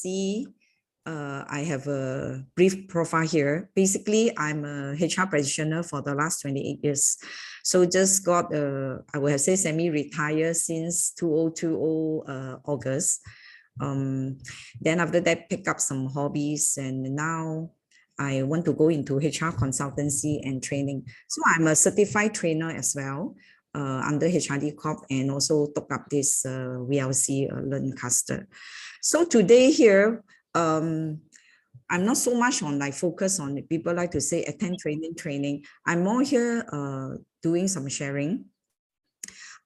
see, I have a brief profile here. Basically, I'm a HR practitioner for the last 28 years. So just got, I would have said semi-retired since 2020 August. Then after that, pick up some hobbies, and now I want to go into HR consultancy and training. So I'm a certified trainer as well under HRD Corp, and also took up this VLC Learncaster. So today here, I'm not so much on like focus on people like to say attend training. I'm more here doing some sharing.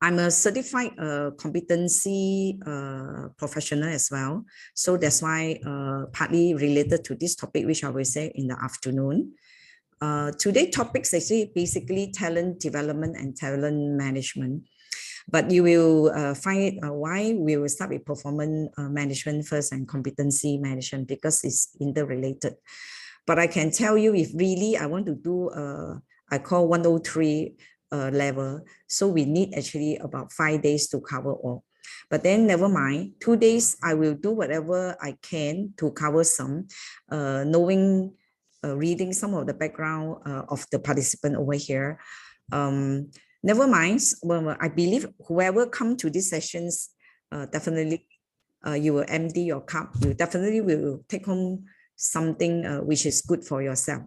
I'm a certified competency professional as well. So that's why partly related to this topic, which I will say in the afternoon. Today's topics is basically talent development and talent management. But you will find why we will start with performance management first and competency management, because it's interrelated. But I can tell you, if really I want to do, I call 103 level, so we need actually about 5 days to cover all. But then never mind, 2 days I will do whatever I can to cover some, knowing, reading some of the background of the participant over here. Never mind, well, I believe whoever come to these sessions, definitely you will empty your cup. You definitely will take home something which is good for yourself.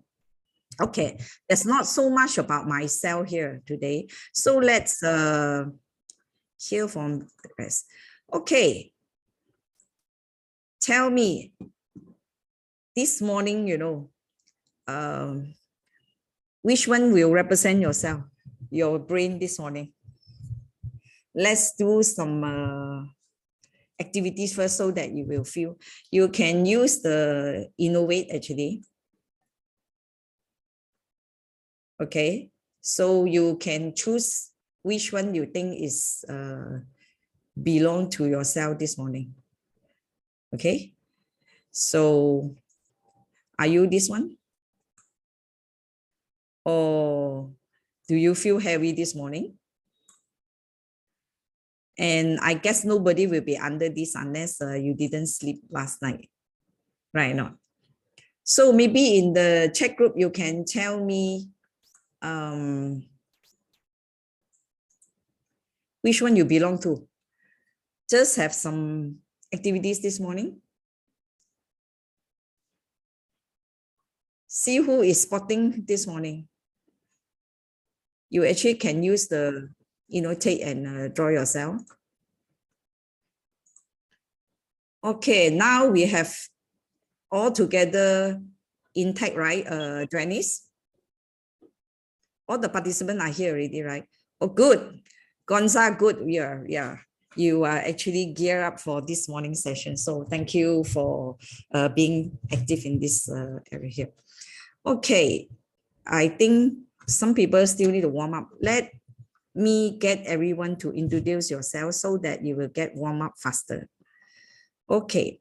Okay, there's not so much about myself here today. So let's hear from the rest. Okay, tell me, this morning, you know, which one will represent yourself? Your brain this morning. Let's do some activities first so that you will feel. You can use the innovate actually. Okay, so you can choose which one you think is belong to yourself this morning. Okay, so are you this one? Or do you feel heavy this morning? And I guess nobody will be under this unless you didn't sleep last night, right? Not. So maybe in the chat group, you can tell me which one you belong to. Just have some activities this morning. See who is spotting this morning. You actually can use the take and draw yourself. Okay, now we have all together intact, right, Janice? All the participants are here already, right? Oh, good. Gonza, good. Yeah. You are actually geared up for this morning session. So thank you for being active in this area here. Okay, I think some people still need to warm up. Let me get everyone to introduce yourself so that you will get warm up faster. Okay,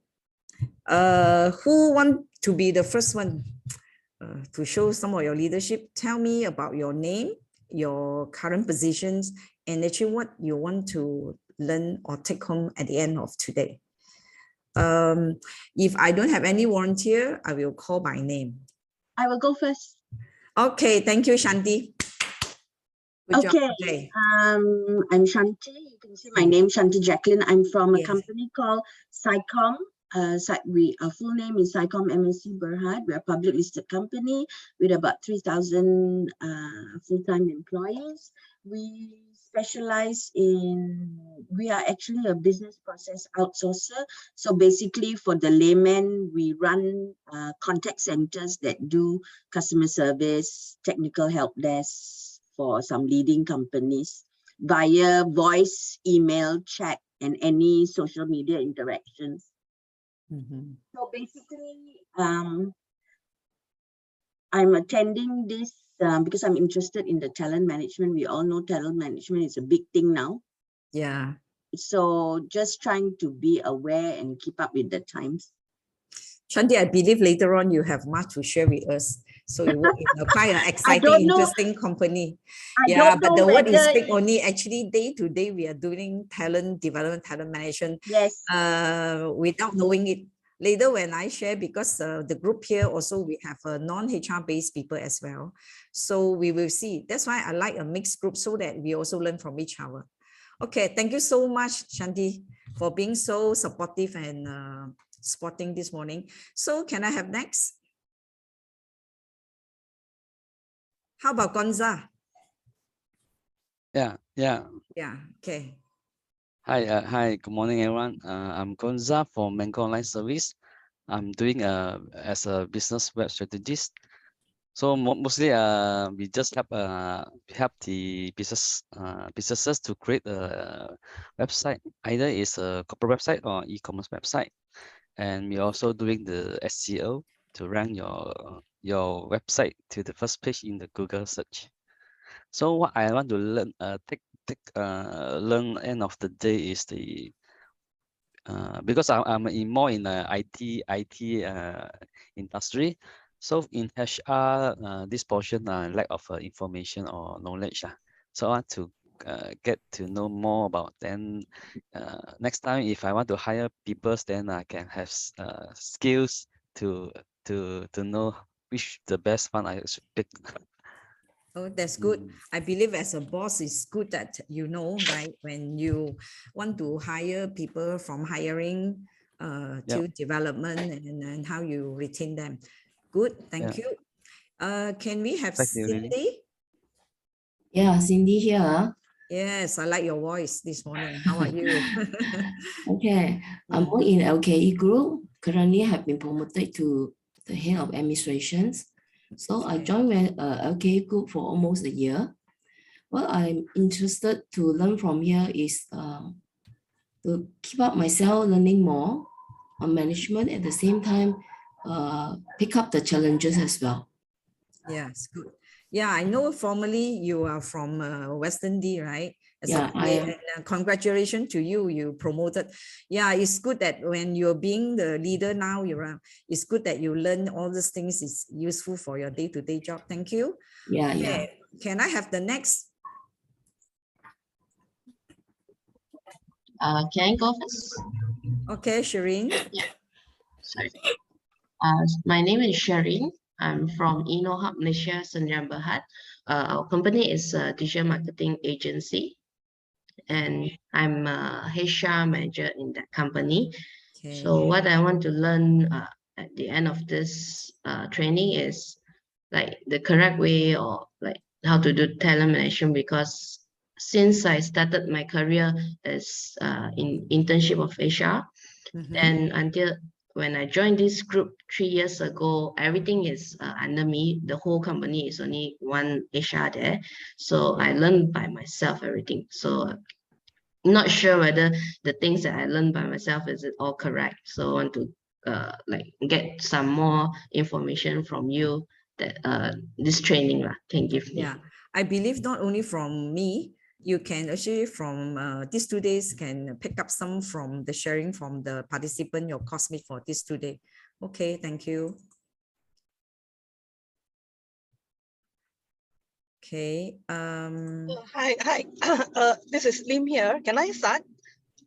who want to be the first one to show some of your leadership? Tell me about your name, your current positions, and actually what you want to learn or take home at the end of today. If I don't have any volunteer, I will call by name. I will go first. Okay, thank you, Shanti. Good okay, job. I'm Shanti. You can see my name, Shanti Jacqueline. I'm from a company called SciComm. Our full name is SciComm MSC Berhad. We're a public listed company with about 3,000 full-time employees. We specialize in, we are actually a business process outsourcer. So basically for the layman, we run contact centers that do customer service, technical help desk for some leading companies via voice, email, chat, and any social media interactions. So basically, I'm attending this because I'm interested in the talent management. We all know talent management is a big thing now. Yeah. So just trying to be aware and keep up with the times. Shanti, I believe later on you have much to share with us. So you work in quite an exciting, interesting company. Yeah, but the word is big only. Actually, day to day, we are doing talent development, talent management. Yes. Without knowing it, later when I share, because the group here also we have a non-HR based people as well. So we will see. That's why I like a mixed group so that we also learn from each other. Okay, thank you so much, Shanti, for being so supportive and supporting this morning. So can I have next? How about Gonza? Yeah. Yeah, okay. Hi. Good morning, everyone. I'm Gonza from Mango Online Service. I'm doing as a business web strategist. So mostly we just help the businesses to create a website. Either it's a corporate website or e-commerce website, and we're also doing the SEO to rank your website to the first page in the Google search. So what I want to learn, learn end of the day is the because I'm more in the IT industry. So in HR, this portion lack of information or knowledge. So I want to get to know more about. Then next time if I want to hire people, then I can have skills to know which the best one I should pick. Oh, that's good. I believe as a boss, it's good that you know, right? When you want to hire people, from hiring to development, and how you retain them. Good, thank you. Can we have Thank you, Lily. Cindy? Yeah, Cindy here. Yes, I like your voice this morning. How are you? Okay, I'm working in LKE Group. Currently, have been promoted to the head of administrations. So I joined LKE Group for almost a year. What I'm interested to learn from here is to keep up myself learning more on management, at the same time pick up the challenges as well. Yes, good. Yeah, I know formally you are from Western D, right? As Yeah, I am. And congratulations to you. You promoted. Yeah, it's good that when you're being the leader now, it's good that you learn all these things. It's useful for your day-to-day job. Thank you. Yeah, okay. yeah. Can I have the next? Can I go first? Okay, Shireen. Yeah. Sorry. My name is Shireen. I'm from InnoHub Malaysia, Sdn Bhd. Our company is a digital marketing agency, and I'm a HR manager in that company. Okay. So what I want to learn at the end of this training is like the correct way, or like how to do talent management, because since I started my career as in internship of HR, and until when I joined this group 3 years ago, everything is under me. The whole company is only one HR there. So I learned by myself everything. So not sure whether the things that I learned by myself is it all correct. So I want to like get some more information from you that this training can give me. Yeah, I believe not only from me, you can actually from these 2 days can pick up some from the sharing from the participant, your classmate for this 2 days. Okay, thank you. Okay. Hi. This is Lim here. Can I start?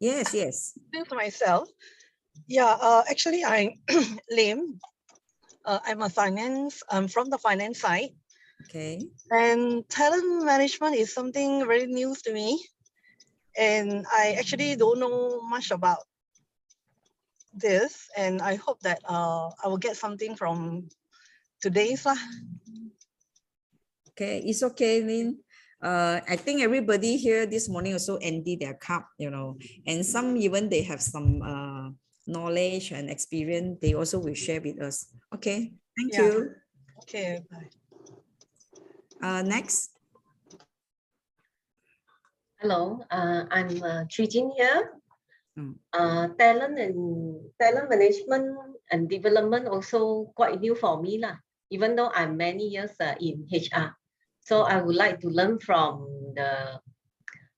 Yes. Introduce myself. Yeah. Actually, I'm Lim. I'm from the finance side. Okay. And talent management is something very new to me, and I actually don't know much about this. And I hope that I will get something from today's lah. Okay, it's okay, Lin. I think everybody here this morning also empty their cup, and some even they have some knowledge and experience. They also will share with us. Okay, thank you. Okay, bye. Next. Hello, I'm Trijin here. Talent management and development also quite new for me lah. Even though I'm many years in HR, so I would like to learn from the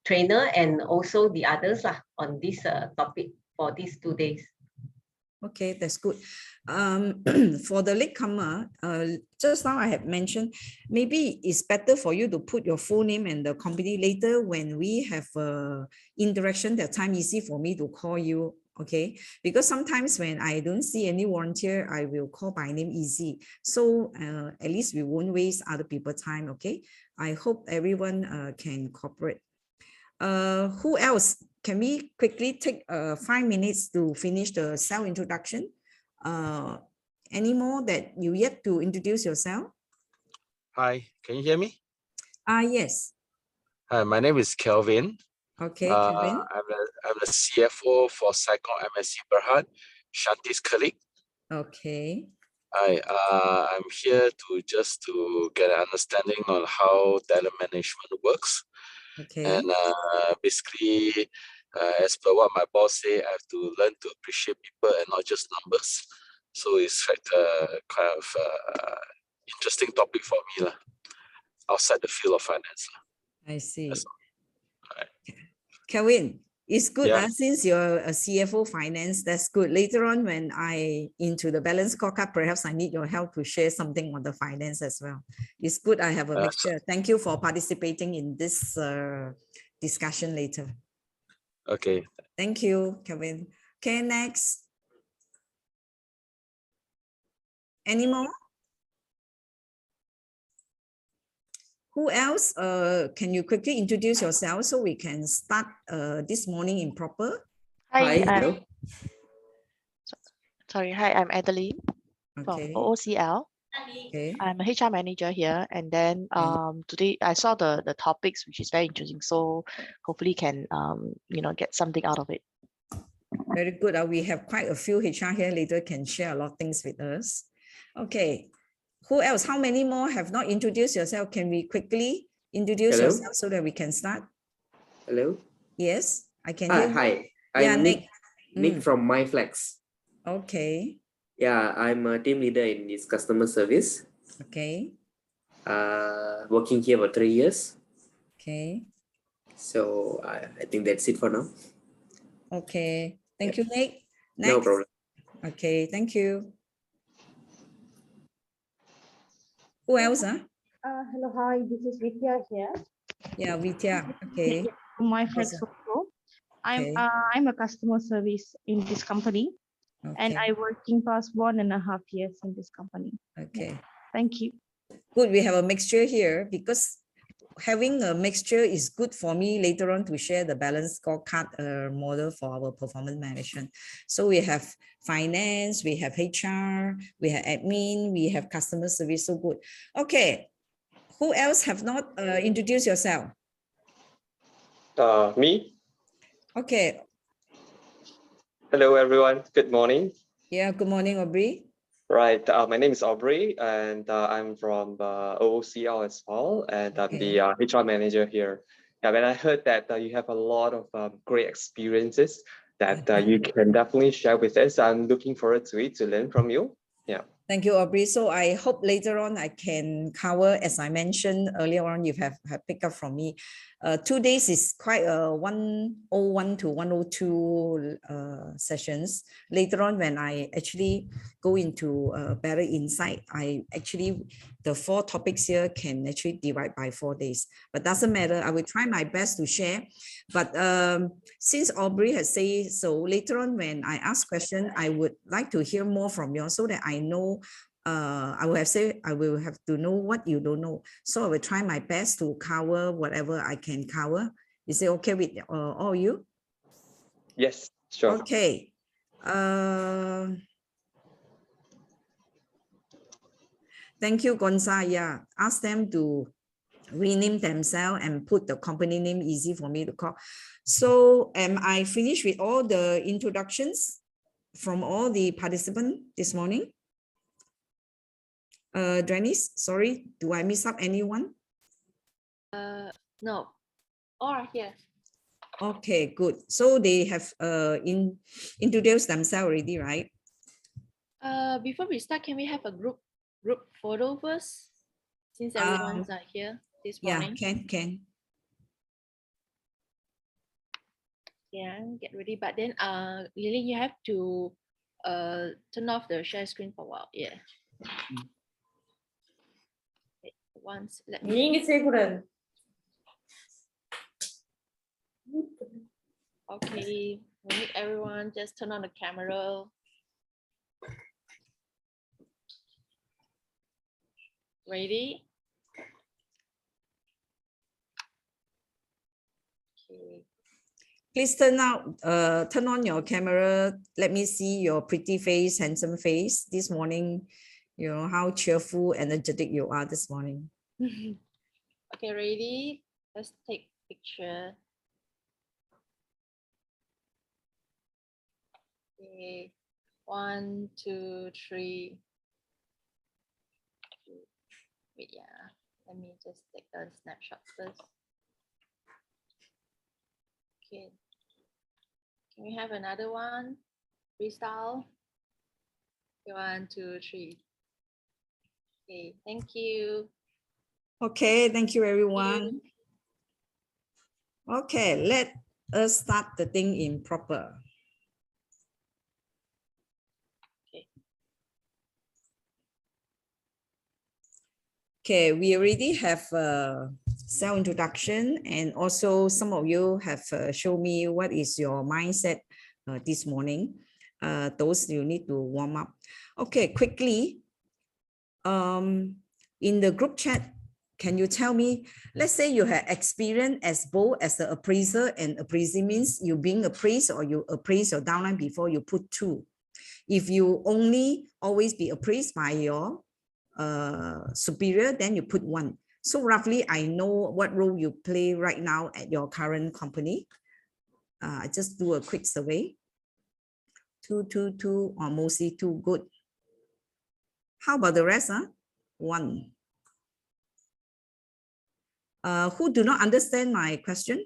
trainer and also the others lah on this topic for these 2 days. Okay, that's good. For the latecomer, just now I have mentioned, maybe it's better for you to put your full name and the company later when we have interaction, that time easy for me to call you Okay, because sometimes when I don't see any volunteer, I will call by name easy. So at least we won't waste other people's time. Okay, I hope everyone can cooperate. Who else? Can we quickly take 5 minutes to finish the self introduction? Any more that you yet to introduce yourself? Hi, can you hear me? Yes. Hi, my name is Kelvin. Okay, Kevin. I'm the CFO for Cycom MSC Berhad, Shanti's colleague. Okay. I'm here to get an understanding on how talent management works. Okay. And basically, as per what my boss say, I have to learn to appreciate people and not just numbers. So it's like a kind of interesting topic for me outside the field of finance. I see. Right. Kevin, it's good Yeah. since you're a CFO finance, that's good. Later on when I into the balance scorecard, perhaps I need your help to share something on the finance as well. It's good I have a mixture. Thank you for participating in this discussion later. Okay. Thank you, Kevin. Okay, next. Any more? Who else? Can you quickly introduce yourself so we can start this morning in proper? Hi, hello. Sorry, hi, I'm Adeline from Okay. OOCL. Okay. I'm a HR manager here, and then today I saw the topics, which is very interesting. So hopefully can get something out of it. Very good. We have quite a few HR here later can share a lot of things with us. Okay. Who else? How many more have not introduced yourself? Can we quickly introduce Hello? yourself so that we can start? Hello. Yes, I can hear you. Hi. Yeah, I'm Nick. Nick from MyFlex. Okay. Yeah, I'm a team leader in this customer service. Okay. Working here for 3 years. Okay. So I think that's it for now. Okay. Thank you, Nick. Next. No problem. Okay. Thank you. Who else? Hello, hi, this is Vidya here. Yeah, Vidya. Okay. My flex also. I'm a customer service in this company, and I working past 1.5 years in this company. Okay. Thank you. Good. We have a mixture here because having a mixture is good for me later on to share the balance scorecard model for our performance management. So we have finance, we have HR, we have admin, we have customer service. So good. Okay. Who else have not introduced yourself? Me. Okay. Hello, everyone. Good morning. Yeah, good morning, Aubrey. Right. My name is Aubrey, and I'm from OOCL as well, and I'm the HR manager here. Yeah, when I heard that you have a lot of great experiences that you can definitely share with us, I'm looking forward to it, to learn from you. Yeah. Thank you, Aubrey. So I hope later on I can cover, as I mentioned earlier on, you have picked up from me. 2 days is quite a 101 to 102 sessions. Later on, when I actually go into better insight, the 4 topics here can actually divide by 4 days, but doesn't matter. I will try my best to share. But since Aubrey has said so, later on when I ask question, I would like to hear more from you so that I know. I will have to know what you don't know. So I will try my best to cover whatever I can cover. Is it okay with all you? Yes, sure. Okay. Thank you, Gonza. Yeah, ask them to rename themselves and put the company name easy for me to call. So am I finished with all the introductions from all the participants this morning? Dennis, sorry, do I miss up anyone? No, all are here. Okay, good. So they have introduced themselves already, right? Before we start, can we have a group photo first? Since everyone's here this morning. Yeah, can. Yeah, get ready. But then Lily, you have to turn off the share screen for a while. Yeah. Once let me. Okay. We need everyone just turn on the camera. Ready? Okay. Please turn on your camera. Let me see your pretty face, handsome face this morning. You know how cheerful, energetic you are this morning. Okay, ready? Let's take picture. Okay, 1, 2, 3. Wait, yeah. Let me just take a snapshot first. Okay. Can we have another one? Freestyle. 1, 2, 3. Okay, thank you. Okay, thank you everyone. Okay, let us start the thing in proper. Okay, we already have a self introduction, and also some of you have shown me what is your mindset this morning. Those you need to warm up. Okay, quickly. In the group chat, can you tell me, let's say you have experience as both as the appraiser and appraisee means you being appraised or you appraise your downline before you put 2. If you only always be appraised by your superior, then you put 1. So roughly, I know what role you play right now at your current company. I just do a quick survey. 2, 2, 2, or mostly 2, good. How about the rest? 1. Who do not understand my question?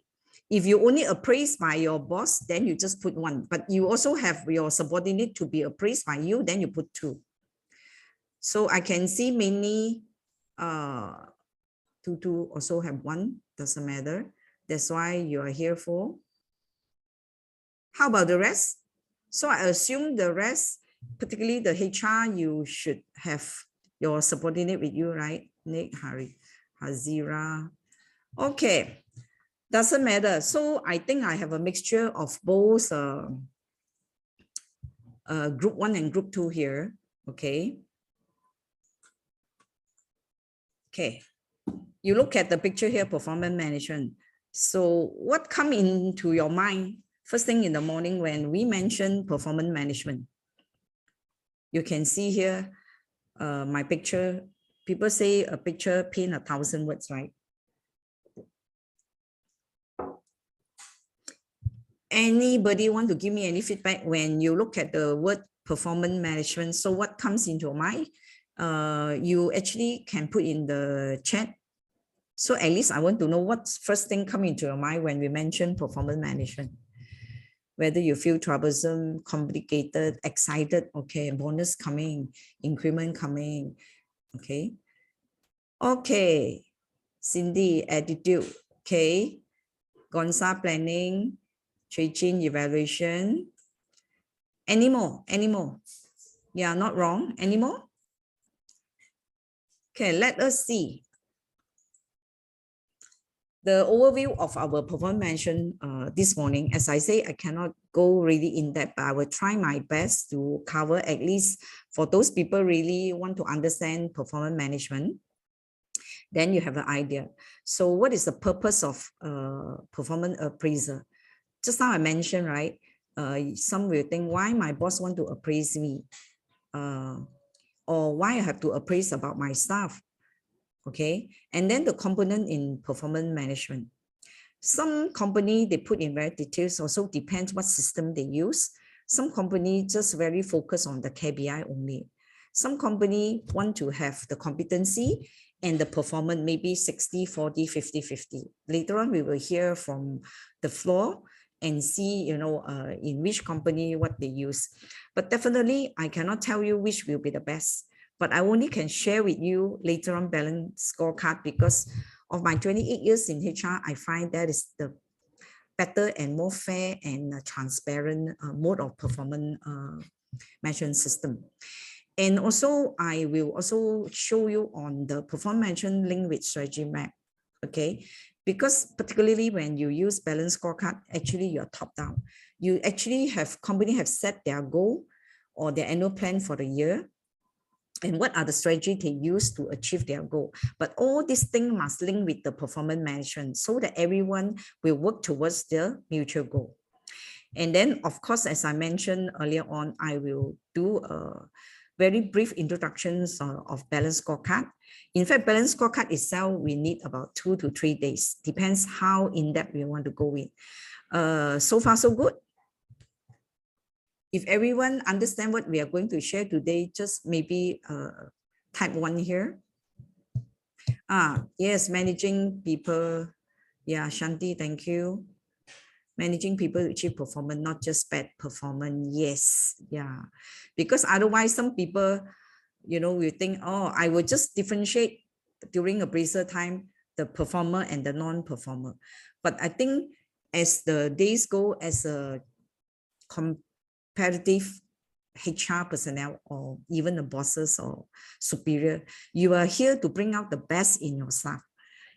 If you only appraised by your boss, then you just put 1. But you also have your subordinate to be appraised by you, then you put 2. So I can see many 2 also have 1, doesn't matter. That's why you are here for. How about the rest? So I assume the rest, particularly the HR, you should have your subordinate with you, right? Nick, Hari, Hazira. Okay, doesn't matter. So I think I have a mixture of both group 1 and group 2 here. Okay. Okay. You look at the picture here, performance management. So what come into your mind first thing in the morning when we mention performance management? You can see here my picture. People say a picture paint 1,000 words, right? Anybody want to give me any feedback when you look at the word performance management? So what comes into your mind? You actually can put in the chat. So at least I want to know what's first thing come into your mind when we mention performance management. Whether you feel troublesome, complicated, excited, okay, bonus coming, increment coming, okay. Okay, Cindy, attitude, okay. Gonza, planning, Chin, evaluation. Any more? Yeah, not wrong. Any more? Okay, let us see. The overview of our performance management this morning, as I say, I cannot go really in depth, but I will try my best to cover at least for those people really want to understand performance management. Then you have an idea. So what is the purpose of performance appraiser? Just now I mentioned, right? Some will think, why my boss want to appraise me? Or why I have to appraise about my staff? Okay, and then the component in performance management. Some company, they put in very details, also depends what system they use. Some company just very focused on the KPI only. Some company want to have the competency and the performance, maybe 60, 40, 50, 50. Later on, we will hear from the floor and see, in which company, what they use. But definitely, I cannot tell you which will be the best. But I only can share with you later on balance scorecard because of my 28 years in HR, I find that is the better and more fair and transparent mode of performance management system. And also, I will also show you on the performance management link with strategy map, okay? Because particularly when you use balance scorecard, actually you're top down. you actually have company have set their goal or their annual plan for the year, and what are the strategy they use to achieve their goal. But all these things must link with the performance management so that everyone will work towards their mutual goal. And then, of course, as I mentioned earlier on, I will do a very brief introductions of balanced scorecard. In fact, balanced scorecard itself, we need about 2 to 3 days. Depends how in-depth we want to go in. So far, so good. If everyone understand what we are going to share today, just maybe type 1 here. Yes, managing people. Yeah, Shanti, thank you. Managing people to achieve performance, not just bad performance. Yes, yeah. Because otherwise, some people, you know, will think, oh, I will just differentiate during appraisal time, the performer and the non-performer. But I think as the days go, as a competitive HR personnel or even the bosses or superior, you are here to bring out the best in your staff.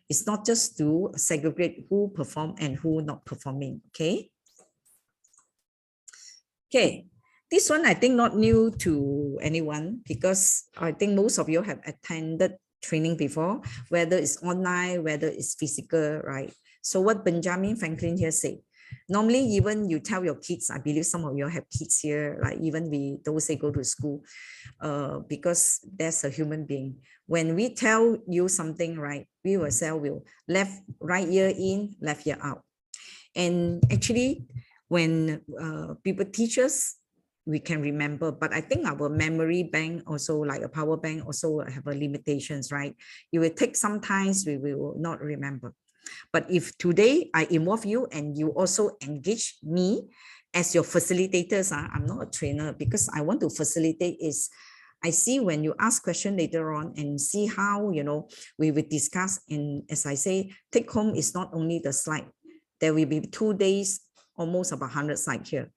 It's not just to segregate who perform and who not performing, okay? Okay, this one I think not new to anyone because I think most of you have attended training before, whether it's online, whether it's physical, right? So what Benjamin Franklin here say, normally even you tell your kids, I believe some of you have kids here, like even we those say go to school, because there's a human being. When we tell you something, right, we will say will left right ear in, left ear out. And actually, when people teach us, we can remember. But I think our memory bank also, like a power bank, also have a limitations, right? It will take some time, we will not remember. But if today I involve you and you also engage me as your facilitators, I'm not a trainer because I want to facilitate is I see when you ask question later on and see how, you know, we will discuss. And as I say, take home is not only the slide. There will be 2 days, almost about 100 slides here.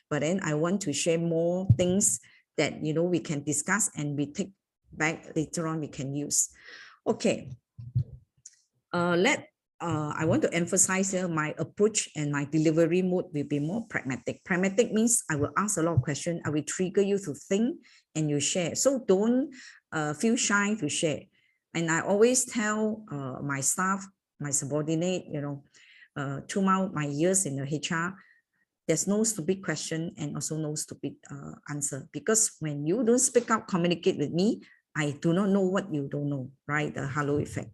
But then I want to share more things that, you know, we can discuss and we take back later on, we can use. Okay. I want to emphasize here my approach and my delivery mode will be more pragmatic. Pragmatic means I will ask a lot of questions. I will trigger you to think and you share. So don't feel shy to share. And I always tell my staff, my subordinate, you know, throughout my years in the HR, there's no stupid question and also no stupid answer. Because when you don't speak up, communicate with me, I do not know what you don't know, right? The halo effect.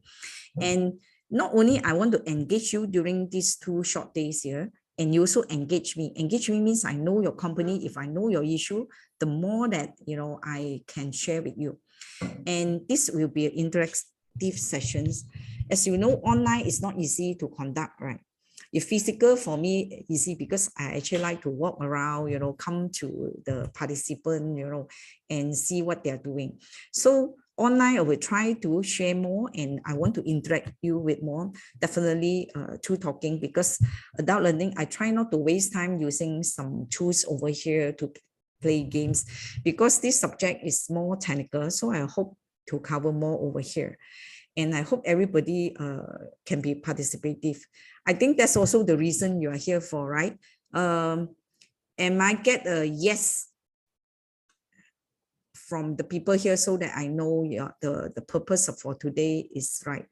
And not only I want to engage you during these 2 short days here, and you also engage me. Engage me means I know your company. If I know your issue, the more that, you know, I can share with you. And this will be interactive sessions. As you know, online is not easy to conduct, right? If physical for me easy because I actually like to walk around, you know, come to the participant, you know, and see what they're doing. So online, I will try to share more and I want to interact you with more, definitely through talking because adult learning, I try not to waste time using some tools over here to play games because this subject is more technical. So I hope to cover more over here. And I hope everybody can be participative. I think that's also the reason you are here for, right? And I get a yes from the people here so that I know the purpose for today is right.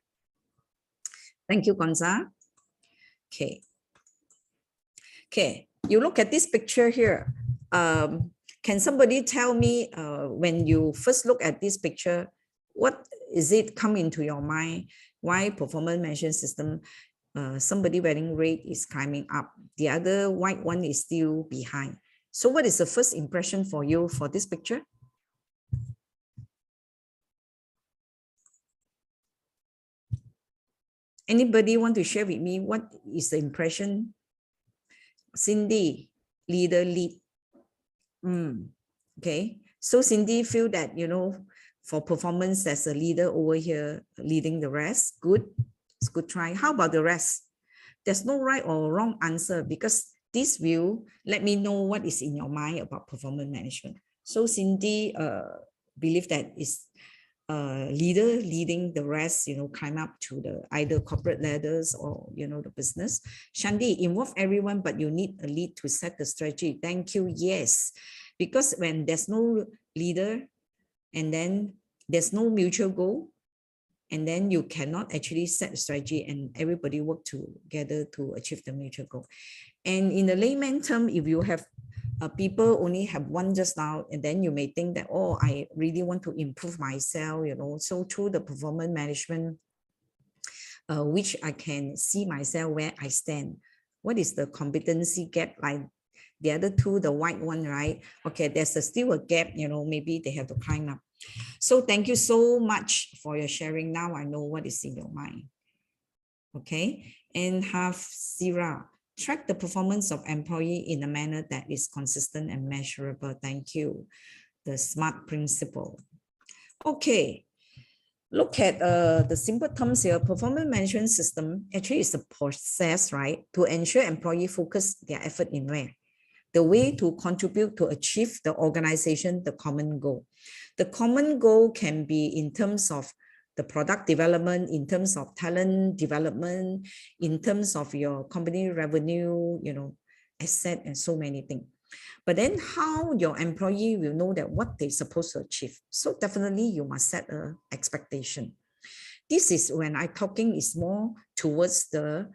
Thank you, Gonza. Okay. Okay, you look at this picture here. Can somebody tell me when you first look at this picture, what is it come into your mind? Why performance management system? Somebody wearing red is climbing up. The other white one is still behind. So what is the first impression for you for this picture? Anybody want to share with me what is the impression? Cindy, leader lead. Okay, so Cindy feel that, you know, for performance as a leader over here, leading the rest, good. It's good try. How about the rest? There's no right or wrong answer because this will let me know what is in your mind about performance management. So Cindy believe that is leader leading the rest, climb up to the either corporate ladders or, the business. Shanti, involve everyone, but you need a lead to set the strategy. Thank you. Yes, because when there's no leader and then there's no mutual goal, and then you cannot actually set a strategy and everybody work together to achieve the mutual goal. And in the layman term, if you have people only have one just now, and then you may think that, oh, I really want to improve myself, so through the performance management, which I can see myself where I stand. What is the competency gap? Like the other two, the white one, right? Okay, there's still a gap, maybe they have to climb up. So thank you so much for your sharing. Now I know what is in your mind. Okay, and have Sira. Track the performance of employee in a manner that is consistent and measurable. Thank you. The SMART principle. Okay, look at the simple terms here. Performance management system actually is a process, right, to ensure employee focus their effort in where? The way to contribute to achieve the organization, the common goal. The common goal can be in terms of the product development, in terms of talent development, in terms of your company revenue, asset and so many things. But then how your employee will know that what they're supposed to achieve. So definitely you must set an expectation. This is when I'm talking is more towards the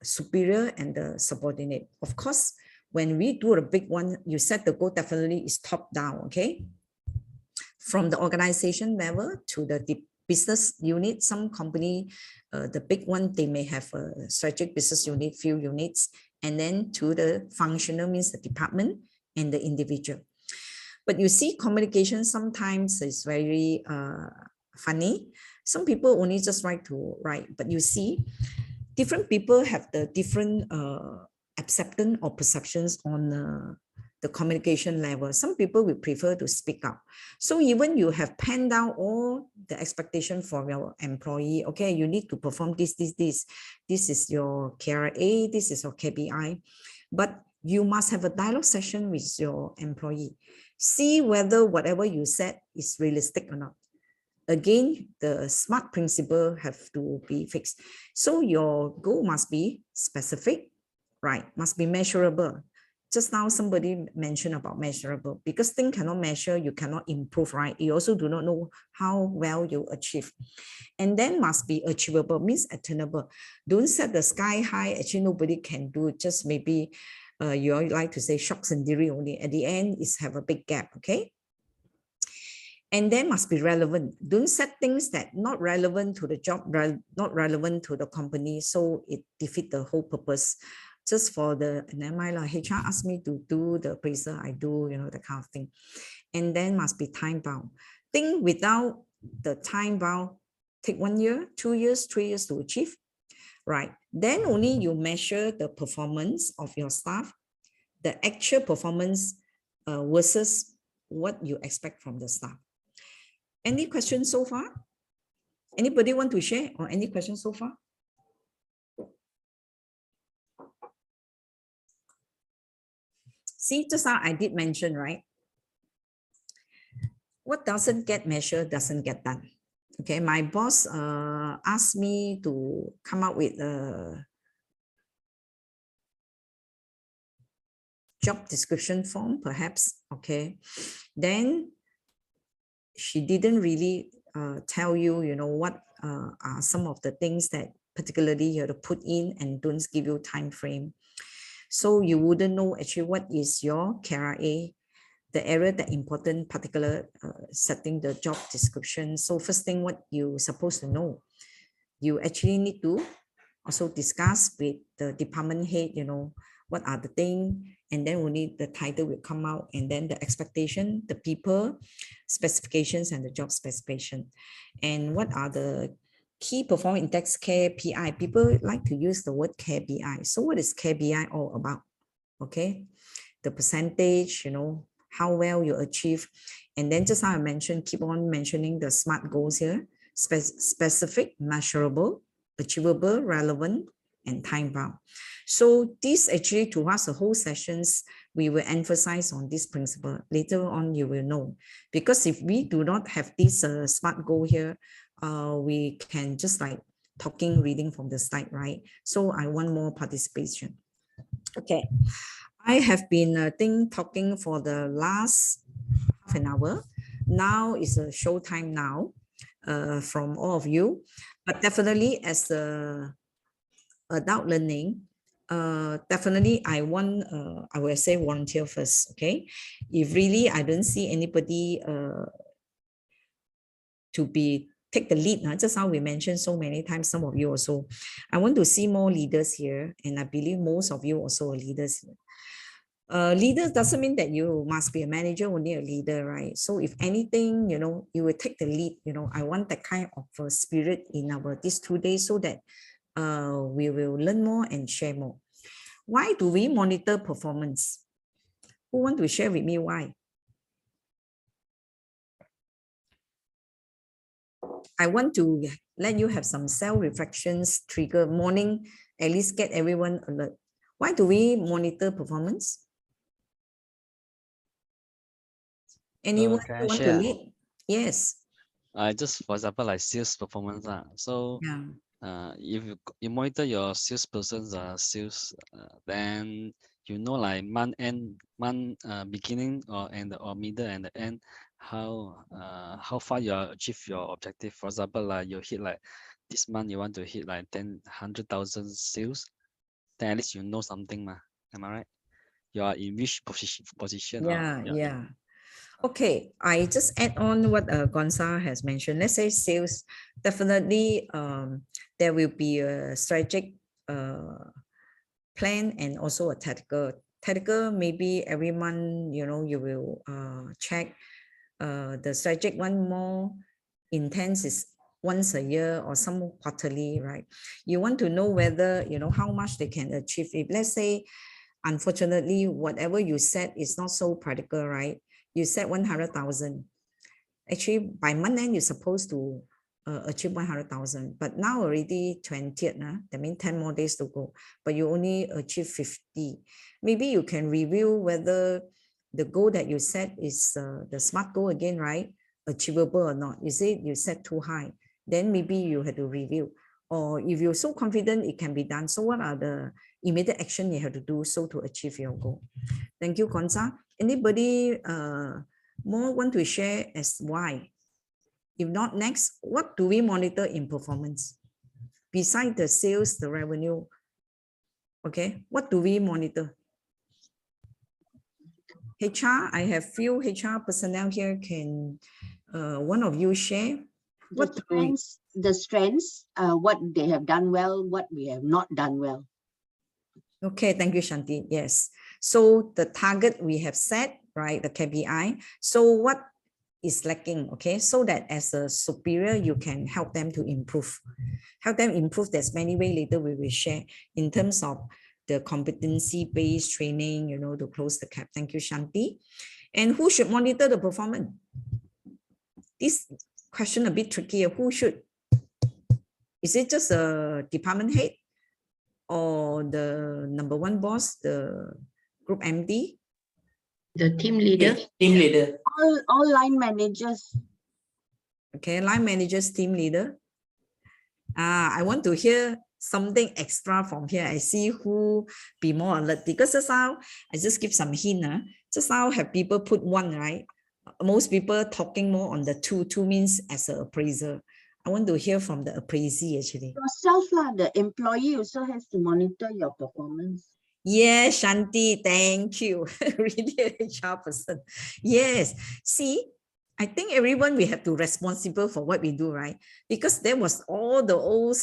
superior and the subordinate. Of course, when we do a big one, you set the goal definitely is top down, okay? From the organization level to the business unit, some company, the big one, they may have a strategic business unit, few units, and then to the functional means the department and the individual. But you see, communication sometimes is very funny. Some people only just write to write, but you see, different people have the different acceptance or perceptions on the communication level. Some people will prefer to speak up. So even you have penned down all the expectation from your employee, okay, you need to perform this. This is your KRA, this is your KPI. But you must have a dialogue session with your employee. See whether whatever you said is realistic or not. Again, the SMART principle have to be fixed. So your goal must be specific, right? Must be measurable. Just now somebody mentioned about measurable, because things cannot measure, you cannot improve, right? You also do not know how well you achieve. And then must be achievable, means attainable. Don't set the sky high, actually nobody can do it, just maybe you like to say shocks and theory only. At the end, is have a big gap, okay? And then must be relevant. Don't set things that not relevant to the job, not relevant to the company, so it defeats the whole purpose. Just for the, never mind, HR asked me to do the appraisal, I do, that kind of thing. And then must be time bound. Think without the time bound, take 1 year, 2 years, 3 years to achieve, right? Then only you measure the performance of your staff, the actual performance versus what you expect from the staff. Any questions so far? Anybody want to share or any questions so far? See, just now I did mention, right? What doesn't get measured doesn't get done. Okay, my boss asked me to come up with a job description form, perhaps. Okay, then she didn't really tell you, what are some of the things that particularly you have to put in, and don't give you time frame. So you wouldn't know actually what is your KRA, the area that important, particular setting the job description. So first thing, what you're supposed to know, you actually need to also discuss with the department head, what are the things, and then only the title will come out, and then the expectation, the people, specifications, and the job specification. And what are the key performance index, KPI? People like to use the word KPI. So what is KPI all about? Okay, the percentage, how well you achieve. And then just now I mentioned, keep on mentioning the SMART goals here: specific, measurable, achievable, relevant, and time bound. So this actually to us, the whole sessions we will emphasize on this principle. Later on, you will know. Because if we do not have this SMART goal here, we can just like talking, reading from the slide, right? So I want more participation. Okay, I have been talking for the last half an hour. Now is a show time now from all of you, but definitely as a adult learning, definitely I want, I will say volunteer first, okay? If really I don't see anybody to be take the lead, just how we mentioned so many times, some of you also, I want to see more leaders here, and I believe most of you also are leaders here. Leader doesn't mean that you must be a manager, only a leader, right? So if anything, you know, you will take the lead, you know, I want that kind of spirit in our these 2 days so that we will learn more and share more. Why do we monitor performance? Who want to share with me why? I want to let you have some self-reflections, trigger morning, at least get everyone alert. Why do we monitor performance? Anyone Can I want to share? lead? Yes. Just for example, like sales performance. So yeah. If you monitor your salesperson's sales, then you know like month end, beginning or middle and the end, how far you achieve your objective. For example, like you hit like this month you want to hit like 100,000 sales, then at least you know something, am I right? You are in which position? Yeah. Okay, I just add on what Gonza has mentioned. Let's say sales, definitely there will be a strategic plan and also a tactical. Tactical, maybe every month, you know, you will check. The strategic one more intense is once a year or some quarterly, right? You want to know whether, you know, how much they can achieve. If let's say, unfortunately, whatever you said is not so practical, right? You said 100,000. Actually, by month end, you're supposed to achieve 100,000. But now already 20th, that means 10 more days to go. But you only achieve 50. Maybe you can review whether the goal that you set is the SMART goal again, right? Achievable or not. Is it you set too high? Then maybe you have to review. Or if you're so confident it can be done, so what are the immediate action you have to do so to achieve your goal? Thank you, Gonza. Anybody more want to share as why? If not, next, what do we monitor in performance? Besides the sales, the revenue, okay, what do we monitor? HR, I have few HR personnel here. Can one of you share? The strengths, what they have done well, what we have not done well. Okay, thank you, Shanti. Yes. So the target we have set, right, the KPI. So what is lacking, okay, so that as a superior, you can help them to improve. Help them improve. There's many ways later we will share in terms of the competency-based training, you know, to close the gap. Thank you, Shanti. And who should monitor the performance? This question a bit trickier. Who should? Is it just a department head or the number one boss, the group MD? The team leader. Team leader. All line managers. Okay, line managers, team leader. I want to hear something extra from here. I see who be more alert, because just now I just give some hint. Just now have people put one, right? Most people talking more on the two. Two means as an appraiser. I want to hear from the appraisee actually. Yourself, the employee also has to monitor your performance. Yes, Shanti, thank you. Really a HR person. Yes. See, I think everyone we have to responsible for what we do, right? Because there was all the old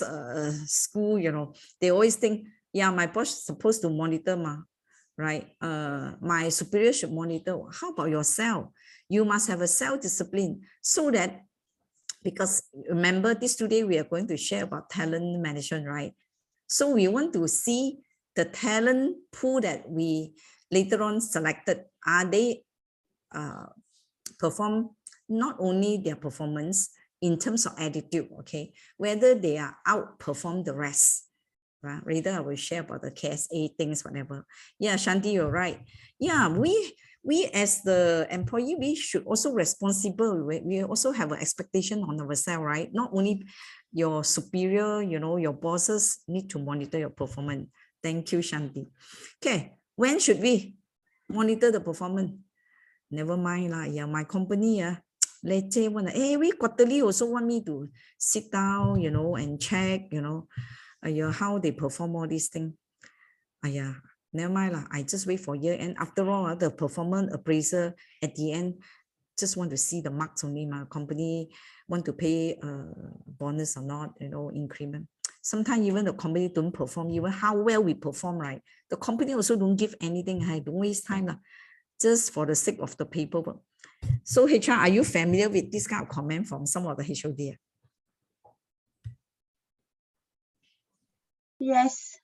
school, you know, they always think, yeah, my boss is supposed to monitor, right? My superior should monitor. How about yourself? You must have a self-discipline so that, because remember this today we are going to share about talent management, right? So we want to see the talent pool that we later on selected. Are they perform not only their performance in terms of attitude, okay, whether they are outperform the rest, Later I will share about the KSA things, whatever. Yeah, Shanti, you're right. Yeah, we as the employee, we should also responsible. We also have an expectation on ourselves, right? Not only your superior, your bosses need to monitor your performance. Thank you, Shanti. Okay, when should we monitor the performance? Never mind lah. Yeah, my company, let's say every quarterly also want me to sit down, and check, how they perform all these things. Never mind lah. I just wait for year end. After all, the performance appraiser at the end just want to see the marks only. My company want to pay bonus or not, increment. Sometimes even the company don't perform, even how well we perform, right? The company also don't give anything. Don't waste time lah, just for the sake of the paperwork. So HR, are you familiar with this kind of comment from some of the HOD? Yes.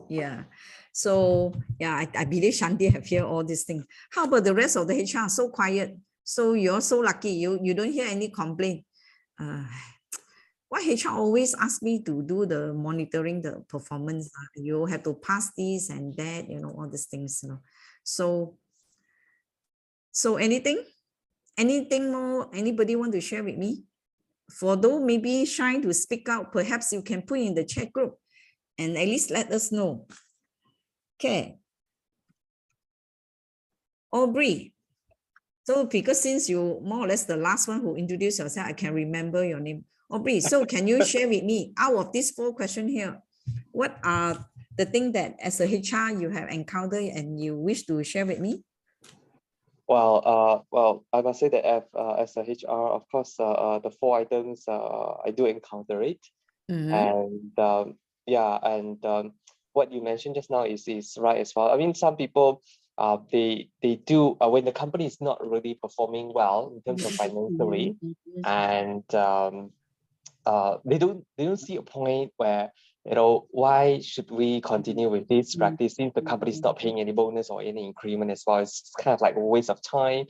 Yeah. So yeah, I believe Shanti have heard all these things. How about the rest of the HR? So quiet. So you're so lucky. You don't hear any complaint. Why HR always ask me to do the monitoring the performance? You have to pass this and that, all these things. So anything more? Anybody want to share with me? For those maybe shy to speak out, perhaps you can put in the chat group and at least let us know. Okay. Aubrey. So because since you more or less the last one who introduced yourself, I can remember your name. Aubrey, so can you share with me, out of these 4 questions here, what are the things that as a HR you have encountered and you wish to share with me? Well, I must say that as a HR, of course, the 4 items I do encounter it, and what you mentioned just now is right as well. I mean, some people they do when the company is not really performing well in terms of financially, and they don't see a point where why should we continue with this practice since the company is not paying any bonus or any increment as well. It's kind of like a waste of time.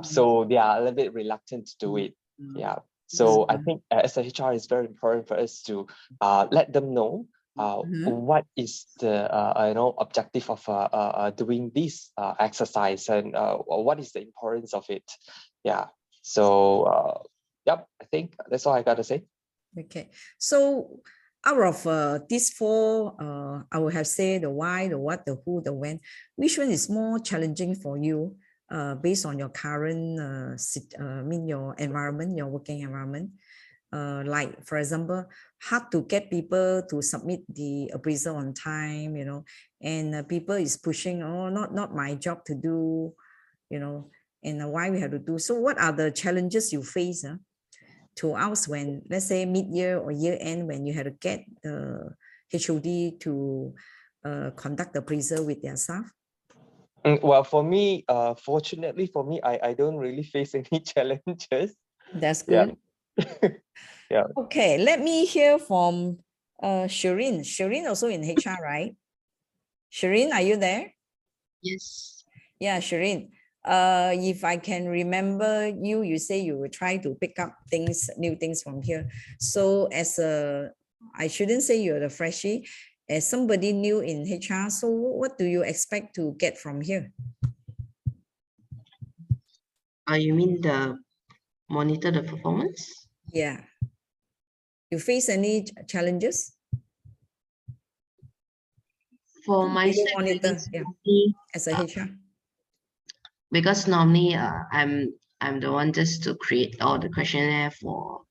So they are a little bit reluctant to do it. Yeah. So I think as a HR, it's very important for us to let them know what is the objective of doing this exercise and what is the importance of it. Yeah. So yep, I think that's all I got to say. Okay. So out of these 4, I would have said the why, the what, the who, the when. Which one is more challenging for you based on your current, your environment, your working environment? Like, for example, hard to get people to submit the appraisal on time, and people is pushing, oh, not my job to do, and why we have to do. So what are the challenges you face to us when, let's say, mid-year or year-end, when you had to get the HOD to conduct the appraisal with their staff? Well, for me, fortunately for me, I don't really face any challenges. That's good. Yeah. Okay, let me hear from Shireen. Shireen also in HR, right? Shireen, are you there? Yes. Yeah, Shireen. If I can remember you say you will try to pick up new things from here. So I shouldn't say you're the freshie, as somebody new in HR, so what do you expect to get from here? You mean the monitor the performance? Yeah. You face any challenges? For my side, monitor, as a HR. Because normally I'm the one just to create all the questionnaire for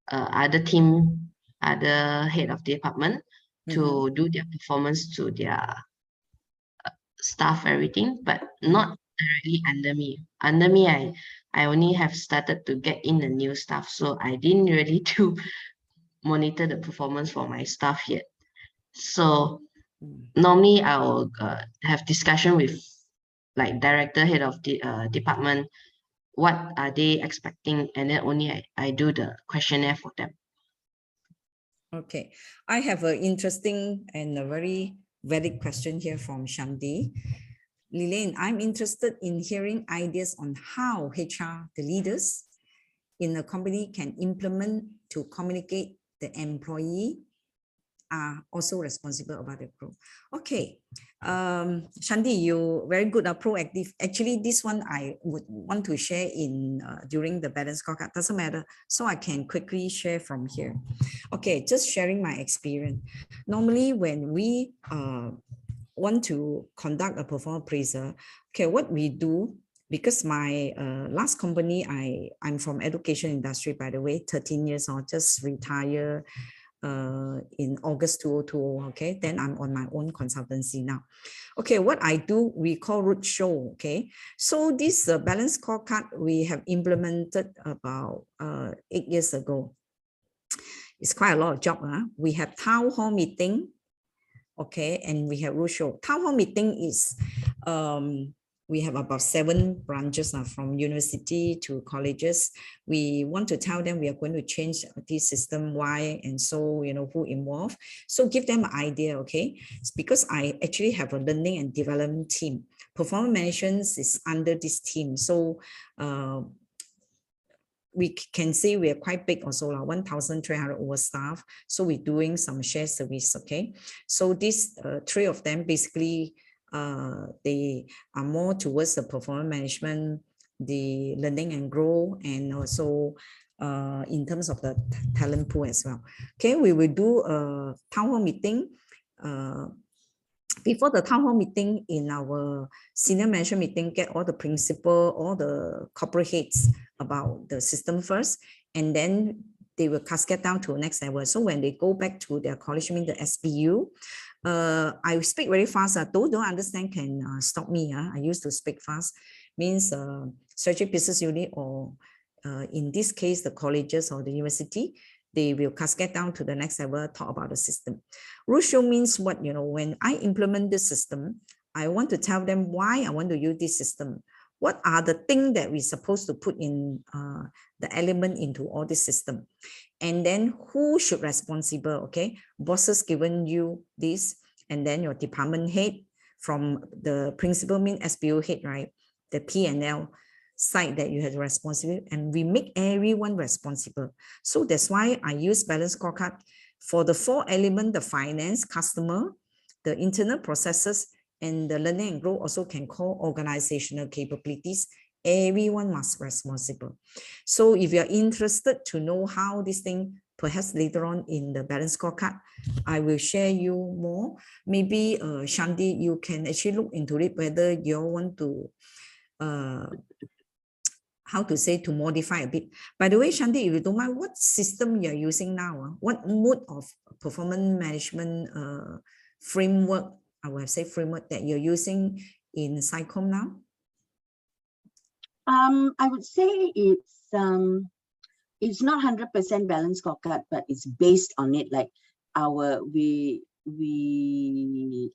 other team, other head of department to do their performance to their staff, everything, but not directly under me. Under me, I only have started to get in the new staff, so I didn't really do monitor the performance for my staff yet. So normally I will have discussion with like director, head of the department, what are they expecting, and then only I do the questionnaire for them. Okay, I have an interesting and a very valid question here from Shanti. Lilaine, I'm interested in hearing ideas on how HR, the leaders in a company, can implement to communicate the employee are also responsible about the growth. Okay, Shanti, you very good, proactive. Actually, this one I would want to share in during the balance scorecard. Doesn't matter, so I can quickly share from here. Okay, just sharing my experience. Normally, when we want to conduct a performance appraisal, okay, what we do, because my last company, I'm from education industry, by the way, 13 years old, just retire in August 2020, okay? Then I'm on my own consultancy now. Okay, what I do, we call roadshow, okay? So this balance scorecard we have implemented about 8 years ago. It's quite a lot of job. We have town hall meeting, okay, and we have roadshow. Town hall meeting is, we have about 7 branches from university to colleges. We want to tell them we are going to change this system, why, and so, you know, who involved. So give them an idea, okay? It's because I actually have a learning and development team. Performance management is under this team. So we can say we are quite big also, 1,300 over staff. So we're doing some shared service, okay? So these 3 of them basically, they are more towards the performance management, the learning and grow, and also in terms of the talent pool as well. Okay, we will do a town hall meeting. Before the town hall meeting, in our senior management meeting, get all the principal, all the corporate heads about the system first, and then they will cascade down to the next level. So when they go back to their college, mean the SBU, I speak very fast. Those don't understand can stop me. I used to speak fast. Means strategic business unit, or in this case, the colleges or the university, they will cascade down to the next level, talk about the system. Roadshow means what, you know, when I implement this system, I want to tell them why I want to use this system. What are the things that we're supposed to put in the element into all this system? And then who should responsible, okay? Bosses given you this, and then your department head, from the principal mean SBO head, right? The P&L side that you have responsibility, and we make everyone responsible. So that's why I use balance scorecard for the 4 elements: the finance, customer, the internal processes, and the learning and growth, also can call organizational capabilities. Everyone must be responsible. So if you're interested to know how this thing, perhaps later on in the balance scorecard, I will share you more. Maybe Shanti, you can actually look into it, whether you want to how to say, to modify a bit. By the way, Shanti, if you don't mind, what system you're using now? What mode of performance management framework, I will say framework, that you're using in SciComm now? I would say it's not 100% balance scorecard, but it's based on it. Like our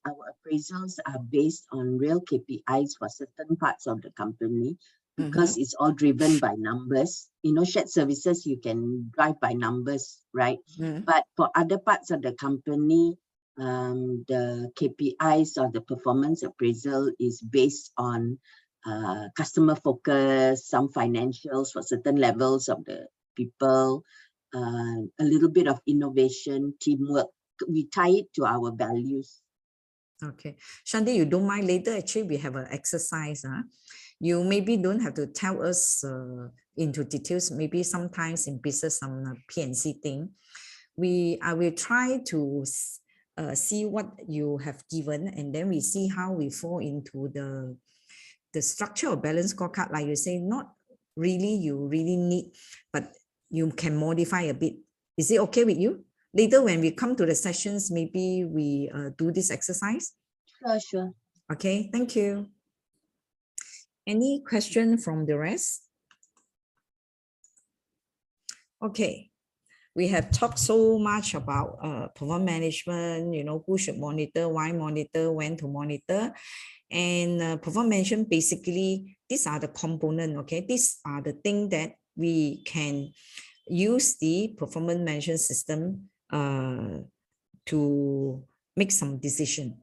appraisals are based on real KPIs for certain parts of the company, because it's all driven by numbers. You know, shared services, you can drive by numbers, right? But for other parts of the company, the KPIs or the performance appraisal is based on customer focus, some financials for certain levels of the people, a little bit of innovation, teamwork. We tie it to our values. Okay, Shanti, you don't mind, later actually we have an exercise. You maybe don't have to tell us into details. Maybe sometimes in business, some P&C thing, I will try to see what you have given, and then we see how we fall into the structure of balance scorecard. Like you say, not really you really need, but you can modify a bit. Is it okay with you? Later when we come to the sessions, maybe we do this exercise. Sure. Okay, thank you. Any question from the rest? Okay, we have talked so much about performance management, you know, who should monitor, why monitor, when to monitor. And performance management, basically, these are the components, okay? These are the things that we can use the performance management system to make some decision.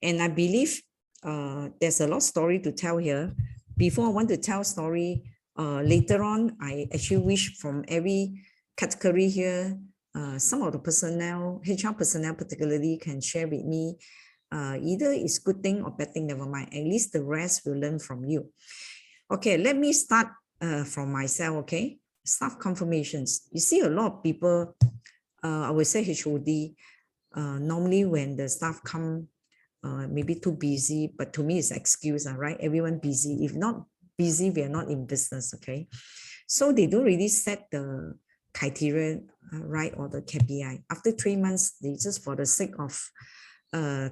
And I believe there's a lot of story to tell here. Before I want to tell story, later on, I actually wish from every category here, some of the personnel, HR personnel particularly, can share with me either it's good thing or bad thing, never mind. At least the rest will learn from you. Okay, let me start from myself, okay? Staff confirmations. You see a lot of people, I would say HOD, normally when the staff come, maybe too busy, but to me it's excuse, right? Everyone busy. If not busy, we are not in business, okay? So they don't really set the criteria, right, or the KPI. After 3 months, they just for the sake of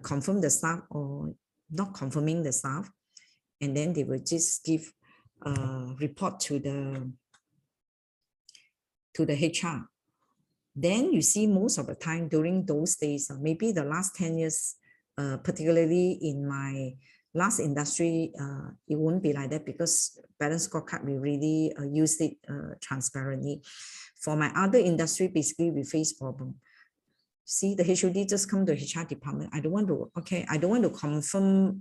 confirm the staff or not confirming the staff, and then they will just give a report to the HR. Then you see most of the time during those days, maybe the last 10 years, particularly in my last industry, it won't be like that because balance scorecard, we really use it transparently. For my other industry, basically we face problem. See, the HOD just come to HR department. I don't want to confirm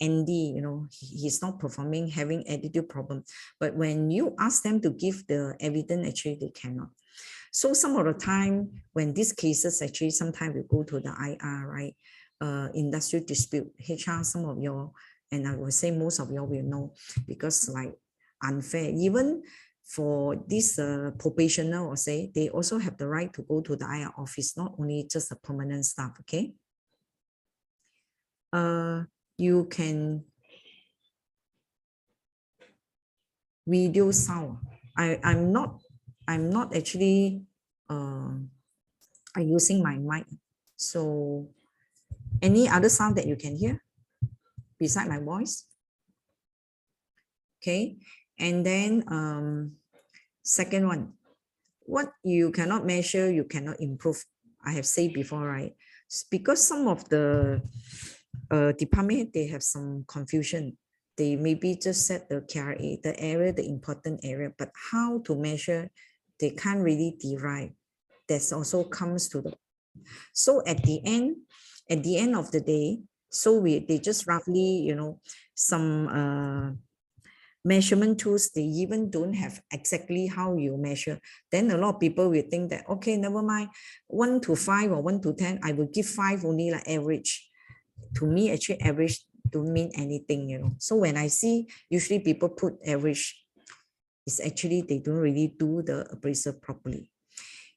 Andy, you know, he's not performing, having attitude problem. But when you ask them to give the evidence, actually they cannot. So some of the time when these cases actually sometimes we go to the IR, right? Industrial dispute, HR, some of you, and I will say most of you will know, because like unfair, even for this probationer or say, they also have the right to go to the IR office, not only just a permanent staff, okay? You can video sound. I'm not actually using my mic. So any other sound that you can hear beside my voice? Okay. And then second one, what you cannot measure, you cannot improve. I have said before, right? Because some of the department, they have some confusion. They maybe just set the KRA, the area, the important area, but how to measure, they can't really derive. That also comes to the, so at the end of the day, so they just roughly, you know, some measurement tools, they even don't have exactly how you measure. Then a lot of people will think that, okay, never mind, 1 to 5 or 1 to 10, I will give 5 only, like average. To me, actually average don't mean anything, you know. So when I see usually people put average, it's actually they don't really do the appraisal properly.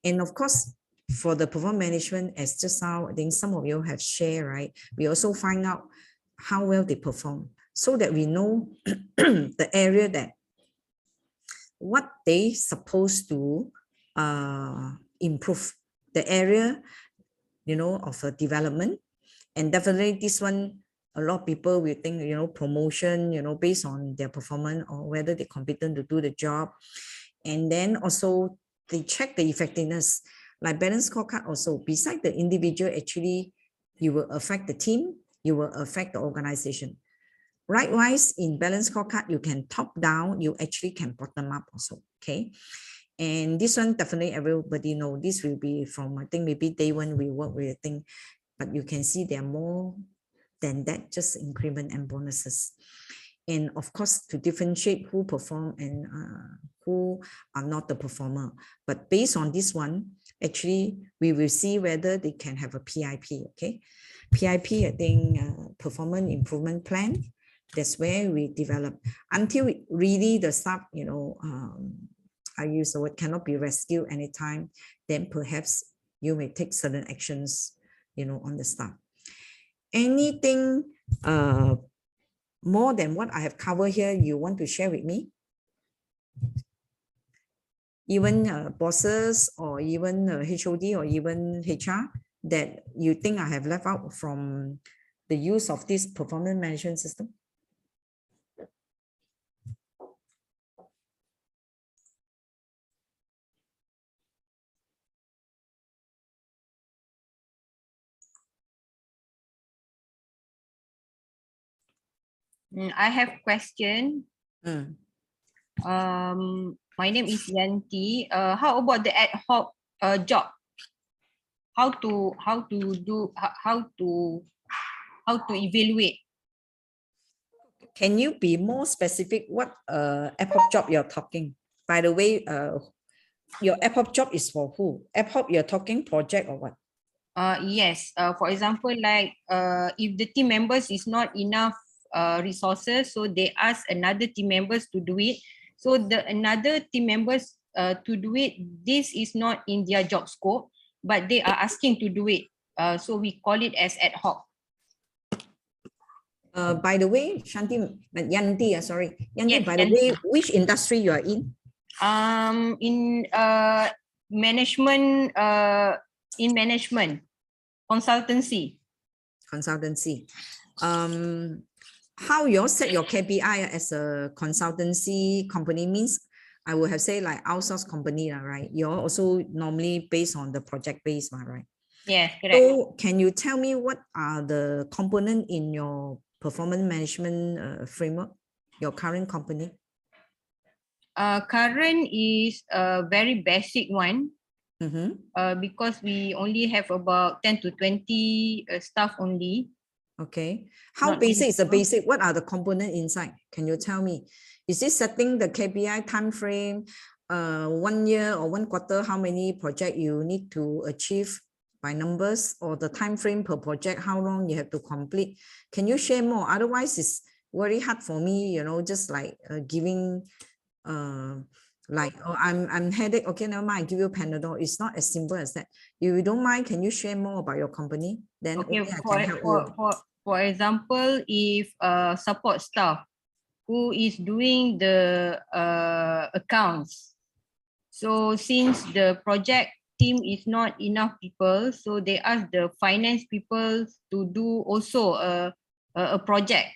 And of course, for the performance management, as just now, I think some of you have shared, right? We also find out how well they perform so that we know the area that what they supposed to improve, the area, you know, of a development. And definitely this one, a lot of people will think, you know, promotion, you know, based on their performance or whether they're competent to do the job. And then also they check the effectiveness, like balance scorecard also, beside the individual, actually, you will affect the team, you will affect the organization. Likewise, in balance scorecard, you can top down, you actually can bottom up also, okay? And this one, definitely everybody know, this will be from, I think maybe day one we work with a thing, but you can see there are more than that, just increment and bonuses. And of course, to differentiate who perform and who are not the performer. But based on this one, actually, we will see whether they can have a PIP, okay? PIP, I think, performance improvement plan, that's where we develop. Until really the staff, you know, I use the word cannot be rescued anytime, then perhaps you may take certain actions, you know, on the staff. Anything more than what I have covered here you want to share with me? Even bosses or even HOD or even HR that you think I have left out from the use of this performance management system? I have question. My name is Yanti. How about the ad hoc job? How to evaluate? Can you be more specific what ad hoc job you're talking? By the way, Your ad hoc job is for who? Ad hoc, you're talking project or what? Yes. For example, like if the team members is not enough resources, so they ask another team members to do it. So the another team members to do it, this is not in their job scope, but they are asking to do it. So we call it as ad hoc. By the way, Yanti, sorry. Yanti, Yes, by the way, which industry you are in? In management, consultancy. Consultancy. How you all set your KPI as a consultancy company means, I would have said like outsource company, right? You're also normally based on the project base, right? Yes, correct. So can you tell me what are the components in your performance management framework, your current company? Current is a very basic one. Because we only have about 10 to 20 staff only. Okay. How basic is the basic? What are the components inside? Can you tell me? Is this setting the KPI time frame, 1 year or 1 quarter, how many projects you need to achieve by numbers, or the time frame per project, how long you have to complete? Can you share more? Otherwise, it's very hard for me, you know, just like giving like, oh, I'm headache, okay, never mind, I give you Panadol. It's not as simple as that. If you don't mind, can you share more about your company? Then Okay, I can help you. For example, if support staff who is doing the accounts, so since the project team is not enough people, so they ask the finance people to do also a project.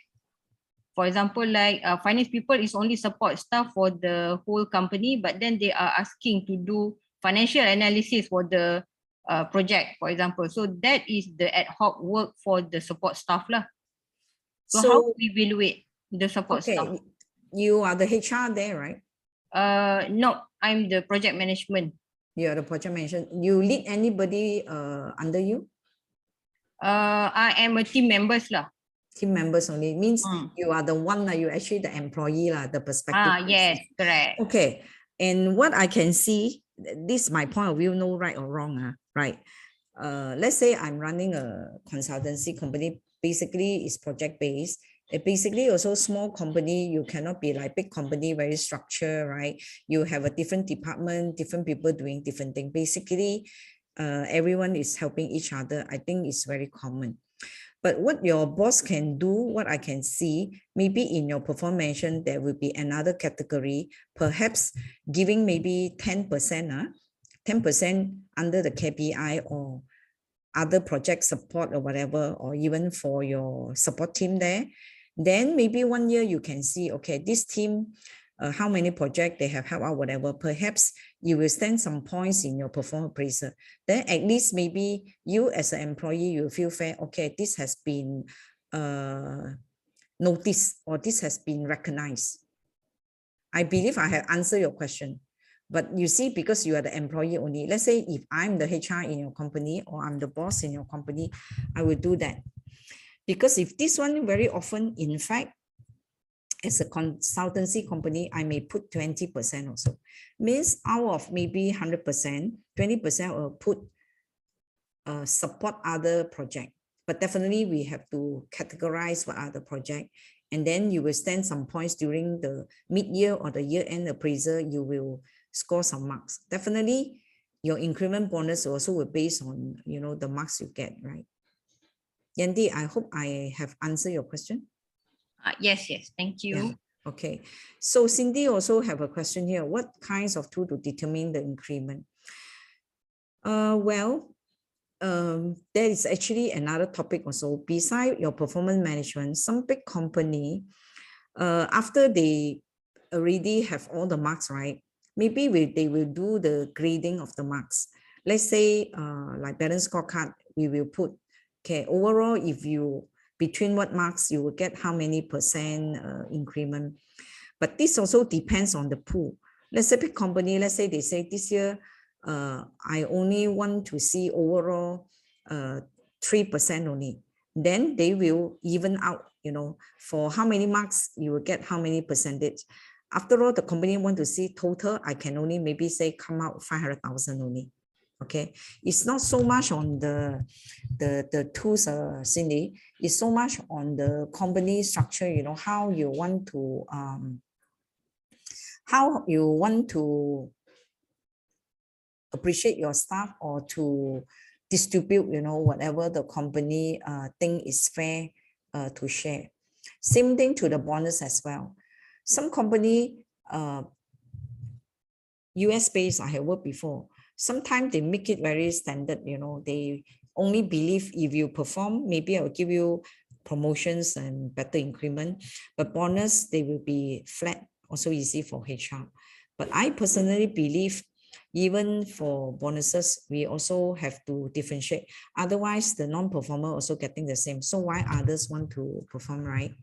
For example, like finance people is only support staff for the whole company, but then they are asking to do financial analysis for the project, for example. So that is the ad hoc work for the support staff lah. So how we evaluate the support staff? You are the HR there, right? No, I'm the project management. You are the project management. You lead anybody under you? I am a team members lah. Team members only means you are the one that you actually the employee lah, the perspective. Yes, correct. Okay, and what I can see, this is my point of view, no right or wrong, right? Let's say I'm running a consultancy company, basically it's project based. Basically also small company, you cannot be like big company, very structured, right? You have a different department, different people doing different things. Basically, everyone is helping each other. I think it's very common. But what your boss can do, what I can see, maybe in your performance mention, there will be another category, perhaps giving maybe 10%, 10% under the KPI or other project support or whatever, or even for your support team there. Then maybe 1 year you can see, okay, this team, how many projects they have helped out, whatever. Perhaps you will stand some points in your performance appraisal. Then at least maybe you as an employee, you feel fair, okay, this has been noticed or this has been recognized. I believe I have answered your question. But you see, because you are the employee only, let's say if I'm the HR in your company or I'm the boss in your company, I will do that. Because if this one very often, in fact, as a consultancy company, I may put 20% also. Means out of maybe 100%, 20% will put support other project. But definitely we have to categorize what are the project. And then you will stand some points during the mid-year or the year-end appraisal, you will score some marks. Definitely your increment bonus also will based on, you know, the marks you get, right? Yanti, I hope I have answered your question. Yes, thank you. Yeah. Okay, so Cindy also have a question here. What kinds of tool to determine the increment? Well, there is actually another topic also. Beside your performance management, some big company, after they already have all the marks, right? Maybe they will do the grading of the marks. Let's say like balance scorecard, we will put, okay, overall, if you between what marks you will get how many percent increment. But this also depends on the pool. Let's say big company, let's say they say this year, I only want to see overall 3% only. Then they will even out, you know, for how many marks you will get how many percentage. After all, the company want to see total, I can only maybe say come out 500,000 only. Okay, it's not so much on the tools, Cindy. It's so much on the company structure. You know how you want to appreciate your staff or to distribute. You know whatever the company think is fair to share. Same thing to the bonus as well. Some company US based, I have worked before. Sometimes they make it very standard, you know, they only believe if you perform, maybe I'll give you promotions and better increment, but bonus, they will be flat, also easy for HR. But I personally believe even for bonuses, we also have to differentiate. Otherwise, the non-performer also getting the same. So why others want to perform, right?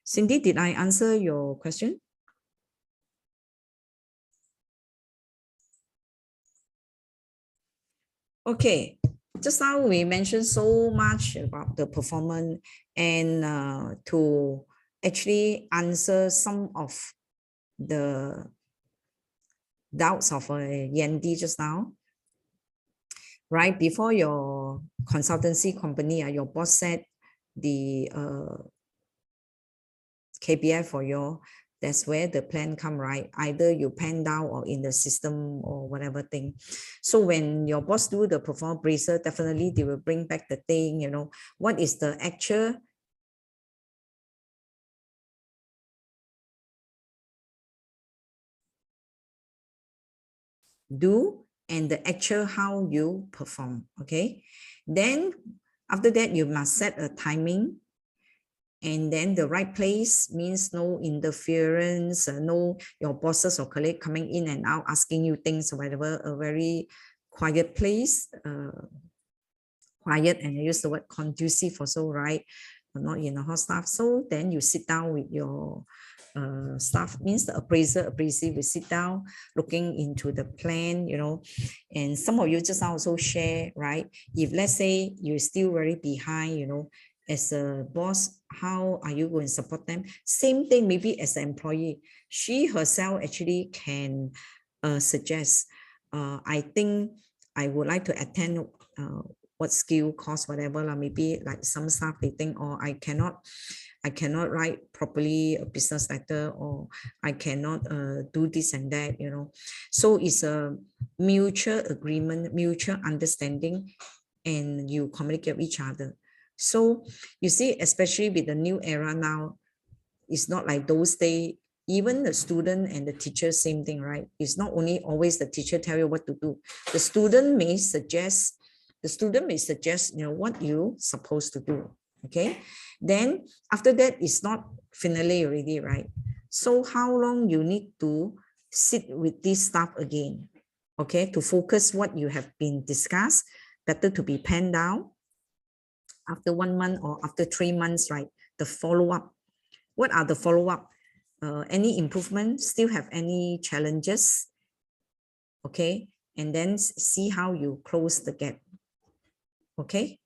Cindy, did I answer your question? Okay, just now we mentioned so much about the performance and to actually answer some of the doubts of Yandy just now. Right before your consultancy company, your boss said the KPI for your, that's where the plan come, right? Either you pen down or in the system or whatever thing. So when your boss do the performance appraisal, definitely they will bring back the thing, you know, what is the actual do and the actual how you perform, okay? Then after that, you must set a timing. And then the right place means no interference, no your bosses or colleague coming in and out asking you things or whatever, a very quiet place, quiet, and I use the word conducive also, right? Not in a hot staff. So then you sit down with your staff, means the appraiser will sit down looking into the plan, you know, and some of you just also share, right? If let's say you're still very behind, you know, as a boss, how are you going to support them? Same thing, maybe as an employee, she herself actually can suggest, I think I would like to attend what skill course, whatever, maybe like some staff they think, oh, I cannot write properly a business letter, or I cannot do this and that, you know. So it's a mutual agreement, mutual understanding, and you communicate with each other. So you see, especially with the new era now, it's not like those days. Even the student and the teacher, same thing, right? It's not only always the teacher tell you what to do. The student may suggest, you know, what you supposed to do. Okay. Then after that, it's not finally already, right? So how long you need to sit with this stuff again? Okay, to focus what you have been discussed, better to be penned down after 1 month or after 3 months, right? The follow-up. What are the follow-up? Any improvement? Still have any challenges? Okay, and then see how you close the gap. Okay.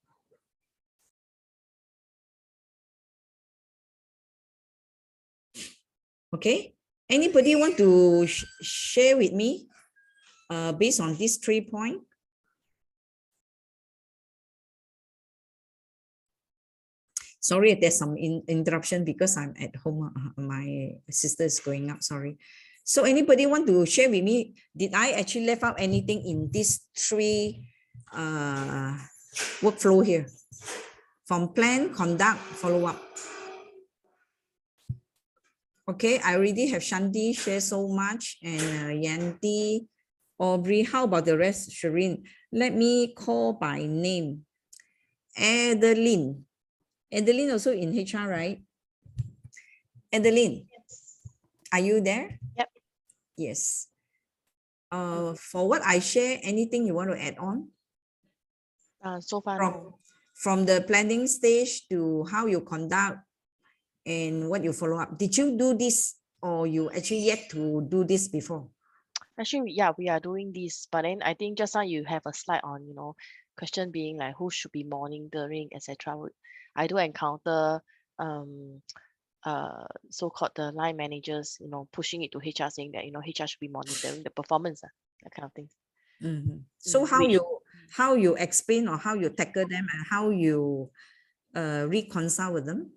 Okay. Anybody want to share with me based on these 3 points? Sorry, there's some interruption because I'm at home. My sister is going up. Sorry. So anybody want to share with me? Did I actually left out anything in these 3 workflow here? From plan, conduct, follow up. Okay, I already have Shanti share so much, and Yanti, Aubrey. How about the rest, Shireen? Let me call by name. Adeline. Adeline also in HR, right? Adeline, yes. Are you there? Yep. Yes. For what I share, anything you want to add on? So far, no. From the planning stage to how you conduct and what you follow up. Did you do this, or you actually yet to do this before? Actually, yeah, we are doing this, but then I think just now you have a slide on, you know, question being like who should be monitoring, etc. I do encounter so-called the line managers, pushing it to HR, saying that HR should be monitoring the performance, that kind of thing. So how Which- you explain or how you tackle them and how you reconcile with them?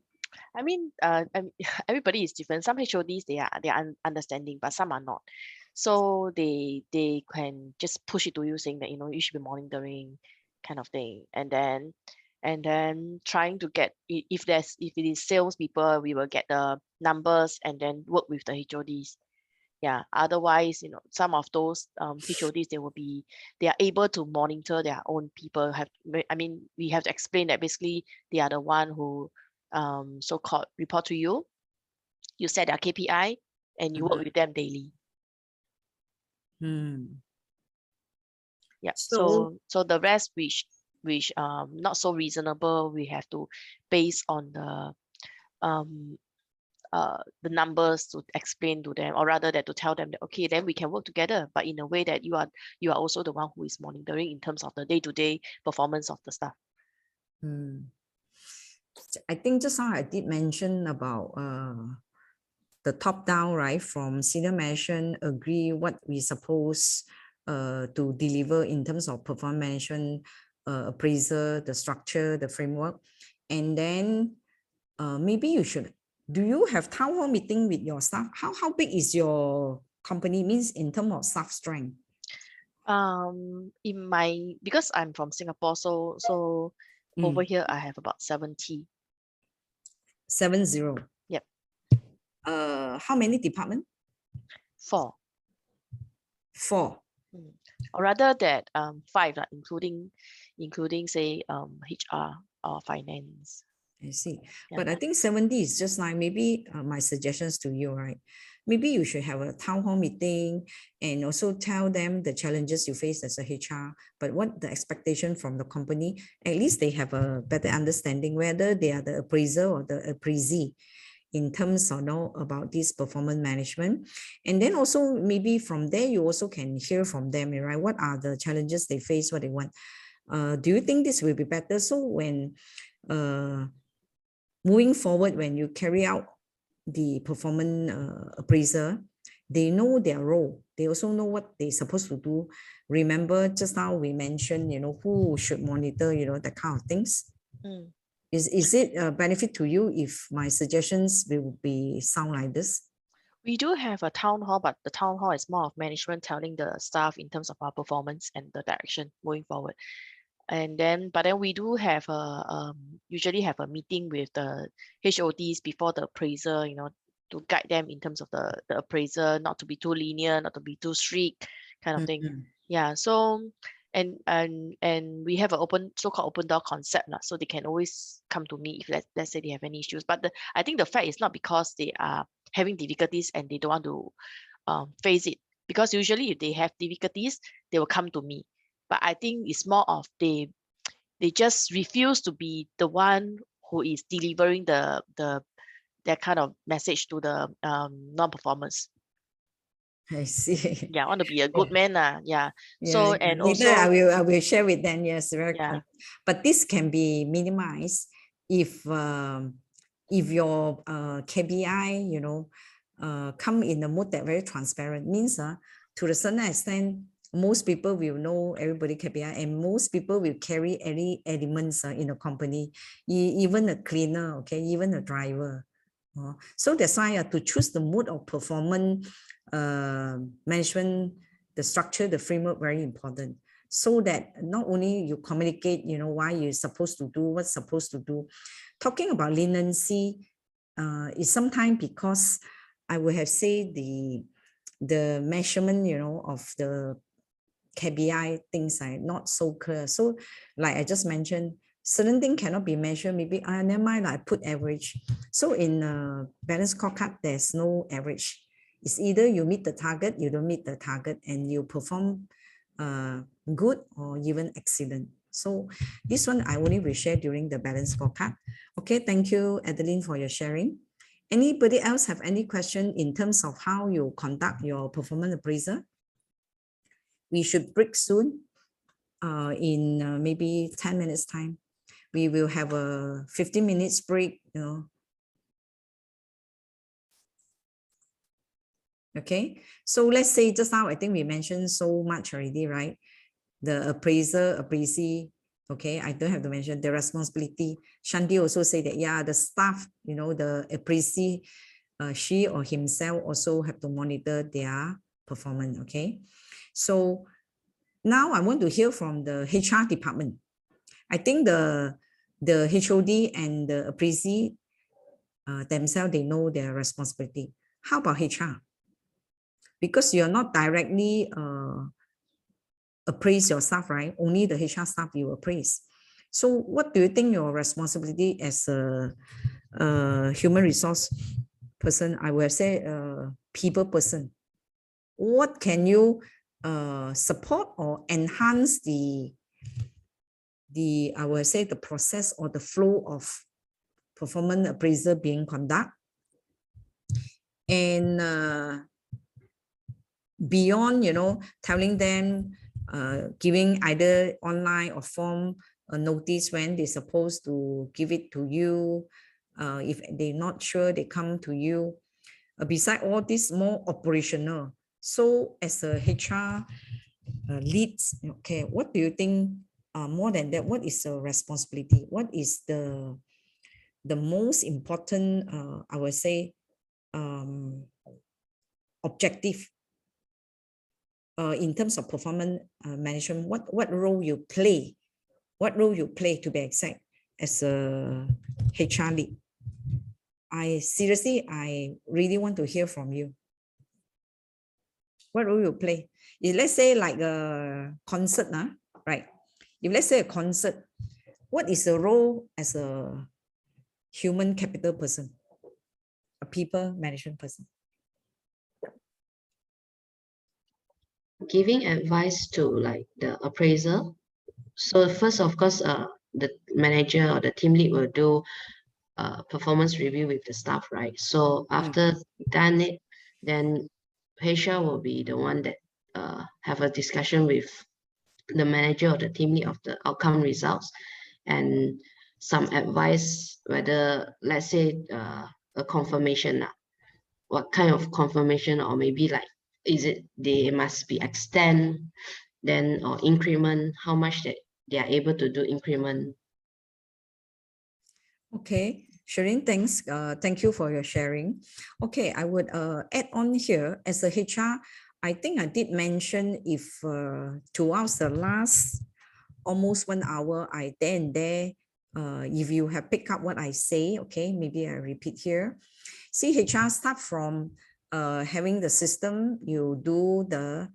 I mean, everybody is different. Some HODs they are understanding, but some are not. So they can just push it to you, saying that you should be monitoring, kind of thing. And then trying to get, if it is salespeople, we will get the numbers and then work with the HODs. Yeah. Otherwise, some of those HODs, they are able to monitor their own people. We have to explain that basically they are the one who so-called report to you. You set their KPI and you work with them daily. Yeah. So the rest which not so reasonable, we have to base on the numbers to explain to them, or rather that to tell them that, okay, then we can work together, but in a way that you are also the one who is monitoring in terms of the day-to-day performance of the staff. I think just now I did mention about the top down, right? From senior management agree what we suppose to deliver in terms of performance management, appraisal, the structure, the framework. And then maybe you should, do you have town hall meeting with your staff? How big is your company, means in terms of staff strength? Because I'm from Singapore, so over here I have about 70. 70. Yep. How many department? 4. 4. Or rather that 5, including say HR or finance. I see. Yeah. But I think 70 is just like, maybe my suggestions to you, right? Maybe you should have a town hall meeting and also tell them the challenges you face as a HR, but what the expectation from the company. At least they have a better understanding whether they are the appraiser or the appraisee in terms of about this performance management. And then also maybe from there, you also can hear from them, right? What are the challenges they face, what they want. Do you think this will be better? So when moving forward, when you carry out the performance appraiser, they know their role. They also know what they're supposed to do. Remember just now we mentioned, who should monitor, that kind of things. Is it a benefit to you if my suggestions will be sound like this? We do have a town hall, but the town hall is more of management telling the staff in terms of our performance and the direction moving forward. But then we do have usually have a meeting with the HODs before the appraiser, to guide them in terms of the appraiser, not to be too linear, not to be too strict, kind of thing. Yeah. So and we have an so-called open door concept, so they can always come to me if let's say they have any issues. But I think the fact is not because they are having difficulties and they don't want to face it, because usually if they have difficulties, they will come to me. But I think it's more of they just refuse to be the one who is delivering that kind of message to the non-performers. I see. Yeah, I want to be a good man. Yeah. So and later also I will share with them. Yes, very yeah. But this can be minimized if your KPI, come in the mode that very transparent, means to a certain extent, most people will know everybody KPI, and most people will carry any elements in a company, even a cleaner, okay, even a driver. So that's why to choose the mode of performance management, the structure, the framework, very important. So that not only you communicate, why you're supposed to do, what's supposed to do. Talking about leniency is sometimes because I would have said the measurement, of the KPI things are not so clear. So like I just mentioned, certain thing cannot be measured. Maybe never mind, I put average. So in a balance scorecard, there's no average. It's either you meet the target, you don't meet the target, and you perform good or even excellent. So this one I only will share during the balance scorecard. Okay, thank you, Adeline, for your sharing. Anybody else have any question in terms of how you conduct your performance appraisal? We should break soon in maybe 10 minutes time. We will have a 15 minutes break, Okay, so let's say just now, I think we mentioned so much already, right? The appraiser, appraisee, okay, I don't have to mention the responsibility. Shanti also say that, yeah, the staff, you know, the appraisee, she or himself also have to monitor their performance, okay? So now I want to hear from the HR department. I think the HOD and the appraisee themselves, they know their responsibility. How about HR? Because you're not directly appraise your staff, right? Only the HR staff you appraise. So what do you think your responsibility as a human resource person, I will say people person? What can you support or enhance the I will say the process or the flow of performance appraisal being conducted? And beyond, you know, telling them, giving either online or form a notice when they're supposed to give it to you. If they're not sure, they come to you. Beside all this, more operational. So as a HR leads, okay, what do you think more than that? What is the responsibility? What is the most important, I would say, objective in terms of performance management? What role you play? What role you play, to be exact, as a HR lead? I really want to hear from you. What role you play? If let's say like a concert, right? If let's say a concert, what is the role as a human capital person, a people management person? Giving advice to like the appraiser. So first, of course, the manager or the team lead will do performance review with the staff, right? So after done it, then HR will be the one that have a discussion with the manager or the team lead of the outcome results, and some advice whether, let's say, a confirmation, what kind of confirmation, or maybe like, is it they must be extend, then, or increment, how much that they are able to do increment. Okay, Shireen, thanks. Thank you for your sharing. Okay, I would add on here as a HR. I think I did mention if throughout the last almost 1 hour, I there and there, if you have picked up what I say, okay, maybe I repeat here. See, HR start from having the system, you do the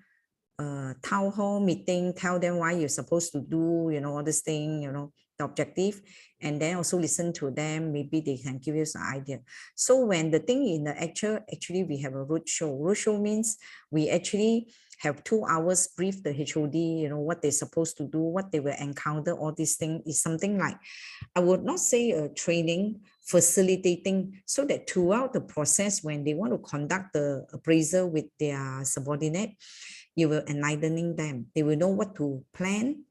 town hall meeting, tell them why you're supposed to do, you know, all this thing, you know, the objective, and then also listen to them. Maybe they can give you some idea. So when the thing in the actually we have a roadshow. Roadshow means we actually have 2 hours brief the HOD, you know, what they're supposed to do, what they will encounter, all these things is something like, I would not say a training, facilitating, so that throughout the process, when they want to conduct the appraisal with their subordinate, you will enlightening them. They will know what to plan,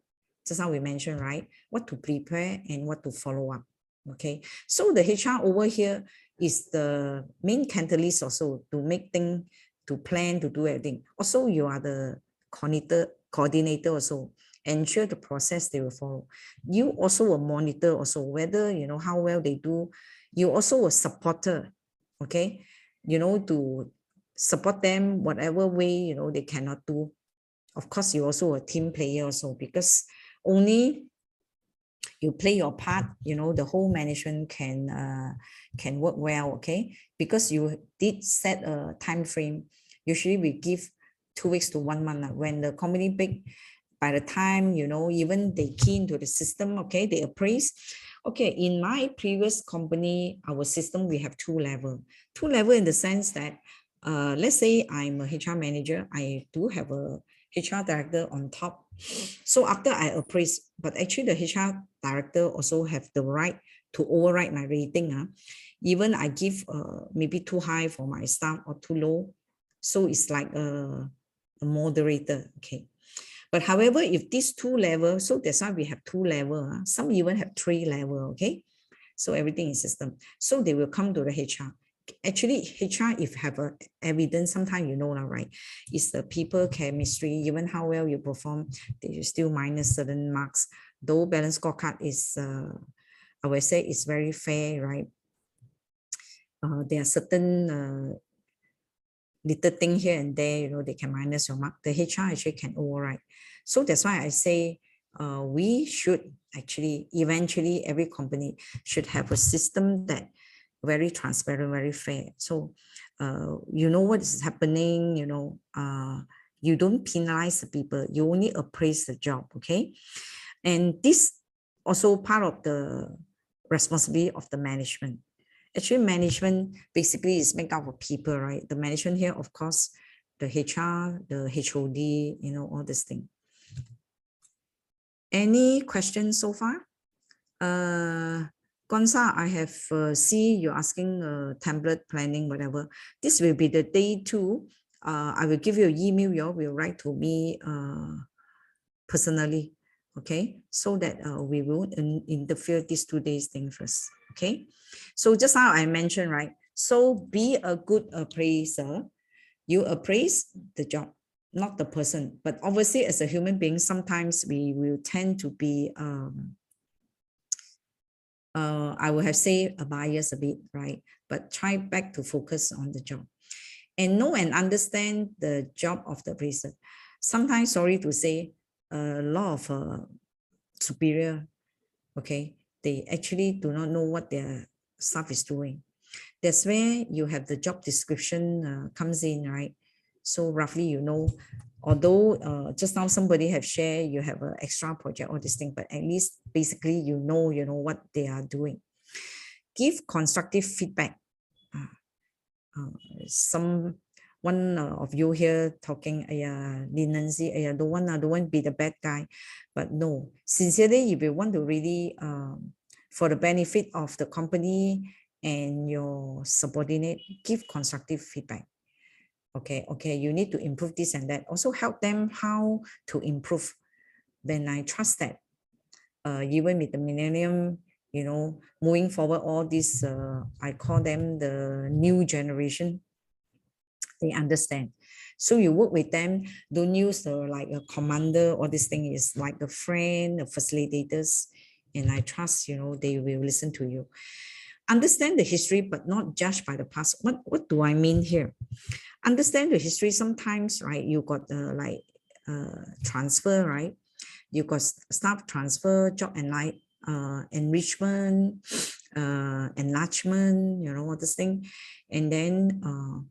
just how we mentioned, right? What to prepare and what to follow up. Okay, so the HR over here is the main catalyst also to make things, to plan, to do everything. Also, you are the coordinator also. Ensure the process they will follow. You also will monitor also whether, you know, how well they do. You also a supporter, okay? You know, to support them whatever way, you know, they cannot do. Of course, you also a team player also, because only you play your part, you know, the whole management can work well, okay? Because you did set a time frame. Usually we give 2 weeks to 1 month. When the company big, by the time, you know, even they key into the system, okay, they appraise. Okay, in my previous company, our system, we have 2 levels. 2 levels in the sense that, let's say I'm a HR manager, I do have a HR director on top. So after I appraise, but actually the HR director also have the right to override my rating. Even I give maybe too high for my staff or too low. So it's like a moderator, okay. But however, if these 2 levels, so that's why we have 2 levels. Some even have 3 levels, okay. So everything is system. So they will come to the HR. actually HR, if have a evidence, sometimes you know now, right? It's the people chemistry, even how well you perform, they still minus certain marks. Though balance scorecard is, I would say, it's very fair, right? There are certain little thing here and there, you know, they can minus your mark. The HR actually can override. So that's why I say we should actually, eventually, every company should have a system that very transparent, very fair. So you know what is happening, you know, you don't penalize the people, you only appraise the job, okay? And this also part of the responsibility of the management. Actually, management basically is made up of people, right? The management here, of course, the HR, the HOD, you know, all this thing. Any questions so far? Gonza, I have see you asking template planning, whatever. This will be the day 2. I will give you an email. You will write to me personally, okay? So that we will interfere these 2 days thing first, okay? So just how I mentioned, right? So be a good appraiser. You appraise the job, not the person. But obviously, as a human being, sometimes we will tend to be, I would have say a bias a bit, right? But try back to focus on the job and know and understand the job of the appraiser. Sometimes, sorry to say, a lot of superior, okay, they actually do not know what their staff is doing. That's where you have the job description comes in, right? So roughly, you know, although just now somebody have shared, you have an extra project or this thing, but at least basically you know what they are doing. Give constructive feedback. One of you here talking, Lilaine Lee, don't want to be the bad guy, but no, sincerely, if you want to really, for the benefit of the company and your subordinate, give constructive feedback. Okay, you need to improve this and that. Also help them how to improve. Then I trust that even with the millennium, you know, moving forward, all this, I call them the new generation, they understand. So you work with them, don't use the like a commander or this thing, is like a friend, the facilitators, and I trust, you know, they will listen to you. Understand the history, but not judge by the past. What do I mean here? Understand the history. Sometimes, right, you got the transfer, right? You got staff transfer, job and enrichment, enlargement, you know, all this thing. And then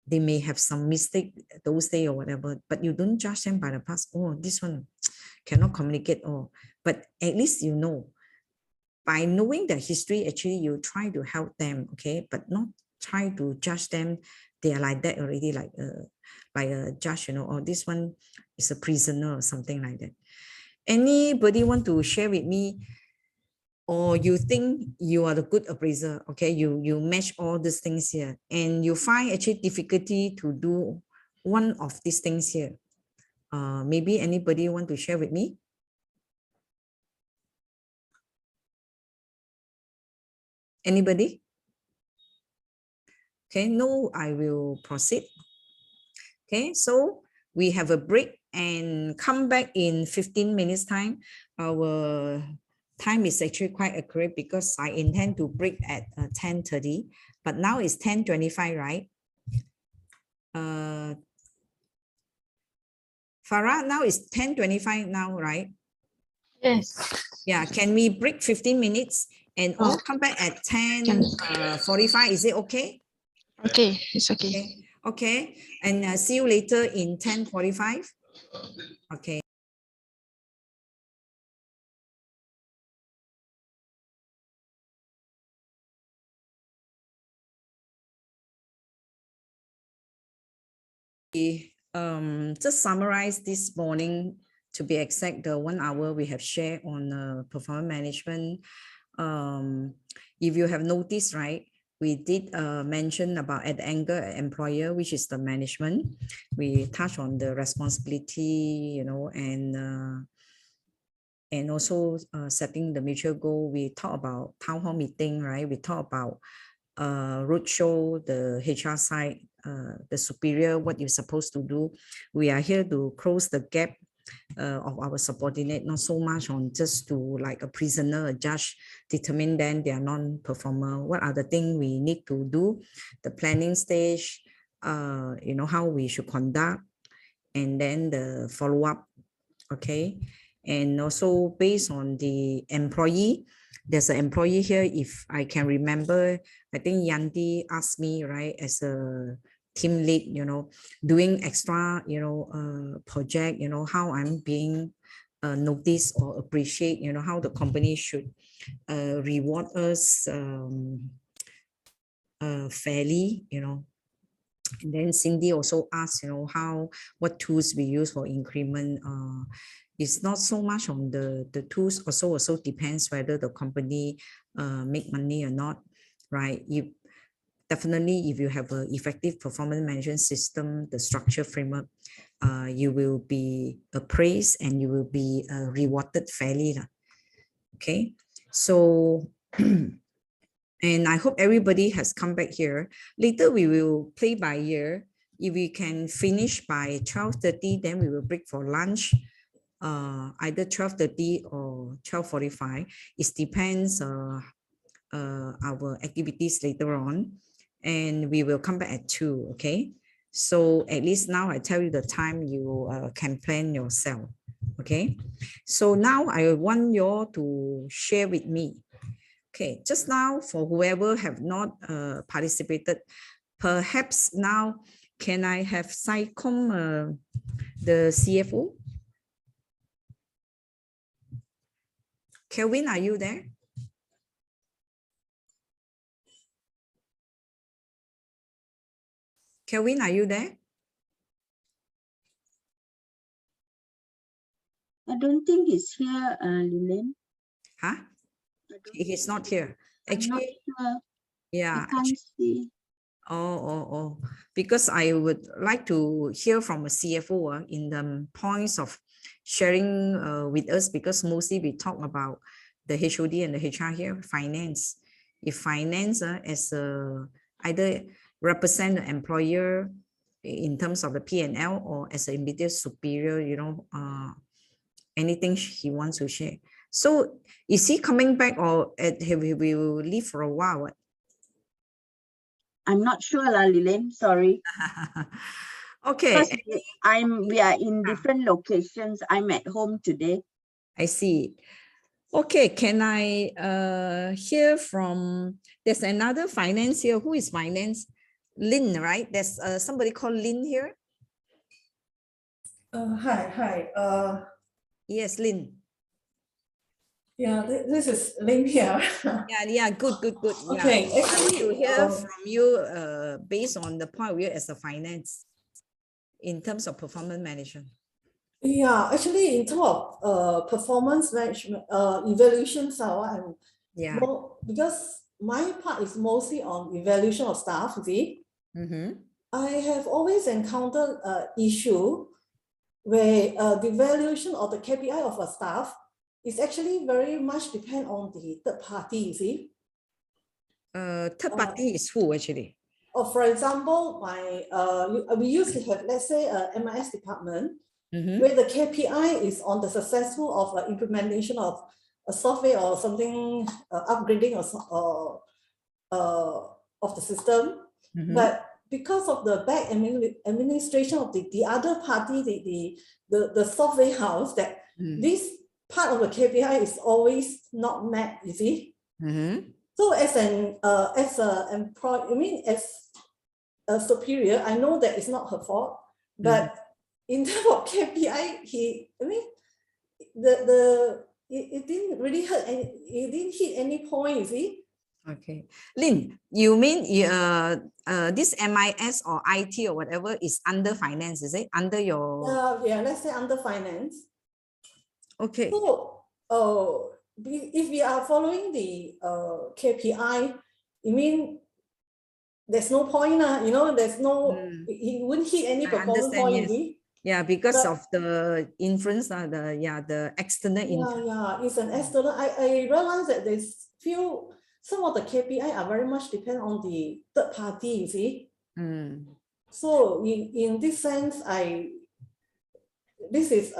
they may have some mistake those days or whatever, but you don't judge them by the past. Oh, this one cannot communicate. Oh, but at least you know. By knowing the history, actually, you try to help them, okay, but not try to judge them. They are like that already, like a judge, you know, or this one is a prisoner or something like that. Anybody want to share with me, or you think you are the good appraiser, okay, you match all these things here, and you find actually difficulty to do one of these things here? Maybe anybody want to share with me? Anybody? Okay, no, I will proceed. Okay, so we have a break and come back in 15 minutes time. Our time is actually quite accurate because I intend to break at 10:30, but now it's 10:25, right? Farah, now it's 10:25 now, right? Yes. Yeah, can we break 15 minutes and all come back at 10:45? Is it okay? Okay, it's okay. Okay, and see you later in 10:45. Okay. Just summarize this morning, to be exact, the 1 hour we have shared on performance management. If you have noticed, right, we did mention about at the angle employer, which is the management. We touch on the responsibility, you know, and also setting the mutual goal. We talk about town hall meeting, right? We talk about roadshow the HR side, the superior, what you're supposed to do. We are here to close the gap of our subordinate, not so much on just to like a prisoner, a judge, determine then they are non-performer. What are the things we need to do? The planning stage, you know, how we should conduct, and then the follow-up, okay? And also based on the employee, there's an employee here, if I can remember, I think Yanti asked me, right, as a team lead, you know, doing extra, you know, project, you know, how I'm being noticed or appreciate, you know, how the company should reward us fairly, you know. And then Cindy also asked, you know, what tools we use for increment. It's not so much on the tools, also depends whether the company make money or not, right? Definitely, if you have an effective performance management system, the structure framework, you will be appraised and you will be rewarded fairly. Okay, so, and I hope everybody has come back here. Later, we will play by ear. If we can finish by 12:30, then we will break for lunch. Either 12:30 or 12:45. It depends our activities later on. And we will come back at 2, okay? So at least now I tell you the time, you can plan yourself, okay? So now I want you all to share with me. Okay, just now for whoever have not participated, perhaps now, can I have SciComm, the CFO? Kelvin, are you there? Kelvin, are you there? I don't think he's here, Lilaine. Huh? He's not here. Actually, I'm not sure. Yeah. I can't see. Oh. Because I would like to hear from a CFO in the points of sharing with us, because mostly we talk about the HOD and the HR here, finance. If finance as either represent the employer in terms of the P&L or as an immediate superior, you know, anything he wants to share. So is he coming back, or we will leave for a while? I'm not sure, Lilaine, sorry. Okay. We are in different locations. I'm at home today. I see. Okay, can I hear from, there's another finance here. Who is finance? Lynn, right? There's somebody called Lynn here. Hi. Yes, Lynn. Yeah, this is Lynn here. Yeah, good. Okay, Yeah. actually, to hear from you based on the point of view as a finance in terms of performance management. Yeah, actually, in terms of performance management, evaluations are what I'm more, because my part is mostly on evaluation of staff, you see. I have always encountered an issue where the valuation of the KPI of a staff is actually very much depend on the third party, you see. Third party is who actually? For example, we used to have, let's say, a MIS department, where the KPI is on the successful of implementation of a software or something, upgrading of the system. But because of the back administration of the other party, the software house, that this part of the KPI is always not met, you see. So as an employee, as a superior, I know that it's not her fault, but in terms of KPI, it didn't really hurt, it didn't hit any point, you see. Okay, Lynn, you mean this MIS or IT or whatever is under finance, is it? Under your yeah, let's say under finance. Okay. So if we are following the KPI, you mean there's no point, you know, there's no, it wouldn't hit any performance point, yes. Yeah, because of the influence, the external influence. Yeah, it's an external. I realize that there's few some of the KPI are very much depend on the third party, you see. Mm. So in this sense, this is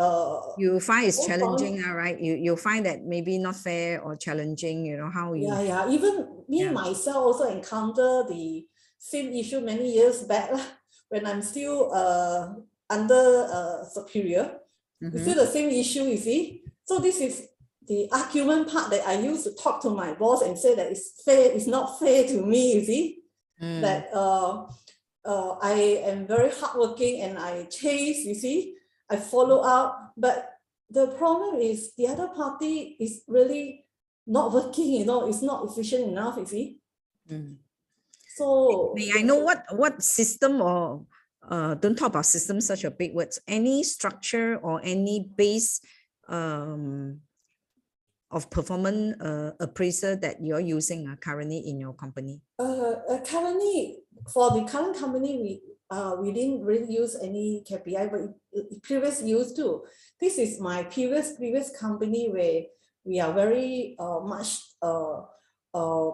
you find it's also challenging, right? You find that maybe not fair or challenging, you know, how you yeah. Even me myself also encounter the same issue many years back when I'm still under superior. It's still the same issue, you see. So this is the argument part that I used to talk to my boss and say that it's fair, it's not fair to me, you see. That I am very hardworking and I chase, you see, I follow up, but the problem is the other party is really not working, you know, it's not efficient enough, you see. So may I know what system, or don't talk about system, such a big words, any structure or any base of performance appraiser that you're using currently in your company? Currently, for the current company, we didn't really use any KPI, but previous used to. This is my previous company where we are very much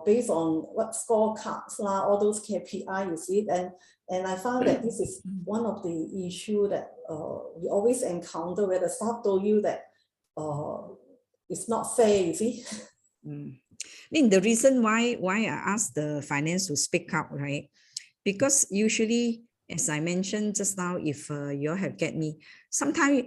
based on what scorecards, all those KPI, you see, and I found that this is one of the issue that we always encounter, where the staff told you that it's not fair, you see. I mean, the reason why I asked the finance to speak up, right? Because usually, as I mentioned just now, if you have get me, sometimes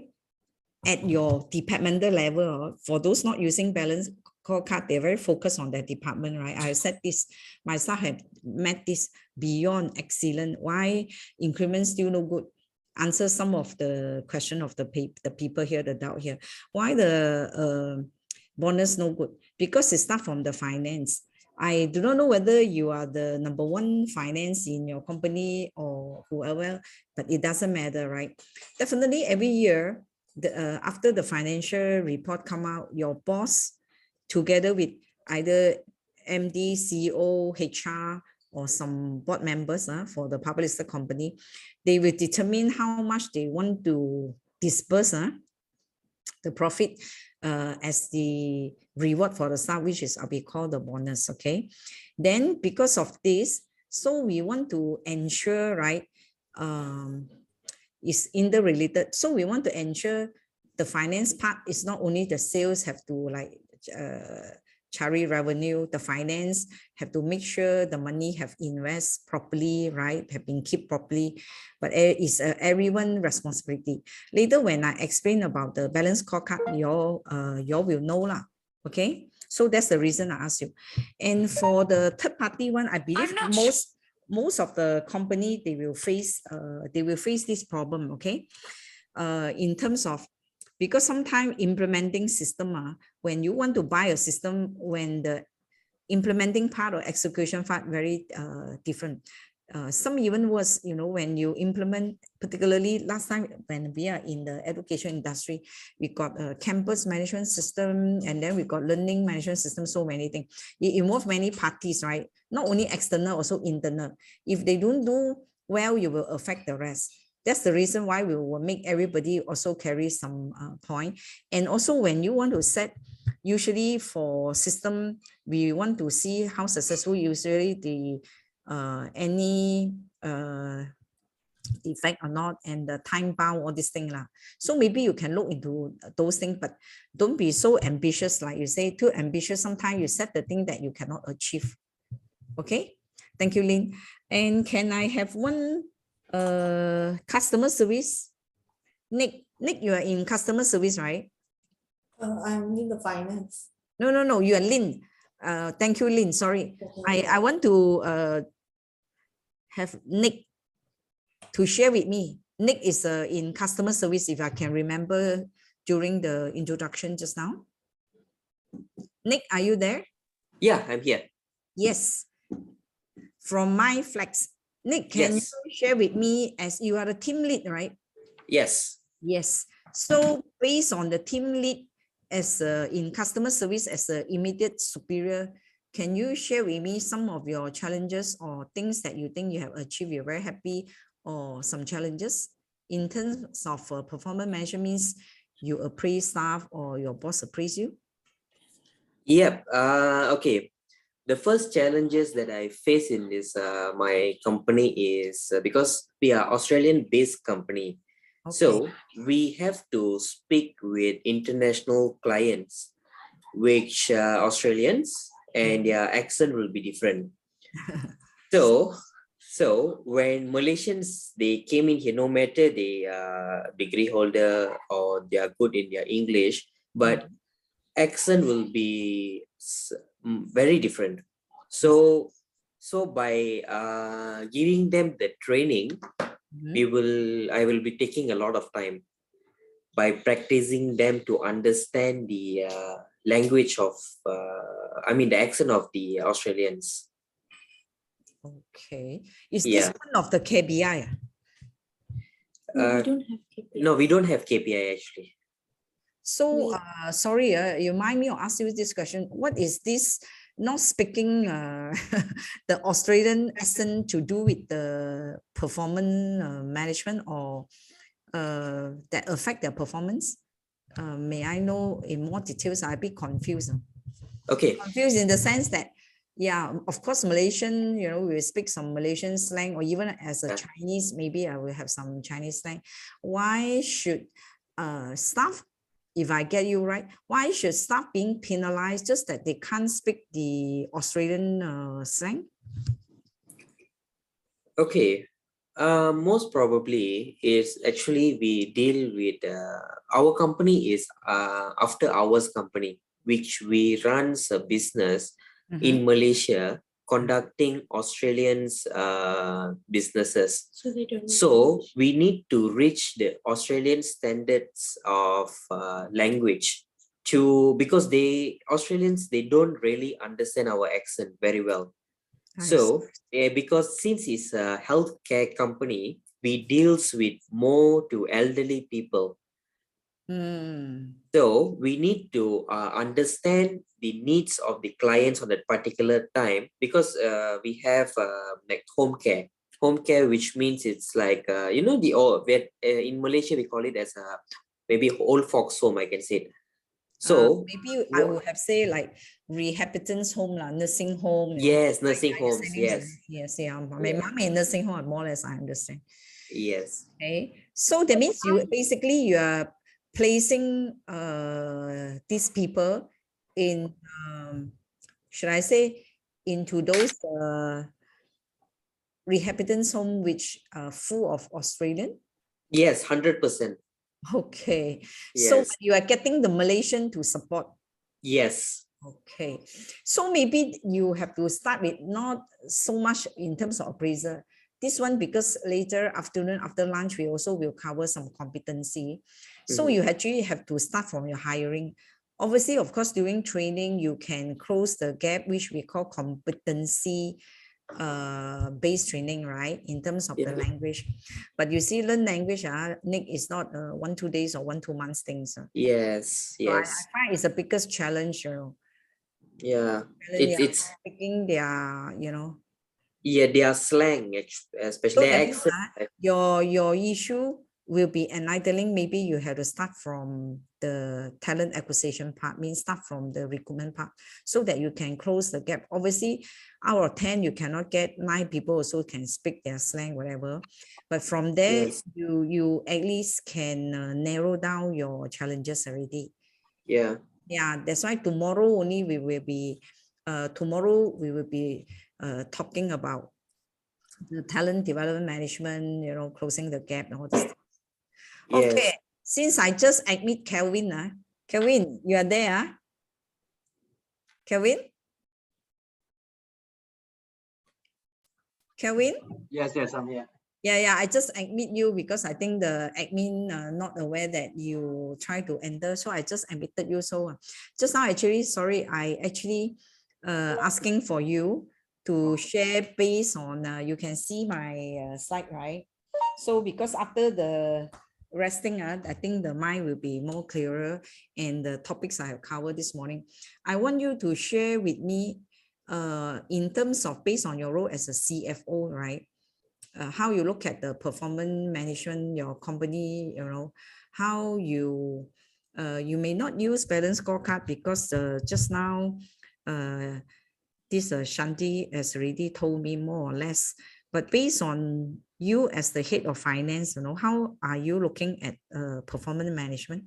at your departmental level, for those not using balance scorecard, they're very focused on their department, right? I said this, my staff have met this beyond excellent. Why increments still no good? Answer some of the question of the people here, the doubt here. Why the bonus no good? Because it starts from the finance. I do not know whether you are the number one finance in your company or whoever, but it doesn't matter, right? Definitely every year, after the financial report come out, your boss, together with either MD, CEO, HR, or some board members for the public listed company, they will determine how much they want to disperse the profit as the reward for the staff, which is we call the bonus, okay? Then because of this, so we want to ensure, right, is interrelated. So we want to ensure the finance part is not only the sales have to like carry revenue, the finance have to make sure the money have invest properly, right, have been kept properly, but it's everyone's responsibility. Later when I explain about the balance scorecard, you will know lah, okay? So that's the reason I asked you. And for the third party one, I believe most of the company, they will face this problem, okay? In terms of, because sometimes implementing system, when you want to buy a system, when the implementing part or execution part very different. Some even worse, you know, when you implement, particularly last time when we are in the education industry, we got a campus management system, and then we got learning management system, so many things. It involves many parties, right? Not only external, also internal. If they don't do well, you will affect the rest. That's the reason why we will make everybody also carry some point. And also when you want to set, usually for system, we want to see how successful usually the any defect or not, and the time bound, all this thing lah. So maybe you can look into those things, but don't be so ambitious. Like you say, too ambitious, sometimes you set the thing that you cannot achieve. Okay, thank you, Lynn. And can I have one customer service? Nick, you are in customer service, right? I'm in the finance. No, you are Lynn. Thank you, Lynn. Sorry. Okay. I want to have Nick to share with me. Nick is in customer service, if I can remember during the introduction just now. Nick, are you there? Yeah, I'm here. Yes. From MyFlex. Nick, can you share with me, as you are the team lead, right? Yes. Yes. So based on the team lead as in customer service as an immediate superior, can you share with me some of your challenges or things that you think you have achieved, you're very happy, or some challenges in terms of performance measure, means you appraise staff or your boss appraise you? Yep. Okay. the first challenges that I face in this my company is because we are Australian-based company, so we have to speak with international clients, which Australians, and their accent will be different. So when Malaysians they came in here, no matter they degree holder or they are good in their English, but accent will be very different. So by giving them the training, I will be taking a lot of time by practicing them to understand the language of the accent of the Australians. Okay, is this one of the KPI? We don't have KPI. No, we don't have KPI actually. So, sorry, you mind me or ask you this question? What is this not speaking the Australian accent to do with the performance management or that affect their performance? May I know in more details? I'm a bit confused. Okay. Confused in the sense that, yeah, of course, Malaysian, we will speak some Malaysian slang, or even as a Chinese, maybe I will have some Chinese slang. Why should staff, if I get you right, why should staff being penalized just that they can't speak the Australian slang? Okay. Most probably is actually we deal with our company is after hours company, which we runs a business in Malaysia conducting Australians businesses. So we need to reach the Australian standards of language because Australians they don't really understand our accent very well. So because since it's a healthcare company, we deals with more to elderly people. So we need to understand the needs of the clients on that particular time, because we have like home care, which means it's like the old in Malaysia we call it as a maybe old folks home, I can say. So maybe I would have say like rehabilitants home, nursing home. Yes, nursing homes. Yes. Yeah. My mom in nursing home, more or less I understand. Yes. Okay. So that means you are placing these people in should I say into those rehabilitants home which are full of Australian? Yes, 100%. Okay. Yes. So you are getting the Malaysian to support. Yes. Okay. So maybe you have to start with not so much in terms of appraisal. This one, because later afternoon after lunch, we also will cover some competency. So you actually have to start from your hiring. Obviously, of course, during training, you can close the gap, which we call competency based training, right? In terms of the language. But you see, learn language, Nick, is not 1-2 days or 1-2 months things. Yes. So I find it's the biggest challenge, Yeah. It's speaking their, Yeah, their slang, especially so accent. Your issue will be enlightening. Maybe you have to start from the talent acquisition part, means start from the recruitment part, so that you can close the gap. Obviously, out of 10, you cannot get 9 people also can speak their slang, whatever. But from there, you at least can narrow down your challenges already. Yeah. Yeah, that's why tomorrow only we will be talking about the talent development management, closing the gap and all this. Yes. Okay, since I just admit Kelvin, Kelvin, you are there, Kelvin? Kelvin? Yes, I'm here. Yeah, I just admit you because I think the admin not aware that you try to enter, so I just admitted you. So just now, actually, sorry, I actually asking for you to share based on, you can see my slide, right? So because after the resting, I think the mind will be more clearer, and the topics I have covered this morning, I want you to share with me in terms of based on your role as a CFO, right? How you look at the performance management, your company, how you may not use balance scorecard because just now this Shanti has already told me more or less, but based on you as the head of finance, how are you looking at performance management?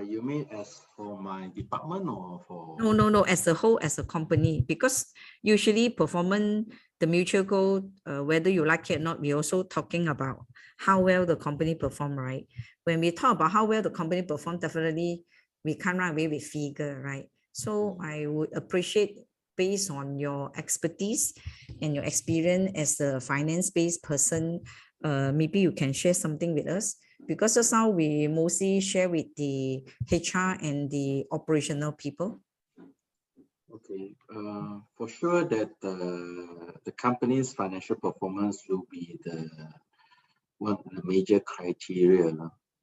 You mean as for my department or for? No, as a whole, as a company, because usually performance, the mutual goal, whether you like it or not, we're also talking about how well the company perform, right? When we talk about how well the company perform, definitely we can't run away with figure, right? So I would appreciate, based on your expertise and your experience as a finance-based person, maybe you can share something with us, because just now we mostly share with the HR and the operational people. Okay, for sure that the company's financial performance will be one of the major criteria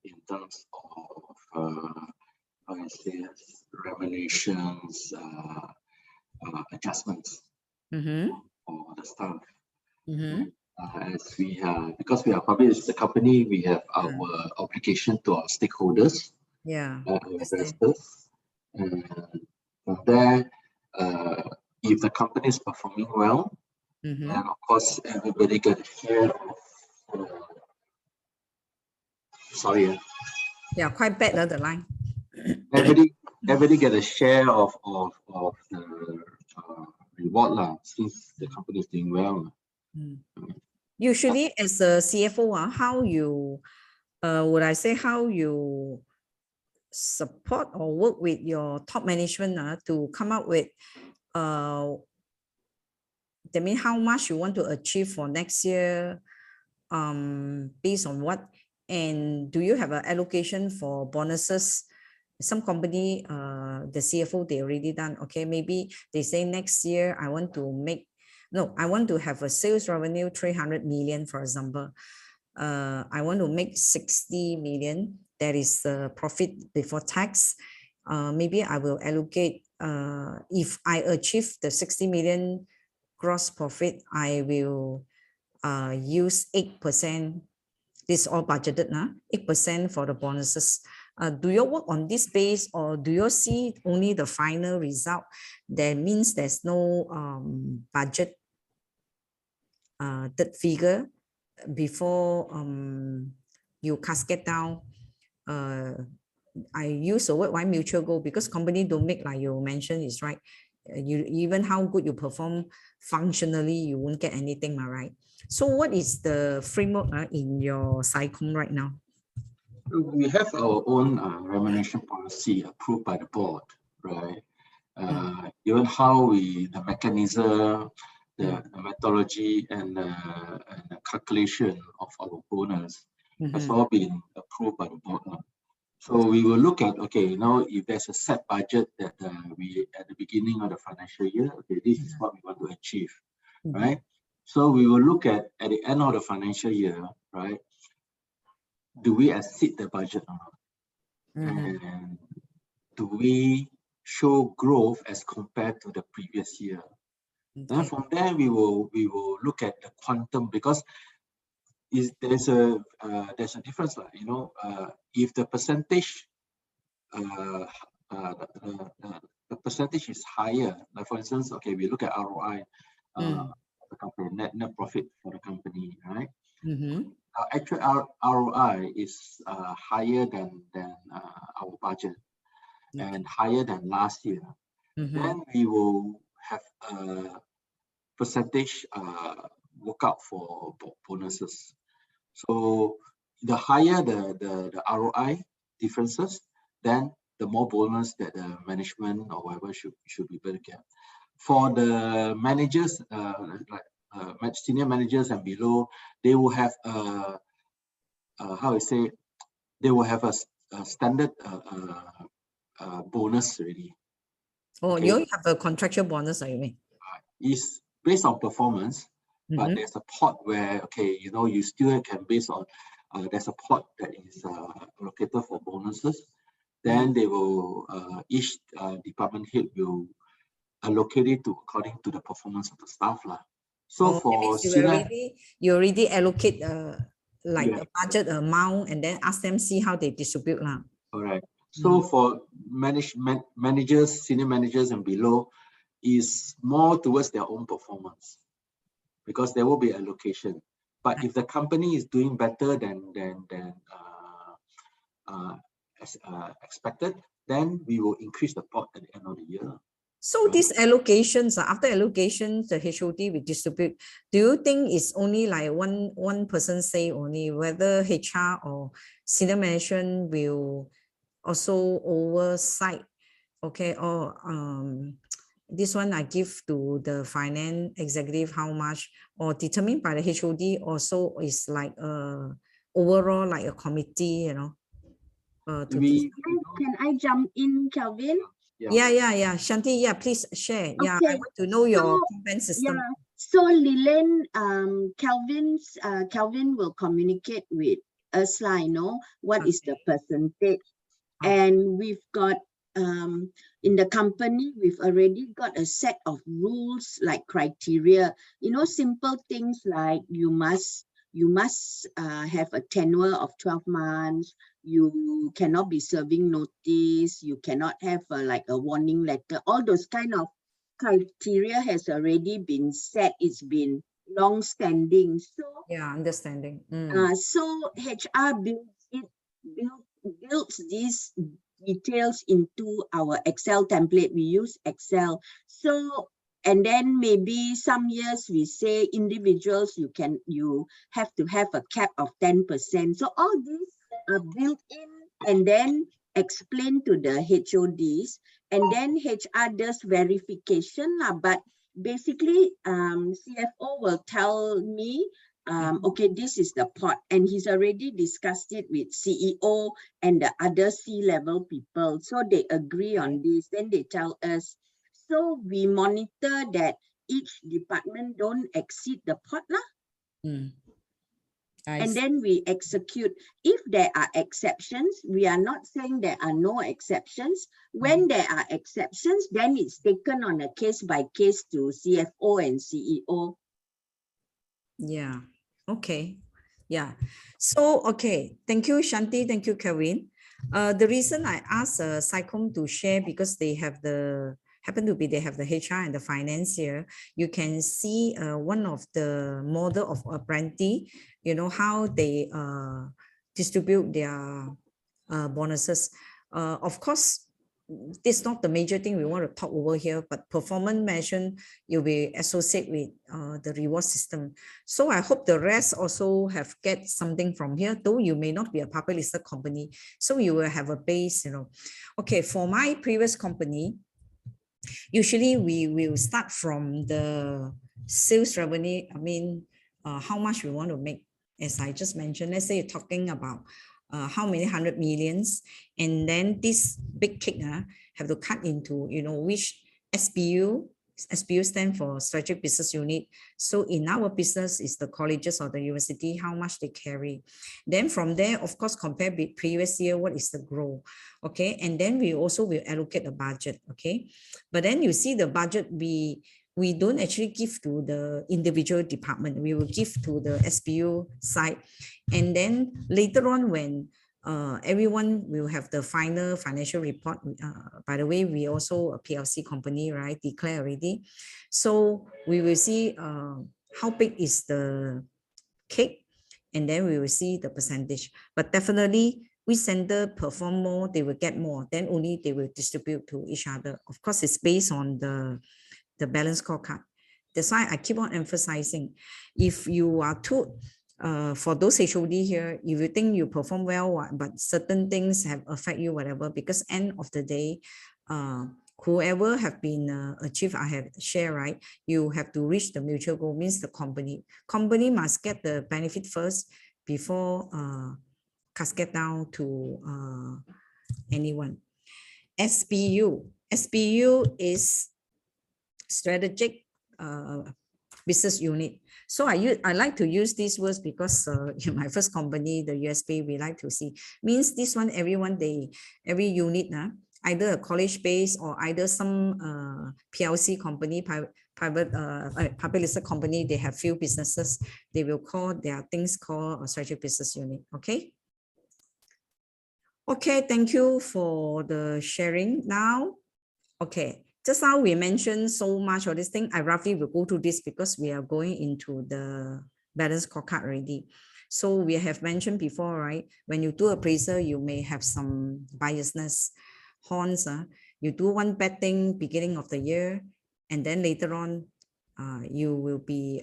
in terms of how I say, remunerations, adjustments for the staff. As we because we are public listed company, we have our obligation to our stakeholders, our investors, and from there, if the company is performing well, then of course everybody get a share of. Sorry. Yeah, quite bad the line. Everybody get a share of the reward since the company is doing well. Usually, as a CFO, how you would I say how you support or work with your top management to come up with that means how much you want to achieve for next year, based on what, and do you have an allocation for bonuses? Some company, the CFO, they already done, okay, maybe they say next year I want to have a sales revenue 300 million, for example. I want to make 60 million, that is the profit before tax. Maybe I will allocate, if I achieve the 60 million gross profit, I will use 8%. This is all budgeted, 8% for the bonuses. Do you work on this base, or do you see only the final result? That means there's no budget that figure before you cascade down. I use the word why mutual goal, because company don't make, like you mentioned, is right. You even how good you perform functionally, you won't get anything, right? So what is the framework in your SciComm right now? We have our own remuneration policy approved by the board, right? Even how the mechanism, the methodology, and the calculation of our bonus has all been approved by the board. So we will look at, okay, now if there's a set budget that we at the beginning of the financial year, okay, this is what we want to achieve, right? So we will look at the end of the financial year, right? Do we exceed the budget or not? And do we show growth as compared to the previous year? Then from there we will look at the quantum, because there's a difference, if the percentage the percentage is higher, like for instance, okay, we look at ROI, the company net profit for the company, right? Our actual ROI is higher than our budget and higher than last year. Then we will have a percentage workout for bonuses. So the higher the ROI differences, then the more bonus that the management or whatever should be able to get. For the managers, like senior managers and below, they will have they will have a standard bonus already. Oh, okay. You have a contractual bonus, I mean? It's based on performance, but there's a pot where, okay, you still can base on, there's a pot that is allocated for bonuses. Then they will, each department head will allocate it according to the performance of the staff. So for you already allocate like a budget amount and then ask them see how they distribute. All right. So for managers, senior managers and below, is more towards their own performance, because there will be allocation. But if the company is doing better than expected, then we will increase the pot at the end of the year. So these allocations, after allocations, the HOD will distribute. Do you think it's only like one person say only, whether HR or senior management will also oversight? Okay, or this one I give to the finance executive how much, or determined by the HOD also is like overall like a committee, you know. Can I jump in, Kelvin? Yeah. Shanti, yeah, please share. Yeah, I want to know your campaign system. Yeah. So Lilaine, Kelvin will communicate with us, like, what is the percentage, and we've got in the company, we've already got a set of rules, like criteria, simple things like you must have a tenure of 12 months. You cannot be serving notice. You cannot have like a warning letter. All those kind of criteria has already been set. It's been long standing. So yeah, understanding. So HR builds these details into our Excel template. We use Excel. So, and then maybe some years we say individuals, you have to have a cap of 10%. So all these are built in and then explained to the HODs, and then HR does verification. But basically, CFO will tell me, okay, this is the pot, and he's already discussed it with CEO and the other C-level people. So they agree on this, then they tell us. So we monitor that each department don't exceed the pot lah. And then we execute. If there are exceptions, we are not saying there are no exceptions. When there are exceptions, then it's taken on a case by case to CFO and CEO. Yeah. Okay. Yeah. So, okay. Thank you, Shanti. Thank you, Kevin. The reason I asked SciComm to share, because they have the HR and the finance here. You can see one of the model of apprentice, how they distribute their bonuses. Of course, this is not the major thing we want to talk over here, but performance measure, you'll be associated with the reward system. So I hope the rest also have get something from here, though you may not be a public listed company. So you will have a base, Okay, for my previous company, usually we will start from the sales revenue. I mean, how much we want to make. As I just mentioned, let's say you're talking about how many 100 millions, and then this big cake have to cut into, which SBU stand for strategic business unit. So in our business is the colleges or the university, how much they carry. Then from there, of course, compare with previous year, what is the growth? Okay, and then we also will allocate the budget. Okay, but then you see the budget, we don't actually give to the individual department. We will give to the SBU side. And then later on, when everyone will have the final financial report. By the way, we also a PLC company, right? Declare already. So we will see how big is the cake, and then we will see the percentage. But definitely, which center perform more, they will get more. Then only they will distribute to each other. Of course, it's based on the balance scorecard. That's why I keep on emphasizing, if you are too, for those HOD here, if you think you perform well, but certain things have affect you, whatever, because end of the day, whoever have been achieved, I have shared, right? You have to reach the mutual goal, means the company must get the benefit first before cascade down to anyone. SBU is strategic business unit. So I like to use these words because in my first company, the USB, we like to see, means this one, every unit, either a college base or either some PLC company, private public listed company, they have few businesses, they will call their things called a strategic business unit. Okay. Okay, thank you for the sharing. Now, okay, just now we mentioned so much of this thing. I roughly will go through this because we are going into the balance scorecard already. So we have mentioned before, right? When you do appraisal, you may have some biasness, horns. You do one bad thing beginning of the year, and then later on, you will be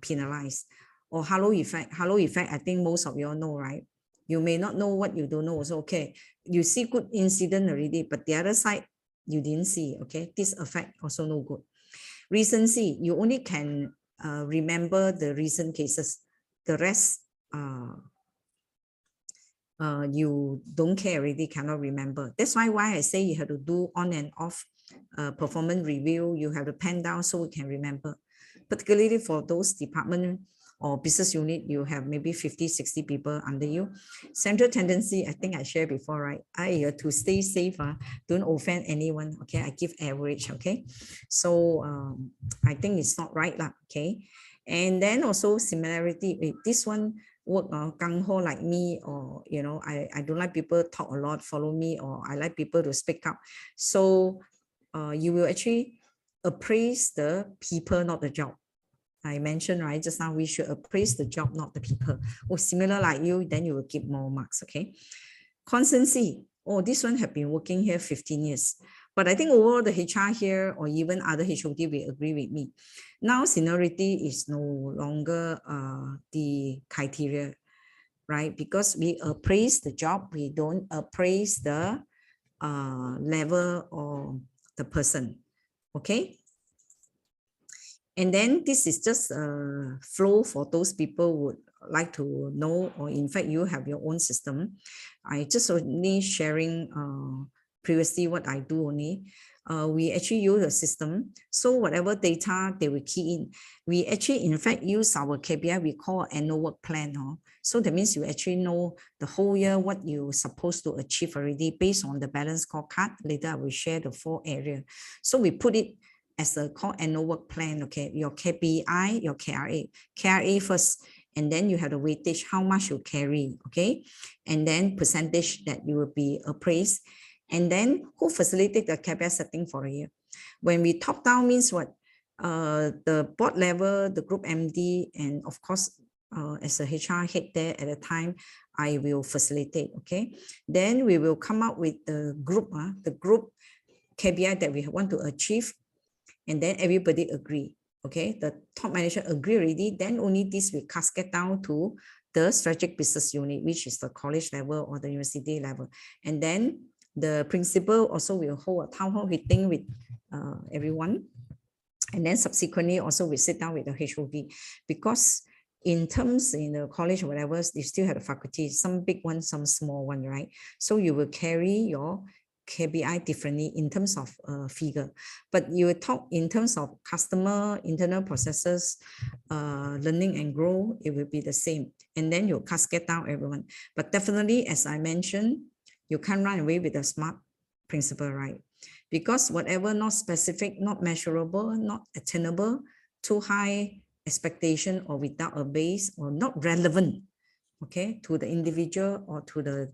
penalized. Or halo effect. Halo effect, I think most of you all know, right? You may not know what you don't know. So, okay, you see good incident already, but the other side, you didn't see, okay? This effect also no good. Recency, you only can remember the recent cases. The rest, you don't care already, cannot remember. That's why I say you have to do on and off performance review. You have to pen down so we can remember. Particularly for those department or business unit, you have maybe 50, 60 people under you. Central tendency, I think I shared before, right? To stay safe, don't offend anyone, okay? I give average, okay? So I think it's not right, okay? And then also similarity, this one work gung ho like me, or you know, I don't like people talk a lot, follow me, or I like people to speak up. So you will actually appraise the people, not the job. I mentioned, right, just now we should appraise the job, not the people. Or similar like you, then you will give more marks, okay? Constancy, oh, this one have been working here 15 years. But I think overall the HR here or even other HOD will agree with me. Now seniority is no longer the criteria, right? Because we appraise the job, we don't appraise the level or the person, okay? And then this is just a flow for those people who would like to know, or in fact, you have your own system. I just only sharing previously what I do only. We actually use a system. So whatever data they will key in, we actually in fact use our KPI, we call annual work plan. So that means you actually know the whole year what you're supposed to achieve already based on the balance scorecard. Later I will share the 4 areas. So we put it as a called annual work plan, okay? Your KPI, your KRA. KRA first, and then you have the weightage, how much you carry, okay? And then percentage that you will be appraised. And then who facilitate the KPI setting for a year? When we top down means what? The board level, the group MD, and of course, as a HR head there at the time, I will facilitate, okay? Then we will come up with the group KPI that we want to achieve. And then everybody agree, okay? The top manager agree already, then only this will cascade down to the strategic business unit, which is the college level or the university level. And then the principal also will hold a town hall meeting with everyone. And then subsequently also we sit down with the HOD, because in terms in the college or whatever, you still have the faculty, some big one, some small one, right? So you will carry your KPI differently in terms of figure, but you will talk in terms of customer, internal processes, learning and grow, it will be the same. And then you cascade down everyone. But definitely, as I mentioned, you can't run away with the SMART principle, right? Because whatever not specific, not measurable, not attainable, too high expectation or without a base or not relevant, okay, to the individual or to the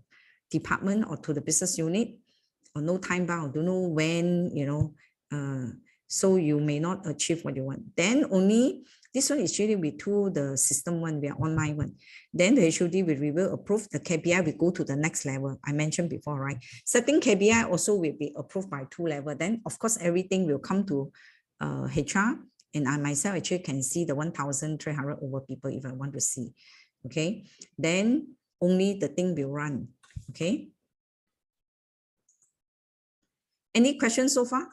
department or to the business unit, or no time bound, don't know when, you know, so you may not achieve what you want. Then only, this one is really with the system one, we are online one. Then the HOD will review, approve the KPI, we go to the next level. I mentioned before, right? Setting KPI also will be approved by 2 levels. Then of course, everything will come to HR, and I myself actually can see the 1,300 over people if I want to see, okay? Then only the thing will run, okay? Any questions so far?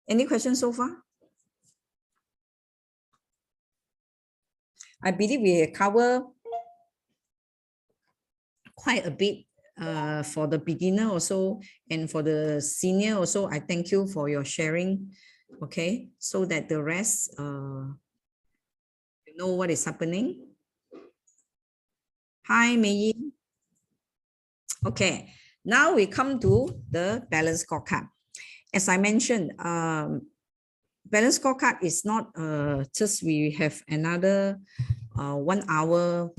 Any questions so far? I believe we cover quite a bit for the beginner also, and for the senior also. I thank you for your sharing, okay? So that the rest, you know what is happening. Hi, Mei. Okay, now we come to the balance scorecard. As I mentioned, balance scorecard is not just we have another 1 hour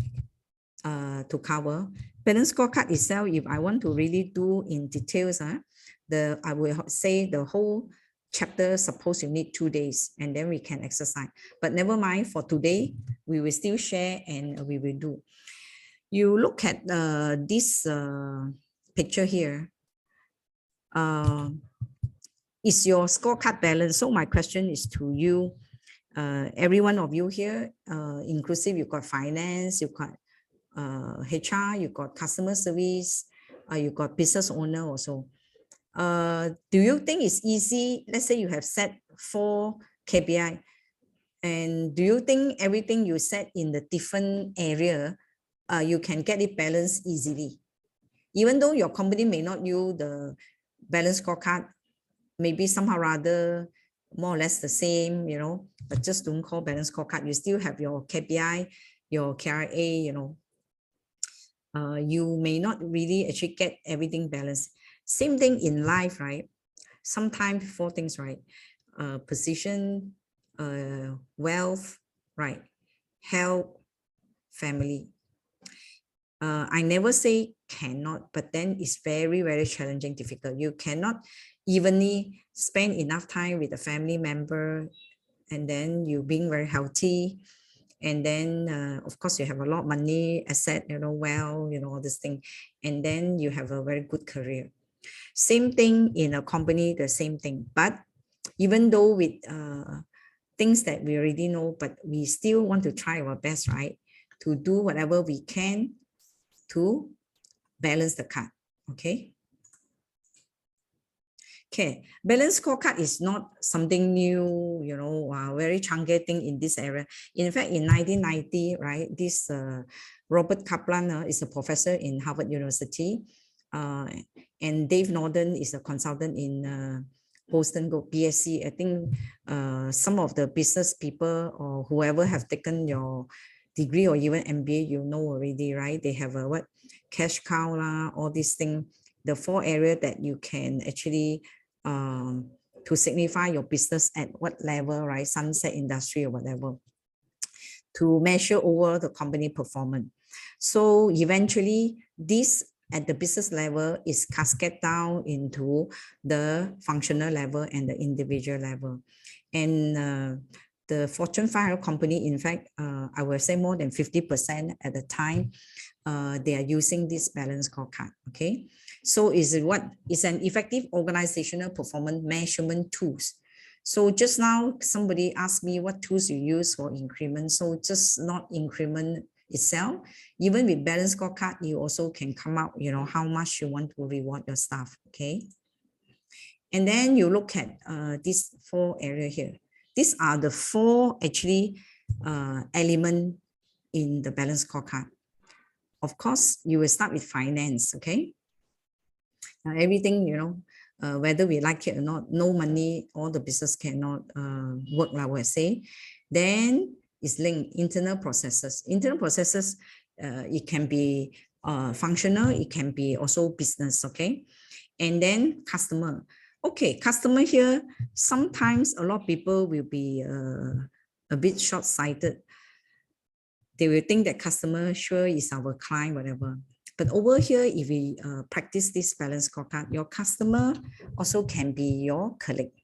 to cover. Balance scorecard itself, if I want to really do in details, I will say the whole chapter, suppose you need 2 days, and then we can exercise. But never mind, for today, we will still share and we will do. You look at this picture here. Is your scorecard balanced? So my question is to you, every one of you here, inclusive, you've got finance, you've got HR, you've got customer service, you've got business owner also. Do you think it's easy? Let's say you have set 4 KPI, and do you think everything you set in the different area, you can get it balanced easily? Even though your company may not use the balance scorecard, maybe somehow rather more or less the same, you know, but just don't call balance scorecard. You still have your KPI, your KRA, you know. You may not really actually get everything balanced. Same thing in life, right? Sometimes 4 things, right? Position, wealth, right? Health, family. I never say cannot, but then it's very, very challenging, difficult. You cannot evenly spend enough time with a family member, and then you being very healthy, and then of course you have a lot of money, asset, you know, well, you know, all this thing, and then you have a very good career. Same thing in a company, the same thing. But even though with things that we already know, but we still want to try our best, right, to do whatever we can to balance the card. Okay. Okay, balance scorecard is not something new, you know, very chunky thing in this area. In fact, in 1990, right, this Robert Kaplan is a professor in Harvard University, and Dave Norton is a consultant in Boston BSc. I think some of the business people or whoever have taken your degree or even MBA, you know already, right? They have a what, cash cow lah, all these things, the 4 areas that you can actually to signify your business at what level, right? Sunset industry or whatever, to measure over the company performance. So eventually this at the business level is cascade down into the functional level and the individual level. And the Fortune 500 company, in fact, I will say more than 50% at the time, they are using this balance scorecard. Okay, so is it what is an effective organizational performance measurement tools? So just now somebody asked me what tools you use for increment. So just not increment itself, even with balance scorecard, you also can come out, you know, how much you want to reward your staff. Okay, and then you look at these 4 areas here. These are the 4 actually elements in the balance scorecard. Of course, you will start with finance. Okay, everything, you know, whether we like it or not, no money, all the business cannot work, like I say. Then it's linked internal processes. Internal processes, it can be functional, it can be also business. Okay, and then customer. Okay, customer here, sometimes a lot of people will be a bit short-sighted. They will think that customer sure is our client, whatever. But over here, if we practice this balance scorecard, your customer also can be your colleague.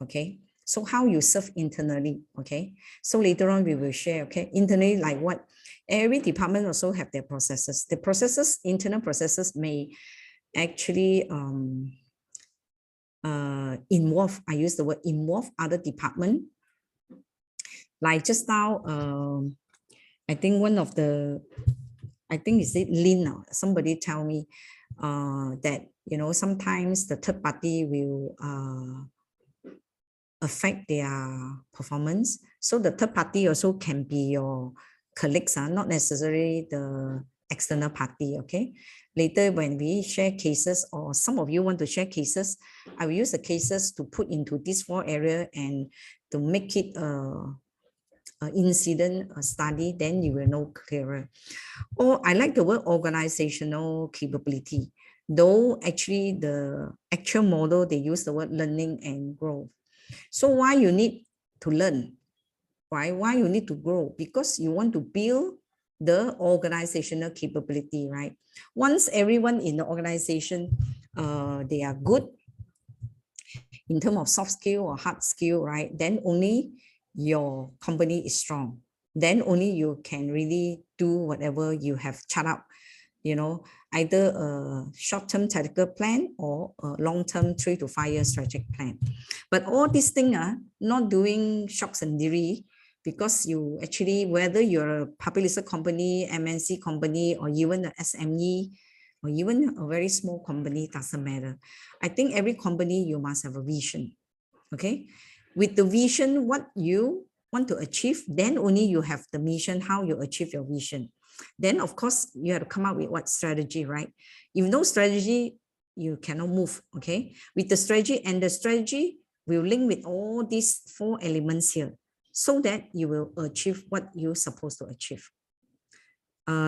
Okay, so how you serve internally. Okay, so later on we will share. Okay, internally, like what? Every department also have their processes. The processes, internal processes, may actually involve, I use the word involve, other department. Like just now, I think one of the, I think is it Lynn, somebody tell me that, you know, sometimes the third party will affect their performance. So the third party also can be your colleagues, not necessarily the external party. Okay, later when we share cases, or some of you want to share cases, I will use the cases to put into these 4 areas and to make it incident study, then you will know clearer. Or I like the word organizational capability, though actually the actual model, they use the word learning and growth. So why you need to learn? Why you need to grow? Because you want to build the organizational capability, right? Once everyone in the organization, they are good in terms of soft skill or hard skill, right? Then only your company is strong. Then only you can really do whatever you have chart out, you know, either a short-term tactical plan or a long-term 3 to 5 year strategic plan. But all these things are not doing shocks and diri, because you actually, whether you're a public listed company, MNC company, or even an SME, or even a very small company, doesn't matter. I think every company, you must have a vision, okay? With the vision, what you want to achieve, then only you have the mission, how you achieve your vision. Then, of course, you have to come up with what strategy, right? If no strategy, you cannot move, okay? With the strategy, and the strategy will link with all these 4 elements here, so that you will achieve what you're supposed to achieve.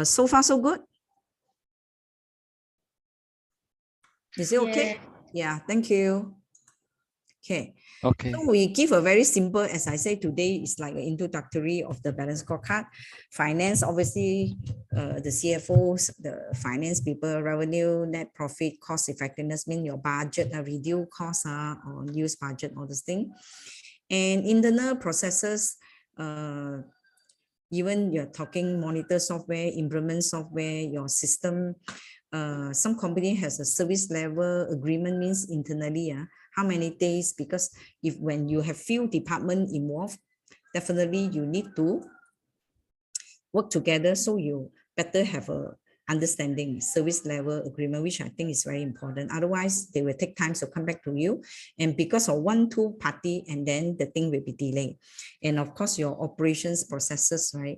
So far, so good? Is it okay? Yeah, thank you. Okay. Okay. So we give a very simple, as I say today, it's like an introductory of the balance scorecard. Finance, obviously, the CFOs, the finance people, revenue, net profit, cost effectiveness, mean your budget, reduce costs, or use budget, all this thing. And internal processes, even you're talking monitor software, implement software, your system. Some company has a service level agreement, means internally, how many days, because if when you have few departments involved, definitely you need to work together, so you better have a understanding service level agreement, which I think is very important. Otherwise, they will take time to come back to you. And because of 1-2 party, and then the thing will be delayed. And of course, your operations processes, right?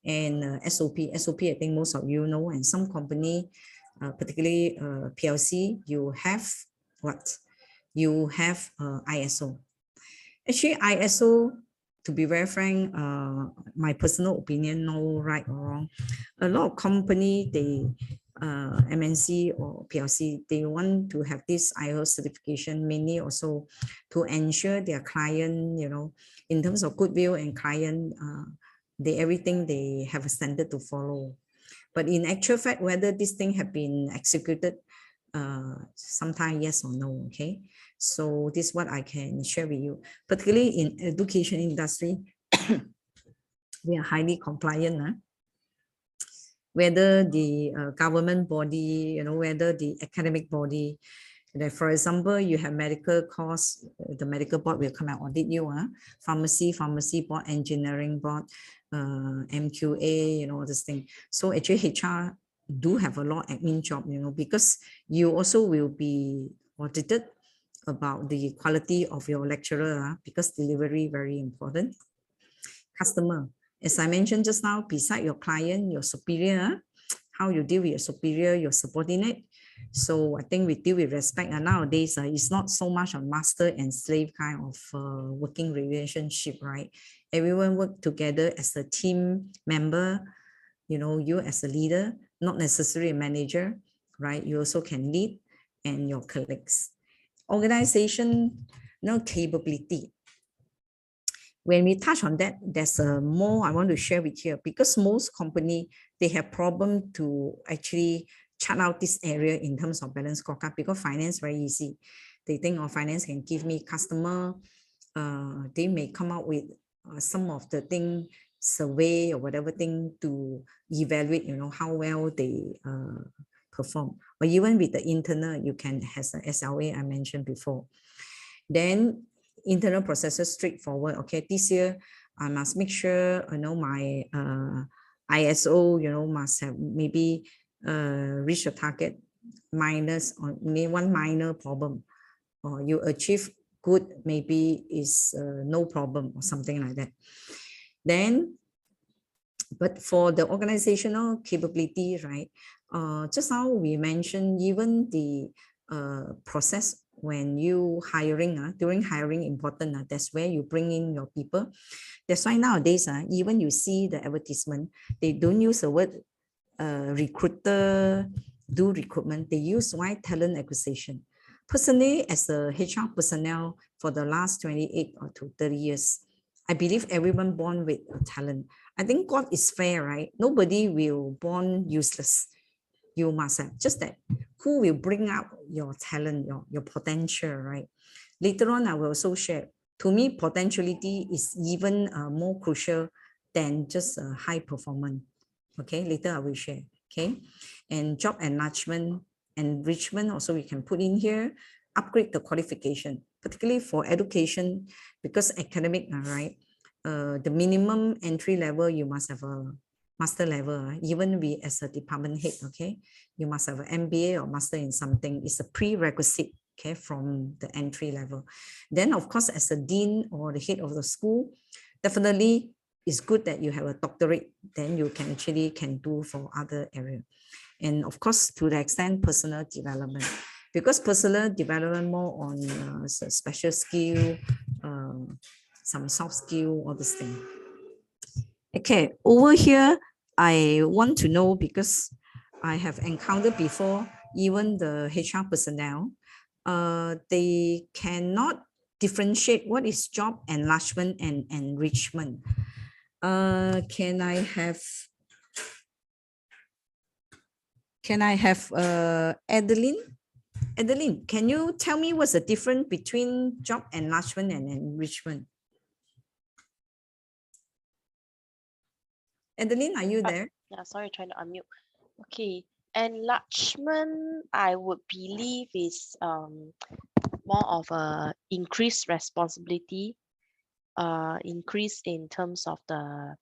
And SOP, I think most of you know, and some company, particularly PLC, you have what? You have ISO. Actually, ISO, to be very frank, my personal opinion, no right or wrong. A lot of company, they MNC or PLC, they want to have this ISO certification, mainly also to ensure their client, you know, in terms of goodwill and client, everything they have a standard to follow. But in actual fact, whether this thing have been executed, sometimes yes or no, okay? So this is what I can share with you. Particularly in education industry, we are highly compliant. Whether the government body, you know, whether the academic body, like for example, you have medical course, the medical board will come and audit you. Pharmacy board, engineering board, MQA, you know, all this thing. So actually HR do have a lot of admin job, you know, because you also will be audited about the quality of your lecturer, because delivery very important. Customer, as I mentioned just now, beside your client, your superior, how you deal with your superior, your subordinate. So I think we deal with respect. And nowadays, it's not so much a master and slave kind of working relationship, right? Everyone work together as a team member. You know, you as a leader, not necessarily a manager, right? You also can lead, and your colleagues. Organization, capability. When we touch on that, there's more I want to share with you, because most company, they have problem to actually chart out this area in terms of balance scorecard, because finance very easy. They think, oh, finance can give me customer. They may come out with some of the thing, survey or whatever thing to evaluate, you know, how well they perform. Or even with the internal, you can have an SLA I mentioned before. Then internal processes straightforward. Okay, this year I must make sure, you know, my ISO, you know, must have maybe reach a target minus, or maybe one minor problem, or you achieve good, maybe is no problem or something like that. Then, but for the organizational capability, right? Just now we mentioned even the process when you hiring, during hiring important, that's where you bring in your people. That's why nowadays, even you see the advertisement, they don't use the word recruiter, do recruitment, they use why talent acquisition. Personally, as a HR personnel for the last 28 or to 30 years, I believe everyone born with talent. I think God is fair, right? Nobody will born useless. You must have just that who will bring out your talent, your potential, right? Later on, I will also share. To me, potentiality is even more crucial than just a high performance. Okay, later I will share. Okay, and job enlargement, enrichment also we can put in here. Upgrade the qualification, particularly for education, because academic, right? The minimum entry level you must have a master level. Even we as a department head, okay, you must have an MBA or master in something. It's a prerequisite, okay, from the entry level. Then of course, as a dean or the head of the school, definitely it's good that you have a doctorate. Then you can actually do for other area. And of course, to the extent personal development, because personal development more on special skill, some soft skill, all this thing. Okay, over here, I want to know, because I have encountered before, even the HR personnel, they cannot differentiate what is job enlargement and enrichment. Can I have Adeline? Adeline, can you tell me what's the difference between job enlargement and enrichment? Adeline, are you there? Yeah, sorry, trying to unmute. Okay, enlargement, I would believe is more of a increased responsibility, increase in terms of the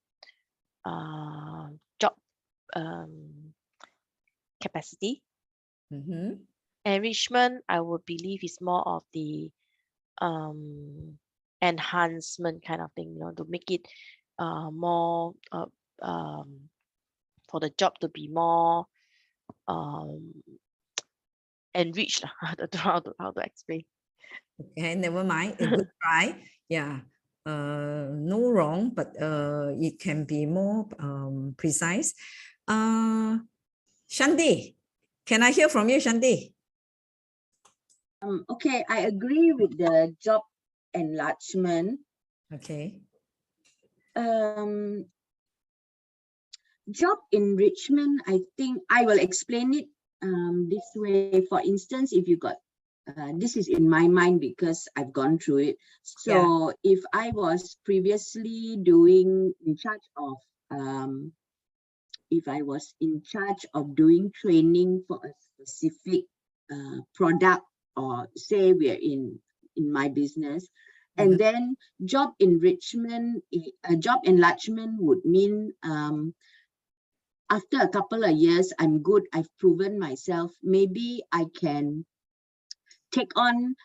job capacity. Enrichment, I would believe, is more of the enhancement kind of thing, to make it more for the job to be more enriched. I don't know how to explain. Okay, never mind. A good try. Yeah. No wrong, but it can be more precise. Shanti, can I hear from you, Shanti? Okay, I agree with the job enlargement. Okay. Job enrichment, I think I will explain it this way. For instance, if you got, this is in my mind because I've gone through it. So if I was previously in charge of, if I was in charge of doing training for a specific product, or say we're in my business, and then job enrichment, job enlargement would mean after a couple of years, I'm good, I've proven myself, maybe I can take on,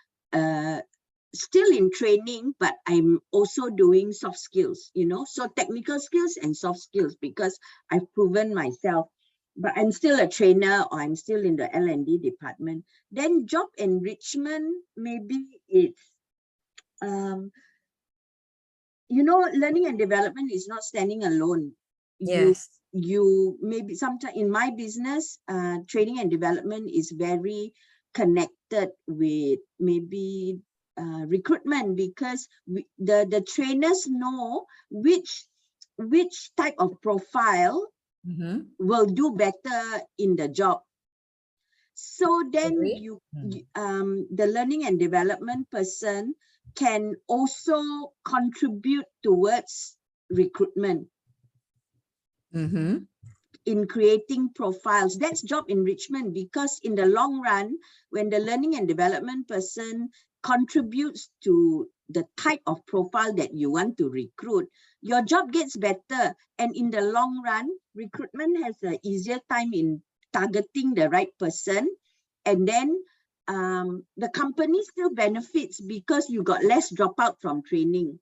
still in training, but I'm also doing soft skills, so technical skills and soft skills, because I've proven myself, but I'm still a trainer, or I'm still in the L&D department. Then job enrichment, maybe it's, learning and development is not standing alone. Yes. You maybe sometimes in my business, training and development is very connected with maybe recruitment, because the trainers know which type of profile will do better in the job. So then the learning and development person can also contribute towards recruitment. In creating profiles. That's job enrichment, because in the long run, when the learning and development person contributes to the type of profile that you want to recruit, your job gets better. And in the long run, recruitment has an easier time in targeting the right person. And then the company still benefits because you got less dropout from training.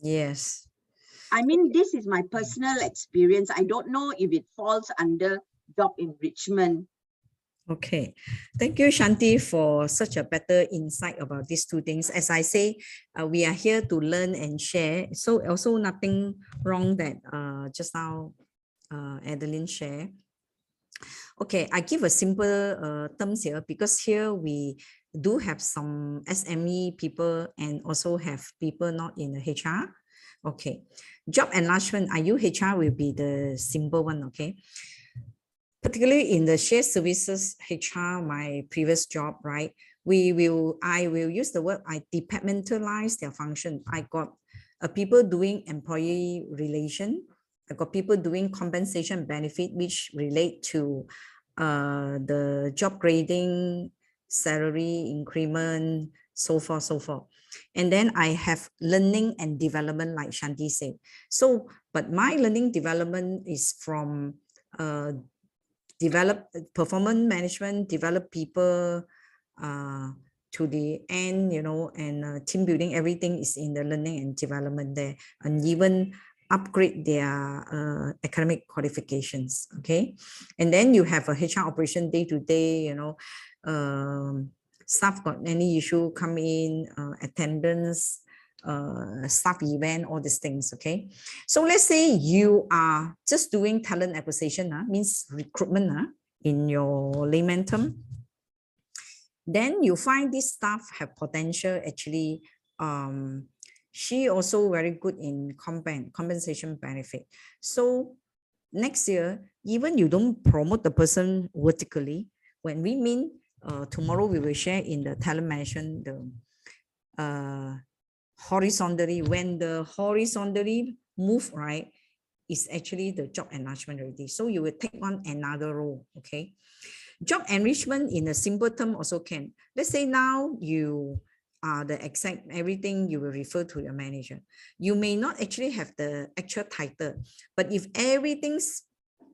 Yes. I mean, this is my personal experience. I don't know if it falls under job enrichment. Okay, thank you, Shanti, for such a better insight about these two things. As I say, we are here to learn and share. So also nothing wrong that just now Adeline shared. Okay, I give a simple terms here, because here we do have some SME people and also have people not in the HR. Okay. Job enlargement, HR will be the simple one, okay? Particularly in the shared services HR, my previous job, right? I will use the word, I departmentalize their function. I got people doing employee relation. I got people doing compensation benefit, which relate to the job grading, salary increment, so forth, so forth. And then I have learning and development, like Shanti said. So, but my learning development is from develop performance management, develop people to the end, you know, and team building, everything is in the learning and development there, and even upgrade their academic qualifications, okay? And then you have a HR operation day to day, you know, staff got any issue come in, attendance, staff event, all these things, okay? So let's say you are just doing talent acquisition, means recruitment in your layman term. Then you find this staff have potential, actually, she also very good in compensation benefit. So next year, even you don't promote the person vertically, when we mean tomorrow we will share in the talent management, the horizontally, when the horizontally move, right, is actually the job enlargement already. So you will take on another role, okay? Job enrichment in a simple term also can. Let's say now you are the exact everything, you will refer to your manager. You may not actually have the actual title, but if everything's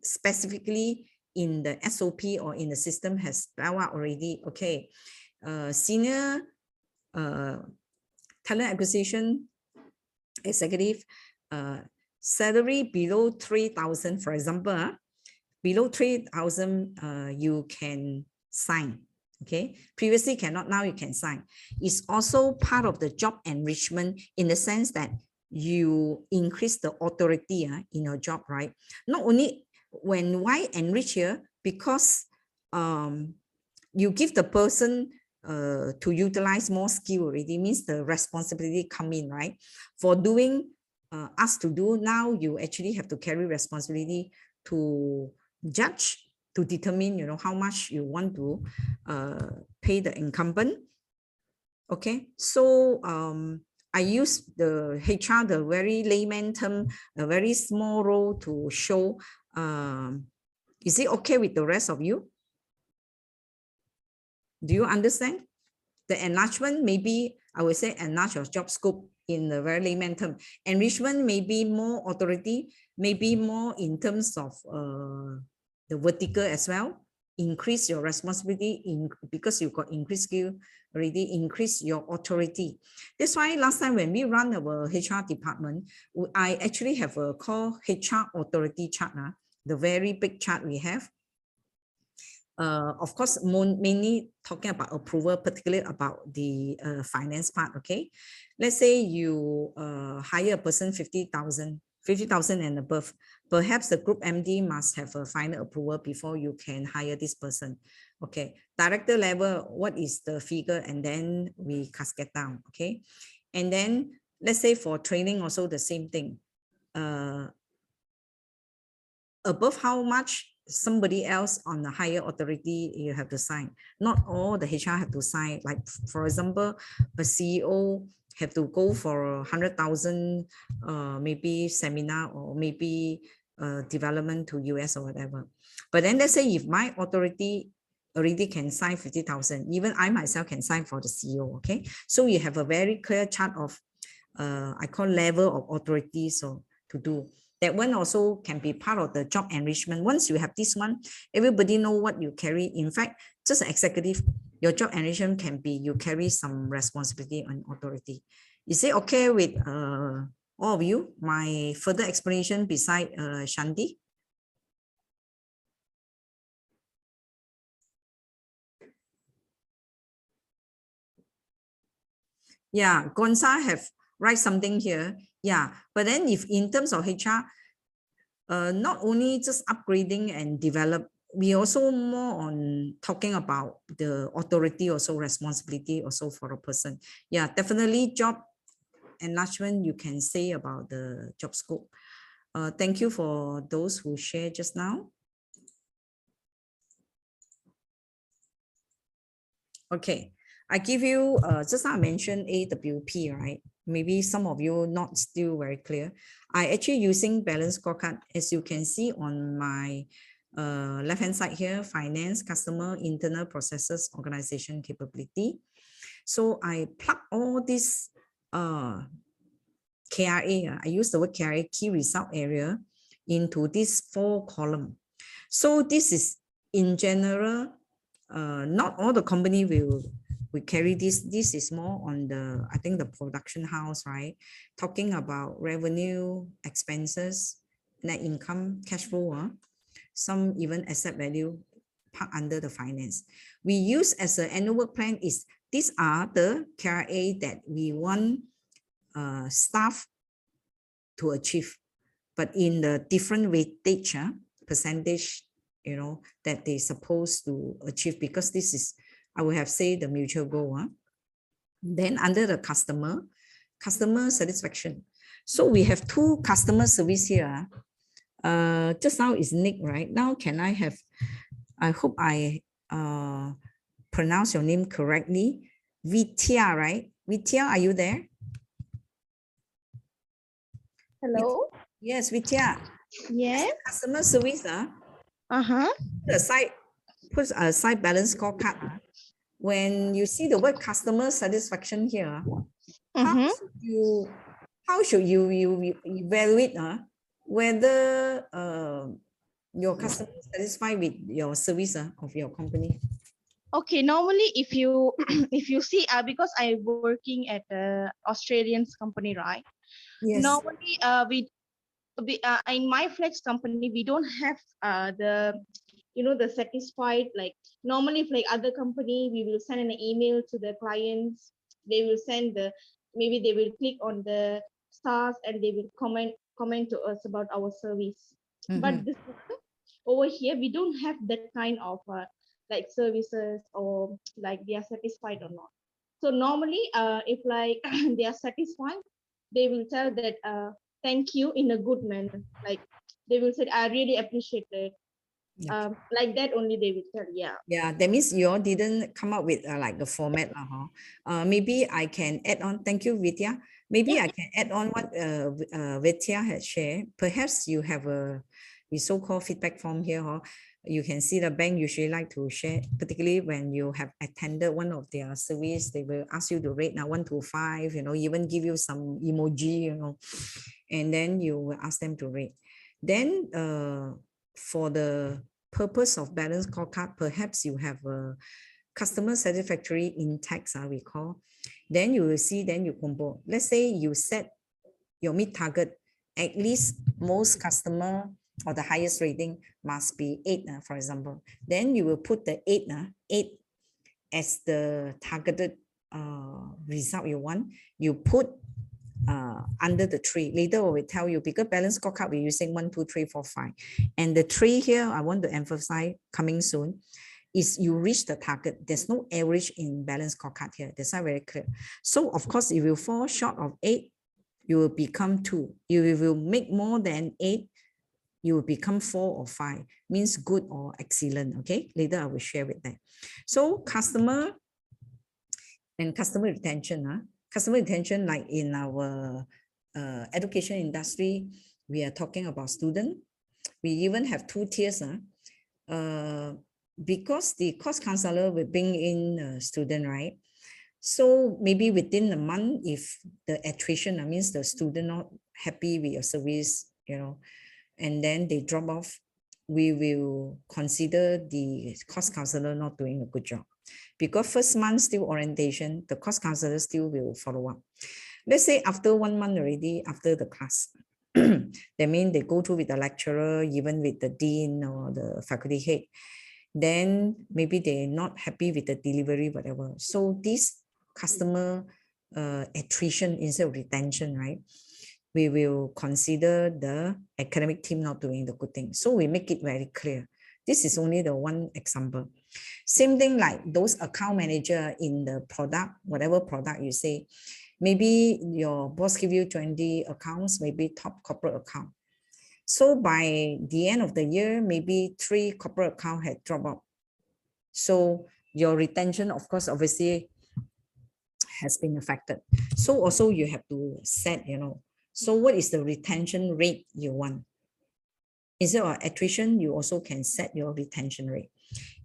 specifically in the SOP or in the system has spelled out already, okay, senior talent acquisition executive, salary below 3,000, for example, below 3,000, you can sign. Okay, previously cannot, now you can sign. It's also part of the job enrichment in the sense that you increase the authority in your job, right? Not only why enrich here, because you give the person to utilize more skill already, means the responsibility come in, right? For doing asked to do, now you actually have to carry responsibility to judge, to determine, you know, how much you want to pay the incumbent. Okay, so I use the HR, the very layman term, a very small role to show. Is it okay with the rest of you? Do you understand? The enlargement, maybe I would say enlarge your job scope in the very layman term. Enrichment may be more authority, maybe more in terms of the vertical as well. Increase your responsibility because you've got increased skill already, increase your authority. That's why last time when we run our HR department, I actually have a called HR authority chart, the very big chart we have. Of course, mainly talking about approval, particularly about the finance part, okay? Let's say you hire a person 50,000 and above. Perhaps the group MD must have a final approval before you can hire this person. Okay, director level, what is the figure? And then we cascade down, okay? And then let's say for training also the same thing. Above how much somebody else on the higher authority you have to sign. Not all the HR have to sign. Like for example, a CEO have to go for 100,000 maybe seminar or maybe development to US or whatever. But then let's say if my authority already can sign 50,000, even I myself can sign for the CEO. Okay, so you have a very clear chart of I call level of authority, so to do. That one also can be part of the job enrichment. Once you have this one, everybody know what you carry. In fact, just an executive, your job enrichment can be you carry some responsibility and authority. Is it okay with all of you? My further explanation beside Shanti? Yeah, Gonza have write something here. Yeah, but then if in terms of HR, not only just upgrading and develop, we also more on talking about the authority, also responsibility also for a person. Yeah, definitely job enlargement you can say about the job scope? Thank you for those who shared just now. Okay, I give you, just now I mentioned AWP, right? Maybe some of you not still very clear. I actually using balance scorecard, as you can see on my left-hand side here, finance, customer, internal processes, organization capability. So I plug all this KRA, I use the word KRA, key result area, into this 4 column. So this is in general, not all the company will carry this. This is more on the, I think the production house, right? Talking about revenue, expenses, net income, cash flow, some even asset value part under the finance. We use as an annual work plan is, these are the KRA that we want staff to achieve, but in the different weightage, percentage, you know, that they supposed to achieve, because this is, I would have said, the mutual goal. Then under the customer satisfaction. So we have 2 customer service here. Just now is Nick, right? Now can I have, I hope I pronounce your name correctly. Vitya, right? Vitya, are you there? Hello? Yes, Vitya. Yes. Customer service. Put aside balance scorecard. When you see the word customer satisfaction here, how should you evaluate whether your customer is satisfied with your service of your company? Okay, normally if you if you see, because I'm working at a Australian company, right? Yes. Normally we in my flex company, we don't have the, you know, the satisfied, like normally if like other company, we will send an email to the clients, they will send the, maybe they will click on the stars and they will comment to us about our service. But this, over here we don't have that kind of like services, or like they are satisfied or not. So normally if like they are satisfied, they will tell that thank you in a good manner, like they will say I really appreciate it. Like that only they will tell. Yeah, that means you all didn't come up with like the format. Maybe I can add on. Thank you, Vidya. Maybe I can add on what Vidya had shared. Perhaps you have a so-called feedback form here. You can see the bank usually like to share, particularly when you have attended one of their service, they will ask you to rate now 1 to 5, you know, even give you some emoji, you know, and then you will ask them to rate. Then for the purpose of balance scorecard, perhaps you have a customer satisfactory index, we call. Then you will see, then you compare. Let's say you set your mid target, at least most customer or the highest rating must be 8, for example. Then you will put the 8 as the targeted result you want. You put under the 3. Later I will tell you, because balance scorecard we're using 1, 2, 3, 4, 5. And the 3 here, I want to emphasize coming soon, is you reach the target. There's no average in balance scorecard here. That's not very clear. So of course, if you fall short of 8, you will become 2. You will make more than 8, you will become 4 or 5, means good or excellent. Okay, later I will share with them. So customer and customer retention. Customer retention, like in our education industry, we are talking about student. We even have 2 tiers. Because the course counselor will bring in a student, right? So maybe within a month, if the attrition, that means the student not happy with your service, you know, and then they drop off, we will consider the course counselor not doing a good job. Because first month still orientation, the course counselor still will follow up. Let's say after 1 month already, after the class, that means they go through with the lecturer, even with the dean or the faculty head, then maybe they're not happy with the delivery, whatever. So this customer attrition instead of retention, right? We will consider the academic team not doing the good thing. So we make it very clear. This is only the one example. Same thing like those account manager in the product, whatever product you say, Maybe your boss give you 20 accounts, maybe top corporate account. So by the end of the year, maybe 3 corporate accounts had dropped out. So your retention, of course, obviously has been affected. So also you have to set, so what is the retention rate you want? Instead of attrition, you also can set your retention rate.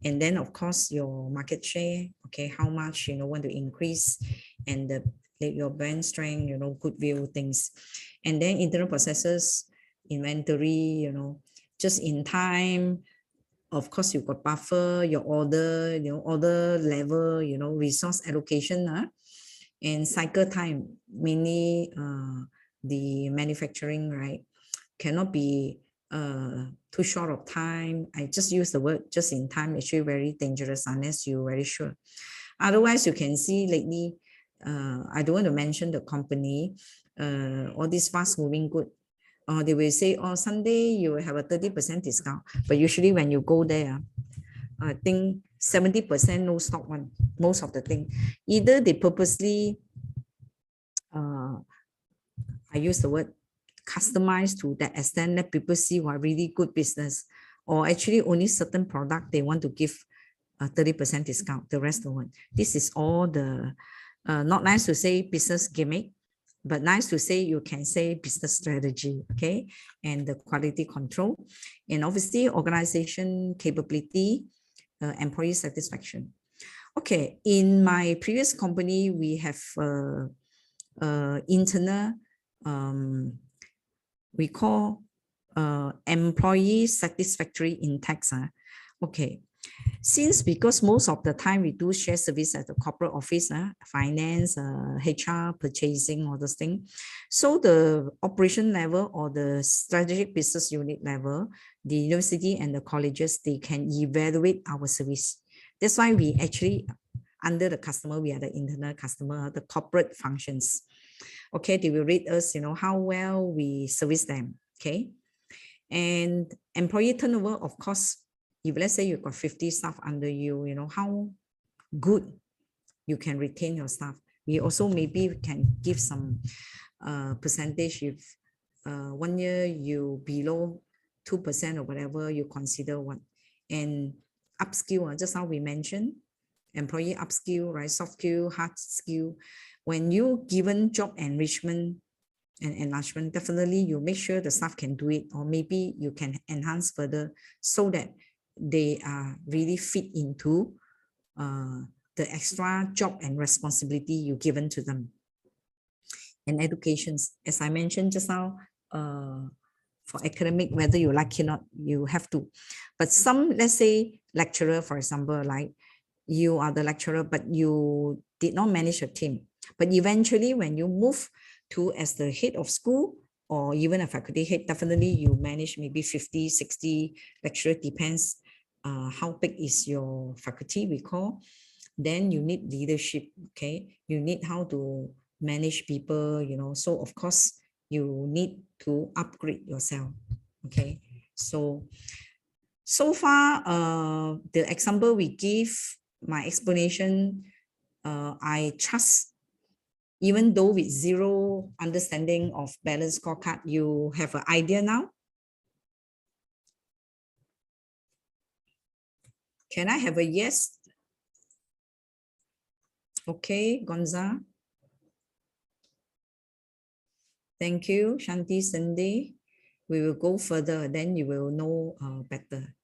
And then of course your market share, okay, how much, want to increase, and your brand strength, goodwill things. And then internal processes, inventory, just in time. Of course, you got buffer, your order, order level, resource allocation, and cycle time, mainly the manufacturing, right? Cannot be too short of time. I just use the word just in time, actually very dangerous unless you're very sure. Otherwise, you can see lately, I don't want to mention the company, all these fast moving good. They will say, oh, Sunday you will have a 30% discount. But usually when you go there, I think 70% no stock one, most of the thing. Either they purposely, I use the word customize to that extent that people see what really good business, or actually only certain product they want to give a 30% discount, the rest of one. This is all the, not nice to say business gimmick, but nice to say you can say business strategy, okay? And the quality control, and obviously organization capability, employee satisfaction. Okay, in my previous company, we have internal, we call employee satisfactory index. Okay, since because most of the time we do share service at the corporate office, finance, HR, purchasing, all those things. So the operation level or the strategic business unit level, the university and the colleges, they can evaluate our service. That's why we actually, under the customer, we are the internal customer, the corporate functions. Okay, they will rate us, how well we service them. Okay, and employee turnover, of course, if let's say you've got 50 staff under you, how good you can retain your staff. We also maybe can give some percentage if 1 year you below 2% or whatever, you consider one. And upskill, just how we mentioned, employee upskill, right? Soft skill, hard skill. When you given job enrichment and enlargement, definitely you make sure the staff can do it, or maybe you can enhance further so that they are really fit into the extra job and responsibility you given to them. And educations, as I mentioned just now, for academic, whether you like it or not, you have to. But some, let's say lecturer, for example, like you are the lecturer, but you did not manage a team. But eventually when you move to as the head of school, or even a faculty head, definitely you manage maybe 50, 60 lecturers, depends how big is your faculty, we call. Then you need leadership, okay? You need how to manage people, so of course you need to upgrade yourself, okay? So far, the example we give, my explanation, I trust, even though with zero understanding of balanced scorecard, you have an idea now? Can I have a yes? Okay, Gonza. Thank you, Shanti, Cindy. We will go further, then you will know better.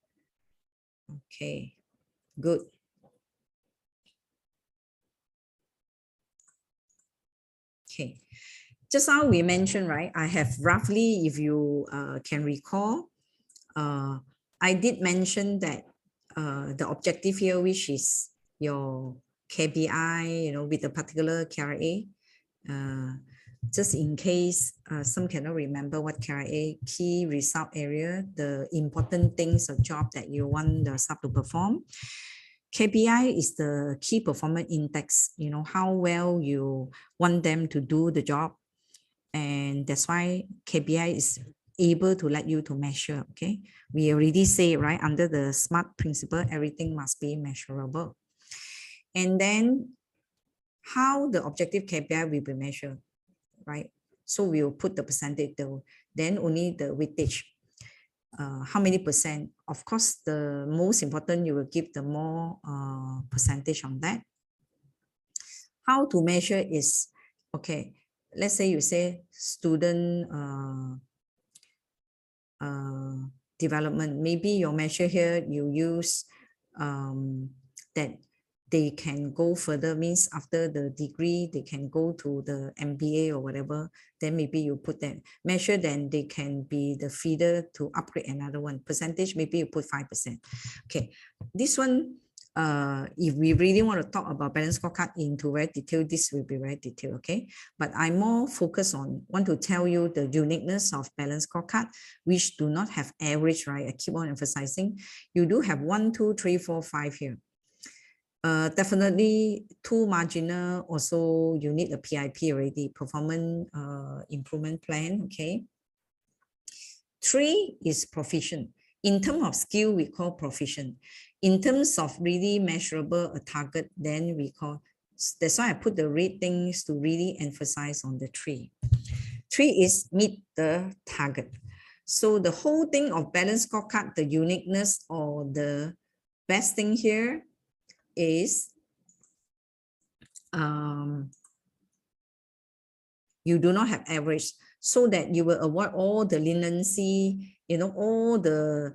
Okay, good. Okay, just now we mentioned, right? I have roughly, if you can recall, I did mention that the objective here, which is your KPI, with a particular KRA, just in case some cannot remember what KRA, key result area, the important things or job that you want the staff to perform. KPI is the key performance index, how well you want them to do the job. And that's why KPI is able to let you to measure, okay? We already say, right, under the SMART principle, everything must be measurable. And then how the objective KPI will be measured, right? So we will put the percentage though, then only the weightage. How many percent? Of course, the most important, you will give the more percentage on that. How to measure is, okay, let's say you say student development. Maybe your measure here, you use that they can go further, means after the degree, they can go to the MBA or whatever, then maybe you put that measure, then they can be the feeder to upgrade another one. Percentage, maybe you put 5%. Okay, this one, if we really want to talk about balance scorecard into very detail, this will be very detailed, okay? But I'm more focused on, want to tell you the uniqueness of balance scorecard, which do not have average, right? I keep on emphasizing. You do have 1, 2, 3, 4, 5 here. Definitely 2 marginal, also you need a PIP already, performance improvement plan, okay? 3 is proficient. In terms of skill, we call proficient. In terms of really measurable a target, then we call, that's why I put the red things to really emphasize on the 3. 3 is meet the target. So the whole thing of balance scorecard, the uniqueness or the best thing here is you do not have average, so that you will avoid all the leniency, you know, all the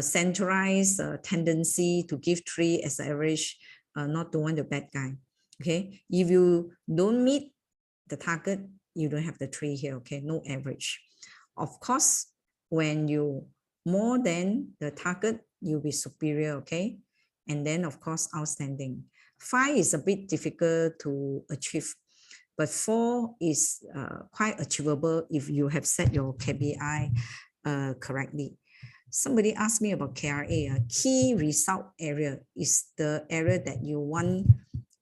centralized tendency to give 3 as average, not to want the bad guy. Okay, if you don't meet the target, you don't have the 3 here. Okay, no average. Of course, when you more than the target, you'll be superior. Okay, and then of course outstanding. 5 is a bit difficult to achieve, but 4 is quite achievable if you have set your KPI correctly. Somebody asked me about KRA. Key result area is the area that you want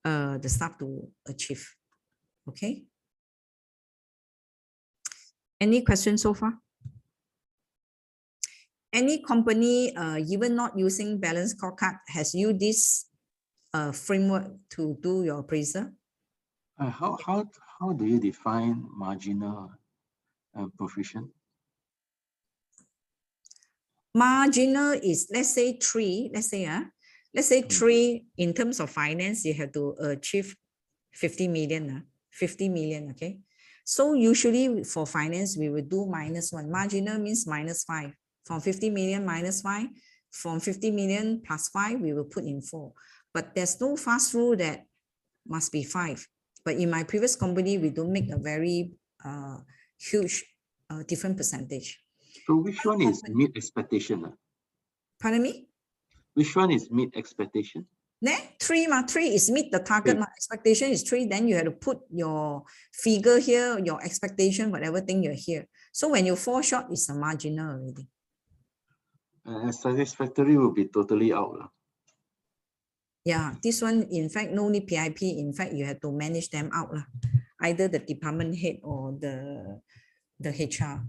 the staff to achieve. Okay. Any questions so far? Any company, even not using balance scorecard, has used this framework to do your appraisal? How do you define marginal proficient? Marginal is, let's say 3, let's say 3 in terms of finance, you have to achieve 50 million, 50 million, okay? So usually for finance, we will do -1. Marginal means -5. From 50 million -5, from 50 million +5, we will put in 4. But there's no fast rule that must be 5. But in my previous company, we don't make a very huge different percentage. So which one is meet expectation? Pardon me? Which one is meet expectation? 3 is meet the target. My expectation is 3. Then you have to put your figure here, your expectation, whatever thing you're here. So when you fall short, it's a marginal already. Satisfactory will be totally out. Yeah, this one, in fact, no need PIP. In fact, you have to manage them out. Either the department head or the HR.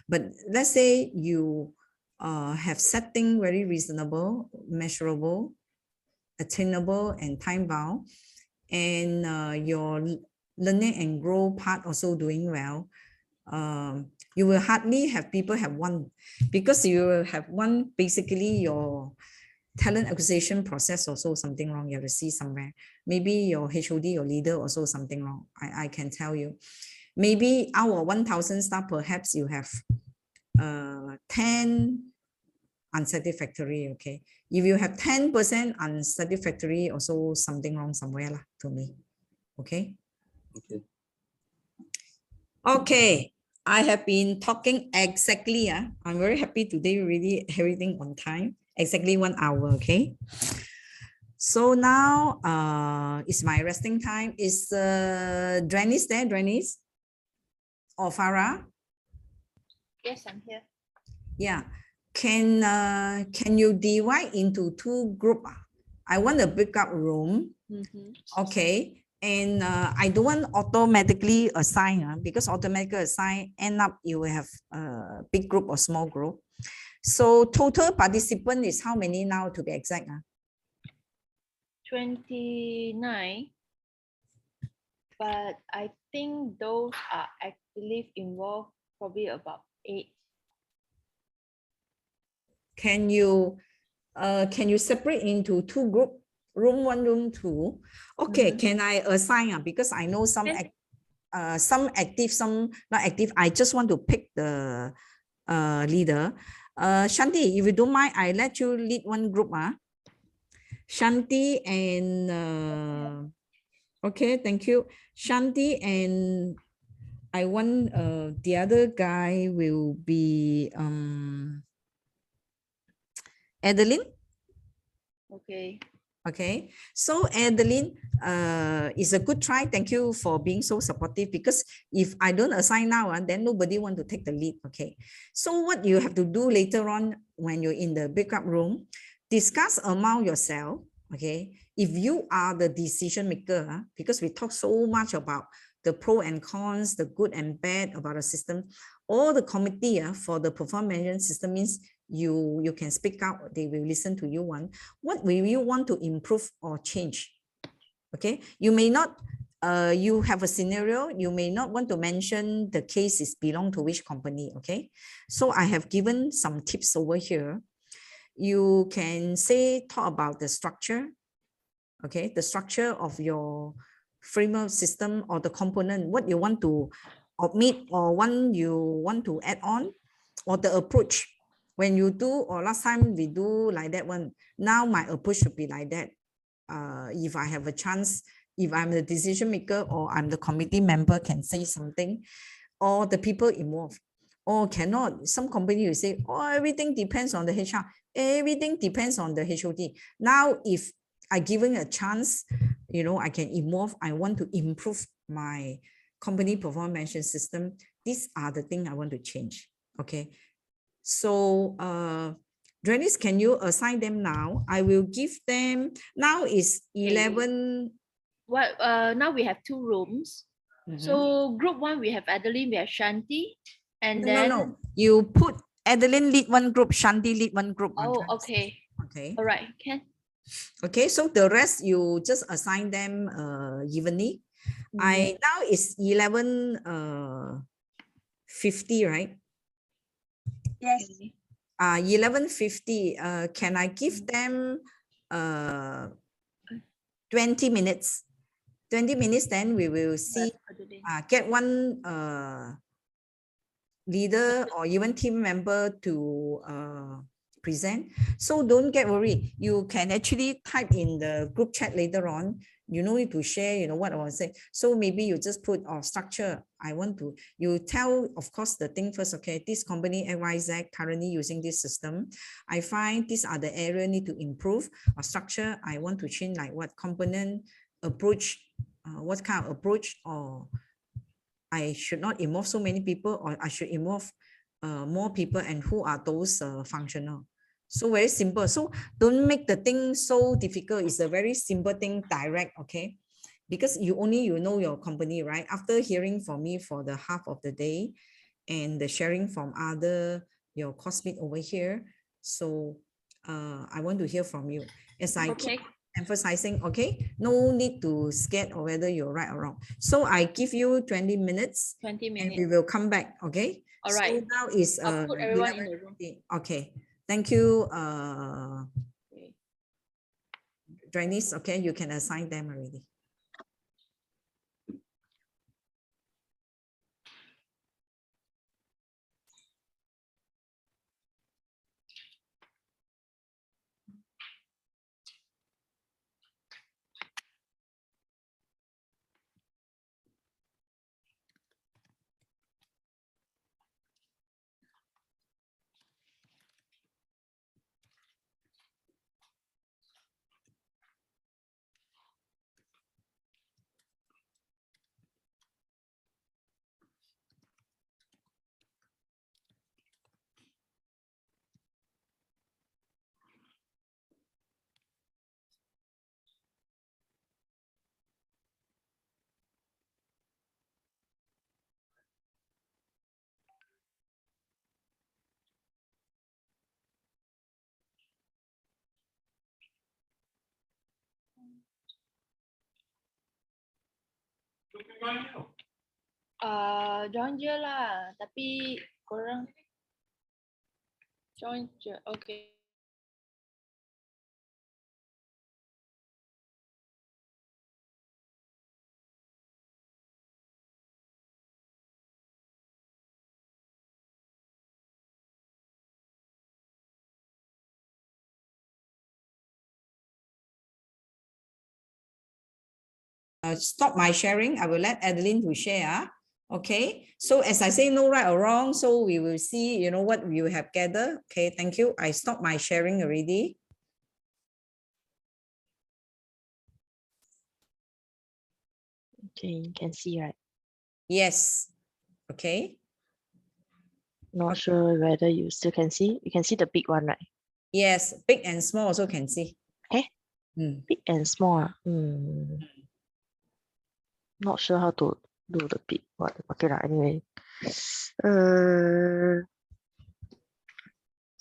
But let's say you have setting very reasonable, measurable, attainable, and time bound, and your learning and grow part also doing well. You will hardly have people have 1, because you will have 1, basically your talent acquisition process also something wrong. You have to see somewhere. Maybe your HOD, your leader also something wrong. I can tell you. Maybe out of 1,000 staff, perhaps you have 10 unsatisfactory, okay? If you have 10% unsatisfactory, also something wrong somewhere to me, okay? Okay. Okay, I have been talking exactly. I'm very happy today, really everything on time, exactly 1 hour, okay? So now it's my resting time. Is Drenis there, Drenis? Or Farah? Yes, I'm here. Yeah. Can you divide into 2 groups? I want a breakout room. Okay. And I don't want automatically assign, because automatically assign, end up you will have a big group or small group. So total participant is how many now, to be exact? 29. but I think those are actively involved probably about 8. Can you separate into 2 group, room 1, room 2? Okay, can I assign? Because I know some active, some not active. I just want to pick the leader. Shanti, if you don't mind, I let you lead one group. Shanti and okay, thank you. Shanti and I want the other guy will be Adeline. Okay. Okay, so Adeline, is a good try. Thank you for being so supportive, because if I don't assign now, then nobody want to take the lead. Okay, so what you have to do later on when you're in the backup room, discuss among yourself. Okay, if you are the decision maker, because we talk so much about the pro and cons, the good and bad about the system, all the committee for the performance management system means you can speak out, they will listen to you. What will you want to improve or change? Okay, you may not, you have a scenario, you may not want to mention the case is belong to which company. Okay, so I have given some tips over here. You can say, talk about the structure. Okay, the structure of your framework system or the component, what you want to omit or one you want to add on, or the approach. When you do, or last time we do like that one, now my approach should be like that. If I have a chance, if I'm the decision maker or I'm the committee member, can say something, or the people involved. Or cannot, some company will say, oh, everything depends on the HR, everything depends on the HOD. Now, if I given a chance, I can involve, I want to improve my company performance management system. These are the things I want to change. Okay. So, Janice, can you assign them now? I will give them, now is 11. Well, now we have 2 rooms. So group 1, we have Adeline, we have Shanti, and then... No. You put Adeline lead one group, Shanti lead one group. Oh, okay. Okay. All right, can. Okay, so the rest you just assign them evenly. Now it's 11:50, right? Yes. 11:50. Can I give them 20 minutes? 20 minutes, then we will see, get one leader or even team member to present. So don't get worried. You can actually type in the group chat later on. You no need to share, what I want to say. So maybe you just put structure. You tell, of course, the thing first, okay, this company XYZ currently using this system. I find these are the area need to improve. Or structure, I want to change like what component, approach, what kind of approach, or I should not involve so many people, or I should involve more people, and who are those functional. So very simple. So don't make the thing so difficult. It's a very simple thing, direct, okay? Because you know your company, right? After hearing from me for the half of the day and the sharing from your classmate over here. So I want to hear from you. As I keep emphasizing, okay, no need to scared or whether you're right or wrong. So I give you 20 minutes. 20 minutes. And we will come back, okay? All right. So now is I'll put everyone in the room. Okay. Thank you, Janice. Okay, you can assign them already. Join je lah, tapi korang join je. Okay. Stop my sharing. I will let Adeline to share. Okay. So as I say, no right or wrong. So we will see, you know, what you have gathered. Okay. Thank you. I stopped my sharing already. Okay, you can see, right? Yes. Okay. Not sure whether you still can see. You can see the big one, right? Yes. Big and small also can see. Okay. Big and small. Not sure how to do the big one. Okay, anyway.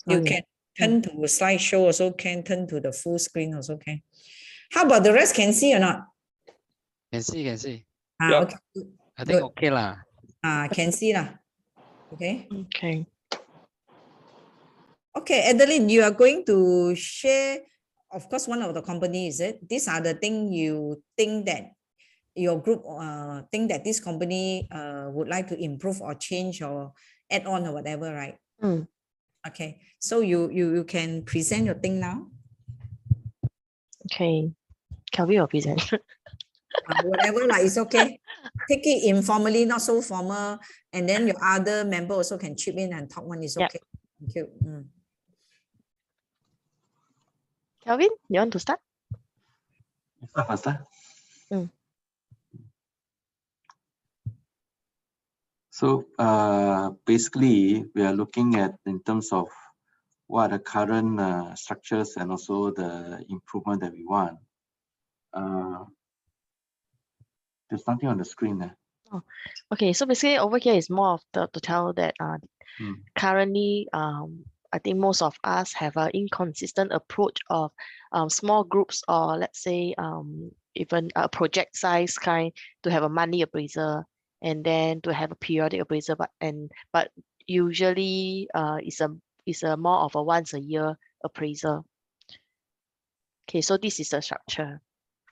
You can turn to a slideshow also can, turn to the full screen also can. How about the rest, can see or not? Can see, can see. Okay. I think Good. okay lah. Can see lah. Okay. Okay. Okay, Adeline, you are going to share, of course, one of the companies, is it? These are the things you think that your group think that this company would like to improve or change or add on or whatever, right? Okay, so you can present your thing now. Okay, can we present? Whatever, like it's okay. Take it informally, not so formal, and then your other member also can chip in and talk one is okay. Thank you. Kelvin, you want to start? Faster. So basically, we are looking at in terms of what are the current structures and also the improvement that we want. There's something on the screen there. Oh, okay. So basically, over here is more of to tell that currently, I think most of us have an inconsistent approach of small groups, or let's say even a project size kind, to have a monthly appraisal and then to have a periodic appraisal, but usually it's a more of a once a year appraisal. Okay, so this is the structure.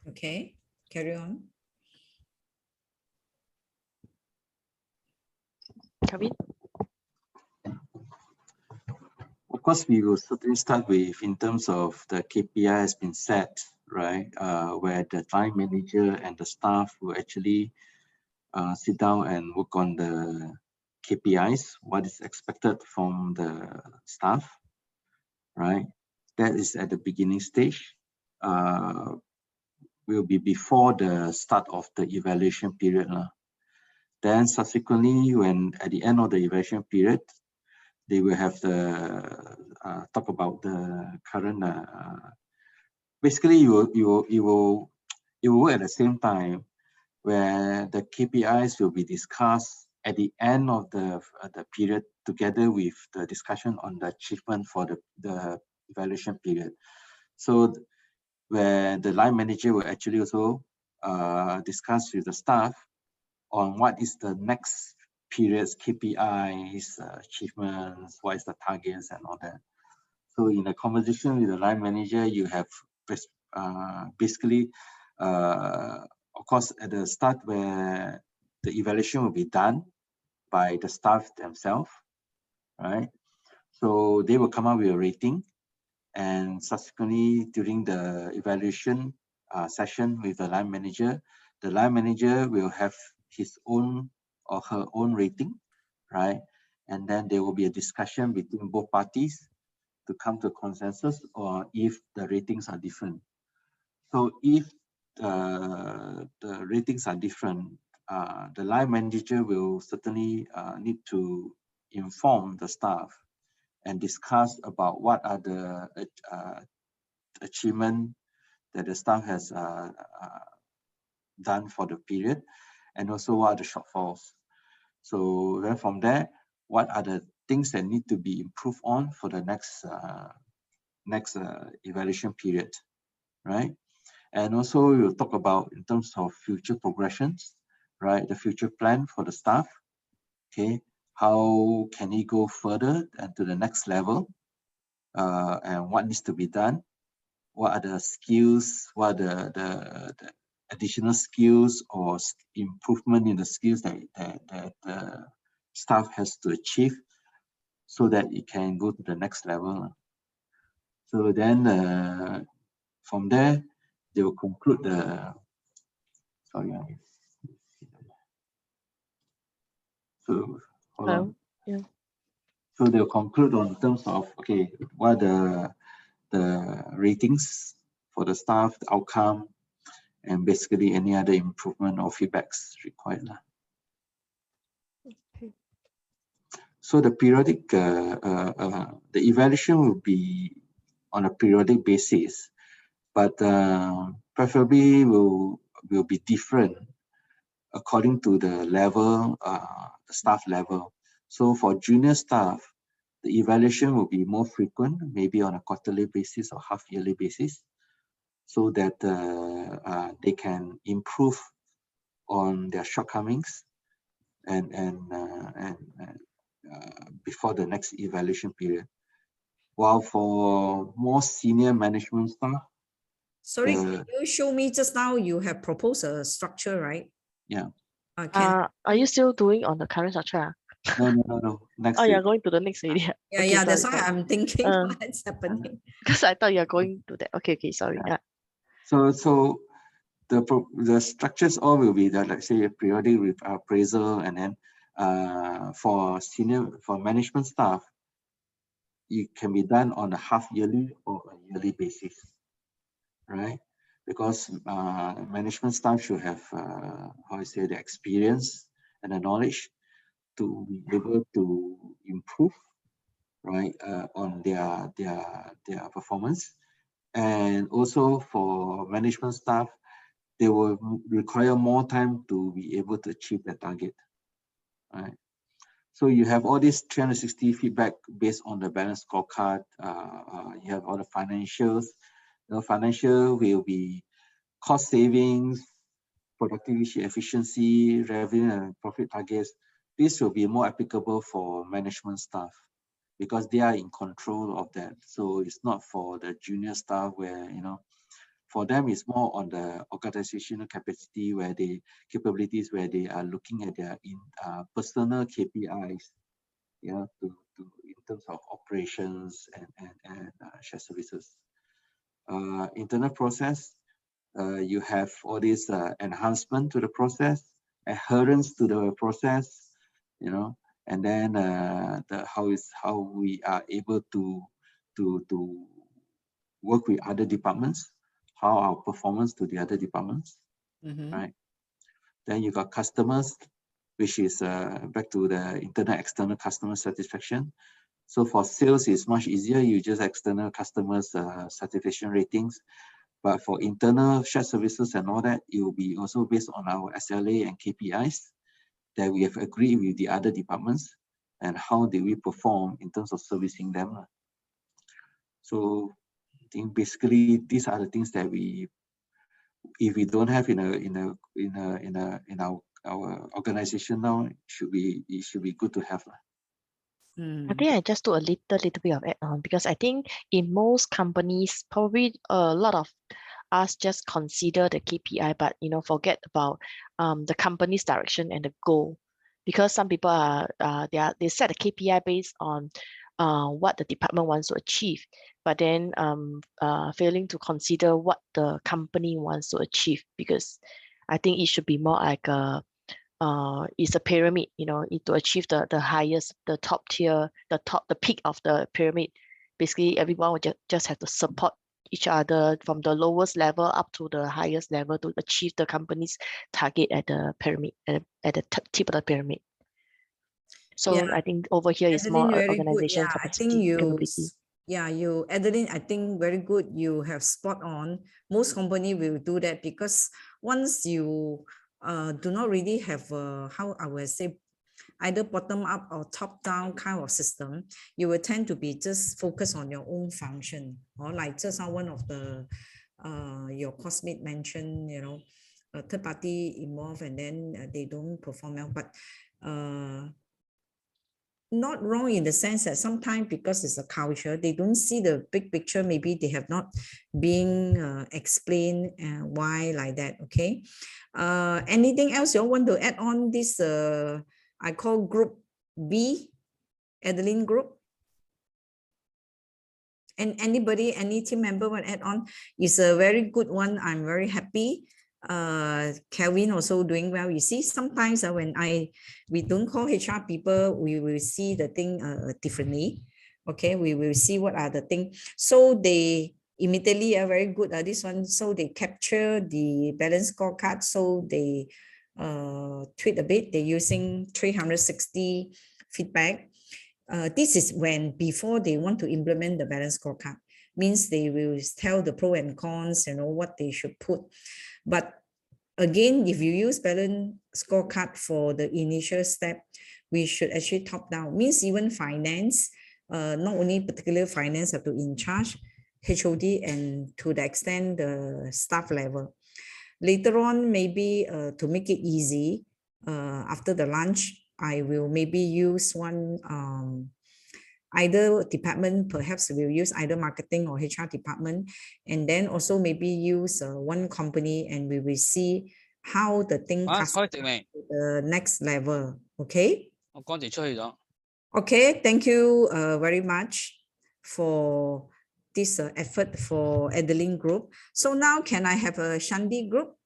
Okay, carry on. Kevin? Of course, we will certainly start with in terms of the KPI has been set, right? Where the line manager and the staff will actually sit down and work on the KPIs, what is expected from the staff, right? That is at the beginning stage. Will be before the start of the evaluation period. Then subsequently, when at the end of the evaluation period, they will have the talk about the current. Basically, you will work at the same time, where the KPIs will be discussed at the end of the period, together with the discussion on the achievement for the evaluation period. So where the line manager will actually also discuss with the staff on what is the next period's KPIs, achievements, what is the targets and all that. So in the conversation with the line manager, you have basically, of course, at the start where the evaluation will be done by the staff themselves, right? So they will come up with a rating, and subsequently during the evaluation session with the line manager will have his own or her own rating, right? And then there will be a discussion between both parties to come to a consensus, or if the ratings are different. So if the ratings are different, the line manager will certainly need to inform the staff and discuss about what are the achievement that the staff has done for the period, and also what are the shortfalls. So then from there, what are the things that need to be improved on for the next evaluation period, right? And also we'll talk about in terms of future progressions, right? The future plan for the staff. Okay, how can he go further and to the next level? And what needs to be done? What are the skills? What are the additional skills or improvement in the skills that the staff has to achieve so that it can go to the next level? So then from there, they will conclude the, sorry. So hold on. Yeah. So they'll conclude on terms of, okay, what are the ratings for the staff, the outcome, and basically any other improvement or feedbacks required. Okay. So the periodic, the evaluation will be on a periodic basis, but preferably will be different according to the level, the staff level. So for junior staff, the evaluation will be more frequent, maybe on a quarterly basis or half-yearly basis, so that they can improve on their shortcomings and before the next evaluation period. While for more senior management staff, sorry, can you show me just now you have proposed a structure, right? Yeah. Are you still doing on the current structure? No. Next. Oh, you're going to the next area. Yeah, Okay, yeah. That's sorry. why I'm thinking what's happening. Because I thought you're going to that. Okay, sorry. Yeah. So the structures all will be the, let's say, a periodic appraisal, and then for management staff, it can be done on a half-yearly or a yearly basis, right? Because management staff should have the experience and the knowledge to be able to improve, right, on their performance. And also for management staff, they will require more time to be able to achieve their target, right? So you have all these 360 feedback based on the balance scorecard. You have all the financials. The financial will be cost savings, productivity, efficiency, revenue and profit targets. This will be more applicable for management staff because they are in control of that. So it's not for the junior staff where, for them it's more on the organizational capacity capabilities where they are looking at their personal KPIs, in terms of operations and shared services. Internal process, you have all this enhancement to the process, adherence to the process, and then how we are able to work with other departments, how our performance to the other departments, right? Then you got customers, which is back to the internal external customer satisfaction. So for sales, it's much easier. You just external customers satisfaction ratings. But for internal shared services and all that, it will be also based on our SLA and KPIs that we have agreed with the other departments and how did we perform in terms of servicing them. So I think basically these are the things that if we don't have in our organization now, it should be good to have. I think I just do a little bit of add on because I think in most companies, probably a lot of us just consider the KPI, but forget about the company's direction and the goal, because some people they set a KPI based on what the department wants to achieve, but then failing to consider what the company wants to achieve, because I think it should be more like it's a pyramid, to achieve the highest, the top tier, the peak of the pyramid. Basically, everyone would just have to support each other from the lowest level up to the highest level to achieve the company's target at the pyramid, at the tip of the pyramid. So yeah, I think over here is more organization capacity, capability. You, Adeline, I think very good. You have spot on. Most company will do that because once you do not really have how I would say either bottom up or top down kind of system, you will tend to be just focused on your own function, or like just now one of the your classmate mentioned, a third party involved and then they don't perform well, but not wrong in the sense that sometimes because it's a culture, they don't see the big picture. Maybe they have not been explained why like that. Okay. Anything else you want to add on this? I call group B, Adeline group. And anybody, any team member want to add on? It's a very good one. I'm very happy. Kelvin also doing well. You see, sometimes when we don't call HR people, we will see the thing differently. Okay, we will see what are the things. So they immediately are very good at this one. So they capture the balance scorecard. So they tweet a bit. They're using 360 feedback. This is when before they want to implement the balance scorecard, means they will tell the pros and cons, what they should put. But again, if you use balance scorecard for the initial step, we should actually top down, means even finance, not only particular finance have to in charge, HOD, and to the extent the staff level. Later on, maybe to make it easy, after the lunch, I will maybe use one, either department, perhaps we'll use either marketing or HR department, and then also maybe use one company, and we will see how the thing to the next level. Okay. Okay, thank you very much for this effort for Adeline group. So now can I have a Shandi group?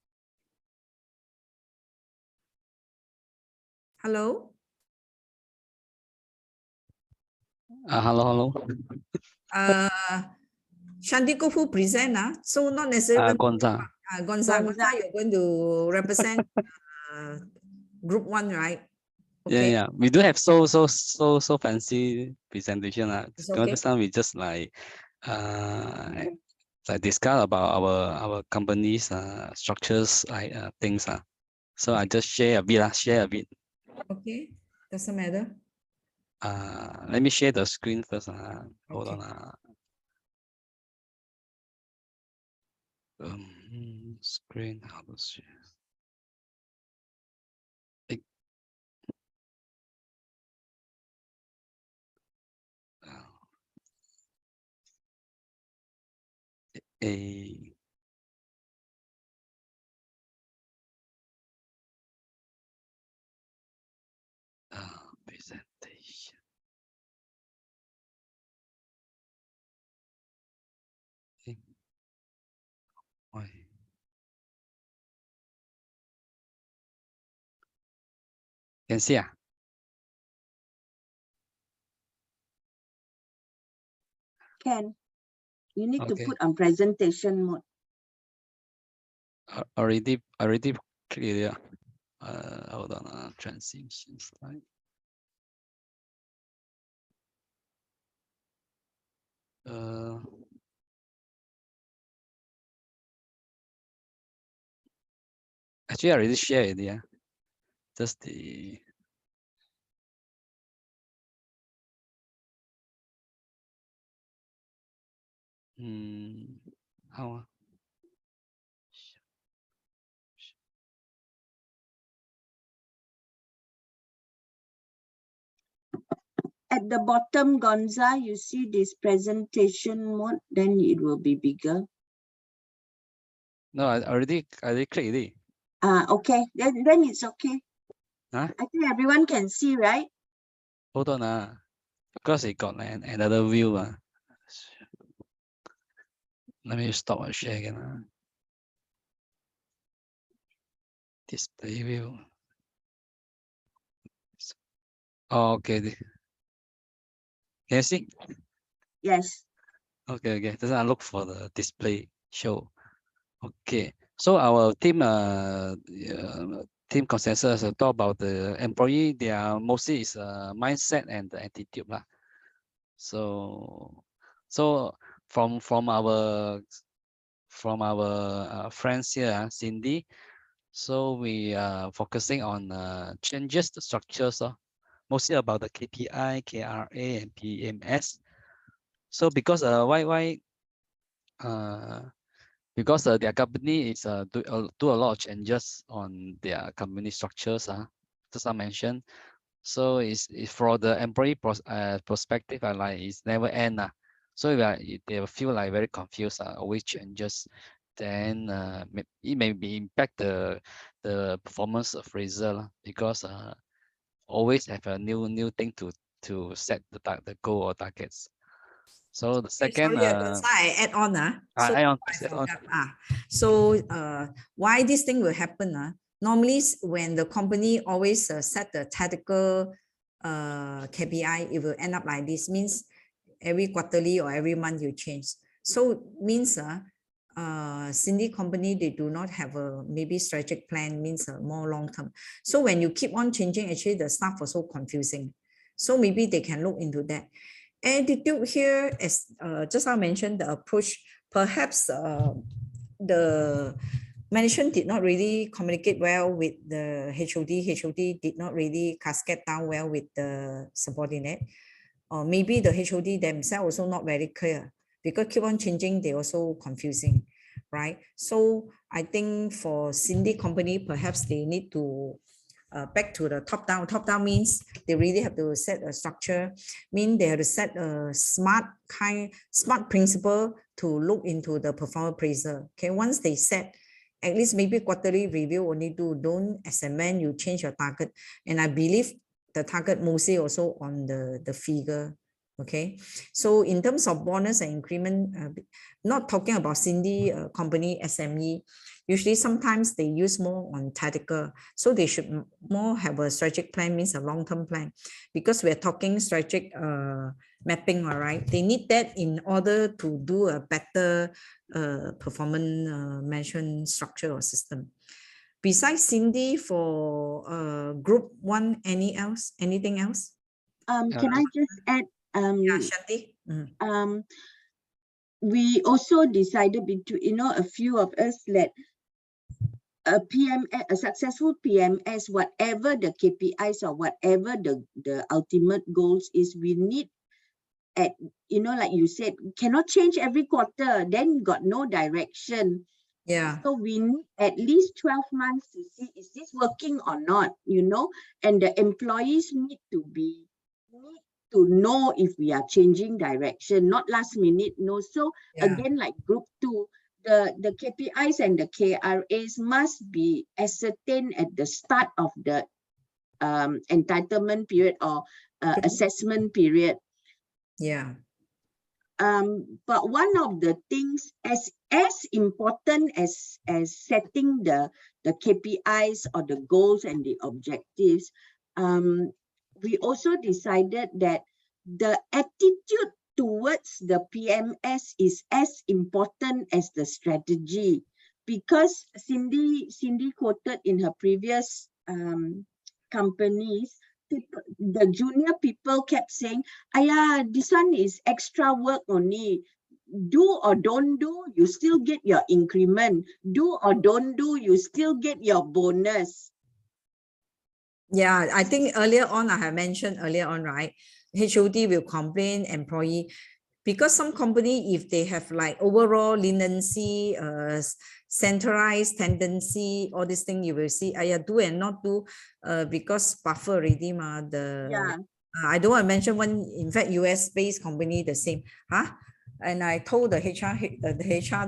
Hello. Hello. Shandi group who present, so not necessarily Gonza, you're going to represent group 1, right? Okay. Yeah. We do have so fancy presentation. Okay. This time we just like discuss about our company's structures, things. So I just share a bit. Okay, doesn't matter. Let me share the screen first. Hold on. Screen, how to share? Presentation. Why? Can see Can. You need to Okay. put on presentation mode. Already clear. Hold on. Transition slide. Actually, I already shared it. Yeah, just the. How? At the bottom, Gonza, you see this presentation mode, then it will be bigger. No, I already clicked it. Okay, then it's okay. Huh? I think everyone can see, right? Hold on. Because it got another view. Let me stop and share again. Display view. Oh, okay. Can you see? Yes. Okay. Just I look for the display show. Okay. So our team team consensus talk about the employee. They are mostly is mindset and the attitude lah. So from our friends here, Cindy. So we are focusing on changes the structures, mostly about the KPI, KRA, and PMS. So because why because their company is do a lot of changes on their company structures. Just I mentioned. So it's for the employee perspective, like it's never end. So they will feel like very confused. Always changes. Then it may be impact the performance appraisal because always have a new thing to set the goal or targets. So the second, sorry, I add on. So add on, I add on. forgot. So why this thing will happen? Normally, when the company always set the tactical KPI, it will end up like this. Means every quarterly or every month you change. So means Cindy company, they do not have a maybe strategic plan, means more long term. So when you keep on changing, actually the stuff was so confusing. So maybe they can look into that. Attitude here, as just I mentioned, the approach, perhaps the management did not really communicate well with the HOD. HOD did not really cascade down well with the subordinate. Or maybe the HOD themselves also not very clear because keep on changing, they also confusing, right? So I think for Cindy company, perhaps they need to back to the top down. Top down means they really have to set a structure, mean they have to set a smart principle to look into the performance appraisal. Okay, once they set, at least maybe quarterly review only do, don't as a man you change your target. And I believe the target mostly also on the figure. Okay, so in terms of bonus and increment, not talking about Cindy company SME, usually sometimes they use more on tactical. So they should more have a strategic plan, means a long-term plan, because we're talking strategic mapping, all right? They need that in order to do a better performance management structure or system. Besides Cindy, for group one, anything else? Can I just add? Yeah, Shanti. We also decided between, a few of us that a successful PMS, whatever the KPIs or whatever the ultimate goals is, we need like you said, cannot change every quarter, then got no direction. Yeah. So we need at least 12 months to see, is this working or not, and the employees need to know if we are changing direction, not last minute, no. So again, like group 2, the KPIs and the KRAs must be ascertained at the start of the entitlement period or assessment period. Yeah. But one of the things as important as setting the KPIs or the goals and the objectives, we also decided that the attitude towards the PMS is as important as the strategy, because Cindy quoted in her previous companies, the junior people kept saying, "Aya, this one is extra work only. Do or don't do, you still get your increment. Do or don't do, you still get your bonus." Yeah, I think earlier on, I have mentioned earlier on, right? HOD will complain employee because some company, if they have like overall leniency, centralized tendency, all this thing, you will see, do and not do, because buffer already, I don't want to mention one, in fact, US-based company, the same. And I told the HR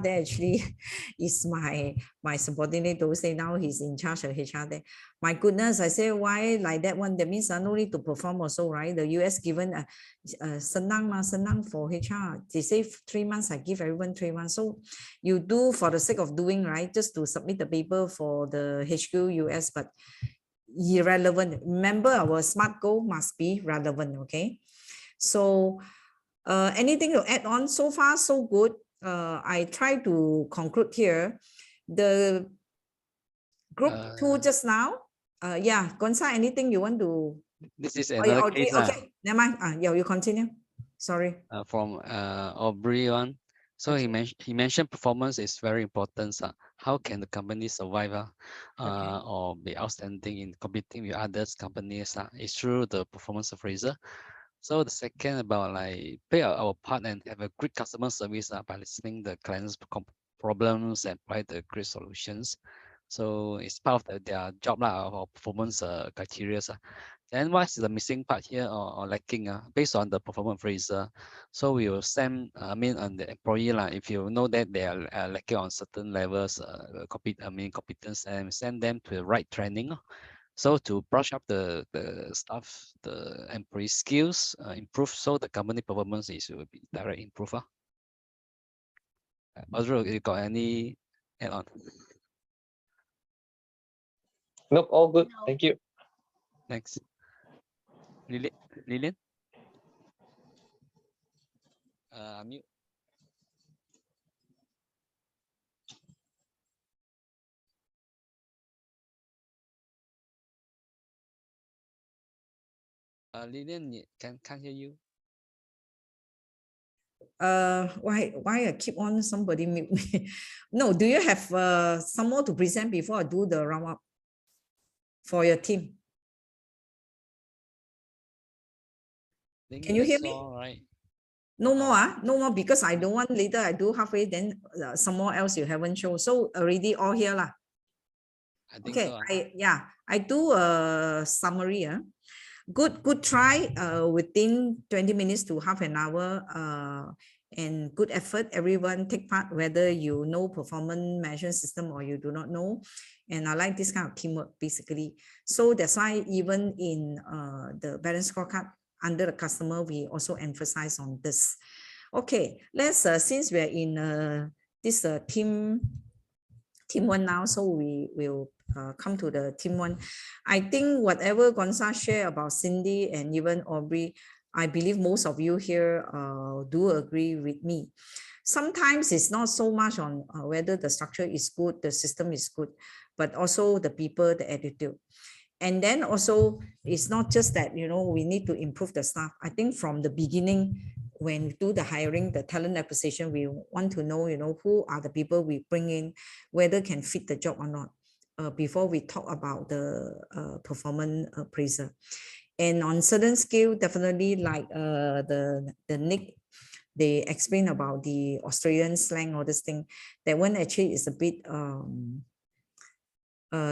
there actually is my subordinate. Those say now he's in charge of HR there. My goodness, I say, why like that one? That means no need to perform also, right? The US given senang for HR. They say 3 months, I give everyone 3 months. So you do for the sake of doing, right? Just to submit the paper for the HQ US, but irrelevant. Remember, our SMART goal must be relevant, okay? So anything to add on? So far, so good. I try to conclude here. The group 2 just now. Yeah, Gonza, anything you want to? This is another case. Okay, never mind. Yeah, you continue. Sorry. From Aubrey one. So he mentioned performance is very important. How can the company survive or be outstanding in competing with others companies? It's through the performance appraiser. So the second about like play our part and have a great customer service by listening the client's problems and provide the great solutions. So it's part of their job or performance criteria. Then what's the missing part here or lacking based on the performance appraisal? So we will send, on the employee if you know that they are lacking on certain levels, competence, and send them to the right training. So to brush up the staff, the employee skills, improve, so the company performance will be direct improve. Azrul, you got any add on? Nope, all good. Thank you. Thanks. Lilaine? Mute. Lilaine, can't hear you. Why I keep on somebody mute me? No, do you have some more to present before I do the round up for your team? Can you hear me? Right. No more, no more, because I don't want later I do halfway, then somewhere else you haven't shown. So already all here lah. I think okay, so. I do a summary. Good try within 20 minutes to half an hour, and good effort. Everyone take part, whether you know performance measurement system or you do not know. And I like this kind of teamwork basically. So that's why even in the balance scorecard under the customer, we also emphasize on this. Okay, let's since we're in this team one now, so we will come to the team one. I think whatever Gonza share about Cindy and even Aubrey, I believe most of you here do agree with me. Sometimes it's not so much on whether the structure is good, the system is good, but also the people, the attitude. And then also, it's not just that, we need to improve the staff. I think from the beginning, when we do the hiring, the talent acquisition, we want to know, who are the people we bring in, whether can fit the job or not, before we talk about the performance appraisal. And on certain skill, definitely like the Nick, they explain about the Australian slang or this thing, that one actually is a bit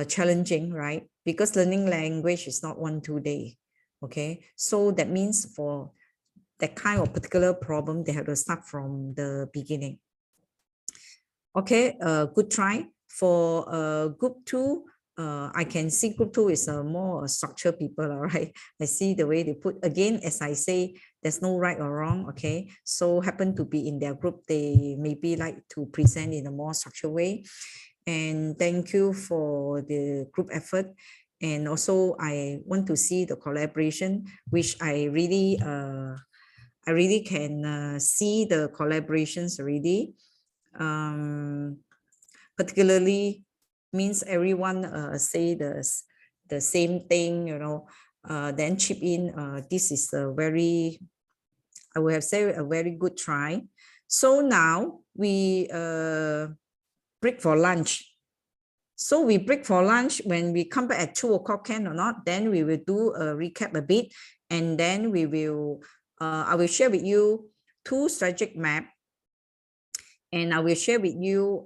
challenging, right? Because learning language is not 1-2 day. Okay, so that means for that kind of particular problem, they have to start from the beginning. Okay, good try. For group 2, I can see group 2 is a more structured people, all right? I see the way they put, again, as I say, there's no right or wrong, okay? So happen to be in their group, they maybe like to present in a more structured way. And thank you for the group effort. And also I want to see the collaboration, which I really can see the collaborations already. Particularly means everyone say the same thing, then chip in. This is a very, I would have said, a very good try. So now we break for lunch. So we break for lunch. When we come back at 2 o'clock, can or not, then we will do a recap a bit, and then we will, I will share with you 2 strategic map, and I will share with you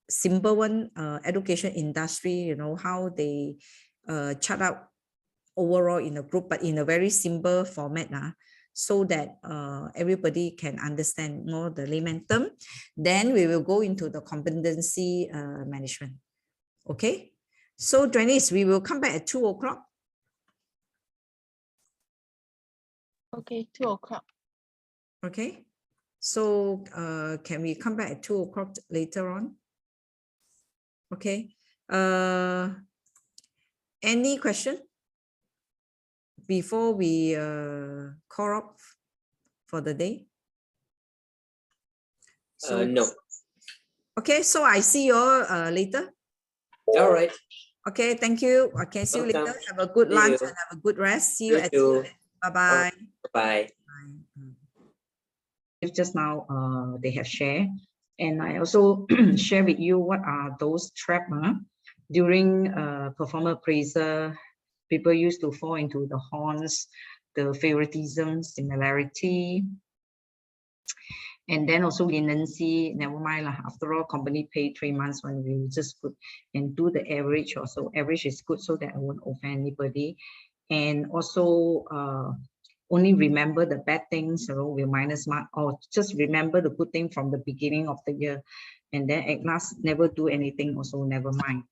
simple one, education industry, how they chart out overall in a group, but in a very simple format, so that everybody can understand more the layman term. Then we will go into the competency management. Okay, so Janice, we will come back at 2 o'clock. Okay, 2 o'clock. Okay, so can we come back at 2 o'clock later on? Okay, any question before we call off for the day? So no. Okay, so I see you all later. All right. Okay, thank you. Okay, see you later. Have a good lunch and have a good rest. See you at 2. Bye-bye. Bye. Just now they have shared, and I also share with you what are those traps during performance appraisal. People used to fall into the horns, the favoritism, similarity. And then also leniency, never mind lah. After all, company pay 3 months when we just put and do the average also. Average is good so that I won't offend anybody. And also only remember the bad things, we minus mark, or just remember the good thing from the beginning of the year. And then at last, never do anything also, never mind.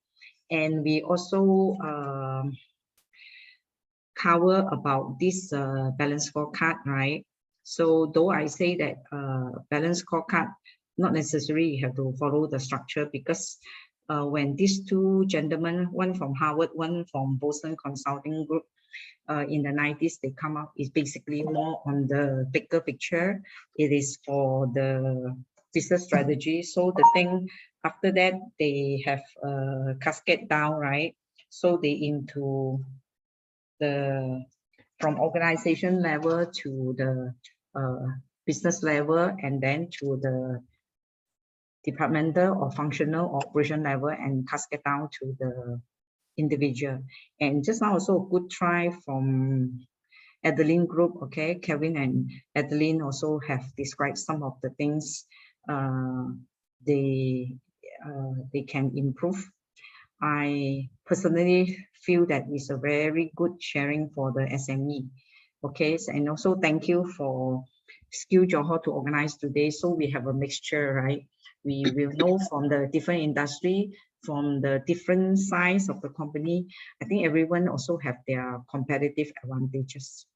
And we also cover about this balance scorecard, right? So though I say that balance scorecard, not necessarily you have to follow the structure, because when these two gentlemen, one from Harvard, one from Boston Consulting Group, in the 90s, they come up, is basically more on the bigger picture. It is for the business strategy. So the thing after that, they have cascade down, right? So they into the from organization level to the business level, and then to the departmental or functional operation level, and cascade down to the individual. And just now also a good try from Adeline Group, okay? Kevin and Adeline also have described some of the things they can improve. I personally feel that it's a very good sharing for the SME. Okay, and also thank you for Skill Johor to organize today. So we have a mixture, right? We will know from the different industry, from the different size of the company. I think everyone also have their competitive advantages.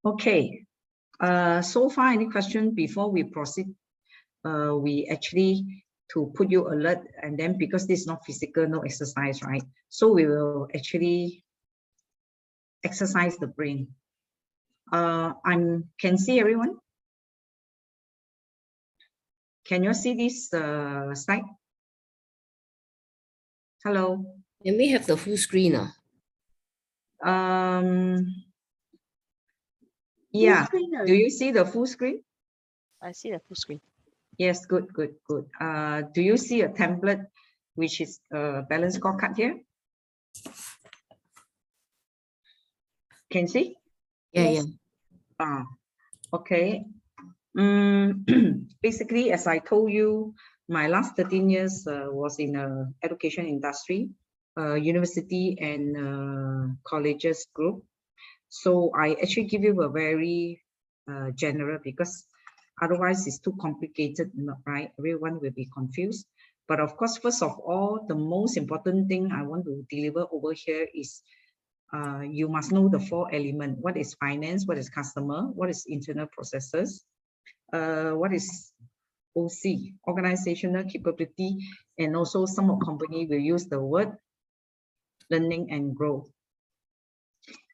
Okay, so far any question before we proceed? We actually to put you alert, and then because this is not physical, no exercise, right? So we will actually exercise the brain. Can see everyone? Can you see this slide? Hello. Can we have the full screen? Yeah. Do you see the full screen? I see the full screen. Yes, good, good, good. Do you see a template which is balance scorecard here? Can see? Yeah, yeah. Okay. Basically, as I told you, my last 13 years was in the education industry, university and colleges group. So I actually give you a very general, because otherwise it's too complicated, right? Everyone will be confused. But of course, first of all, the most important thing I want to deliver over here is you must know the 4 elements. What is finance? What is customer? What is internal processes? What is OC, organizational capability? And also some of company will use the word learning and growth.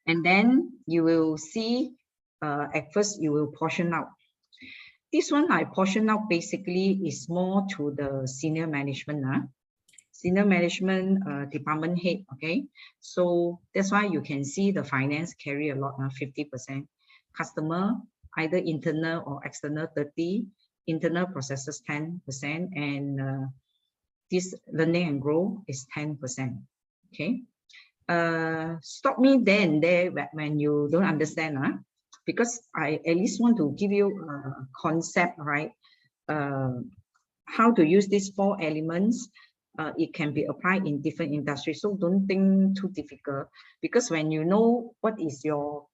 And then you will see, at first you will portion out. This one I portion out basically is more to the senior management. Senior management department head, okay? So that's why you can see the finance carry a lot, 50%. Customer, either internal or external, 30%. Internal processes, 10%. And this learning and grow is 10%, okay? Stop me then there when you don't understand, because I at least want to give you a concept, right? How to use these 4 elements. It can be applied in different industries, so don't think too difficult, because when you know what is your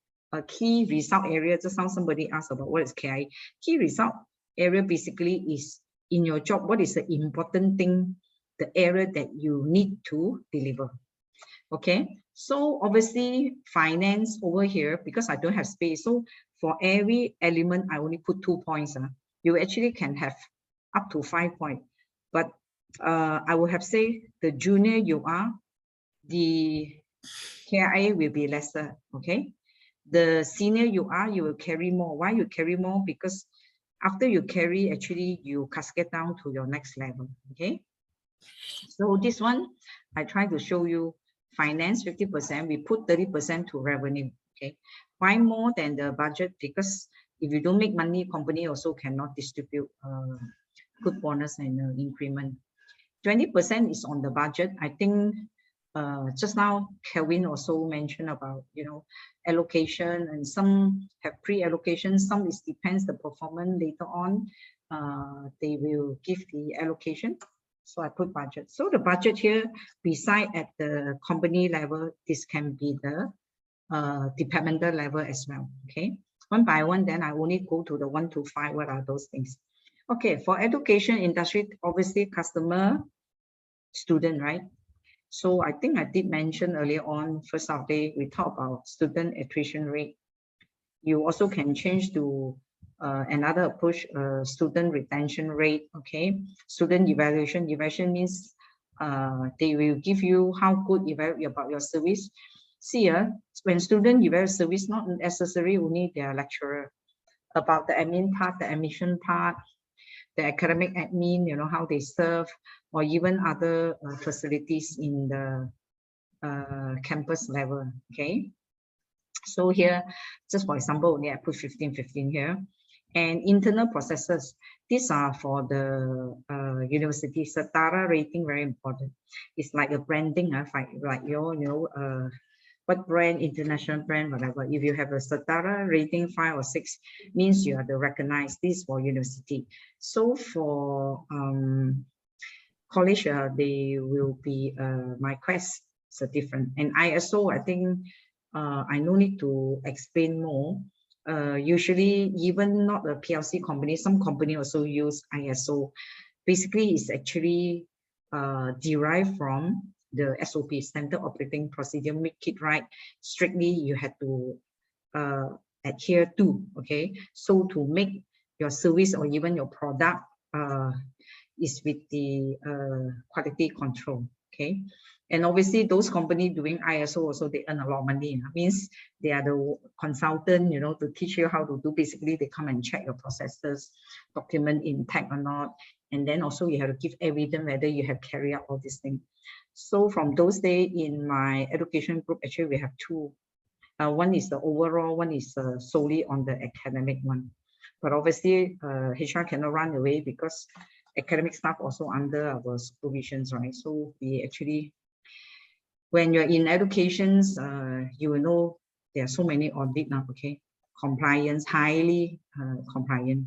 key result area, just now somebody asked about what is KI. Key result area basically is in your job, what is the important thing, the area that you need to deliver. Okay, so obviously finance over here, because I don't have space, so for every element I only put 2 points. You actually can have up to 5 points, but I would have say the junior you are, the KIA will be lesser. Okay, the senior you are, you will carry more. Why you carry more? Because after you carry, actually you cascade down to your next level. Okay, so this one I try to show you. Finance 50%, we put 30% to revenue. Okay, why more than the budget? Because if you don't make money, company also cannot distribute good bonus and increment. 20% is on the budget. I think just now Kelvin also mentioned about, allocation, and some have pre-allocation, some it depends the performance later on. They will give the allocation. So I put budget. So the budget here, beside at the company level, this can be the departmental level as well. Okay, one by one, then I only go to the 1 to 5. What are those things? Okay, for education industry, obviously customer, student, right? So I think I did mention earlier on, first of day, we talk about student attrition rate. You also can change to another approach, student retention rate. Okay, student evaluation. Evaluation means they will give you how good evaluate about your service. See, when student evaluate service, not necessarily only their lecturer, about the admin part, the admission part, the academic admin, how they serve, or even other facilities in the campus level. Okay, so here, just for example, only I put 15 here. And internal processes, these are for the university. Setara rating, very important. It's like a branding, like your what brand, international brand, whatever. If you have a Setara rating 5 or 6, means you are the recognized. This for university. So for college, they will be my quest is different. And ISO, I think I no need to explain more. Usually, even not a PLC company, some company also use ISO. Basically, it's actually derived from the SOP, standard operating procedure. Make it right strictly, you have to adhere to. Okay, so to make your service or even your product is with the quality control. Okay, and obviously those companies doing ISO also, they earn a lot of money. Means they are the consultant, to teach you how to do. Basically, they come and check your processes, document intact or not, and then also you have to give evidence whether you have carried out all these things. So from those days in my education group, actually we have two. One is the overall, one is solely on the academic one. But obviously, HR cannot run away because academic staff also under our supervisions, right? So we actually, when you're in educations, you will know there are so many audit now, okay? Compliance, highly compliant.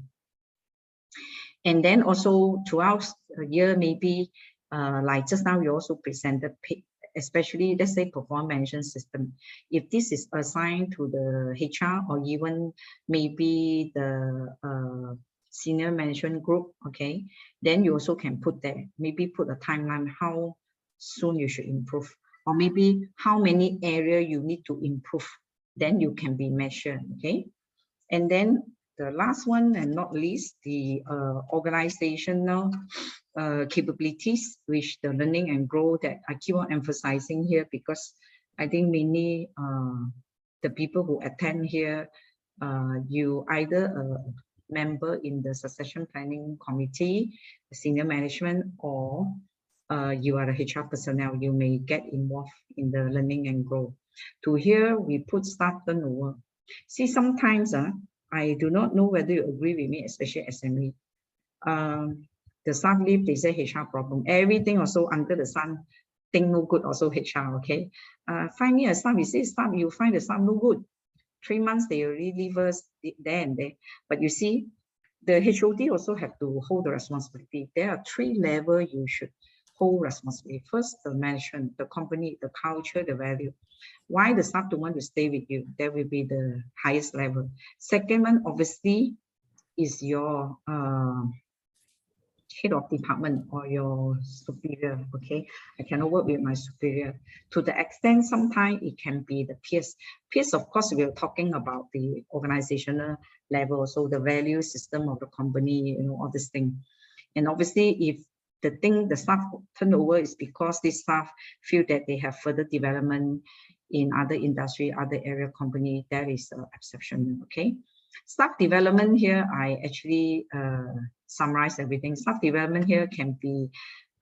And then also throughout the year, maybe like just now, you also presented, especially let's say performance management system. If this is assigned to the HR or even maybe the senior management group, okay, then you also can put there, maybe put a timeline, how soon you should improve, or maybe how many areas you need to improve, then you can be measured, okay? And then the last one and not least, the organizational capabilities, which the learning and grow that I keep on emphasizing here, because I think many the people who attend here, you either a member in the succession planning committee, senior management, or you are a HR personnel, you may get involved in the learning and grow. To here, we put staff turnover. See, sometimes I do not know whether you agree with me, especially SME. The staff leave, they say HR problem. Everything also under the sun, think no good, also HR, okay? Find me a staff, you say staff, you find the staff no good. 3 months, they already leave us there and there. But you see, the HOD also have to hold the responsibility. There are 3 levels you should hold responsibility. First, the management, the company, the culture, the value. Why the staff don't want to stay with you? That will be the highest level. Second one, obviously, is your head of department or your superior, okay? I cannot work with my superior. To the extent, sometimes it can be the peers. Peers, of course, we're talking about the organizational level, so the value system of the company, all this thing. And obviously, if the staff turnover is because this staff feel that they have further development in other industry, other area company, that is an exception, okay? Staff development here, I actually summarize everything. Staff development here can be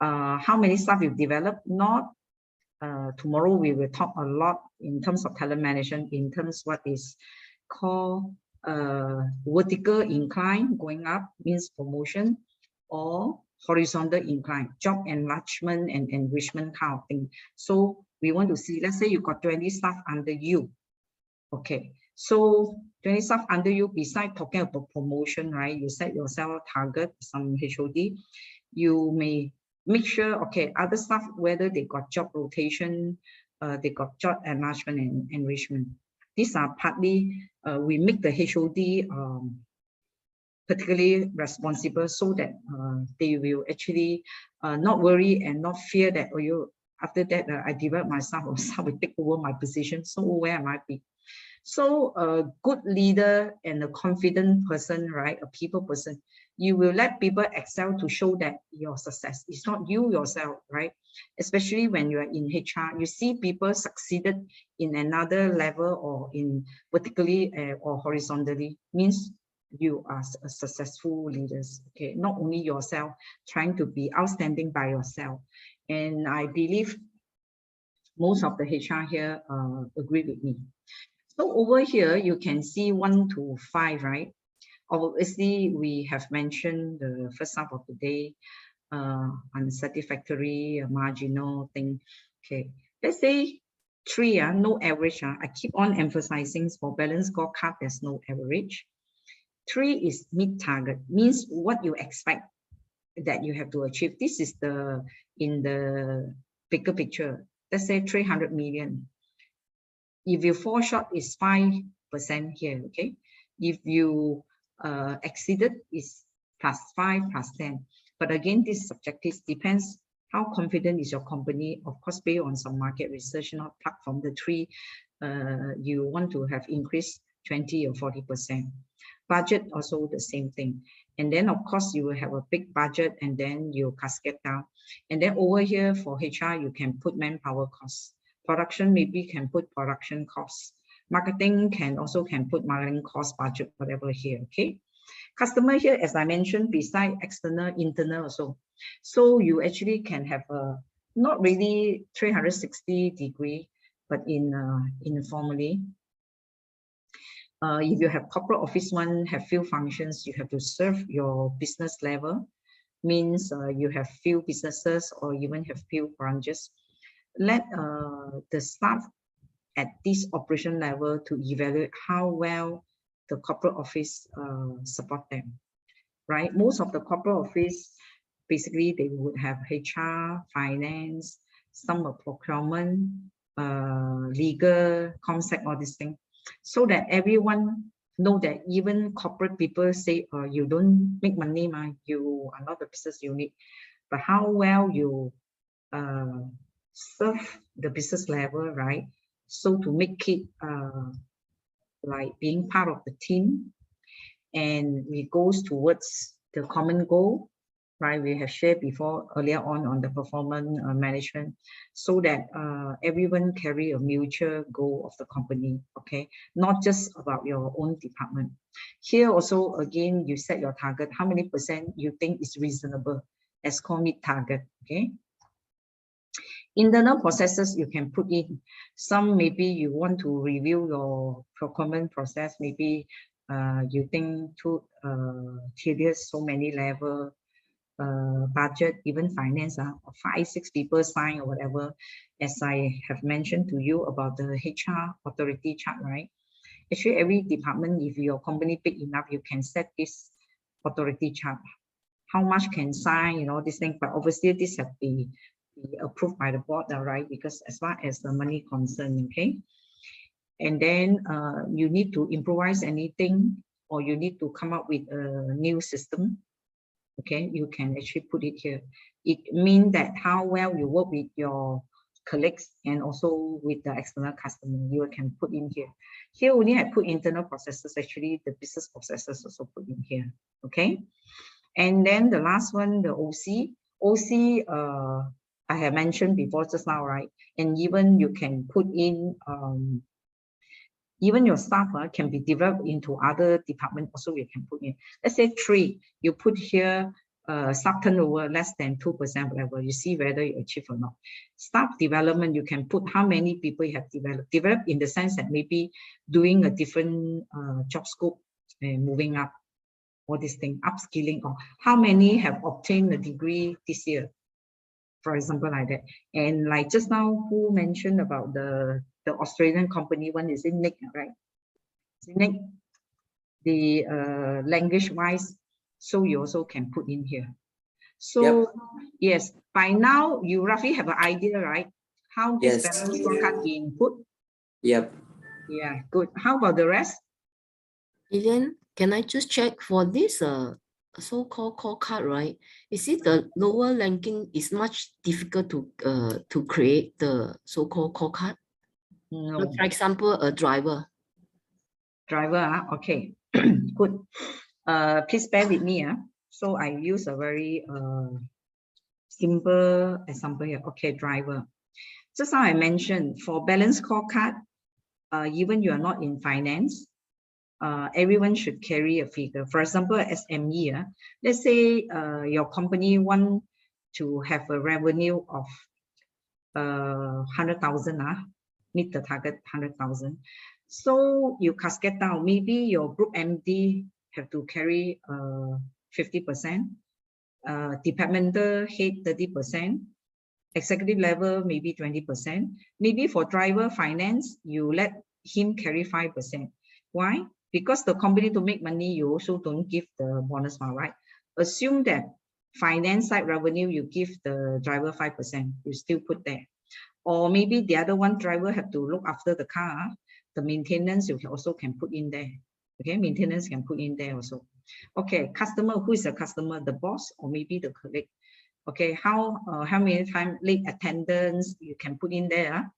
how many staff you develop. Not tomorrow we will talk a lot in terms of talent management, in terms what is called vertical incline, going up means promotion, or horizontal incline, job enlargement and enrichment kind of thing. So We want to see, let's say you got 20 staff under you. Okay, so 20 staff under you, besides talking about promotion, right? You set yourself target, some HOD, you may make sure, okay, other staff, whether they got job rotation, they got job enlargement and enrichment. These are partly, we make the HOD particularly responsible so that they will actually not worry and not fear that, oh, you, after that, I develop myself or someone will take over my position. So where am I be? So a good leader and a confident person, right? A people person, you will let people excel to show that your success. It's not you yourself, right? Especially when you're in HR, you see people succeeded in another level or in vertically or horizontally, means you are a successful leaders. Okay, not only yourself trying to be outstanding by yourself. And I believe most of the HR here agree with me. So over here, you can see 1 to 5, right? Obviously, we have mentioned the first half of the day, unsatisfactory, marginal thing. Okay, let's say 3, no average. I keep on emphasizing for balanced scorecard, there's no average. 3 is mid-target, means what you expect that you have to achieve. This is the, in the bigger picture, let's say 300 million. If you fall short, it's 5% here, okay? If you exceeded, it's +5, +10. But again, this subjective depends how confident is your company. Of course, based on some market research, not apart from the 3, you want to have increased 20 or 40%. Budget also the same thing. And then of course you will have a big budget and then you cascade down. And then over here for HR, you can put manpower costs. Production maybe can put production costs. Marketing can put marketing cost, budget, whatever here, okay? Customer here, as I mentioned, beside external, internal also. So you actually can have a, not really 360 degree, but informally. If you have corporate office one, have few functions, you have to serve your business level, means you have few businesses or even have few branches. Let the staff at this operation level to evaluate how well the corporate office support them, right? Most of the corporate office, basically they would have HR, finance, some of procurement, legal, ComSec, all these things, so that everyone know that even corporate people say, you don't make money, you are not a business unit, but how well you serve the business level, right? So to make it like being part of the team, and it goes towards the common goal, right? We have shared before earlier on the performance management, so that everyone carry a mutual goal of the company, okay? Not just about your own department. Here also, again, you set your target, how many % you think is reasonable as called mid target, okay? Internal processes you can put in. Some maybe you want to review your procurement process, maybe you think too tedious, so many level, budget, even finance, 5, 6 people sign or whatever. As I have mentioned to you about the HR authority chart, right? Actually, every department, if your company big enough, you can set this authority chart. How much can sign, you know, this thing, but obviously this have to be approved by the board, right? Because as far as the money concerned, okay? And then you need to improvise anything, or you need to come up with a new system. Okay, you can actually put it here. It means that how well you work with your colleagues and also with the external customer, you can put in here. Here only I put internal processes, actually the business processes also put in here, okay? And then the last one, the OC. OC, I have mentioned before just now, right? And even you can put in, even your staff can be developed into other departments also you can put in. Let's say 3, you put here staff turnover less than 2%, whatever, you see whether you achieve or not. Staff development, you can put how many people you have developed. Developed in the sense that maybe doing a different job scope and moving up, all this thing, upskilling, or how many have obtained a degree this year. for example, like that. And like just now, who mentioned about the Australian company one, is it Nick, right? Is it Nick? The language wise, so you also can put in here. So yes, by now you roughly have an idea, right? How this balance scorecard be input? Yep. Yeah, good. How about the rest? Lilaine, can I just check for this so-called core card, right? Is it the lower ranking is much difficult to create the so-called core card? No. For example, a driver. Driver, okay. Good. Please bear with me. So I use a very simple example here. Okay, driver. Just now I mentioned for balance scorecard, even you are not in finance, everyone should carry a figure. For example, SME, let's say your company want to have a revenue of 100,000, meet the target 100,000. So you cascade down, maybe your group MD have to carry 50%, departmental head 30%, executive level maybe 20%. Maybe for driver finance, you let him carry 5%. Why? Because the company to make money, you also don't give the bonus, right? Assume that finance side revenue, you give the driver 5%, you still put there. Or maybe the other one, driver have to look after the car, the maintenance you also can put in there. Okay, maintenance can put in there also. Okay, customer, who is the customer? The boss or maybe the colleague? Okay, how many times late attendance you can put in there?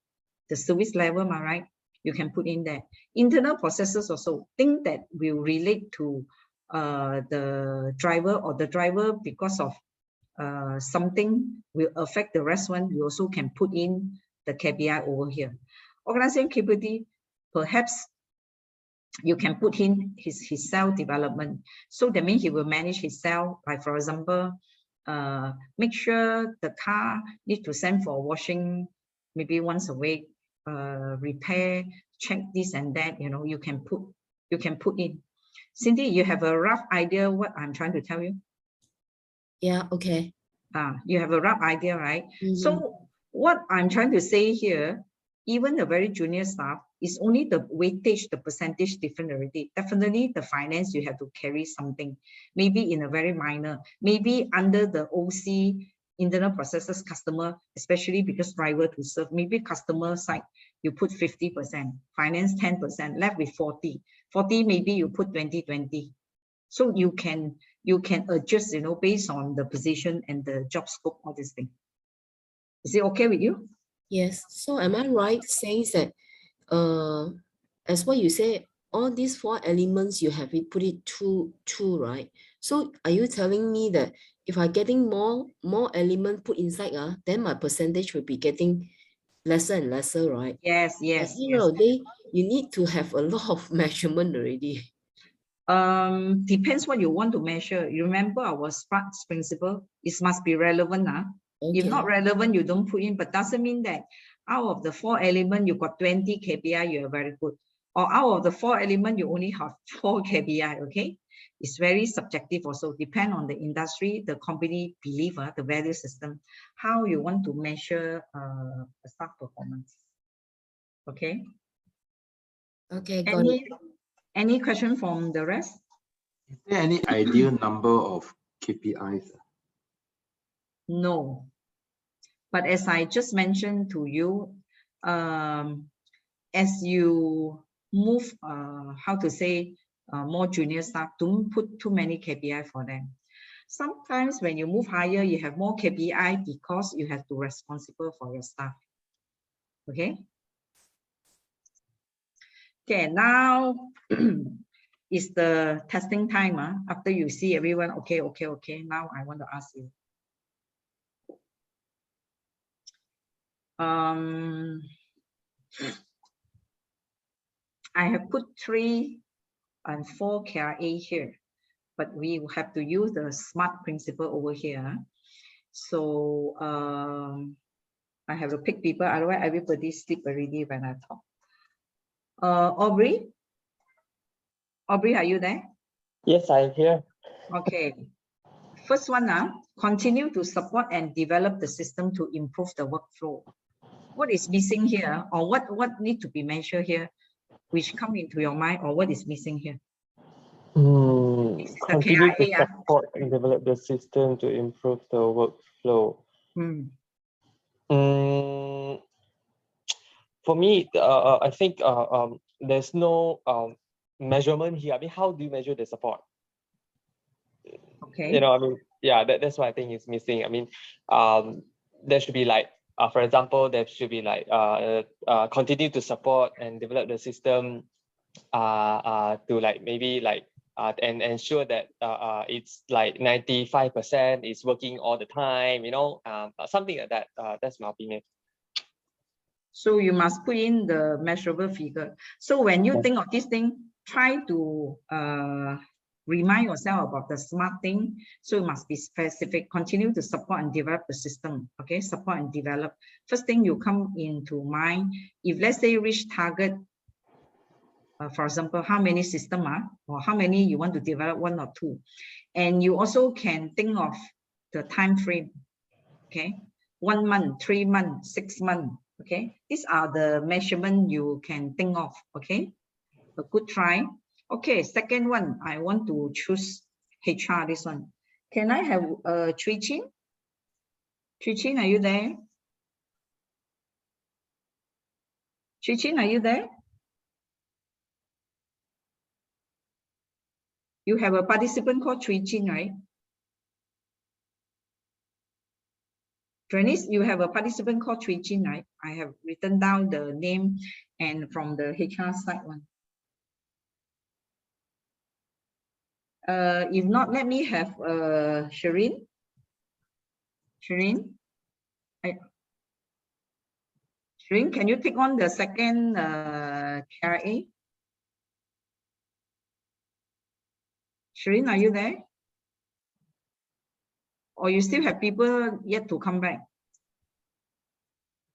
The service level, right? You can put in there. Internal processes also, things that will relate to the driver, or the driver because of something will affect the restaurant, you also can put in the KPI over here. Organization capability, perhaps you can put in his sales development. So that means he will manage his sales, like for example, make sure the car need to send for washing maybe once a week, repair, check this and that, you can put in. Cindy, you have a rough idea what I'm trying to tell you? Yeah, okay. You have a rough idea, right? Mm-hmm. So what I'm trying to say here, even the very junior staff, is only the weightage, the percentage different already. Definitely the finance, you have to carry something, maybe in a very minor, maybe under the OC, internal processes, customer, especially because driver to serve, maybe customer side, you put 50%, finance 10%, left with 40. 40, maybe you put 20. So you can adjust, based on the position and the job scope, all this thing. Is it okay with you? Yes. So am I right saying that as what you say, all these 4 elements you have put it two, right? So are you telling me that if I'm getting more element put inside, then my percentage will be getting lesser and lesser, right? Yes. You need to have a lot of measurement already. Depends what you want to measure. You remember our SPARKS principle? It must be relevant. Okay. If not relevant, you don't put in, but doesn't mean that out of the 4 elements, you got 20 KPI, you are very good. Or out of the 4 elements, you only have 4 KPI, okay? It's very subjective also, depend on the industry, the company belief, the value system, how you want to measure staff performance. Okay? Okay, got it. Any question from the rest? Is there any ideal number of KPIs? No. But as I just mentioned to you, as you move, more junior staff, don't put too many KPI for them. Sometimes when you move higher, you have more KPI because you have to responsible for your staff. Okay? Okay, now is the testing time. After you see everyone, okay. Now I want to ask you. I have put 3 and 4 KRA here, but we will have to use the SMART principle over here. So I have to pick people, otherwise everybody sleep already when I talk. Aubrey, are you there? Yes, I'm here. Okay. first one, continue to support and develop the system to improve the workflow. What is missing here, or what need to be measured here, which come into your mind, or what is missing here? Continue to support and develop the system to improve the workflow. For me, I think there's no measurement here. I mean, how do you measure the support? Okay. You know, I mean, yeah, that's what I think is missing. I mean, there should be like, for example, there should be like continue to support and develop the system to like maybe like and ensure that it's like 95% is working all the time, you know, something like that. That's my opinion. So you must put in the measurable figure. So when you think of this thing, try to remind yourself about the SMART thing. So it must be specific. Continue to support and develop the system. Okay, support and develop. First thing you come into mind, if let's say reach target, for example, how many system or how many you want to develop, 1 or 2. And you also can think of the time frame. Okay, 1 month, 3 months, 6 months. Okay, these are the measurement you can think of. Okay, a good try. Okay, second one, I want to choose HR, this one. Can I have Chui Chin? Chui Chin, are you there? Chui Chin, are you there? You have a participant called Chui Chin, right? Janice, you have a participant called Chui Chin, right? I have written down the name and from the HR side one. If not, let me have Shireen. Shireen, Shireen, can you take on the second KRA? Shireen, are you there? Or you still have people yet to come back?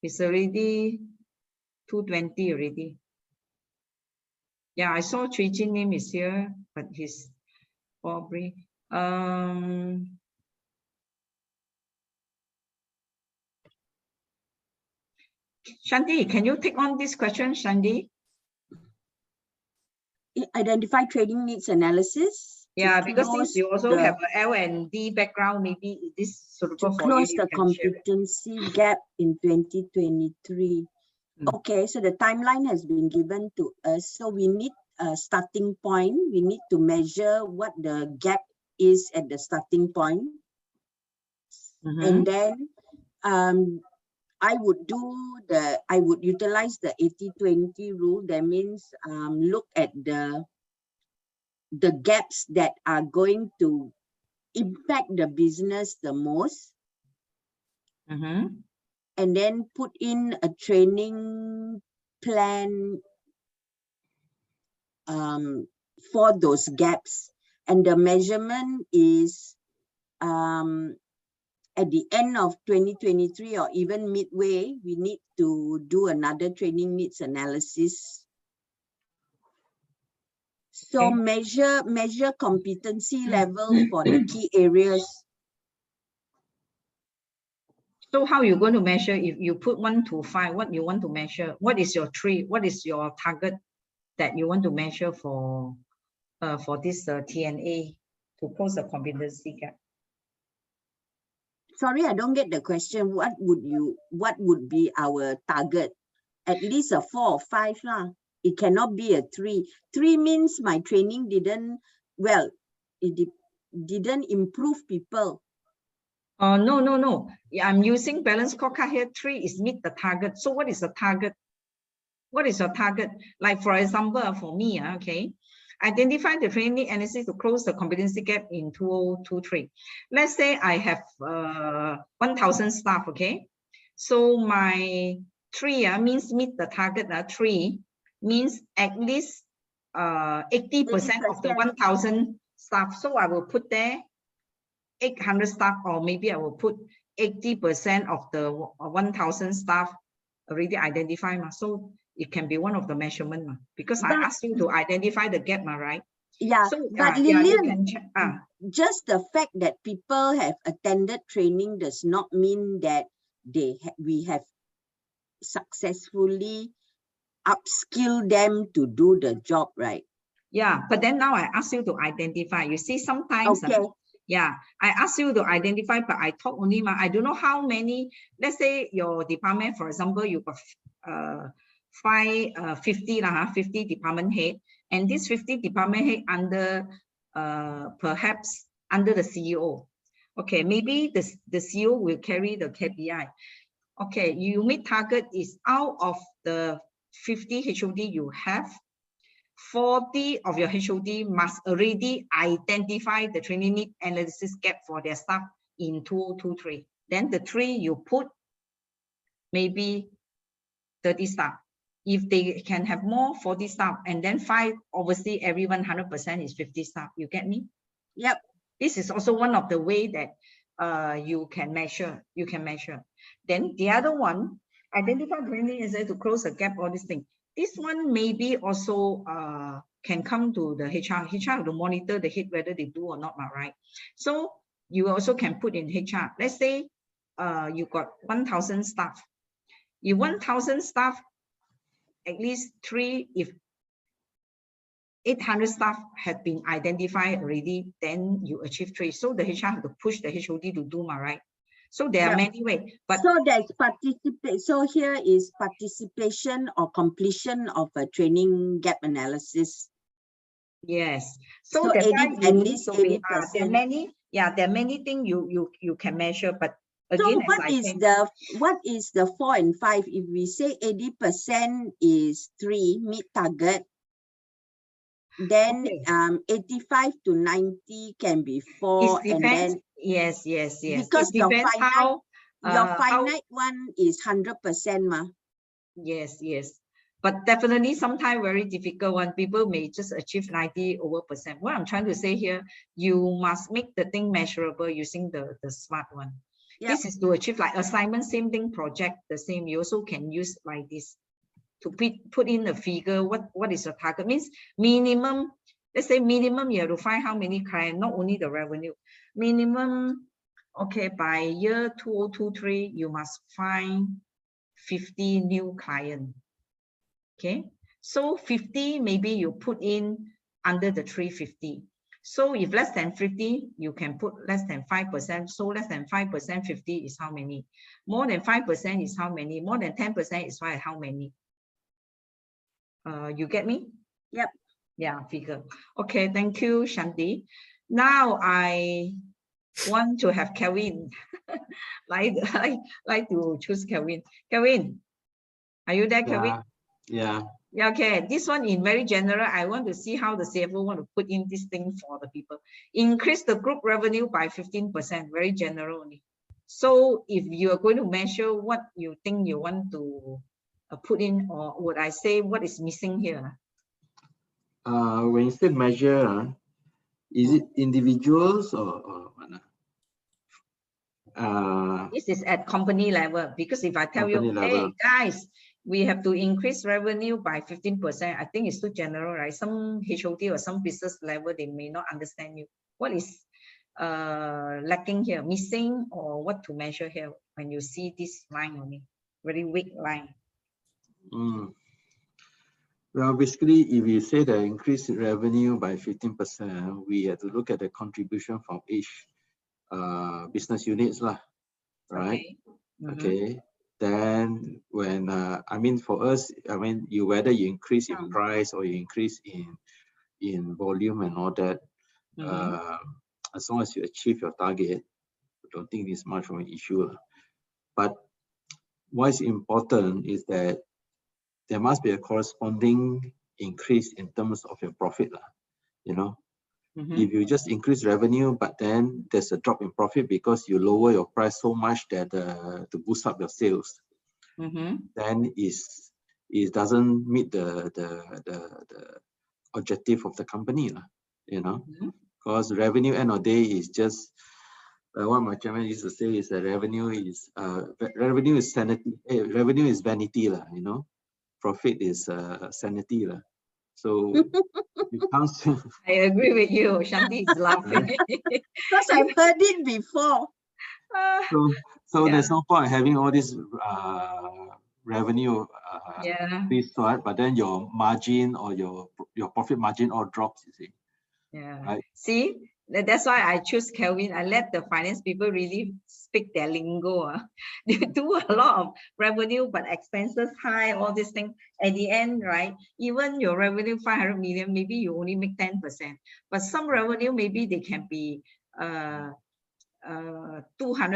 It's already 2:20 already. Yeah, I saw Chui Chin name is here, but he's Aubrey. Shanti, can you take on this question, Shanti? Identify trading needs analysis. Yeah, because since you also have an L&D background, maybe this suitable for you. Close the competency gap in 2023. Okay, so the timeline has been given to us. So we need a starting point. We need to measure what the gap is at the starting point. And then I would utilize the 80-20 rule. That means look at the gaps that are going to impact the business the most. And then put in a training plan for those gaps. And the measurement is at the end of 2023 or even midway, we need to do another training needs analysis. So measure competency level for the key areas. So how are you going to measure? If you put 1 to 5, what you want to measure? What is your 3? What is your target that you want to measure for this TNA to close the competency gap? Sorry, I don't get the question. What would be our target? At least a 4 or 5 lah. It cannot be a 3. 3 means my training didn't improve people. No. Yeah, I'm using balance scorecard here. 3 is meet the target. So what is the target? What is your target? Like for example, for me, okay, identify the training analysis to close the competency gap in 2023. Let's say I have 1,000 staff, okay? So my 3 means meet the target. 3 means at least 80% of the 1,000 staff. So I will put there 800 staff, or maybe I will put 80% of the 1,000 staff already identified. So it can be one of the measurement because I asked you to identify the gap, right? Yeah, So but yeah, you Lilian, can check. Just the fact that people have attended training does not mean that we have successfully upskill them to do the job, right? Yeah, but then now I ask you to identify. You see, sometimes, okay. Yeah, I ask you to identify, but I talk only. I don't know how many. Let's say your department, for example, you got 50 department head, and this 50 department head under perhaps under the CEO. Okay, maybe the CEO will carry the KPI. Okay, you meet target is out of the 50 HOD you have, 40 of your HOD must already identify the training need analysis gap for their staff in 2023. Then the 3 you put maybe 30 staff. If they can have more, 40 staff, and then 5, obviously everyone 100% is 50 staff. You get me? Yep. This is also one of the way that you can measure. Then the other one, identify training is to close the gap, all these things. This one maybe also can come to the HR. HR to monitor the head whether they do or not, right? So you also can put in HR. Let's say you got 1,000 staff. If 1,000 staff, at least 3, if 800 staff have been identified already, then you achieve 3. So the HR have to push the HOD to do, right? So there are many ways. But so there's participate. So here is participation or completion of a training gap analysis. Yes. So at least 80%. There are many. Yeah, there are many things you can measure. But again, so what is the 4 and 5? If we say 80% is 3 meet target, then 85 to 90 can be 4, and then yes. Because your finite one is 100%, ma. Yes. But definitely sometimes very difficult one. People may just achieve 90%. What I'm trying to say here, you must make the thing measurable using the smart one. Yep. This is to achieve like assignment, same thing, project, the same. You also can use like this to put in the figure. What is your target? Means minimum, let's say minimum you have to find how many clients, not only the revenue. Minimum, okay, by year 2023, you must find 50 new clients. Okay, so 50, maybe you put in under the 350. So if less than 50, you can put less than 5%. So less than 5%, 50 is how many? More than 5% is how many? More than 10% is how many? You get me? Yep. Yeah, figure. Okay, thank you, Shanti. Now I want to have Kevin. like to choose Kevin. Kevin, are you there, Kevin? Yeah. Yeah, okay. This one in very general, I want to see how the CFO want to put in this thing for the people. Increase the group revenue by 15%, very general only. So if you are going to measure what you think you want to put in, or would I say what is missing here? When you say measure, is it individuals or what? This is at company level, because if I tell you, hey guys, we have to increase revenue by 15%, I think it's too general, right? Some HOD or some business level, they may not understand you. What is lacking here, missing, or what to measure here when you see this line only, very weak line? Well, basically, if you say the increase in revenue by 15%, we have to look at the contribution from each business units, right? Okay. Okay. Then when I mean, for us, I mean, whether you increase in price or you increase in volume and all that, as long as you achieve your target, I don't think it's much of an issue. But what is important is that there must be a corresponding increase in terms of your profit, you know. If you just increase revenue, but then there's a drop in profit because you lower your price so much that to boost up your sales, then it doesn't meet the objective of the company, you know. Because revenue end of the day is just what my chairman used to say is that revenue is sanity. Revenue is vanity, you know. Profit is sanity, so it comes to. I agree with you. Shanti is laughing. Because I've heard it before. So Yeah. there's no point having all this revenue this sort, but then your margin or your profit margin all drops, you see. Yeah. Right. See, that's why I choose Kelvin. I let the finance people really speak their lingo. They do a lot of revenue, but expenses high, all these things. At the end, right? Even your revenue 500 million, maybe you only make 10%. But some revenue, maybe they can be 200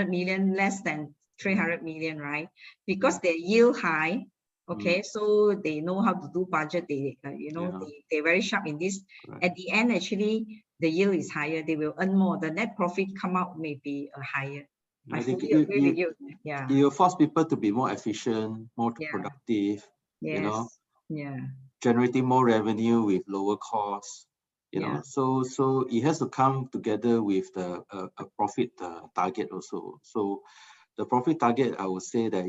million less than 300 million, right? Because their yield high. Okay, so they know how to do budget. They, they're very sharp in this. Right. At the end, actually, the yield is higher. They will earn more. The net profit come out may be higher. I fully agree with you. Yeah. You force people to be more efficient, more productive. Yes. You know. Yeah. Generating more revenue with lower costs. You know, so it has to come together with the profit target also. So. The profit target, I would say that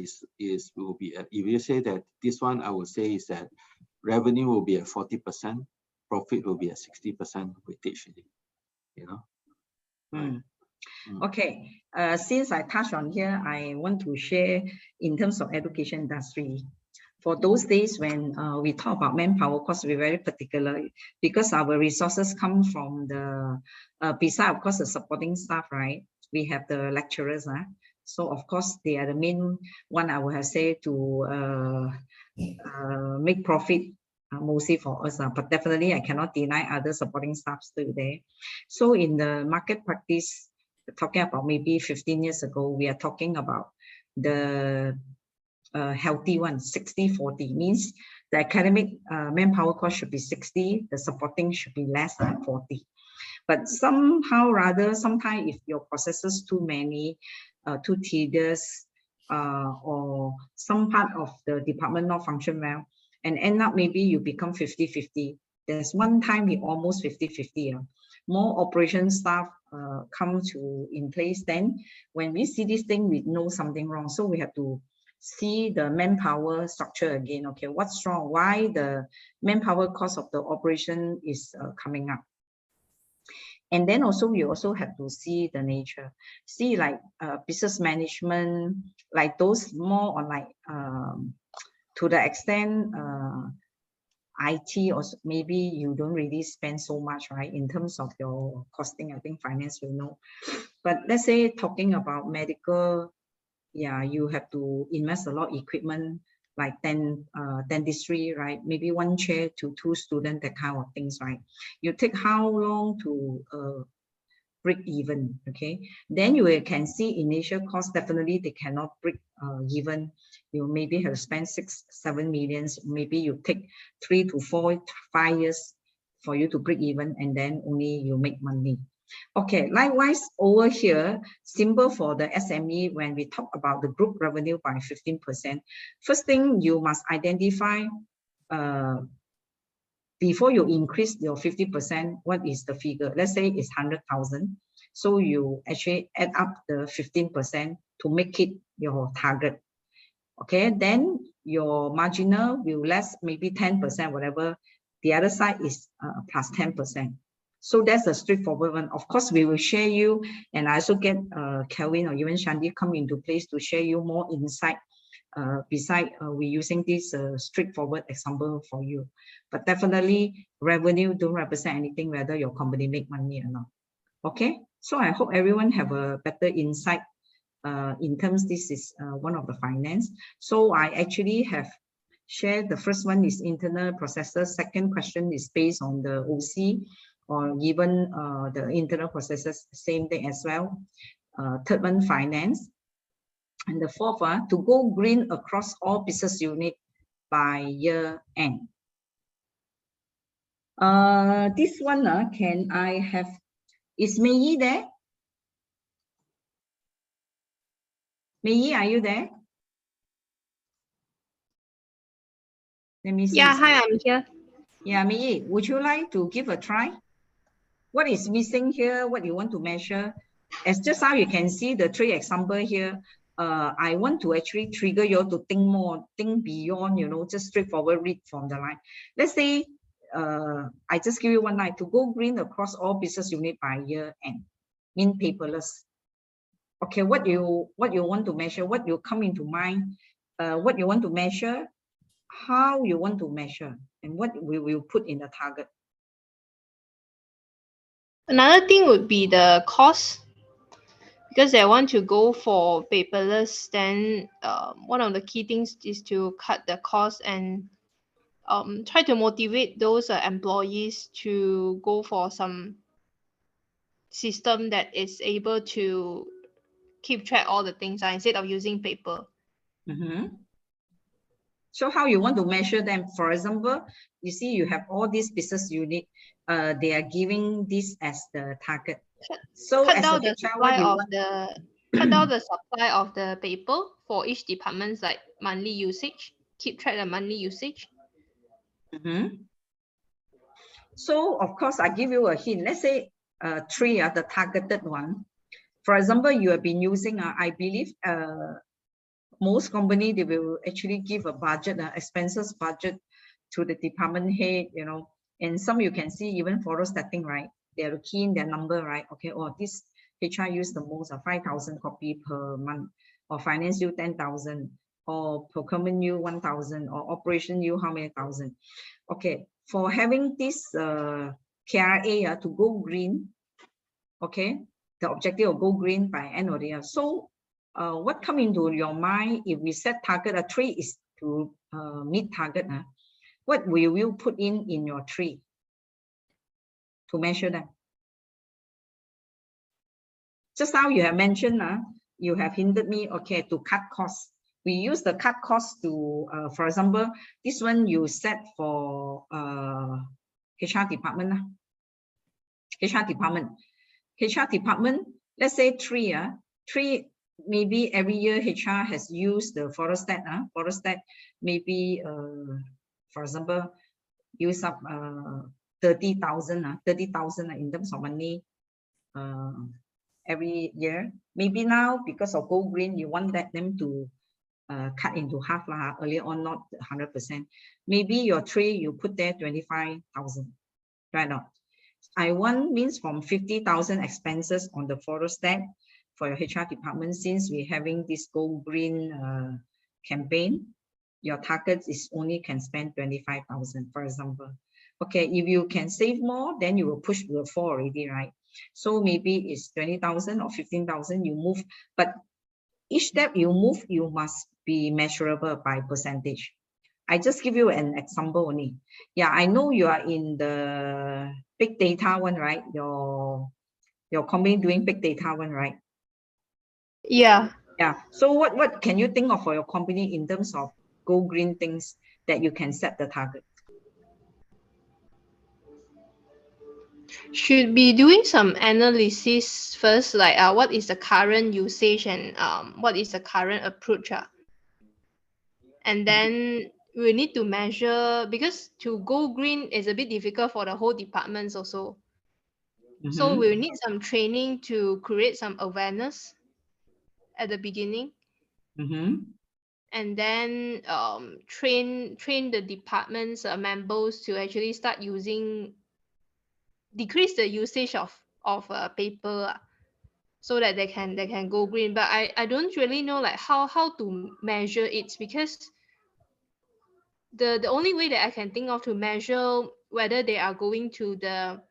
will be if you say that this one, I would say is that revenue will be at 40%, profit will be at 60% weightage. You know. Right. Okay. Since I touched on here, I want to share in terms of education industry. For those days when we talk about manpower cost, we're very particular because our resources come from the beside, of course, the supporting staff, right? We have the lecturers, so of course they are the main one. I would have said to make profit mostly for us, but definitely I cannot deny other supporting staff still there. So in the market practice, talking about maybe 15 years ago, we are talking about the healthy one, 60-40, means the academic manpower cost should be 60, the supporting should be less than 40. But somehow rather, sometimes if your processes too many, too tedious, or some part of the department not function well, and end up maybe you become 50-50. There's one time we almost 50-50. More operation staff come to in place. Then when we see this thing, we know something wrong. So we have to see the manpower structure again. Okay, what's wrong? Why the manpower cost of the operation is coming up? And then also we also have to see the nature, see like business management, like those more on like to the extent IT, or maybe you don't really spend so much, right, in terms of your costing. I think finance will know. But let's say talking about medical, yeah, you have to invest a lot of equipment, like dentistry, right? Maybe 1 chair to 2 students, that kind of things, right? You take how long to break even, okay? Then you can see initial cost, definitely they cannot break even. You maybe have spent 6-7 millions. Maybe you take 3 to 4, 5 years for you to break even, and then only you make money. Okay, likewise over here, symbol for the SME, when we talk about the group revenue by 15%, first thing you must identify before you increase your 50%, what is the figure? Let's say it's 100,000. So you actually add up the 15% to make it your target. Okay, then your marginal will less, maybe 10%, whatever. The other side is plus 10%. So that's a straightforward one. Of course, we will share you, and I also get Kelvin or even Shanti come into place to share you more insight. Beside we're using this straightforward example for you. But definitely revenue don't represent anything whether your company make money or not. Okay, so I hope everyone have a better insight in terms this is one of the finance. So I actually have shared the first one is internal processes. Second question is based on the OC or even the internal processes, same thing as well. Third one, finance. And the fourth one, to go green across all business unit by year end. This one, can I have, is Mei Yi there? Mei Yi, are you there? Let me see. Yeah, hi, I'm here. Yeah, Mei Yi, would you like to give a try? What is missing here? What you want to measure? As just how you can see the 3 example here, I want to actually trigger you to think more, think beyond, you know, just straightforward read from the line. Let's say I just give you one line to go green across all business unit by year end, mean paperless. Okay, what you want to measure, what you come into mind, what you want to measure, how you want to measure, and what we will put in the target. Another thing would be the cost, because they want to go for paperless. Then one of the key things is to cut the cost and try to motivate those employees to go for some system that is able to keep track all the things instead of using paper. So how you want to measure them? For example, you see you have all these business unit, they are giving this as the target. So cut as down a the HR, supply what you of want? cut down the supply of the paper for each department's like monthly usage. Keep track of monthly usage. So of course, I give you a hint. Let's say 3 are the targeted one. For example, you have been using, I believe, most company, they will actually give a budget, expenses budget to the department head, you know, and some you can see even for setting, right? They are key in their number, right? Okay, or this HR use the most of 5,000 copy per month, or finance you 10,000, or procurement you 1,000, or operation you how many thousand. Okay, for having this KRA to go green, okay, the objective will go green by end of the year. So what come into your mind if we set target, a 3 is to meet target, what will you put in your 3 to measure them? Just now you have mentioned, you have hinted me, okay, to cut costs. We use the cut costs to, for example, this one you set for HR department. HR department, let's say 3, 3, maybe every year HR has used the Forostat, maybe, for example, use up 30,000 in terms of money every year. Maybe now, because of Go Green, you want them to cut into half, earlier on, not 100%. Maybe your 3, you put there 25,000, right? Not. I want means from 50,000 expenses on the Forostat for your HR department. Since we're having this Go Green campaign, your target is only can spend 25,000, for example. Okay, if you can save more, then you will push to the 4 already, right? So maybe it's 20,000 or 15,000 you move, but each step you move, you must be measurable by percentage. I just give you an example only. Yeah, I know you are in the big data one, right? Your company doing big data one, right? Yeah. Yeah. So what can you think of for your company in terms of Go Green things that you can set the target? Should be doing some analysis first, like what is the current usage and what is the current approach. And then we need to measure, because to go green is a bit difficult for the whole departments also. So we'll need some training to create some awareness at the beginning. And then train the department's members to actually start using, decrease the usage of paper, so that they can go green. But I don't really know like how to measure it, because the only way that I can think of to measure whether they are going to the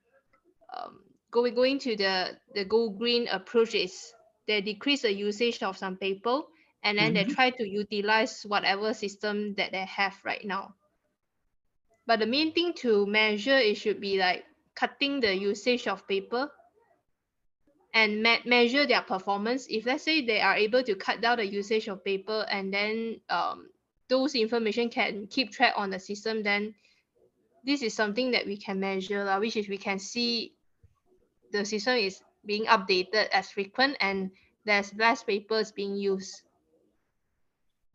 going to the go green approach is they decrease the usage of some paper, and then they try to utilize whatever system that they have right now. But the main thing to measure, it should be like cutting the usage of paper and measure their performance. If let's say they are able to cut down the usage of paper, and then those information can keep track on the system, then this is something that we can measure, which is we can see the system is being updated as frequent and there's less papers being used.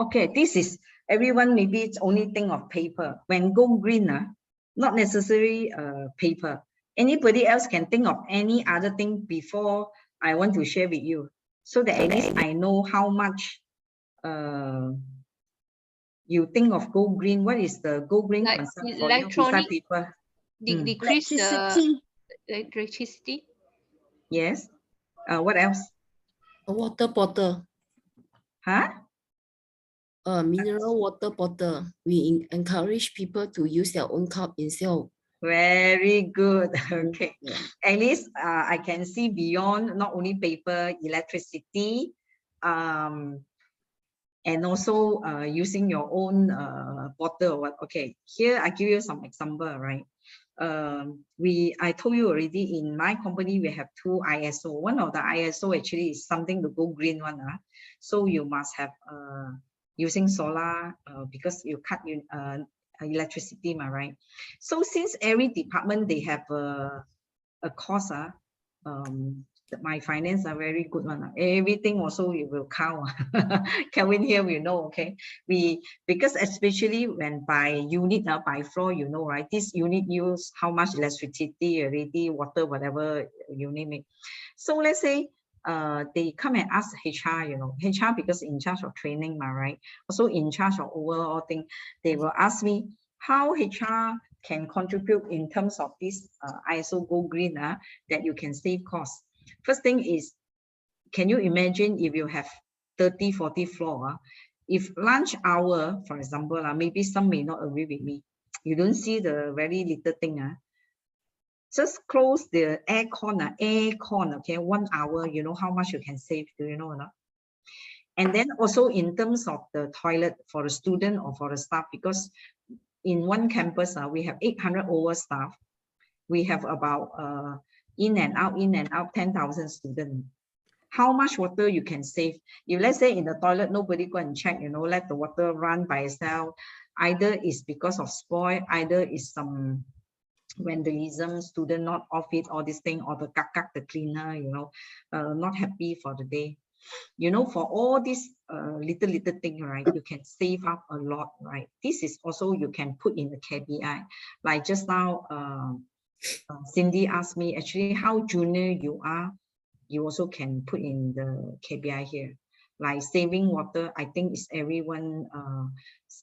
Okay, this is everyone maybe it's only think of paper. When Go Green, not necessarily paper. Anybody else can think of any other thing before I want to share with you, so that at least I know how much you think of Go Green. What is the Go Green like concept for you beside paper? decrease the electricity. Yes. What else? A water bottle. Huh? A mineral water bottle. We encourage people to use their own cup instead of. Very good. Okay. At least I can see beyond not only paper, electricity, and also using your own bottle or what. Okay, here I give you some example, right? I told you already, in my company we have 2 ISO. One of the ISO actually is something to go green one. So you must have using solar because you cut electricity, right? So since every department they have a cost, my finance are very good one. Everything also you will count. Kelvin here we know, okay? Because especially when by unit, by floor, you know, right? This unit use how much electricity already, water, whatever you name it. So let's say they come and ask HR, you know, HR because in charge of training, right? Also in charge of overall thing, they will ask me how HR can contribute in terms of this ISO Go Green that you can save costs. First thing is, can you imagine if you have 30, 40 floor, if lunch hour, for example, maybe some may not agree with me. You don't see the very little thing. Just close the aircon, okay, 1 hour, you know how much you can save, do you know or not? And then also in terms of the toilet for the student or for the staff, because in one campus, we have 800 over staff. We have about in and out, 10,000 students. How much water you can save? If let's say in the toilet, nobody go and check, you know, let the water run by itself. Either it's because of spoil, either it's some vandalism, student not off it, all this thing, or the kakak, the cleaner, you know, not happy for the day. You know, for all this little thing, right, you can save up a lot, right? This is also you can put in the KPI. Like just now, Cindy asked me, actually, how junior you are, you also can put in the KPI here. Like saving water, I think is everyone,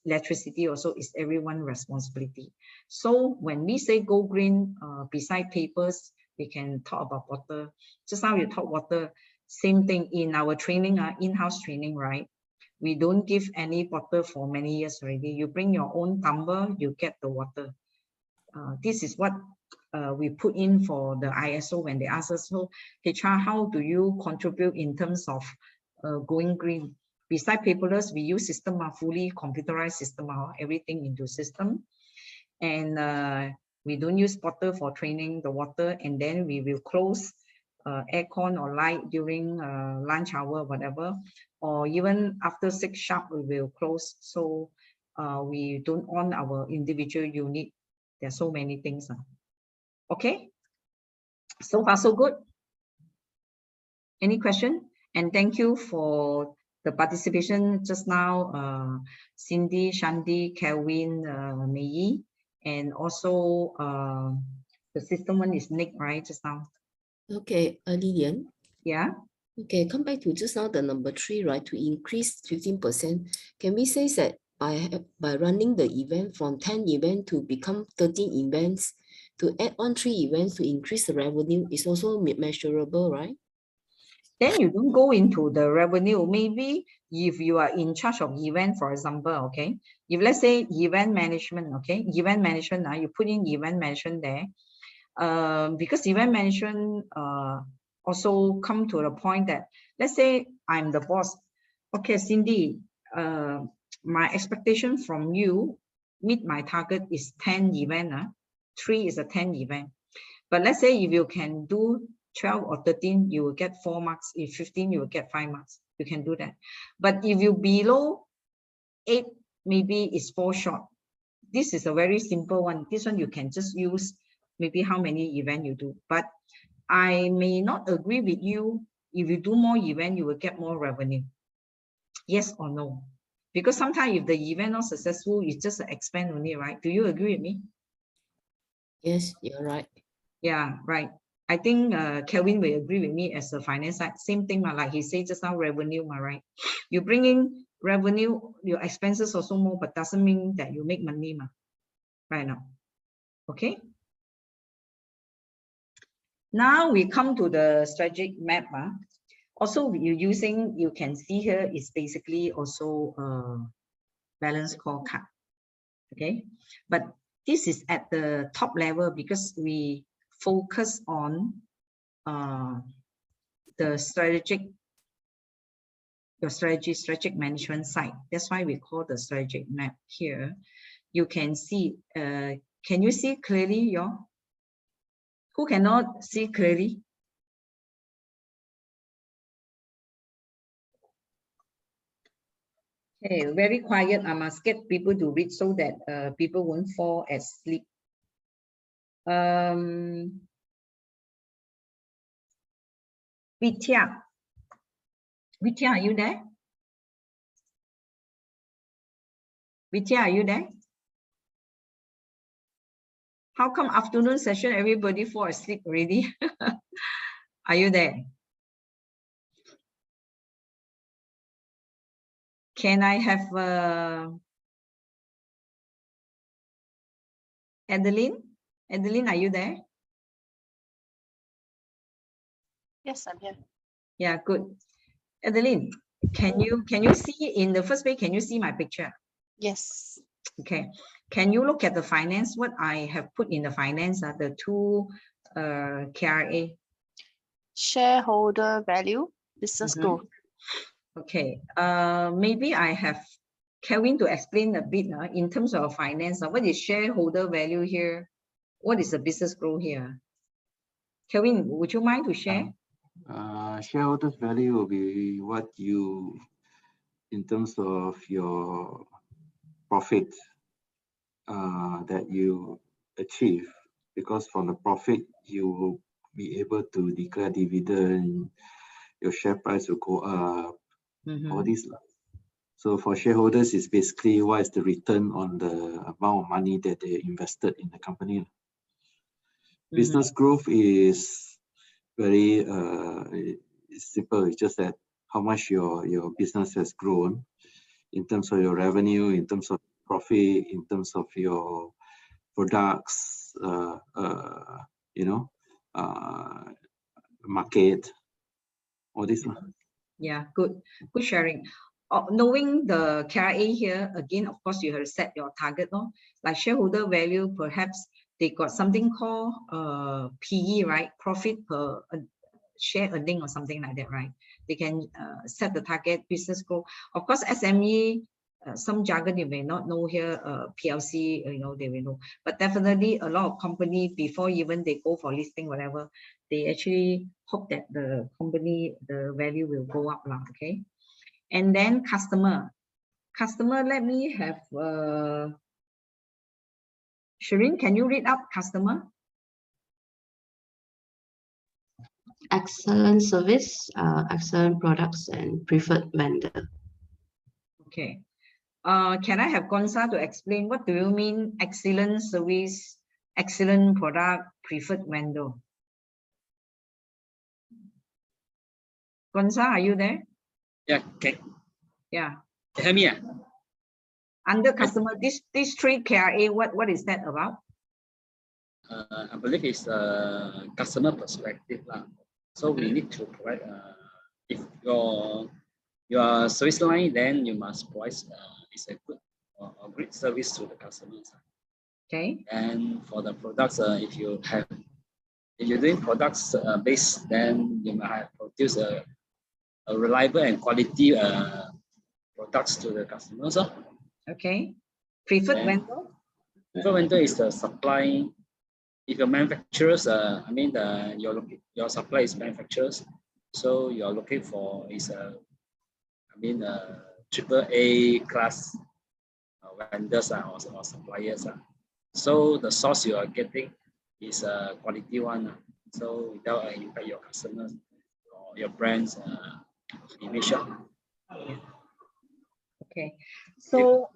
electricity also is everyone's responsibility. So when we say go green, beside papers, we can talk about water. Just now you talk water, same thing in our training, in-house training, right? We don't give any bottle for many years already. You bring your own tumbler, you get the water. This is what we put in for the ISO when they ask us, so HR, how do you contribute in terms of going green? Beside paperless, we use system, fully computerized system, everything into system. And we don't use bottle for training the water, and then we will close aircon or light during lunch hour, whatever, or even after 6 sharp, we will close. So we don't on our individual unit. There's so many things. Okay, so far so good. Any question? And thank you for the participation just now, Cindy, Shandy, Kelvin, Mei, and also the system one is Nick, right, just now? Okay, Lilian. Yeah. Okay, come back to just now the number 3, right? To increase 15%, can we say that by running the event from 10 events to become 13 events, to add on 3 events to increase the revenue is also measurable, right? Then you don't go into the revenue. Maybe if you are in charge of event, for example, okay, if let's say event management, okay, event management, you put in event management there, because event management also come to the point that, let's say I'm the boss, okay, Cindy, my expectation from you, meet my target is 10 event, 3 is a 10 event. But let's say if you can do 12 or 13, you will get 4 marks. If 15, you will get 5 marks. You can do that. But if you below 8, maybe it's 4 short. This is a very simple one. This one you can just use maybe how many events you do. But I may not agree with you. If you do more events, you will get more revenue. Yes or no? Because sometimes if the event not successful, it's just an expense only, right? Do you agree with me? Yes, you're right. Yeah, right. I think Kelvin will agree with me as a finance side. Same thing, like he said just now, revenue, right? You bring in revenue, your expenses also more, but doesn't mean that you make money, right now. Okay. Now we come to the strategic map. Also, you can see here is basically also a balance scorecard. Okay, but this is at the top level because we focus on the strategic management side. That's why we call the strategic map here. You can see, can you see clearly, who cannot see clearly? Okay, very quiet. I must get people to read so that people won't fall asleep. Vitya, are you there? Vitya, are you there? How come afternoon session everybody fall asleep already? Are you there? Can I have Adeline? Adeline, are you there? Yes, I'm here. Yeah, good. Adeline, can you see in the first page, can you see my picture? Yes. Okay. Can you look at the finance? What I have put in the finance are the two KRA. Shareholder value, business growth. Okay. Maybe I have Kelvin to explain a bit in terms of finance. What is shareholder value here? What is the business growth here? Kelvin, would you mind to share? Shareholders value will be what you, in terms of your profit that you achieve, because from the profit you will be able to declare dividend, your share price will go up, all these. So for shareholders, it's basically what is the return on the amount of money that they invested in the company. Business growth is very simple. It's just that how much your business has grown in terms of your revenue, in terms of profit, in terms of your products, market, all this. Yeah, good sharing. Knowing the KRA here, again, of course, you have to set your target. Like shareholder value, perhaps they got something called PE, right? Profit per share earning or something like that, right? They can set the target, business growth. Of course, SME, some jargon you may not know here, PLC, they will know. But definitely a lot of companies, before even they go for listing, whatever, they actually hope that the company, the value will go up, okay? And then customer, let me have, Shireen, can you read up customer? Excellent service, excellent products, and preferred vendor. Okay. Can I have Gonza to explain what do you mean excellent service, excellent product, preferred vendor? Gonza, are you there? Yeah, okay. Yeah. Can you hear me? Under customer, this three KRA, what is that about? I believe it's customer perspective. So we need to provide, if your service line, then you must provide is a good or great service to the customers. Okay. And for the products, if you're doing products based, then you might have produce a reliable and quality products to the customers. Okay. Preferred vendor? Preferred vendor is the supply. If your manufacturers, your supply is manufacturers, so you're looking for is AAA class vendors or suppliers. So the source you are getting is a quality one. So without impact your customers or your brand's image. Okay, so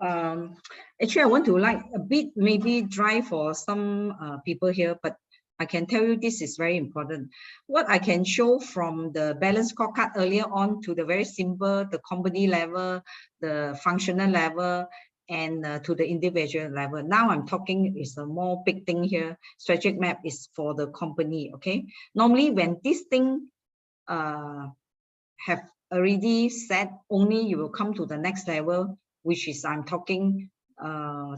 actually I want to like a bit maybe dry for some people here, but I can tell you this is very important. What I can show from the balance scorecard earlier on to the very simple, the company level, the functional level, and to the individual level. Now I'm talking is a more big thing here. Strategic map is for the company, okay? Normally when this thing have already set, only you will come to the next level, which is I'm talking,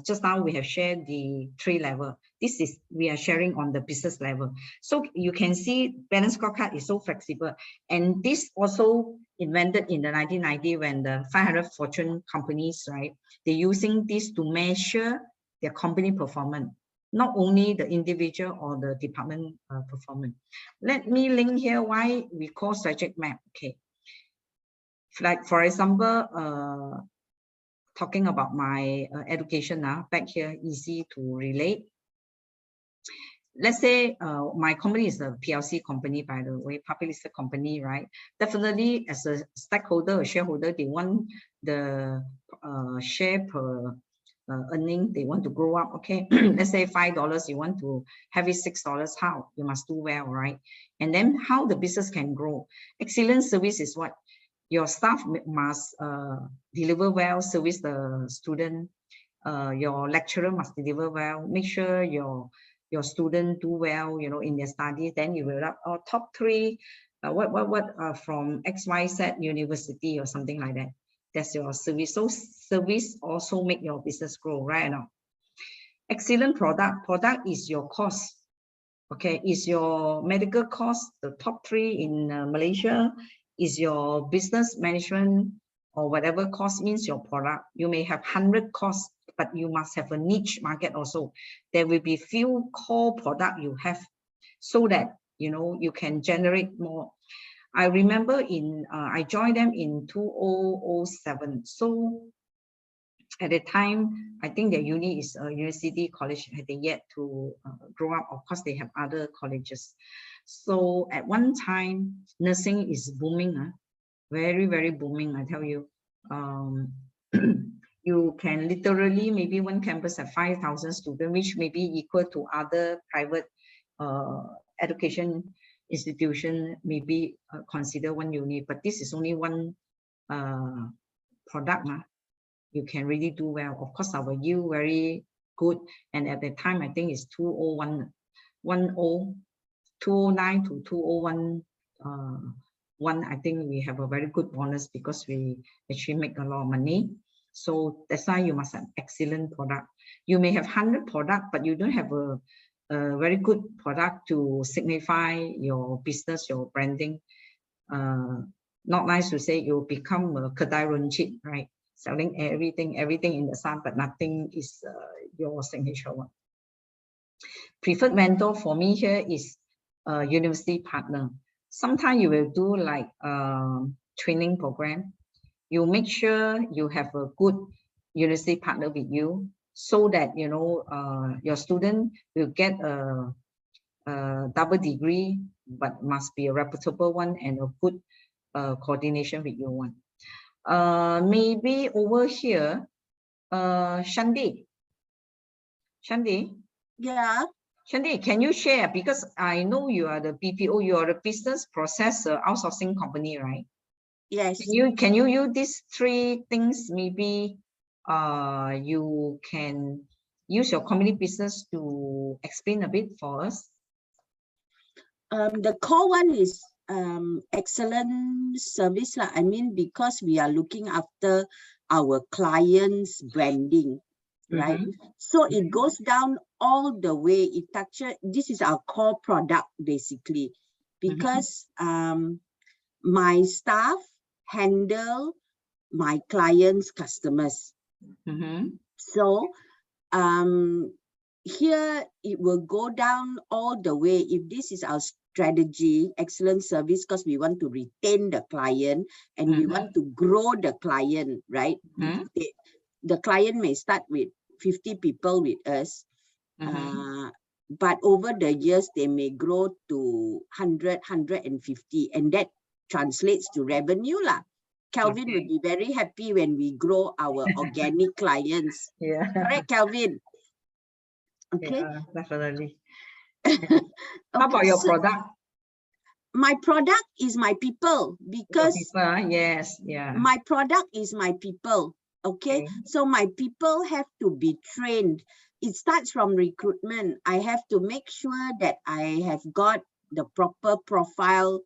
just now we have shared the 3 level. This is, we are sharing on the business level. So you can see balance scorecard is so flexible. And this also invented in the 1990 when the 500 Fortune companies, right? They're using this to measure their company performance, not only the individual or the department performance. Let me link here why we call strategic map, okay? Like for example, talking about my education now, back here, easy to relate. Let's say my company is a PLC company, by the way, public listed company, right? Definitely as a stakeholder or shareholder, they want the share per earning, they want to grow up, okay? Let's say $5, you want to have it $6, how? You must do well, right? And then how the business can grow. Excellent service is what? Your staff must deliver well, service the student. Your lecturer must deliver well. Make sure your student do well, you know, in their studies. Then you will have top 3. From XYZ university or something like that. That's your service. So service also make your business grow, right now. Excellent product. Product is your cost. Okay, is your medical cost the top 3 in Malaysia? Is your business management or whatever cost means your product? You may have 100 costs, but you must have a niche market also. There will be few core product you have, so that you know you can generate more. I remember in I joined them in 2007. So at the time, I think the uni is a university college, had they yet to grow up. Of course, they have other colleges. So at one time, nursing is booming, very, very booming, I tell you. You can literally, maybe one campus have 5,000 students, which may be equal to other private education institution, maybe consider one uni, but this is only one product. You can really do well. Of course, our yield very good. And at the time, I think it's 209 to 201. I think we have a very good bonus because we actually make a lot of money. So that's why you must have excellent product. You may have 100 product, but you don't have a very good product to signify your business, your branding. Not nice to say you become a kedai runcit, right? Selling everything in the sun, but nothing is your signature one. Preferred vendor for me here is a university partner. Sometimes you will do like training program. You make sure you have a good university partner with you, so that you know your student will get a double degree, but must be a reputable one and a good coordination with your one. Maybe over here, Shandi. Yeah. Shandi, can you share? Because I know you are the BPO, you are a business process outsourcing company, right? Yes. Can you use these 3 things? Maybe you can use your company business to explain a bit for us. The core one is excellent service. I mean, because we are looking after our clients' branding, right? So it goes down all the way. It touches, this is our core product basically, because my staff handle my clients' customers. So here it will go down all the way. If this is our strategy, excellent service, because we want to retain the client and we want to grow the client, right? The client may start with 50 people with us, but over the years they may grow to 100, 150, and that translates to revenue lah. Kelvin will be very happy when we grow our organic clients. Yeah. Correct, Kelvin? Okay. Yeah, definitely. How about your product? My product is my people, because yes, yeah. My product is my people. Okay, so my people have to be trained. It starts from recruitment. I have to make sure that I have got the proper profile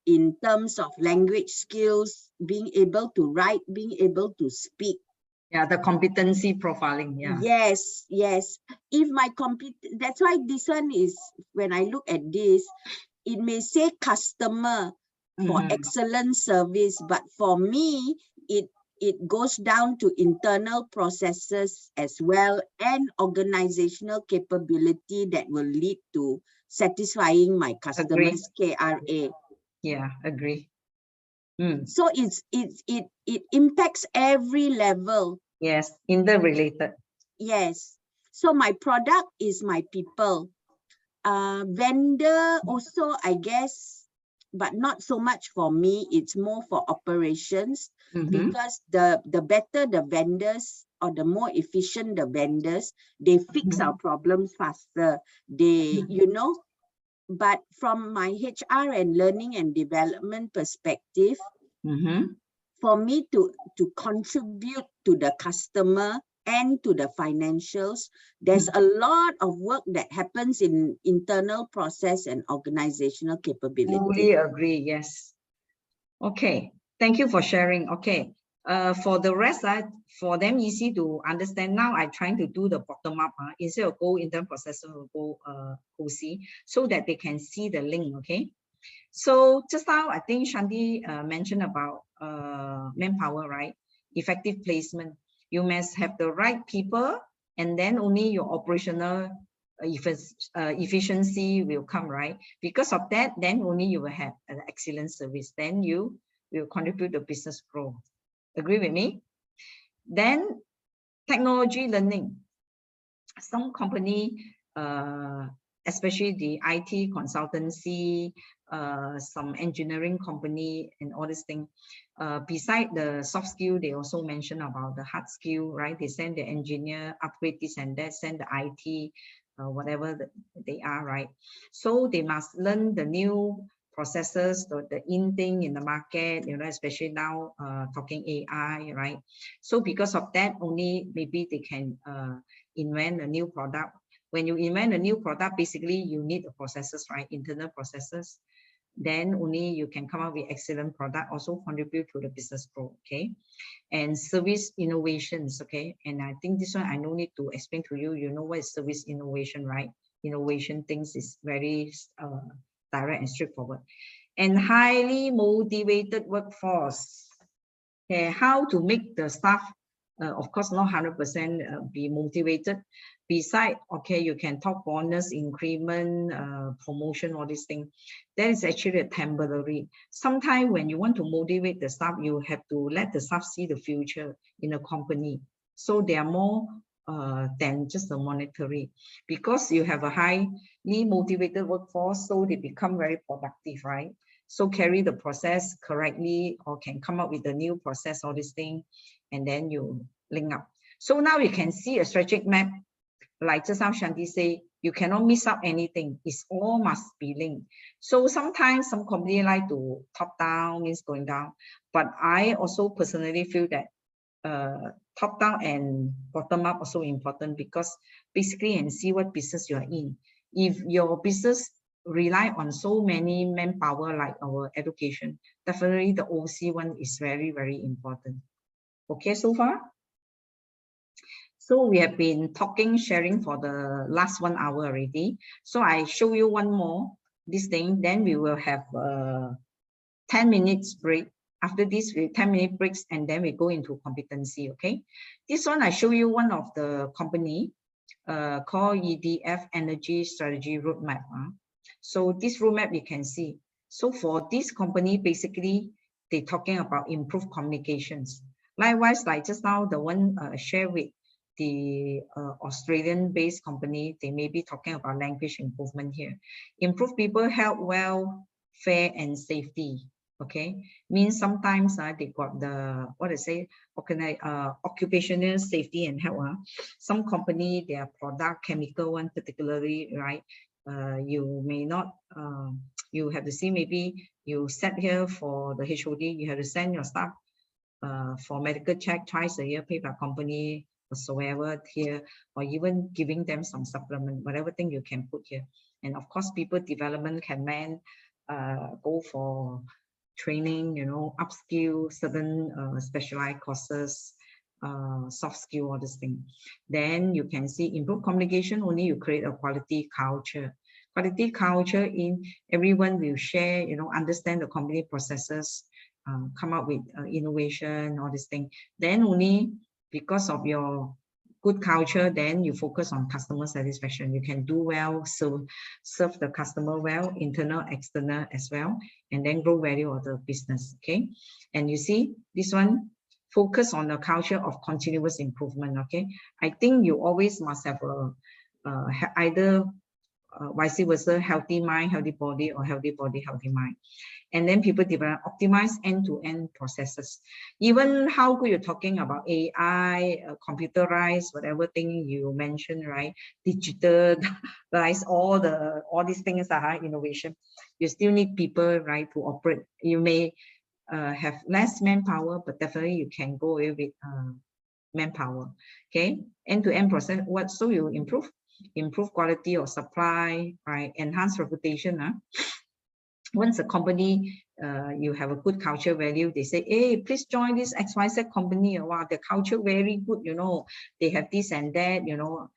in terms of language skills, being able to write, being able to speak. Yeah, the competency profiling. Yeah. Yes, yes. If my that's why this one is, when I look at this, it may say customer for excellent service, but for me, it goes down to internal processes as well and organizational capability that will lead to satisfying my customers' KRA. Yeah, agree. So it impacts every level. Yes, interrelated. Yes. So my product is my people. Vendor also, I guess, but not so much for me. It's more for operations, because the better the vendors or the more efficient the vendors, they fix our problems faster. They, you know, but from my HR and learning and development perspective, for me to contribute to the customer and to the financials, there's a lot of work that happens in internal process and organizational capability. Fully agree, yes. Okay, thank you for sharing. Okay, for the rest, for them easy to understand. Now I'm trying to do the bottom up. Instead of go internal processor, we'll go OC, so that they can see the link, okay? So just now, I think Shanti mentioned about manpower, right? Effective placement. You must have the right people, and then only your operational efficiency will come, right? Because of that, then only you will have an excellent service. Then you will contribute to business growth. Agree with me? Then technology learning. Some company, especially the IT consultancy, some engineering company and all this thing. Beside the soft skill, they also mention about the hard skill, right? They send the engineer upgrade this and that, send the IT, whatever they are, right? So they must learn the new processes, the in thing in the market, you know, especially now talking AI, right? So because of that, only maybe they can invent a new product. When you invent a new product, basically you need the processes, right? Internal processes. Then only you can come up with excellent product, also contribute to the business growth, okay? And service innovations, okay? And I think this one I no need to explain to you. You know what is service innovation, right? Innovation things is very direct and straightforward. And highly motivated workforce. Okay, how to make the staff, of course, not 100% be motivated. Beside, okay, you can talk bonus, increment, promotion, all these things. That is actually a temporary. Sometimes when you want to motivate the staff, you have to let the staff see the future in a company. So they are more than just the monetary. Because you have a highly motivated workforce, so they become very productive, right? So carry the process correctly, or can come up with a new process, all this thing, and then you link up. So now you can see a strategic map. Like just now Shanti say, you cannot miss out anything. It's all must be linked. So sometimes some company like to top down, means going down. But I also personally feel that top down and bottom up also important, because basically and see what business you are in. If your business rely on so many manpower like our education, definitely the OC one is very, very important. Okay, so far? So we have been talking, sharing for the last 1 hour already. So I show you one more, this thing, then we will have 10 minutes break. After this, we 10-minute breaks, and then we go into competency, okay? This one, I show you one of the company called EDF Energy Strategy Roadmap. So this roadmap you can see. So for this company, basically, they're talking about improved communications. Likewise, like just now, the one shared with the Australian-based company, they may be talking about language improvement here. Improve people health, welfare, and safety. Okay, means sometimes they got the what I say, occupational safety and health. Some company, their product, chemical one particularly, right? You may not, you have to see, maybe you sat here for the HOD, you have to send your staff for medical check twice a year paid by company whatsoever here, or even giving them some supplement, whatever thing you can put here. And of course, people development can go for training, you know, upskill, certain specialized courses, soft skill, all this thing. Then you can see improve communication, only you create a quality culture. Quality culture in everyone will share, you know, understand the company processes, come up with innovation, all this thing. Then only because of your good culture, then you focus on customer satisfaction. You can do well, so serve the customer well, internal, external as well, and then grow value of the business. Okay, and you see this one, focus on the culture of continuous improvement. Okay, I think you always must have either vice versa, healthy mind, healthy body, or healthy body, healthy mind. And then people develop optimize end-to-end processes. Even how good you're talking about AI, computerized, whatever thing you mentioned, right? Digitalize all these things are high innovation. You still need people, right, to operate. You may have less manpower, but definitely you can go away with manpower. Okay, end-to-end process. What so you improve quality of supply, right? Enhance reputation. Once a company, you have a good culture value, they say, hey, please join this XYZ company. Wow, the culture very good, you know, they have this and that, you know,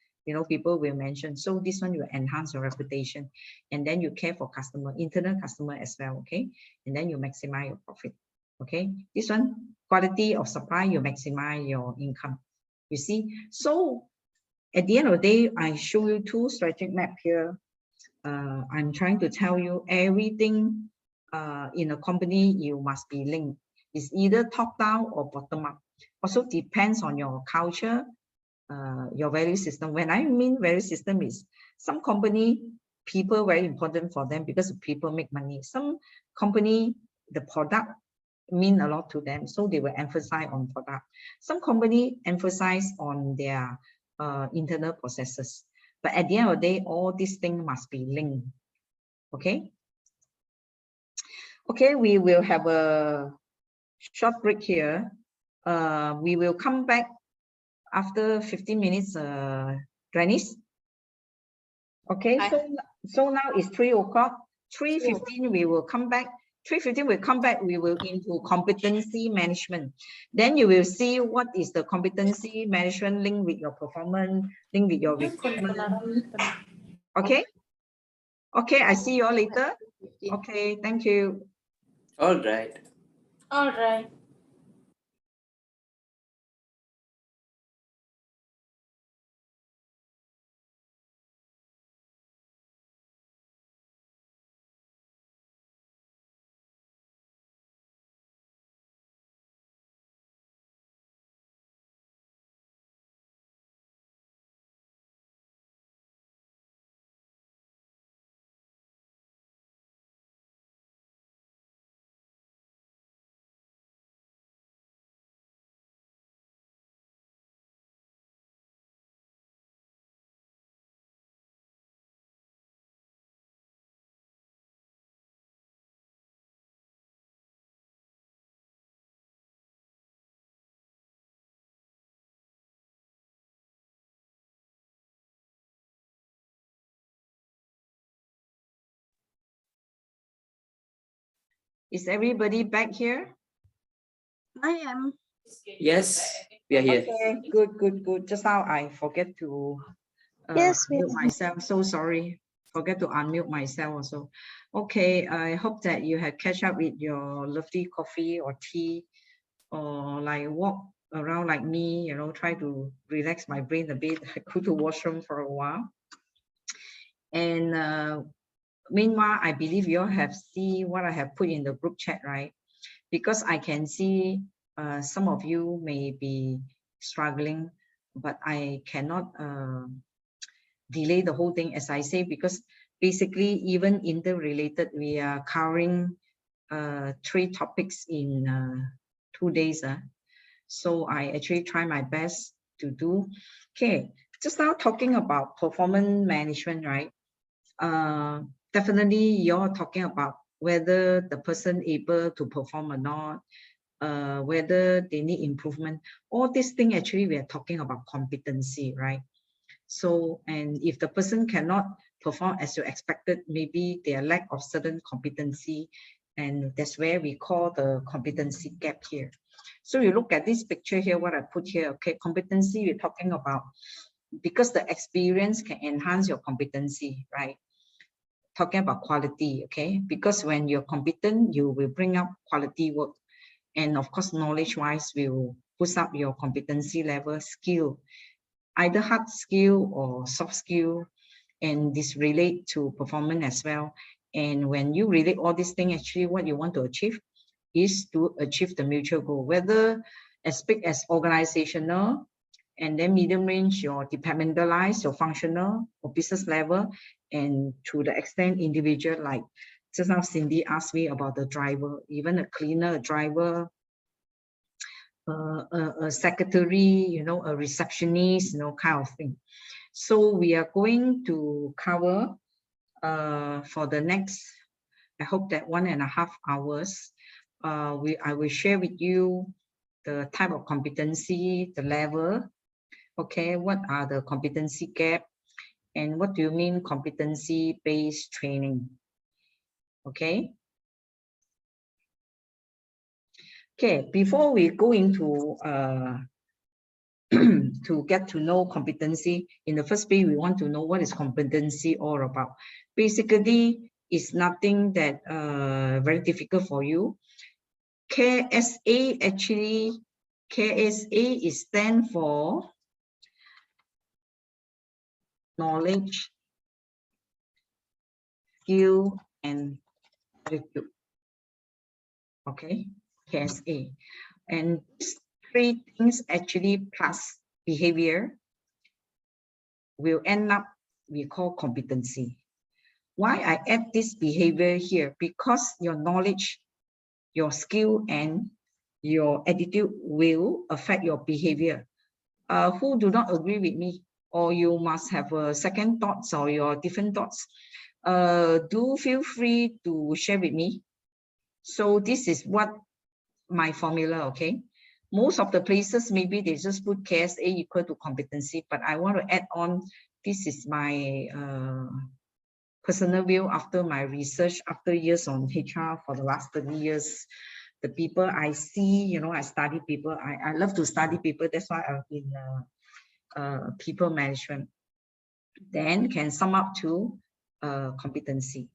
people will mention. So this one will enhance your reputation. And then you care for customer, internal customer as well, okay? And then you maximize your profit, okay? This one, quality of supply, you maximize your income. You see? So at the end of the day, I show you two strategic map here. I'm trying to tell you everything in a company, you must be linked. It's either top down or bottom up. Also depends on your culture, your value system. When I mean value system is some company, people very important for them because people make money. Some company, the product mean a lot to them, so they will emphasize on product. Some company emphasize on their internal processes. But at the end of the day, all these things must be linked. Okay. Okay, we will have a short break here. We will come back after 15 minutes, Janice. Okay, so now it's 3 o'clock. 3:15 we will come back. 3:15 we'll come back, we will into competency management. Then you will see what is the competency management link with your performance, link with your recruitment. Okay? Okay, I see you all later. Okay, thank you. All right. All right. Is everybody back here? I am. Yes, we are here. Okay, good. Just now I forget to unmute myself. So sorry. Forget to unmute myself also. Okay, I hope that you have catch up with your lovely coffee or tea, or like walk around like me, you know, try to relax my brain a bit. I go to washroom for a while. And meanwhile, I believe you all have seen what I have put in the group chat, right? Because I can see some of you may be struggling, but I cannot delay the whole thing, as I say, because basically even interrelated, we are covering 3 topics in 2 days. So I actually try my best to do. Okay, just now talking about performance management, right? Definitely you're talking about whether the person able to perform or not, whether they need improvement. All these things actually we are talking about competency, right? So, and if the person cannot perform as you expected, maybe their lack of certain competency, and that's where we call the competency gap here. So you look at this picture here, what I put here, okay, competency we're talking about, because the experience can enhance your competency, right? Talking about quality, okay? Because when you're competent, you will bring up quality work. And of course, knowledge-wise, will push up your competency level, skill, either hard skill or soft skill, and this relate to performance as well. And when you relate all these things, actually what you want to achieve is to achieve the mutual goal, whether as big as organizational, and then medium range, your departmentalized, your functional or business level, and to the extent individual, like just now Cindy asked me about the driver, even a cleaner, a driver, a secretary, you know, a receptionist, you know, kind of thing. So we are going to cover for the next, I hope that 1.5 hours, I will share with you the type of competency, the level, okay, what are the competency gap, and what do you mean competency-based training, okay? Okay, before we go into to get to know competency, in the first place, we want to know what is competency all about. Basically, it's nothing that very difficult for you. KSA actually, KSA is stand for knowledge, skill, and attitude. Okay, KSA. And these three things actually plus behavior will end up, we call competency. Why I add this behavior here? Because your knowledge, your skill, and your attitude will affect your behavior. Who do not agree with me? Or you must have a second thoughts or your different thoughts. Do feel free to share with me. So this is what my formula, okay? Most of the places, maybe they just put KSA equal to competency, but I want to add on, this is my personal view after my research, after years on HR for the last 30 years. The people I see, you know, I study people. I love to study people. That's why I've been people management. Then can sum up to competency.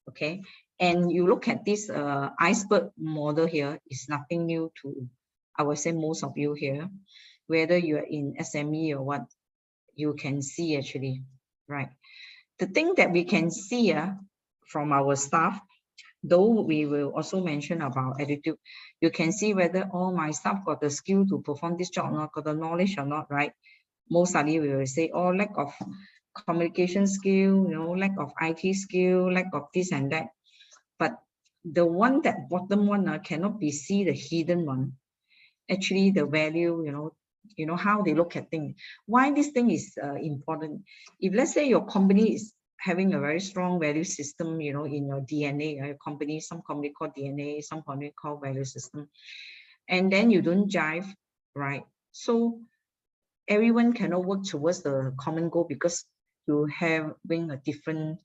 Okay, and you look at this iceberg model here, is nothing new to, I would say, most of you here, whether you're in SME or what, you can see actually, right? The thing that we can see from our staff, though we will also mention about attitude, you can see whether all my staff got the skill to perform this job or not, got the knowledge or not, right? Most likely we will say, oh, lack of communication skill, you know, lack of IT skill, lack of this and that. But the one that bottom one cannot be see the hidden one. Actually, the value, you know how they look at things. Why this thing is important? If let's say your company is having a very strong value system, you know, in your DNA, your company, some company call DNA, some company call value system, and then you don't jive, right? So everyone cannot work towards the common goal because you having a different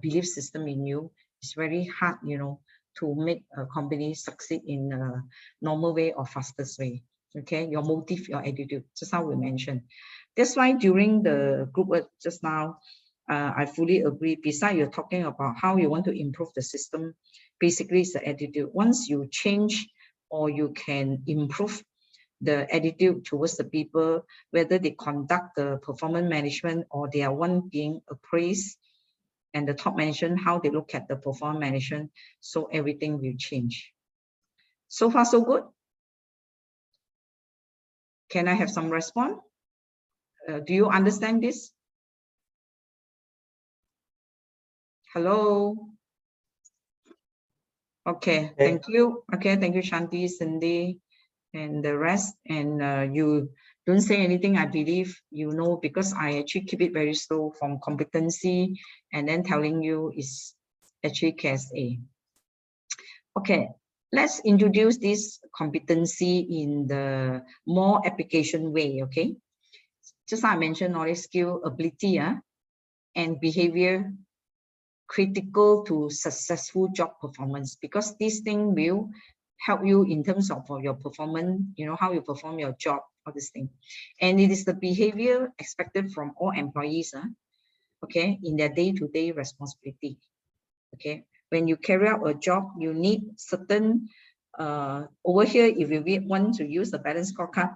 belief system in you. It's very hard, you know, to make a company succeed in a normal way or fastest way. Okay, your motive, your attitude, just how we mentioned. That's why during the group work just now, I fully agree. Besides, you're talking about how you want to improve the system. Basically, it's the attitude. Once you change or you can improve the attitude towards the people, whether they conduct the performance management or they are one being appraised, and the top management, how they look at the performance management, so everything will change. So far, so good? Can I have some response? Do you understand this? Hello? Okay, thank you. Okay, thank you, Shanti, Cindy, and the rest. And you don't say anything, I believe you know, because I actually keep it very slow from competency and then telling you is actually KSA. Okay, Let's introduce this competency in the more application way, okay? Just like I mentioned, knowledge, skill, ability, and behavior critical to successful job performance, because this thing will help you in terms of your performance, you know, how you perform your job, all this thing. And it is the behavior expected from all employees, okay, in their day-to-day responsibility, okay? When you carry out a job, you need certain, over here, if you want to use the balance scorecard,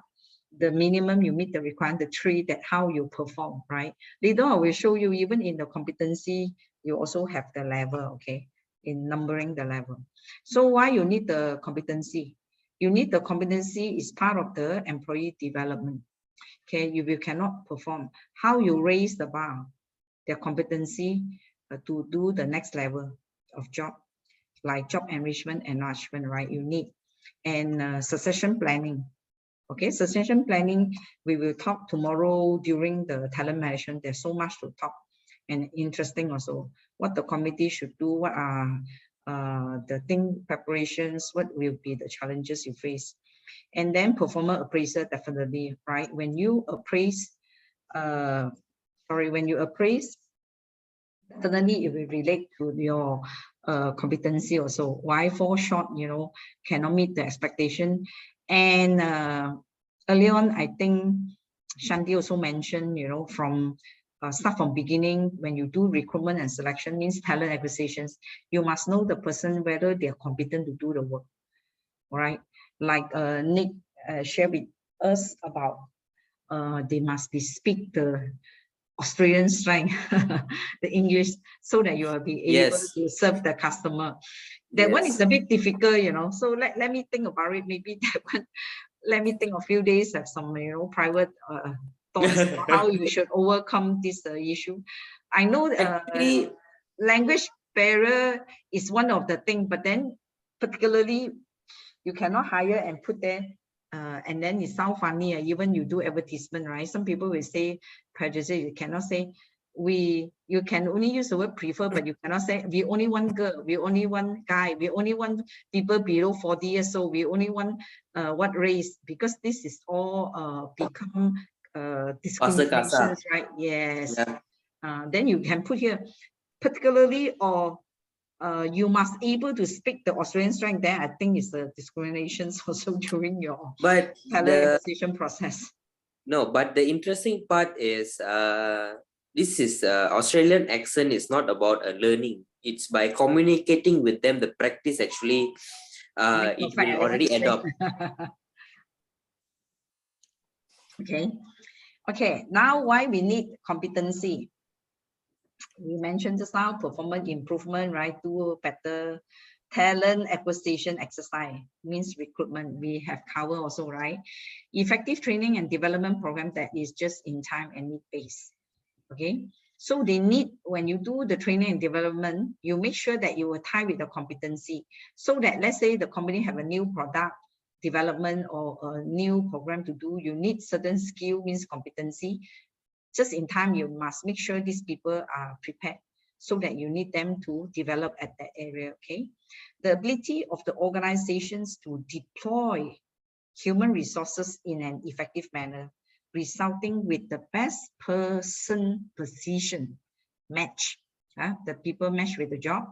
the minimum you meet the requirement, the 3 that how you perform, right? Later I will show you, even in the competency, you also have the level, okay, in numbering the level. So why you need the competency? You need the competency is part of the employee development, okay? If you cannot perform, how you raise the bar, their competency to do the next level of job, like job enrichment, enlargement, right? You need, and succession planning. Okay, succession planning, we will talk tomorrow during the talent management. There's so much to talk and interesting also. What the committee should do, what are the thing preparations, what will be the challenges you face. And then performer appraiser, definitely, right? When you appraise, when you appraise, definitely it will relate to your competency also. Why fall short, you know, cannot meet the expectation. And early on, I think Shanti also mentioned, you know, from start from beginning, when you do recruitment and selection, means talent acquisitions, you must know the person whether they are competent to do the work, right? Like Nick shared with us about they must be speak the Australian slang, the English, so that you will be able to serve the customer. That one is a bit difficult, you know. So let me think about it. Maybe that one, let me think a few days, have some, you know, private thoughts about how you should overcome this issue. I know language barrier is one of the things, but then particularly you cannot hire and put there. And then it sounds funny, even you do advertisement, right? Some people will say prejudice, you cannot say you can only use the word prefer, but you cannot say we only want girl, we only want guy, we only want people below 40 years old, we only want what race, because this is all become discriminations, right? Yes. Yeah. Then you can put here particularly, or you must able to speak the Australian slang. Then I think it's the discriminations also during your talent acquisition process. No, but the interesting part is this is Australian accent is not about learning. It's by communicating with them, the practice actually it will already adopt. Okay, now why we need competency? We mentioned just now performance improvement, right? Do better talent acquisition exercise, means recruitment. We have covered also, right? Effective training and development program that is just in time and need based. Okay, so they need, when you do the training and development, you make sure that you will tie with the competency, so that let's say the company have a new product development or a new program to do, you need certain skill, means competency. Just in time, you must make sure these people are prepared, so that you need them to develop at that area, okay? The ability of the organizations to deploy human resources in an effective manner, resulting with the best person position match, the people match with the job,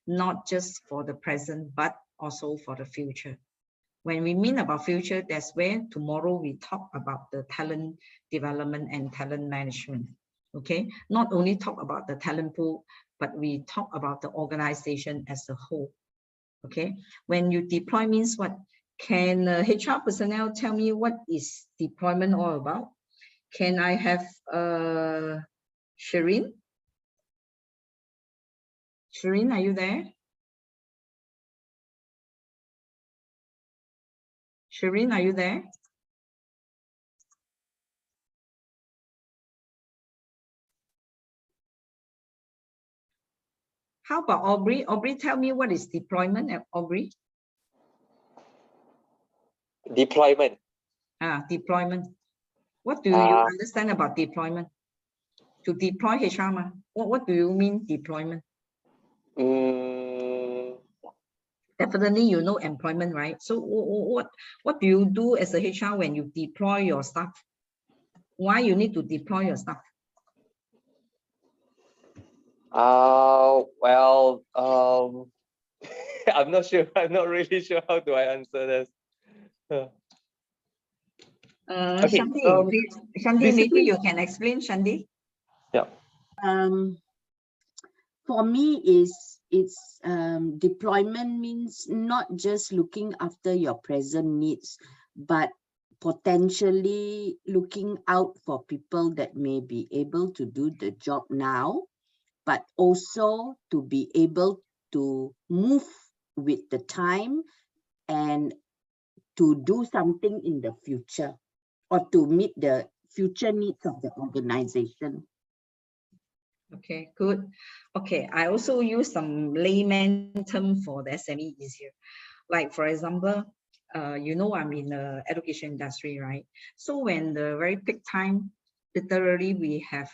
not just for the present, but also for the future. When we mean about future, that's where tomorrow we talk about the talent development and talent management, okay? Not only talk about the talent pool, but we talk about the organization as a whole, okay? When you deploy means what? Can HR personnel tell me what is deployment all about? Can I have Shireen? Shireen, are you there? Shireen, are you there? How about Aubrey? Aubrey, tell me what is deployment, Aubrey? Deployment. Deployment. What do you understand about deployment? To deploy HR, what do you mean deployment? Definitely, you know employment, right? So what do you do as a HR when you deploy your staff? Why you need to deploy your staff? Well, I'm not sure. I'm not really sure how do I answer this. Okay. Shanti, maybe you can explain, Shanti. Yeah. For me, it's deployment means not just looking after your present needs, but potentially looking out for people that may be able to do the job now, but also to be able to move with the time and to do something in the future or to meet the future needs of the organization. Okay, good. Okay, I also use some layman term for the SME easier. Like for example, you know I'm in the education industry, right? So when the very peak time, literally we have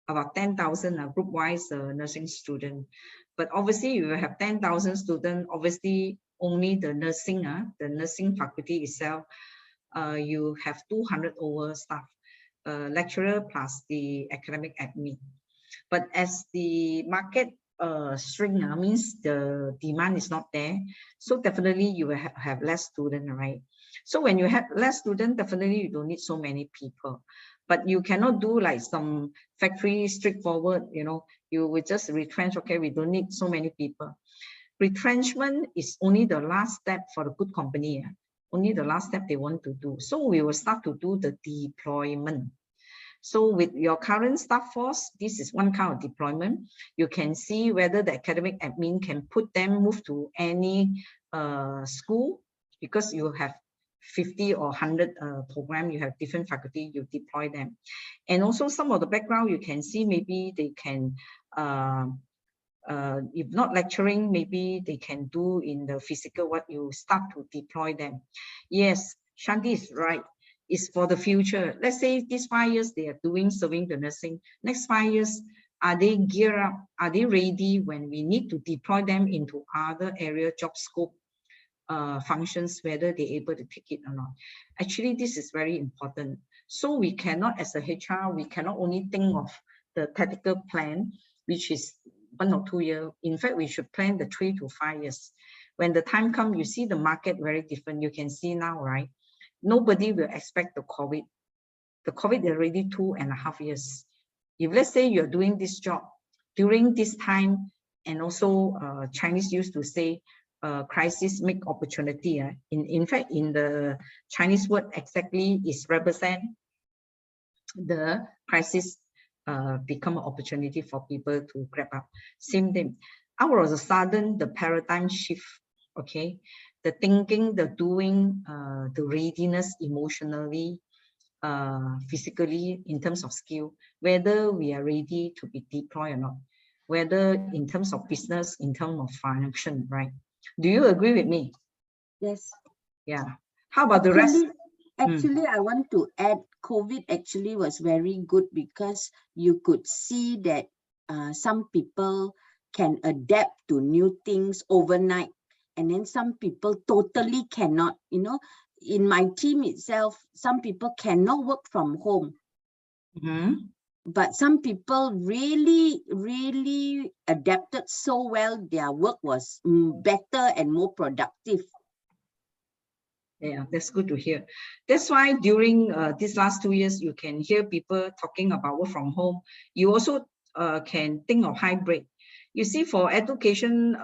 about 10,000 group-wise nursing student. But obviously you have 10,000 students, obviously only the nursing faculty itself, you have 200 over staff, lecturer plus the academic admin. But as the market shrink, means the demand is not there. So definitely you will have less student, right? So when you have less student, definitely you don't need so many people. But you cannot do like some factory straightforward, you know, you will just retrench, okay, we don't need so many people. Retrenchment is only the last step for the good company. Only the last step they want to do. So we will start to do the deployment. So with your current staff force, this is one kind of deployment. You can see whether the academic admin can put them, move to any school, because you have 50 or 100 program, you have different faculty, you deploy them. And also some of the background, you can see maybe they can, if not lecturing, maybe they can do in the physical what you start to deploy them. Yes, Shanti is right. Is for the future. Let's say these 5 years they are serving the nursing. Next 5 years, are they geared up? Are they ready when we need to deploy them into other area job scope functions, whether they're able to take it or not? Actually, this is very important. So we cannot, as a HR, we cannot only think of the tactical plan, which is 1 or 2 years. In fact, we should plan the 3 to 5 years. When the time comes, you see the market very different. You can see now, right? Nobody will expect the COVID. The COVID is already 2.5 years. If let's say you're doing this job during this time, and also Chinese used to say, crisis make opportunity. In fact, in the Chinese word exactly is represent the crisis become an opportunity for people to grab up. Same thing. Out of a sudden, the paradigm shift, okay? The thinking, the doing, the readiness emotionally, physically, in terms of skill, whether we are ready to be deployed or not, whether in terms of business, in terms of function, right? Do you agree with me? Yes. Yeah. How about the rest? Actually, I want to add, COVID actually was very good because you could see that some people can adapt to new things overnight, and then some people totally cannot. You know, in my team itself, some people cannot work from home. But some people really, really adapted so well, their work was better and more productive. Yeah, that's good to hear. That's why during these last 2 years, you can hear people talking about work from home. You also can think of hybrid. You see, for education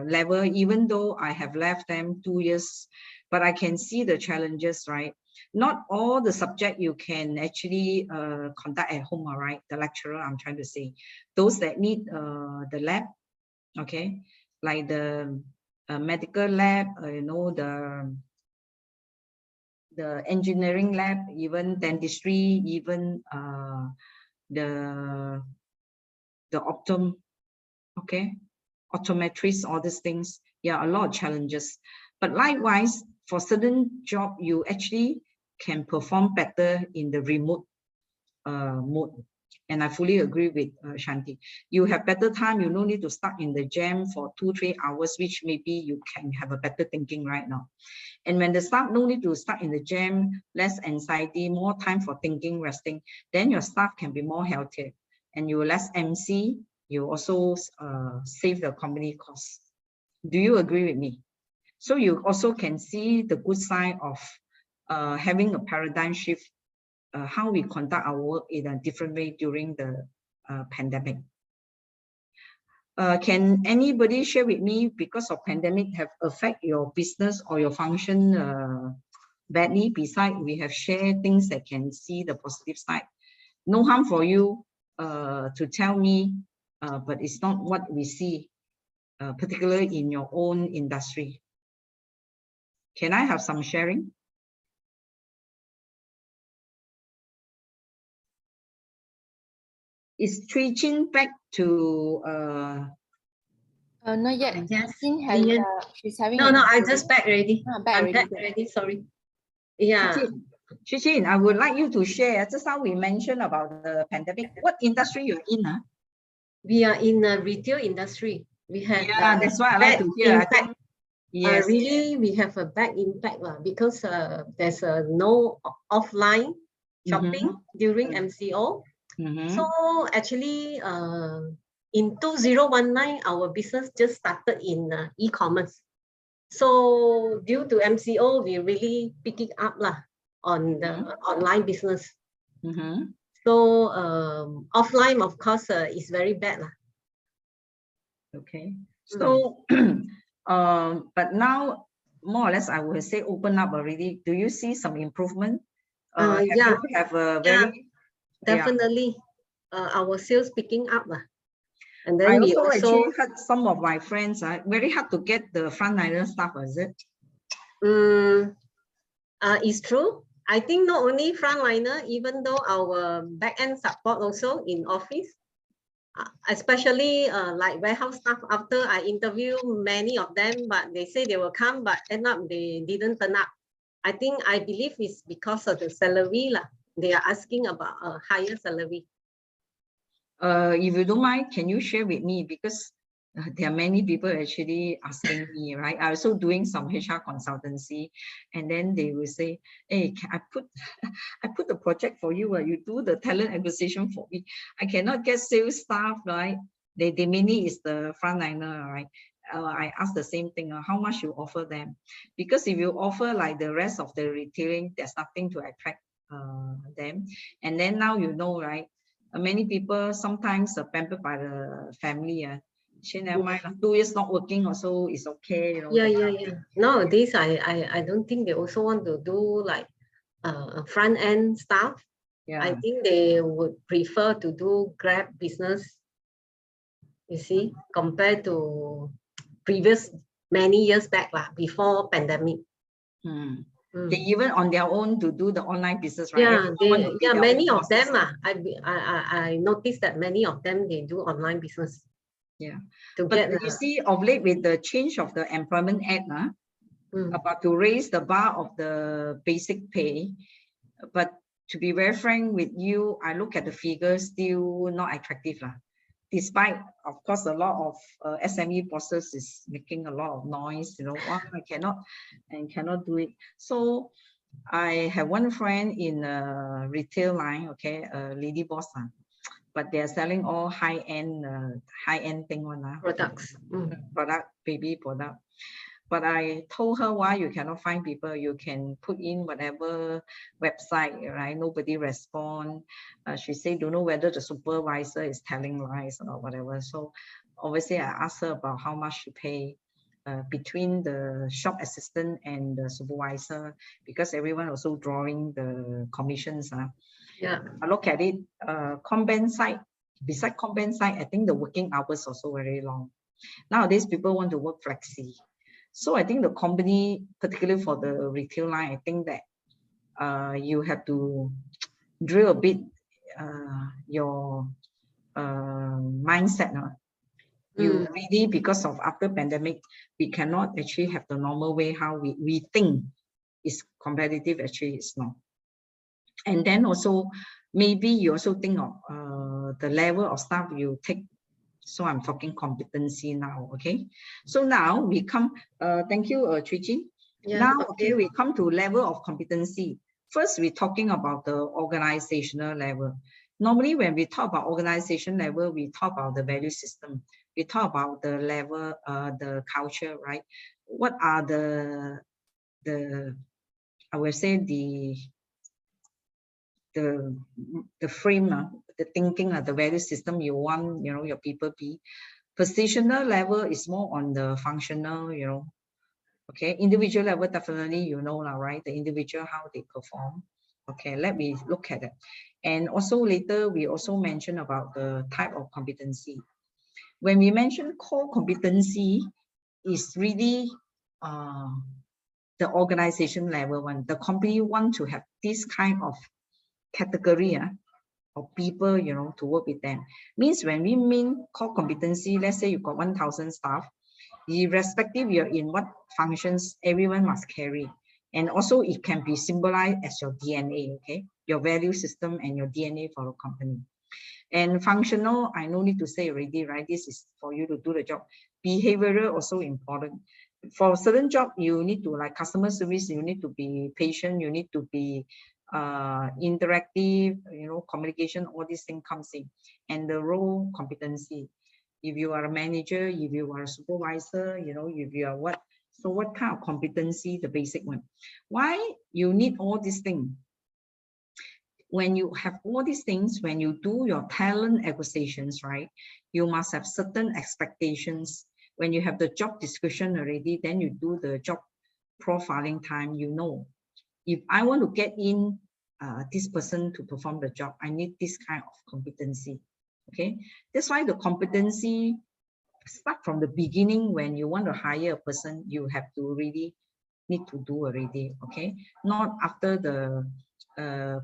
level, even though I have left them 2 years, but I can see the challenges, right? Not all the subject you can actually conduct at home, all right? The lecturer, I'm trying to say. Those that need the lab, okay? Like the medical lab, you know, the engineering lab, even dentistry, even the okay, optometrists, all these things. Yeah, a lot of challenges. But likewise, for certain job, you actually can perform better in the remote mode. And I fully agree with Shanti. You have better time. You no need to stuck in the jam for 2-3 hours, which maybe you can have a better thinking right now. And when the staff no need to stuck in the jam, less anxiety, more time for thinking, resting, then your staff can be more healthier. And you less MC, you also save the company costs. Do you agree with me? So you also can see the good side of having a paradigm shift, how we conduct our work in a different way during the pandemic. Can anybody share with me, because of pandemic, have affect your business or your function badly? Besides, we have shared things that can see the positive side. No harm for you to tell me, but it's not what we see, particularly in your own industry. Can I have some sharing? Is Chui Chin back to not yet. Yes, She's having no, I just back already. back I'm back already, sorry. Yeah. Chui Chin, I would like you to share. Just now we mentioned about the pandemic. What industry you're in? We are in the retail industry. We have that's why I like to hear. I think, yes. Really, we have a bad impact because there's no offline shopping during MCO. So actually, in 2019, our business just started in e-commerce. So due to MCO, we really pick it up on the online business. So offline, of course, is very bad. Okay. So, but now, more or less, I would say open up already. Do you see some improvement? Yeah. Have a very... Definitely. Our sales picking up. And then I we also actually heard some of my friends are very hard to get the frontliner staff, is it? It's true. I think not only frontliner, even though our back-end support also in office, especially like warehouse staff, after I interview many of them, but they say they will come, but end up they didn't turn up. I believe it's because of the salary. They are asking about a higher salary. If you don't mind, can you share with me, because there are many people actually asking me, right? I'm also doing some HR consultancy, and then they will say, hey, I put the project for you, you do the talent acquisition for me. I cannot get sales staff, right? They mainly is the frontliner, right? I ask the same thing, how much you offer them? Because if you offer like the rest of the retailing, there's nothing to attract them. And then now you know, right? Many people sometimes are pampered by the family. She never mind, 2 years not working also is okay. You know, yeah. Nowadays, I don't think they also want to do like front end stuff. Yeah. I think they would prefer to do Grab business. You see, compared to previous many years back before pandemic. They even on their own to do the online business, right? Yeah, many of them. I noticed that many of them, they do online business. Yeah, but you see, of late with the change of the Employment Act, about to raise the bar of the basic pay, but to be very frank with you, I look at the figures still not attractive. Despite, of course, a lot of SME bosses is making a lot of noise, you know, I cannot do it. So I have one friend in a retail line, okay, a lady boss, but they are selling all high-end thing products, baby product. But I told her, why you cannot find people? You can put in whatever website, right? Nobody respond. She said, don't know whether the supervisor is telling lies or whatever. So obviously I asked her about how much she pay between the shop assistant and the supervisor, because everyone also drawing the commissions. Yeah. I look at it, Comben side, beside Comben side, I think the working hours also very long. Nowadays, people want to work flexi. So I think the company, particularly for the retail line, I think that you have to drill a bit your mindset. You really, because of after pandemic, we cannot actually have the normal way how we think is competitive, actually it's not. And then also, maybe you also think of the level of staff you take. So I'm talking competency now, okay? So now we come, thank you, Trichin. Yeah, Now, okay. we come to level of competency. First, we're talking about the organizational level. Normally, when we talk about organization level, we talk about the value system. We talk about the level, the culture, right? What are the I will say the frame, the thinking, the value system you want, you know, your people be. Positional level is more on the functional, you know. Okay, individual level definitely you know now, right? The individual how they perform. Okay, let me look at it. And also later we also mention about the type of competency. When we mention core competency, is really the organization level one. The company want to have this kind of category of people, you know, to work with them. Means when we mean core competency, let's say you've got 1,000 staff, irrespective you're in what functions, everyone must carry. And also it can be symbolized as your DNA, okay? Your value system and your DNA for a company. And functional, I no need to say already, right? This is for you to do the job. Behavioral also important. For a certain job, you need to, like customer service, you need to be patient, you need to be interactive, you know, communication, all these things comes in. And the role competency. If you are a manager, if you are a supervisor, you know, if you are what, so what kind of competency, the basic one. Why you need all these things? When you have all these things, when you do your talent acquisitions, right, you must have certain expectations. When you have the job description already, then you do the job profiling time, you know, if I want to get in this person to perform the job, I need this kind of competency. Okay, that's why the competency start from the beginning. When you want to hire a person, you have to really need to do already. Okay, not after the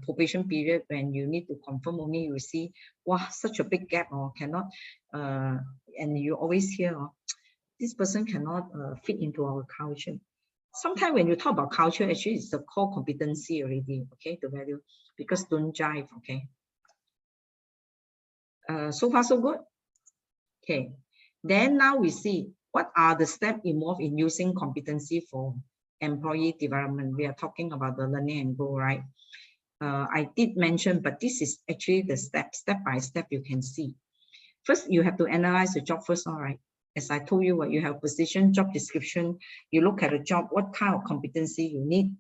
probation period when you need to confirm only you see, wow, such a big gap or cannot, and you always hear, this person cannot fit into our culture. Sometimes when you talk about culture, actually it's the core competency already, okay, the value, because don't jive, okay. So far so good. Okay, then now we see what are the steps involved in using competency for employee development. We are talking about the learning and grow, right? I did mention, but this is actually the step by step you can see. First, you have to analyze the job first, all right? As I told you, what you have position, job description, you look at the job, what kind of competency you need.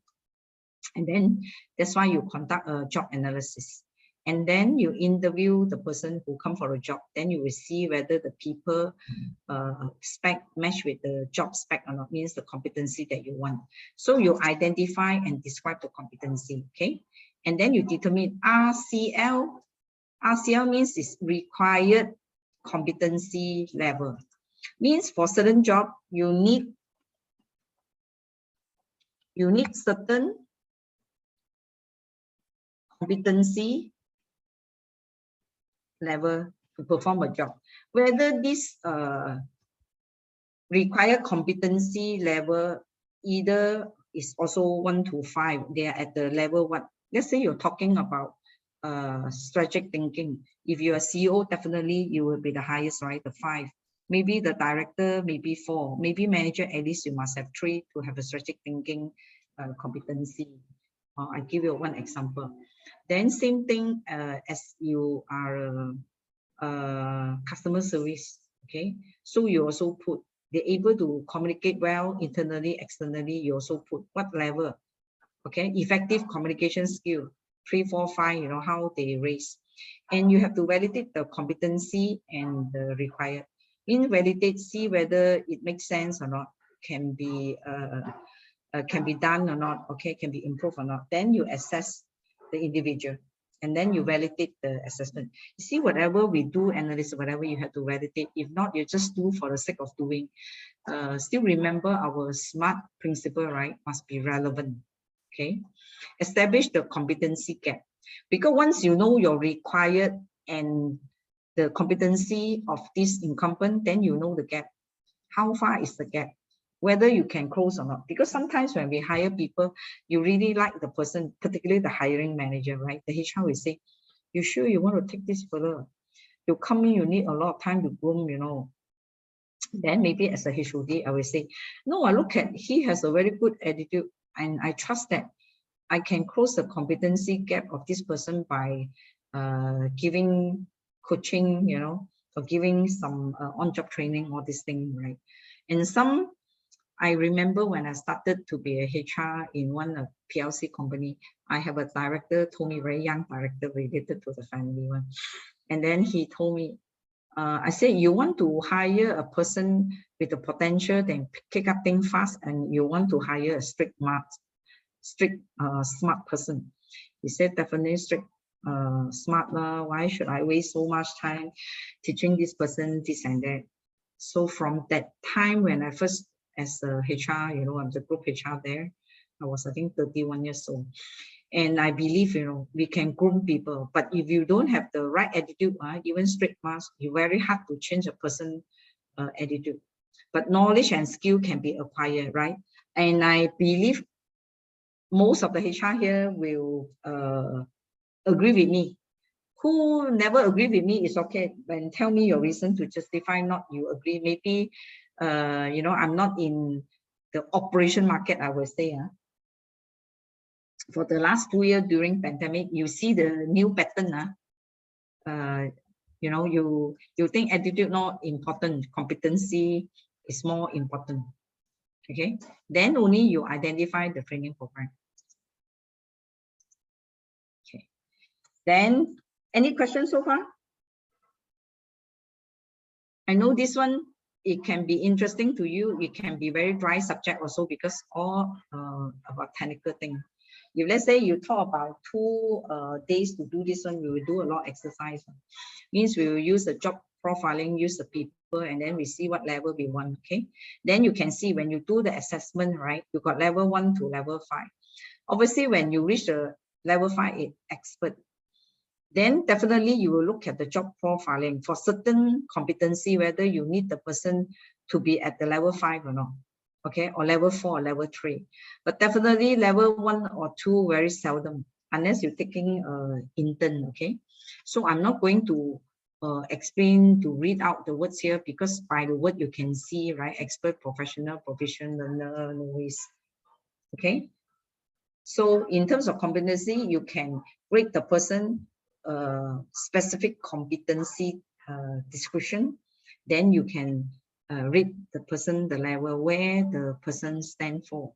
And then that's why you conduct a job analysis. And then you interview the person who come for a job. Then you will see whether the people spec match with the job spec or not, means the competency that you want. So you identify and describe the competency, okay? And then you determine RCL. RCL means it's required competency level. Means for certain job, you need certain competency level to perform a job. Whether this required competency level either is also 1 to 5, they are at the level 1. Let's say you're talking about strategic thinking. If you're a CEO, definitely you will be the highest, right? The 5. Maybe the director, maybe 4. Maybe manager, at least you must have 3 to have a strategic thinking competency. I give you one example. Then same thing as you are customer service, okay? So you also put, they're able to communicate well internally, externally. You also put what level, okay? Effective communication skill, 3, 4, 5, you know, how they raise. And you have to validate the competency and the required. In validate, see whether it makes sense or not, can be done or not, okay, can be improved or not. Then you assess the individual and then you validate the assessment. You see, whatever we do, analysis, whatever you have to validate. If not, you just do for the sake of doing. Still remember our SMART principle, right? Must be relevant, okay? Establish the competency gap. Because once you know your required and the competency of this incumbent, then you know the gap. How far is the gap? Whether you can close or not. Because sometimes when we hire people, you really like the person, particularly the hiring manager, right? The HR will say, you sure you want to take this further? you come in, you need a lot of time to groom, you know. Then maybe as a HOD, I will say, no, I look at, he has a very good attitude, and I trust that I can close the competency gap of this person by giving coaching, you know, or giving some on-job training, all this thing, right? And some, I remember when I started to be a HR in one PLC company, I have a director told me, very young director related to the family one. And then he told me, I said, you want to hire a person with the potential, then pick up things fast, and you want to hire a strict, smart person. He said, definitely strict, smart. Why should I waste so much time teaching this person this and that? So from that time when I first, as a HR, you know, I'm the group HR there, I was, I think, 31 years old. And I believe, you know, we can groom people, but if you don't have the right attitude, even straight mask, it's very hard to change a person's attitude. But knowledge and skill can be acquired, right? And I believe most of the HR here will agree with me. Who never agree with me is okay, and tell me your reason to justify not you agree. Maybe, you know, I'm not in the operation market, I will say. For the last 2 years during pandemic, you see the new pattern. You know, you think attitude not important, competency is more important. Okay, then only you identify the training program. Okay, then any questions so far? I know this one, it can be interesting to you. It can be very dry subject also, because all about technical thing. If let's say you talk about 2 days to do this one, we will do a lot of exercise. Means we will use the job profiling, use the people, and then we see what level we want. Okay, then you can see when you do the assessment, right, you got level 1 to level 5. Obviously, when you reach the level 5, it's expert. Then definitely you will look at the job profiling for certain competency, whether you need the person to be at the level 5 or not. Okay, or level 4 or level 3. But definitely level 1 or 2 very seldom, unless you're taking intern. Okay, so I'm not going to explain, to read out the words here, because by the word you can see, right? Expert, professional, proficient, learner, novice. Okay, so in terms of competency, you can rate the person specific competency description. Then you can rate the person, the level where the person stand for.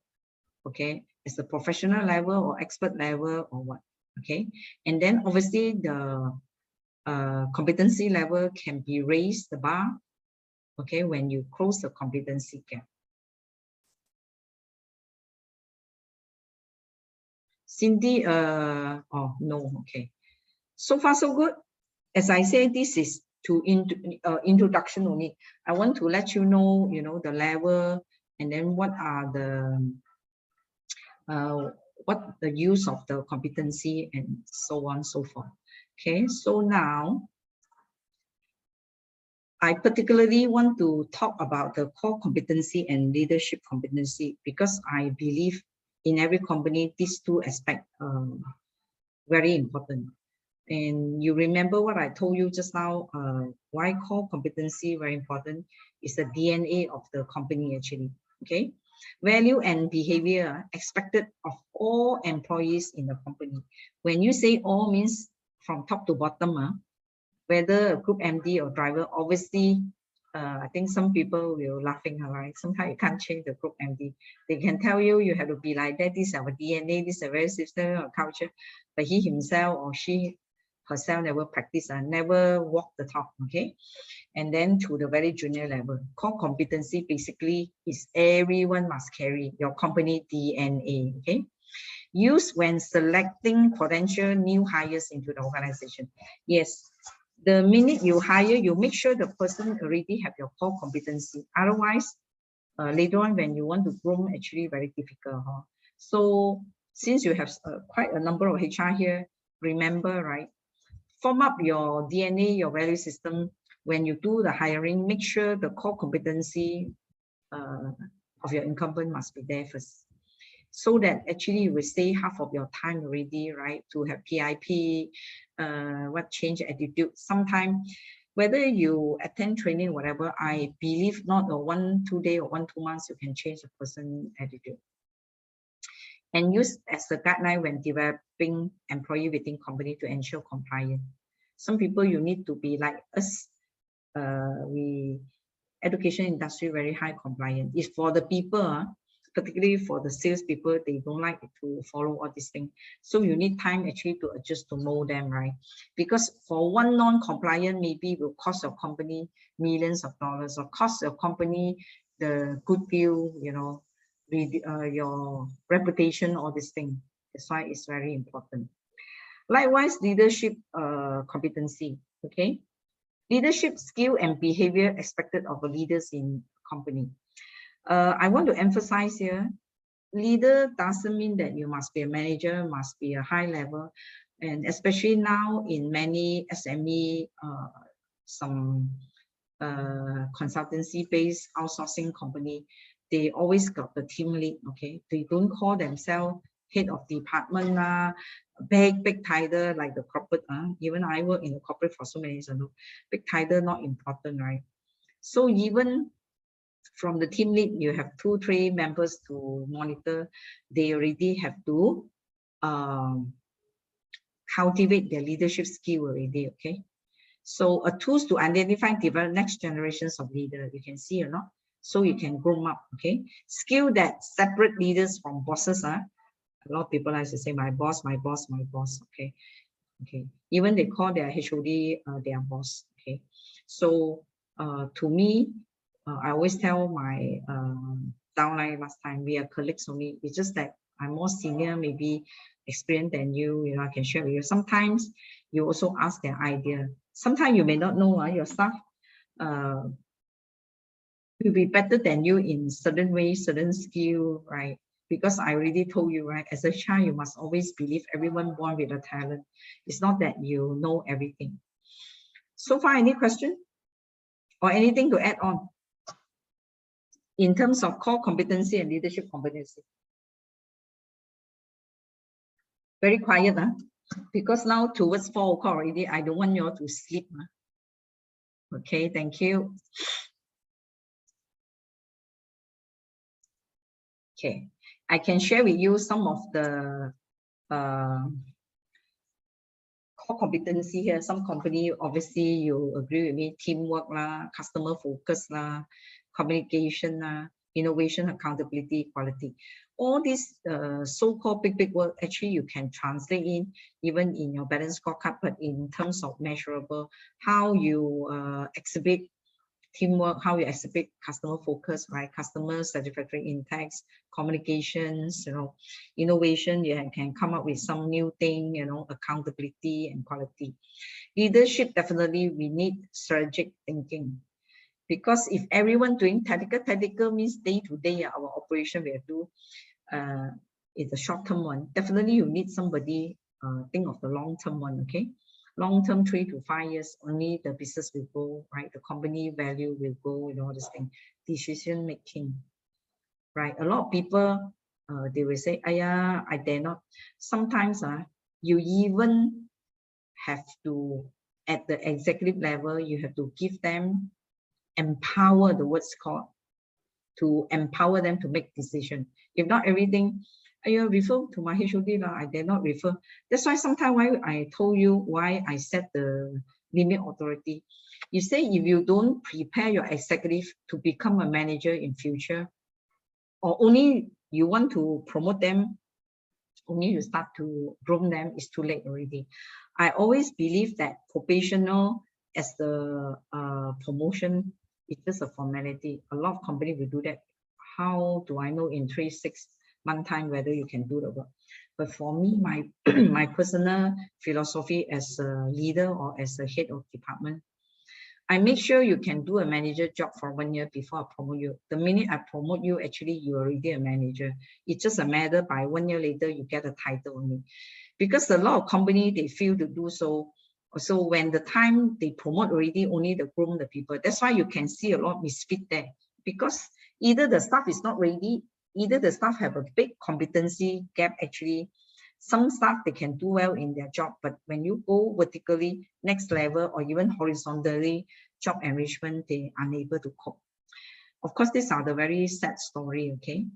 Okay, it's a professional level or expert level or what. Okay, and then obviously the competency level can be raised, the bar. Okay, when you close the competency gap. Cindy, oh no, okay. So far so good. As I say, this is to introduction only. I want to let you know, the level, and then what are the what the use of the competency, and so on and so forth. Okay, so now I particularly want to talk about the core competency and leadership competency, because I believe in every company these two aspects are very important. And you remember what I told you just now, why core competency very important is the DNA of the company actually. Okay, value and behavior expected of all employees in the company. When you say all, means from top to bottom, whether a group MD or driver, obviously, I think some people will laughing, right? Sometimes you can't change the group MD. They can tell you, you have to be like that, this is our DNA, this is a very system or culture, but he himself or she herself never practice and never walk the talk. Okay, and then to the very junior level, core competency basically is everyone must carry your company DNA. Okay, used when selecting potential new hires into the organization. Yes, the minute you hire, you make sure the person already have your core competency. Otherwise, later on when you want to groom, actually very difficult. So since you have quite a number of HR here, remember, right? Form up your DNA, your value system. When you do the hiring, make sure the core competency of your incumbent must be there first. so that actually you will save half of your time already, right? To have PIP, what change attitude. Sometimes, whether you attend training, whatever, I believe not a 1-2 day or 1-2 months, you can change a person's attitude. And use as a guideline when developing employee within company to ensure compliance. Some people you need to be like us. Education industry very high compliance. It's for the people, particularly for the sales people, they don't like to follow all these things. So you need time actually to adjust to mold them, right? Because for one non-compliant, maybe will cost your company millions of dollars, or cost your company the goodwill, you know, with your reputation, all this thing. That's why it's very important. Likewise, leadership competency. Okay, leadership skill and behavior expected of the leaders in company. I want to emphasize here, leader doesn't mean that you must be a manager, must be a high level, and especially now in many SME, some consultancy-based outsourcing company, they always got the team lead. Okay, they don't call themselves head of department, big title like the corporate. Even I work in the corporate for so many years, big title not important, right? So even from the team lead, you have 2-3 members to monitor. They already have to cultivate their leadership skill already. Okay, so a tools to identify and develop next generations of leaders. You can see or not, so you can grow them up. Okay, skill that separate leaders from bosses. A lot of people like to say my boss, my boss, my boss. Okay, even they call their HOD their boss. Okay, so to me, I always tell my downline last time, we are colleagues only. It's just that I'm more senior, maybe experienced than you. You know, I can share with you. Sometimes you also ask their idea. Sometimes you may not know your staff will be better than you in certain ways, certain skill, right? Because I already told you, right? As a child, you must always believe everyone born with a talent. It's not that you know everything. So far, any question or anything to add on in terms of core competency and leadership competency? Very quiet, huh? Because now towards 4 o'clock already, I don't want you all to sleep. Huh? Okay, thank you. Okay, I can share with you some of the core competency here. Some company, obviously, you agree with me, teamwork, customer focus, communication, innovation, accountability, quality. All these so-called big word, actually you can translate in even in your balance scorecard, but in terms of measurable, how you exhibit teamwork, how you exhibit customer focus, right? Customer satisfactory intakes, communications, you know, innovation, you can come up with some new thing, you know, accountability and quality. Leadership, definitely we need strategic thinking. Because if everyone doing tactical means day to day, our operation we have to is a short-term one. Definitely you need somebody think of the long-term one, okay? Long-term 3 to 5 years, only the business will go, right? The company value will go, you know, this thing. Decision making, right? A lot of people, they will say, "Aya, I dare not." Sometimes you even have to, at the executive level, you have to give them empower, the word's called, to empower them to make decision. If not everything, I refer to my HOD, I dare not refer. That's why sometimes why I told you why I set the limit authority. You say if you don't prepare your executive to become a manager in future, or only you want to promote them, only you start to groom them, it's too late already. I always believe that probational as the promotion, it's just a formality. A lot of companies will do that. How do I know in 3-6 month time whether you can do the work? But for me, my my personal philosophy as a leader or as a head of department, I make sure you can do a manager job for 1 year before I promote you. The minute I promote you, actually you're already a manager. It's just a matter by 1 year later you get a title only. Because a lot of companies, they fail to do so. So when the time they promote already, only the groom the people. That's why you can see a lot of misfit there. Because either the staff is not ready, either the staff have a big competency gap. Actually, some staff, they can do well in their job, but when you go vertically, next level, or even horizontally, job enrichment, they are unable to cope. Of course, these are the very sad story, okay?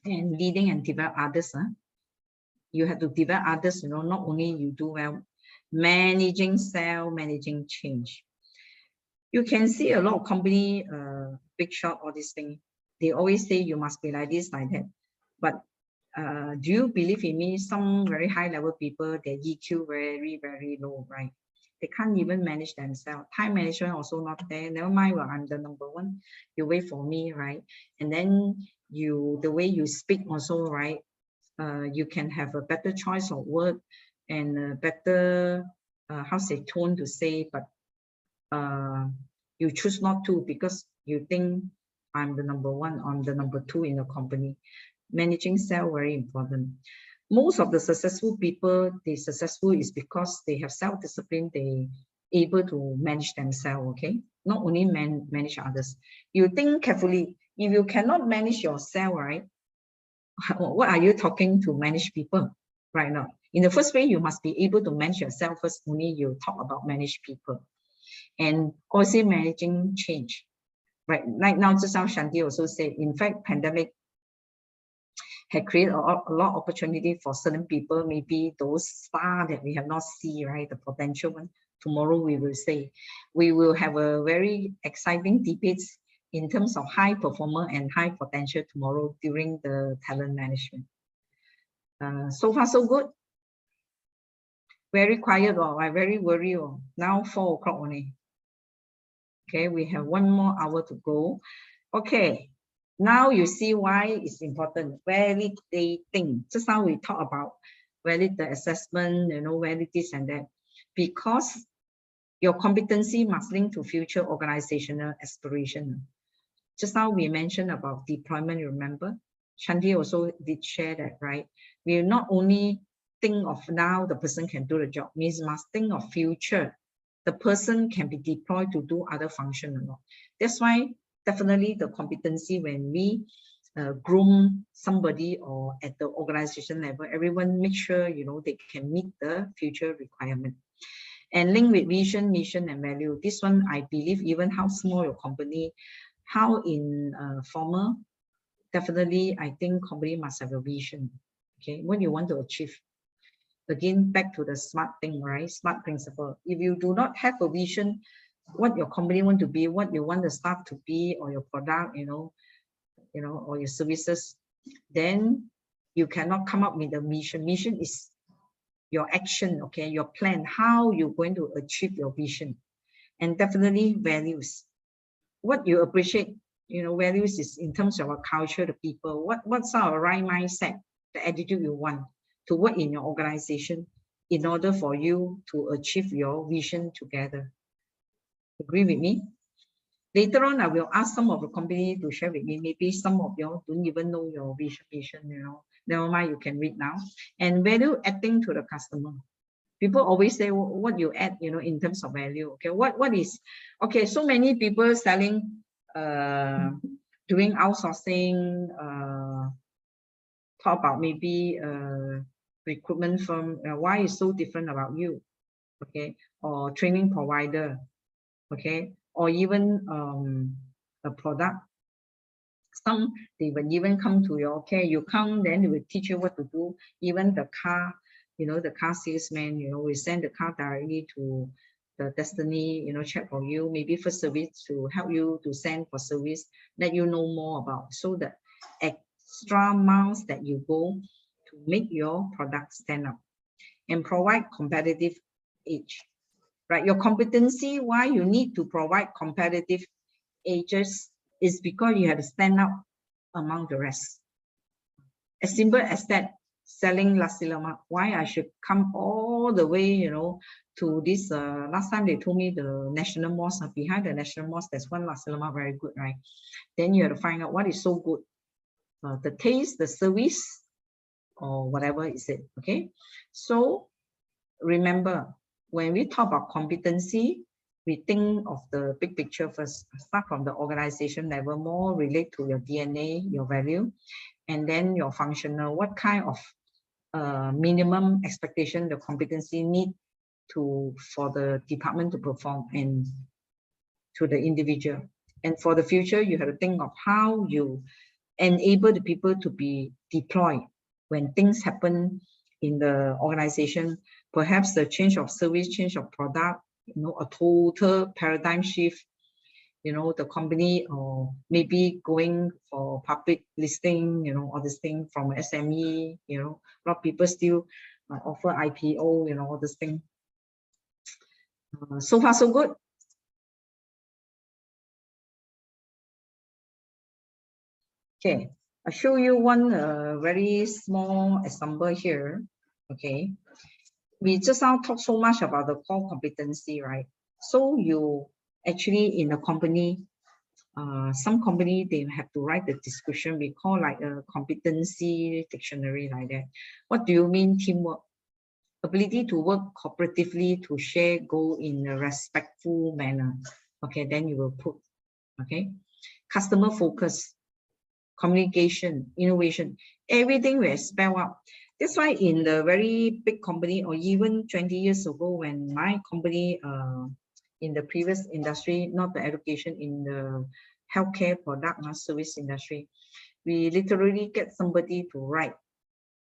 And leading and develop others, you have to develop others, you know, not only you do well, managing sales, managing change. You can see a lot of company, big shot, all this thing, they always say you must be like this, like that. But do you believe in me? Some very high level people, their EQ very, very low, right? They can't even manage themselves. Time management also not there. Never mind, well, I'm the number one. You wait for me, right? And then the way you speak also, right? You can have a better choice of word and a better, tone to say, but you choose not to because you think I'm the number one, I'm the number two in the company. Managing sales very important. Most of the successful people, they successful is because they have self-discipline, they able to manage themselves, okay? Not only manage others. You think carefully, if you cannot manage yourself, right? What are you talking to manage people right now? In the first place, you must be able to manage yourself first, only you talk about manage people. And also managing change, right? Right now, just now Shanti also said, in fact, pandemic had created a lot of opportunity for certain people, maybe those stars that we have not seen, right? The potential one. Tomorrow we will say, we will have a very exciting debates in terms of high performer and high potential tomorrow during the talent management. So far so good. Very quiet, or I very worried. Now 4 o'clock only. Okay, we have 1 more hour to go. Okay. Now you see why it's important. Validating. Just now we talk about validate the assessment, you know, validate this and that. Because your competency must link to future organizational aspiration. Just now we mentioned about deployment, you remember? Shanti also did share that, right? We will not only think of now the person can do the job, means must think of future. The person can be deployed to do other function or not. That's why definitely the competency, when we groom somebody or at the organization level, everyone make sure, you know, they can meet the future requirement. And link with vision, mission, and value. This one, I believe, even how small your company, how in formal, definitely, I think company must have a vision. Okay, what you want to achieve. Again, back to the SMART thing, right? SMART principle. If you do not have a vision, what your company want to be, what you want the staff to be, or your product, you know, or your services, then you cannot come up with a mission. Mission is your action, okay, your plan, how you're going to achieve your vision. And definitely values. What you appreciate, you know, values is in terms of our culture, the people, what's our right mindset, the attitude you want to work in your organization in order for you to achieve your vision together. Agree with me? Later on, I will ask some of the company to share with me. Maybe some of you don't even know your vision, you know. Never mind, you can read now. And value adding to the customer. People always say what you add, you know, in terms of value. Okay, what is, okay, so many people selling, doing outsourcing, talk about maybe recruitment firm, why is so different about you, okay, or training provider, okay, or even a product. Some, they will even come to you, okay, you come, then they will teach you what to do. Even the car, you know, the car salesman, you know, we send the car directly to the destiny, you know, check for you, maybe for service to help you to send for service, let you know more about. So the extra miles that you go to make your product stand out and provide competitive edge, right? Your competency, why you need to provide competitive edges is because you have to stand out among the rest. As simple as that, selling nasi lemak, why I should come all the way, you know, to this, last time they told me the National Mosque, behind the National Mosque, there's one nasi lemak very good, right? Then you have to find out what is so good. The taste, the service, or whatever is it, okay? So remember, when we talk about competency, we think of the big picture first. Start from the organization level, more relate to your DNA, your value, and then your functional. What kind of minimum expectation the competency need for the department to perform and to the individual. And for the future, you have to think of how you enable the people to be deployed when things happen in the organization. Perhaps the change of service, change of product, a total paradigm shift, the company, or maybe going for public listing, all this thing from SME, a lot of people still offer IPO, all this thing. So far, so good. Okay, I'll show you one very small example here. Okay, we just now talk so much about the core competency, right? So you actually in a company, some company, they have to write the description. We call like a competency dictionary like that. What do you mean teamwork? Ability to work cooperatively to share goal in a respectful manner. Okay, then you will put, okay, customer focus, communication, innovation, everything will spell out. That's why in the very big company, or even 20 years ago when my company, in the previous industry, not the education, in the healthcare product service industry, we literally get somebody to write.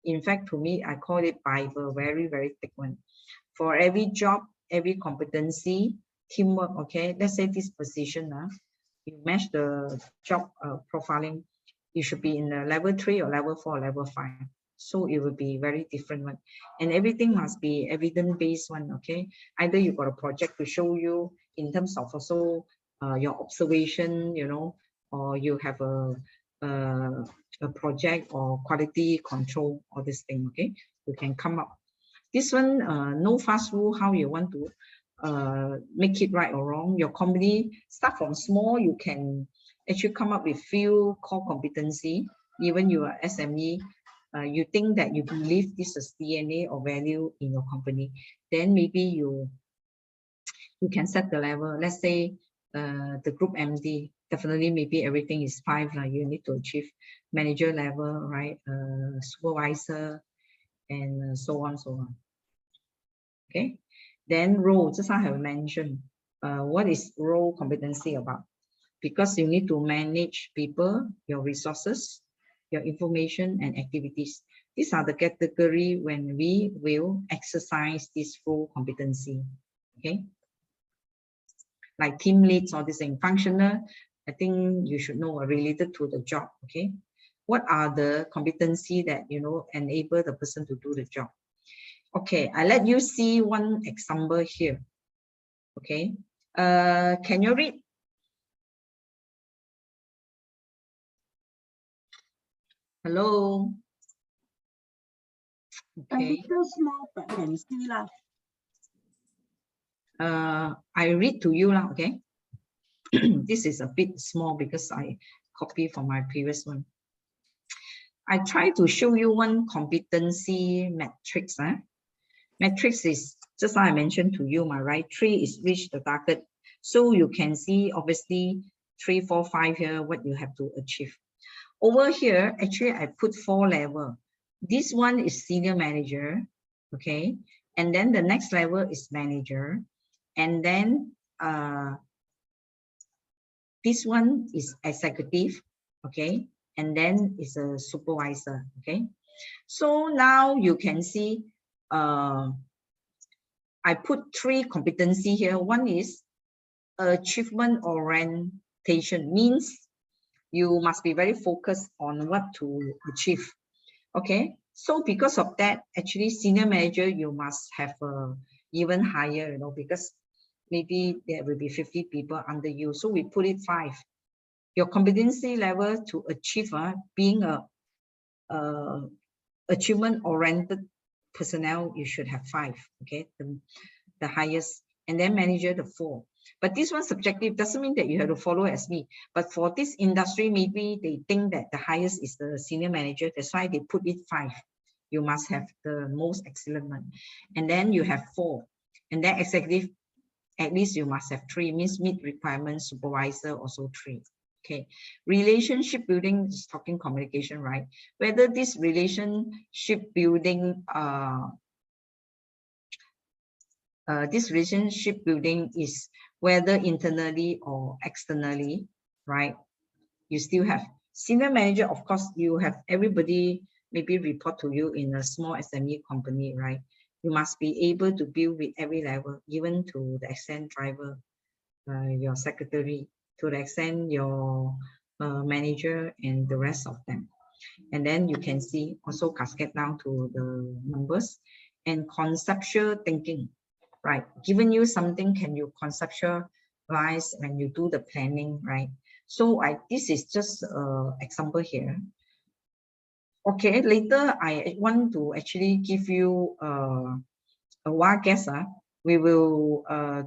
In fact, to me, I call it Bible, very, very thick one. For every job, every competency, teamwork, okay, let's say this position, you match the job profiling, you should be in a level 3 or level 4 or level 5. So it will be very different one. And everything must be evidence-based one, okay? Either you got a project to show you in terms of also your observation, or you have a project or quality control, or this thing, okay? You can come up. This one, no fast rule how you want to make it right or wrong. Your company, start from small, you can actually come up with few core competency. Even you are SME, you think that you believe this is DNA or value in your company, then maybe you can set the level. Let's say the group MD, definitely maybe everything is 5, you need to achieve manager level, right? Supervisor, and so on, so on. Okay, then role, just I have mentioned, what is role competency about? Because you need to manage people, your resources, your information and activities. These are the category when we will exercise this role competency. Okay, like team leads or this thing. Functional, I think you should know, related to the job. Okay, what are the competency that enable the person to do the job? Okay, I let you see one example here. Okay, can you read? Hello. Okay. Small, but can see lah. I read to you lah. Okay. This is a bit small because I copy from my previous one. I try to show you one competency matrix. Matrix is just like I mentioned to you, right? 3 is reach the target. So you can see obviously 3, 4, 5 here, what you have to achieve. Over here, actually, I put 4 level. This one is senior manager, okay? And then the next level is manager. And then this one is executive, okay? And then is a supervisor, okay? So now you can see, I put 3 competency here. One is achievement orientation, means you must be very focused on what to achieve. Okay, so because of that, actually senior manager, you must have even higher, because maybe there will be 50 people under you. So we put it 5. Your competency level to achieve being a achievement oriented personnel, you should have 5. Okay, the highest, and then manager the 4. But this one subjective, doesn't mean that you have to follow as me. But for this industry, maybe they think that the highest is the senior manager. That's why they put it 5. You must have the most excellent one. And then you have 4. And then executive at least you must have 3, means meet requirements, supervisor also 3. Okay, relationship building is talking communication, right? Whether this relationship building, is whether internally or externally, right? You still have senior manager, of course, you have everybody maybe report to you in a small SME company, right? You must be able to build with every level, even to the extent driver, your secretary, to the extent your manager and the rest of them. And then you can see also cascade down to the numbers and conceptual thinking, right? Given you something, can you conceptualize when you do the planning, right? So this is just an example here. Okay, later I want to actually give you a wild guess. We will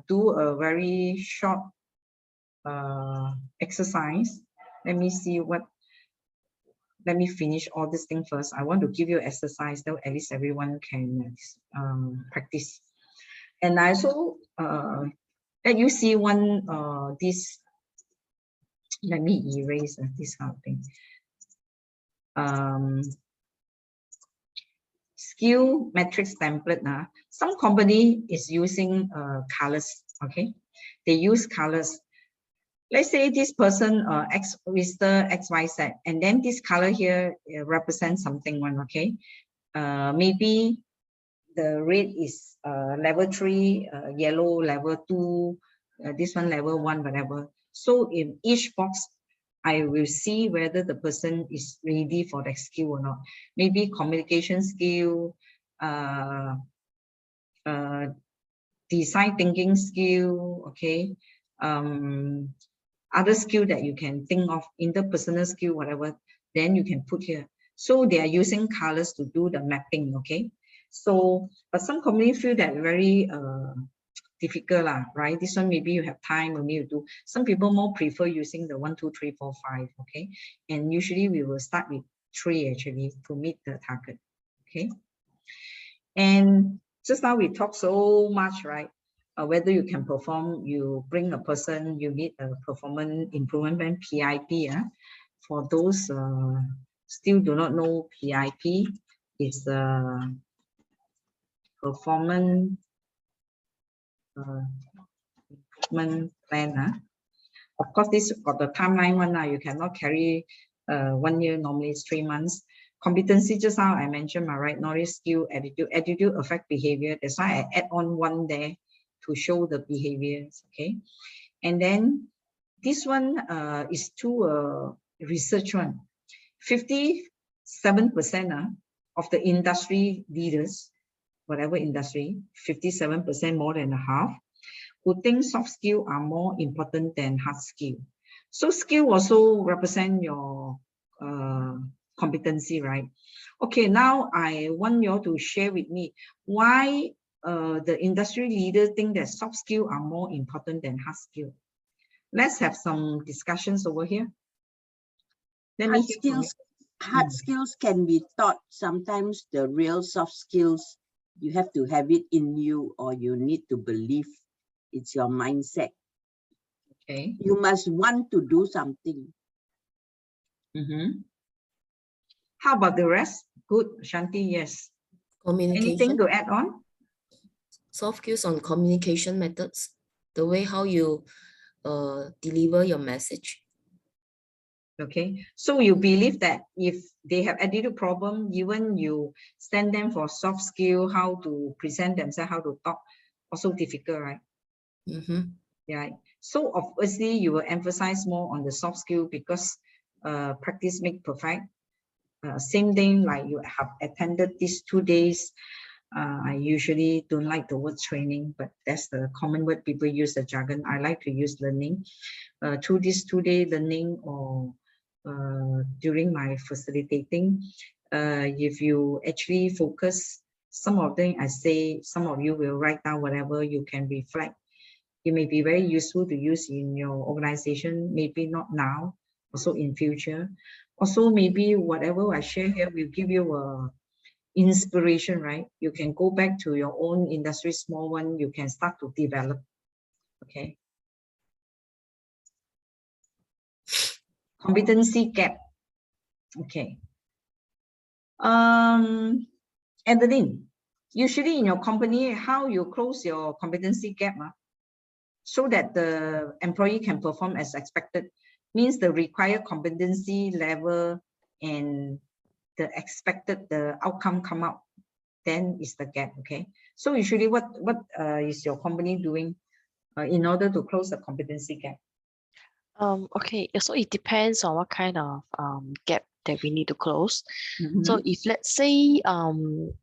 do a very short exercise. Let me see what. Let me finish all this thing first. I want to give you exercise so at least everyone can practice. And I also let you see one this. Let me erase this kind of thing. Skill matrix template. Some company is using colors. Okay, they use colors. Let's say this person X Mr. XYZ, and then this color here represents something one. Okay, maybe the red is level 3, yellow level 2, this one level 1, whatever. So in each box, I will see whether the person is ready for that skill or not. Maybe communication skill, design thinking skill, okay. Other skill that you can think of, interpersonal skill, whatever, then you can put here. So they are using colors to do the mapping, okay. So, but some company feel that very difficult, right? This one maybe you have time, maybe you do. Some people more prefer using the 1, 2, 3, 4, 5, okay. And usually we will start with 3 actually to meet the target, okay. And just now we talked so much, right? Whether you can perform, you bring a person, you need a performance improvement plan, PIP. For those still do not know, PIP is performance improvement plan. Of course, this got the timeline one. You cannot carry 1 year, normally it's 3 months. Competency, just now I mentioned, right? Knowledge, skill, attitude. Attitude affect behavior. That's why I add on 1 there to show the behaviors, okay? And then this one is to research one. 57% of the industry leaders, whatever industry, 57%, more than a half, who think soft skills are more important than hard skill. So skill also represent your competency, right? Okay, now I want you all to share with me why the industry leaders think that soft skills are more important than hard skills. Let's have some discussions over here. Hard skills can be taught. Sometimes the real soft skills, you have to have it in you, or you need to believe it's your mindset. Okay. You must want to do something. How about the rest? Good, Shanti, yes. Communication. Anything to add on? Soft skills on communication methods, the way how you deliver your message. Okay, so you believe that if they have attitude problem, even you send them for soft skill, how to present themselves, how to talk, also difficult, right? Yeah. So obviously you will emphasize more on the soft skill because practice make perfect. Same thing like you have attended these 2 days. I usually don't like the word training, but that's the common word people use, the jargon. I like to use learning. Through this 2-day learning or during my facilitating, if you actually focus, some of them I say, some of you will write down whatever you can reflect. It may be very useful to use in your organization, maybe not now, also in future. Also, maybe whatever I share here will give you a inspiration, right? You can go back to your own industry, small one, you can start to develop. Okay. Competency gap. Okay. Adeline, usually in your company, how you close your competency gap so that the employee can perform as expected, means the required competency level and the expected the outcome come out, then is the gap. Okay. So usually what is your company doing in order to close the competency gap? Okay, so it depends on what kind of gap that we need to close. So if let's say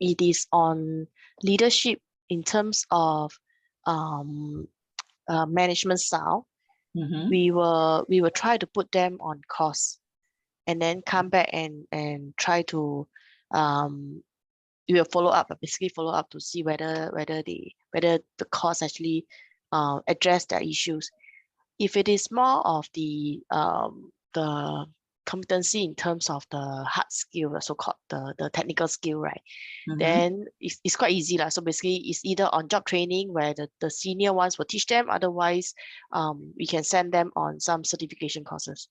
it is on leadership in terms of management style, we will try to put them on course and then come back and try to we will follow up, basically follow up to see whether the course actually address their issues. If it is more of the competency in terms of the hard skill, so-called the technical skill, right? Then it's quite easy. So basically it's either on job training where the senior ones will teach them, otherwise we can send them on some certification courses.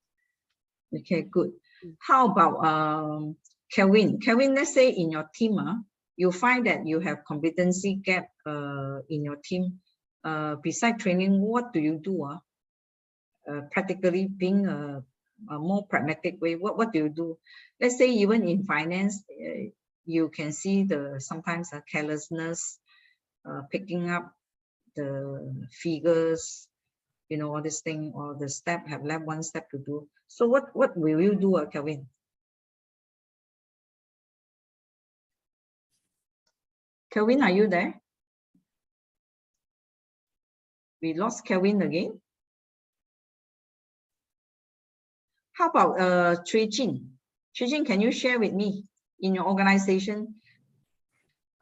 Okay, good. How about Kelvin? Kelvin, let's say in your team, you find that you have competency gap in your team. Besides training, what do you do? Practically being a more pragmatic way, what do you do? Let's say even in finance, you can see sometimes carelessness, picking up the figures, all this thing, or the step have left one step to do. So what will you do, Kelvin? Kelvin, are you there? We lost Kelvin again. How about Chui Jin? Chui Jin, can you share with me in your organization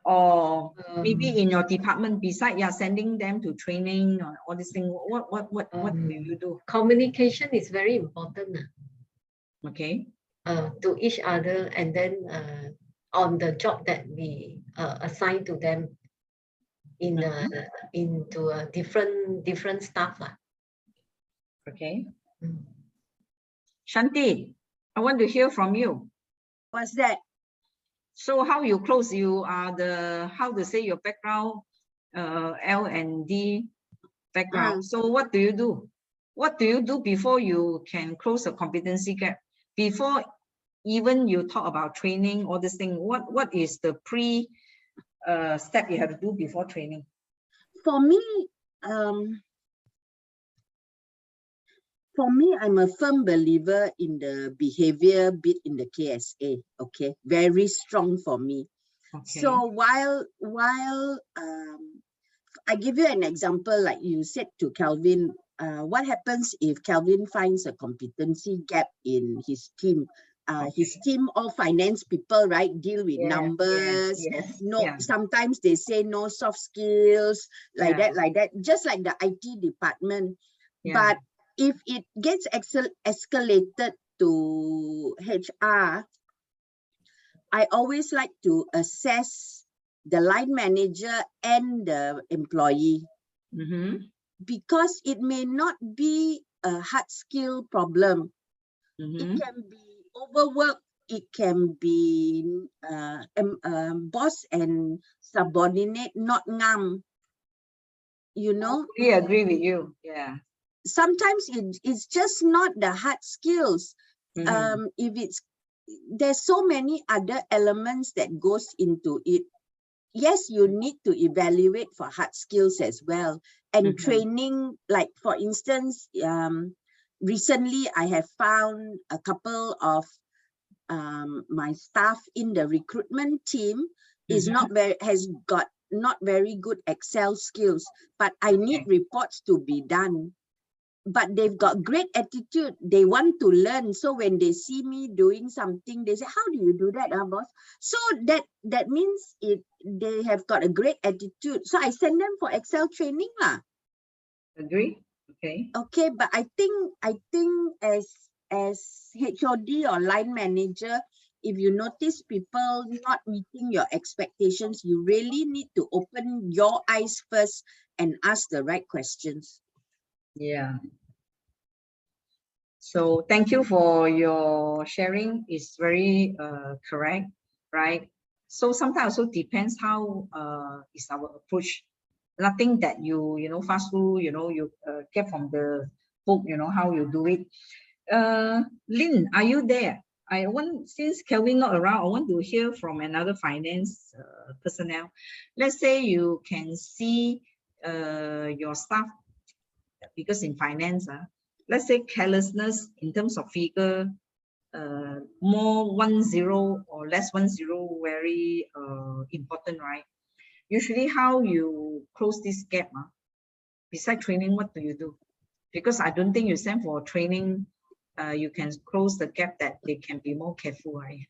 or maybe in your department, besides sending them to training or all this thing, what will you do? Communication is very important. Okay. To each other, and then on the job that we assign to them into a different stuff. Okay. Shanti, I want to hear from you. What's that? So how you close? You are how to say your background, L&D background. So what do you do? What do you do before you can close a competency gap? Before even you talk about training, all this thing, what is the step you have to do before training? For me, I'm a firm believer in the behavior bit in the KSA. Okay, very strong for me. Okay. So while I give you an example, like you said to Calvin, what happens if Calvin finds a competency gap in his team? His team, all finance people, right, deal with numbers. Sometimes they say no soft skills, like that, just like the IT department. But if it gets escalated to HR, I always like to assess the line manager and the employee, because it may not be a hard skill problem. It can be overwork, it can be boss and subordinate not ngam. We agree with you. Yeah. Sometimes it's just not the hard skills. There's so many other elements that goes into it. Yes, you need to evaluate for hard skills as well. And training, like for instance, recently I have found a couple of my staff in the recruitment team has got not very good Excel skills, but I need reports to be done. But they've got great attitude. They want to learn. So when they see me doing something, they say, "How do you do that, boss?" So that means they have got a great attitude. So I send them for Excel training lah. Agree. Okay. Okay, but I think as HOD or line manager, if you notice people not meeting your expectations, you really need to open your eyes first and ask the right questions. Yeah. So thank you for your sharing. It's very correct, right? So sometimes also depends how is our approach. Nothing that you fast through, you get from the book, how you do it. Lynn, are you there? Since Kelvin not around, I want to hear from another finance personnel. Let's say you can see your staff, because in finance, let's say carelessness in terms of figure, more 10 or less 10, very important, right? Usually how you close this gap, besides training, what do you do? Because I don't think you send for training, you can close the gap that they can be more careful, right?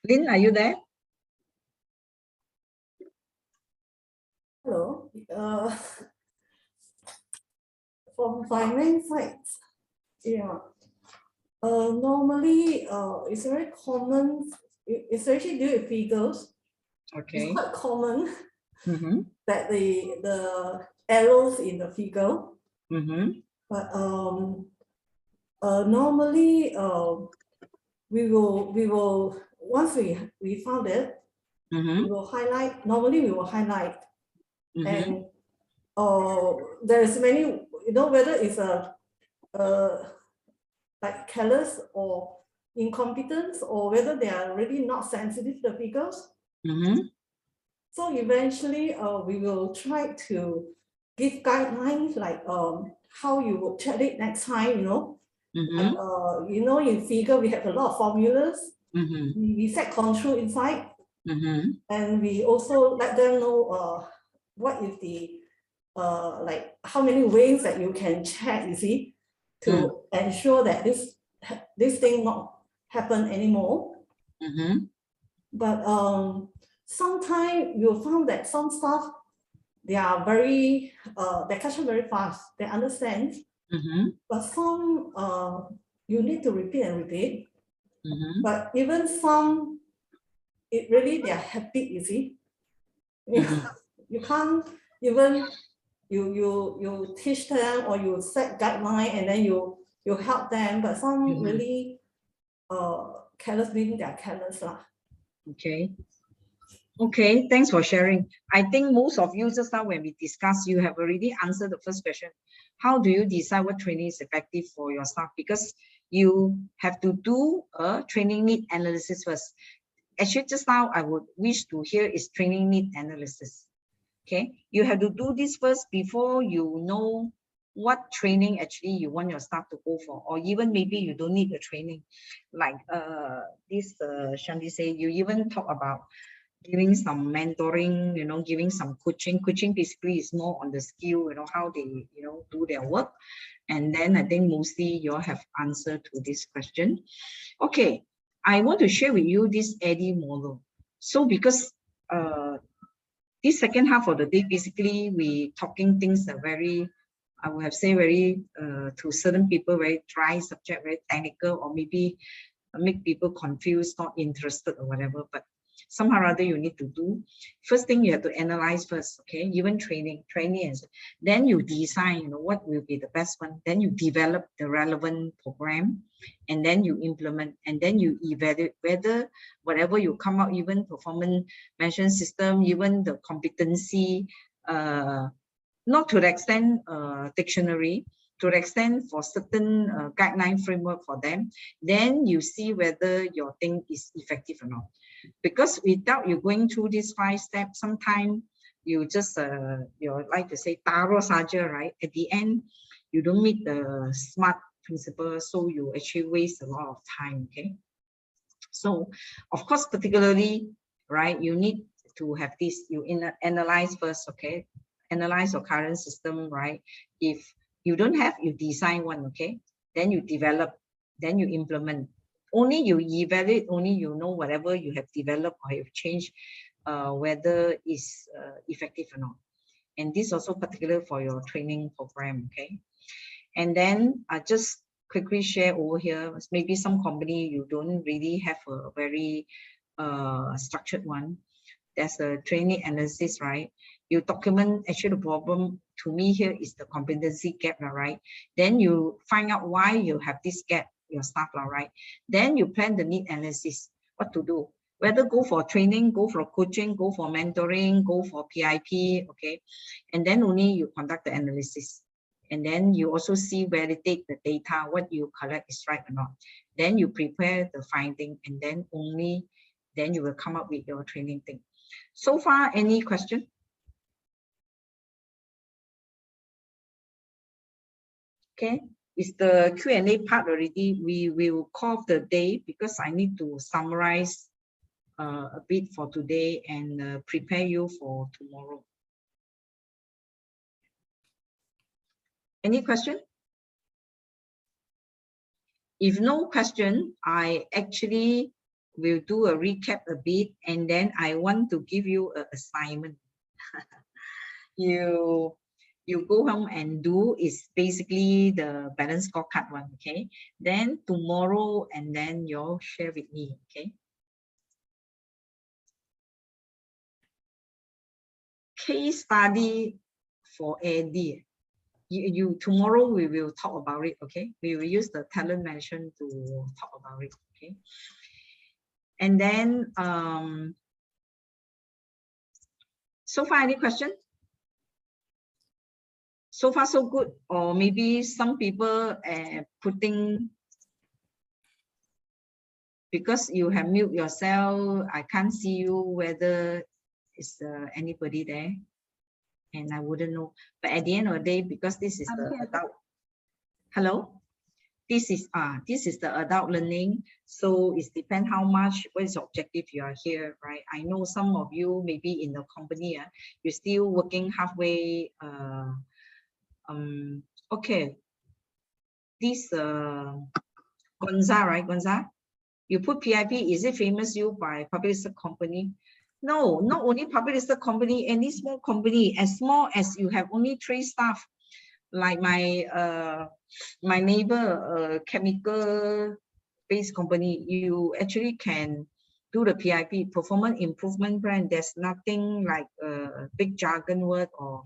Lynn, are you there? Hello. From finance side, yeah. Normally, it's very common, especially due to figures. Okay. It's quite common that the errors in the figure. But normally, we will once we found it, we will highlight. Normally, we will highlight, and there's many. Whether it's like careless or incompetence, or whether they are really not sensitive to the figures. So eventually, we will try to give guidelines like how you would check it next time. Like, in figure we have a lot of formulas. We set control inside, and we also let them know what is the like how many ways that you can check. You see, to ensure that this thing not happen anymore. But sometimes you found that some staff, they are very they catch up very fast, they understand. But some you need to repeat and repeat. But even some, it really their habit, you see. You can't even you teach them or you set guideline and then you help them, but some really careless, meaning they are careless lah. Okay. Okay, thanks for sharing. I think most of you just now when we discussed, you have already answered the first question. How do you decide what training is effective for your staff? Because you have to do a training need analysis first. Actually, just now I would wish to hear is training need analysis. Okay, you have to do this first before you know what training actually you want your staff to go for, or even maybe you don't need the training. Like Shanti said, you even talk about giving some mentoring, giving some coaching. Coaching basically is more on the skill, how they, do their work. And then I think mostly you all have answered to this question. Okay, I want to share with you this Eddie model. So because this second half of the day, basically we talking things that very, I would have said very, to certain people, very dry subject, very technical, or maybe make people confused, not interested or whatever, but somehow or other you need to do. First thing you have to analyze first, okay? Even training, then you design, what will be the best one. Then you develop the relevant program, and then you implement, and then you evaluate whether whatever you come out, even performance management system, even the competency, not to the extent dictionary, to the extent for certain guideline framework for them, then you see whether your thing is effective or not. Because without you going through these 5 steps, sometimes you just, you like to say, taro saja, right? At the end, you don't meet the SMART principle, so you actually waste a lot of time, okay? So, of course, particularly, right, you need to have this, you analyze first, okay? Analyze your current system, right? If you don't have, you design one, okay? Then you develop, then you implement. Only you evaluate, only you know whatever you have developed or have changed, whether it's effective or not. And this also particular for your training program, okay? And then I just quickly share over here, maybe some company you don't really have a very structured one. There's a training analysis, right? You document actually the problem to me here is the competency gap, right? Then you find out why you have this gap, your staff, right? Then you plan the need analysis, what to do, whether go for training, go for coaching, go for mentoring, go for PIP, okay? And then only you conduct the analysis. And then you also see, validate the data, what you collect is right or not. Then you prepare the finding, and then only then you will come up with your training thing. So far, any question? Okay, it's the Q&A part already. We will call the day because I need to summarize a bit for today and prepare you for tomorrow. Any question? If no question, I actually will do a recap a bit, and then I want to give you an assignment. You go home and do is basically the balance scorecard one, okay? Then tomorrow, and then you'll share with me, okay? Case study for AD. Tomorrow we will talk about it, okay? We will use the talent management to talk about it, okay? And then, so far, any question? So far, so good. Or maybe some people putting, because you have mute yourself, I can't see you whether is anybody there, and I wouldn't know. But at the end of the day, because this is the adult. Hello? This is the adult learning, so it depends how much, what is the objective you are here, right? I know some of you maybe in the company, you're still working halfway. Okay, this Gonza, right? Gonza, you put PIP, is it famous you by public listed company? No, not only public listed company, any small company, as small as you have only 3 staff, like my my neighbor, chemical based company, you actually can do the PIP, performance improvement plan. There's nothing like a big jargon word or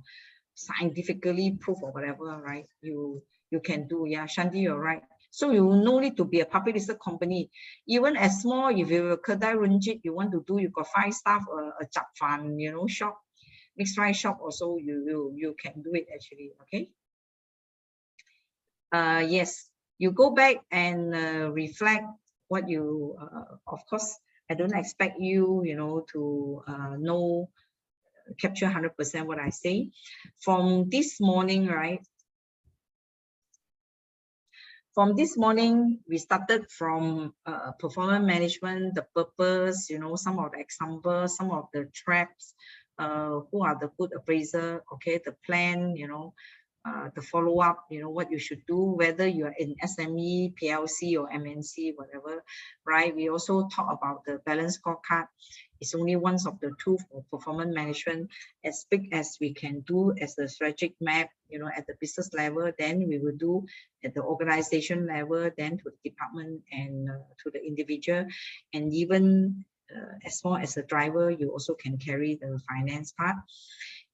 scientifically proof or whatever, right? You can do, yeah, Shanti, you're right. So you no need to be a public listed company. Even as small, if you're a Kedai Runjit, you want to do, you got 5 staff, a chap fan, you know, shop, mixed rice shop also, you can do it actually, okay? Yes, you go back and reflect what you, of course, I don't expect you, you know, to know, capture 100% what I say. From this morning, right? From this morning, we started from performance management, the purpose, you know, some of the examples, some of the traps, who are the good appraiser, okay, the plan, you know, the follow-up, you know, what you should do, whether you're in SME, PLC, or MNC, whatever, right? We also talk about the balance scorecard. It's only one of the tools for performance management, as big as we can do as a strategic map, you know, at the business level, then we will do at the organization level, then to the department and to the individual, and even as small as a driver, you also can carry the finance part.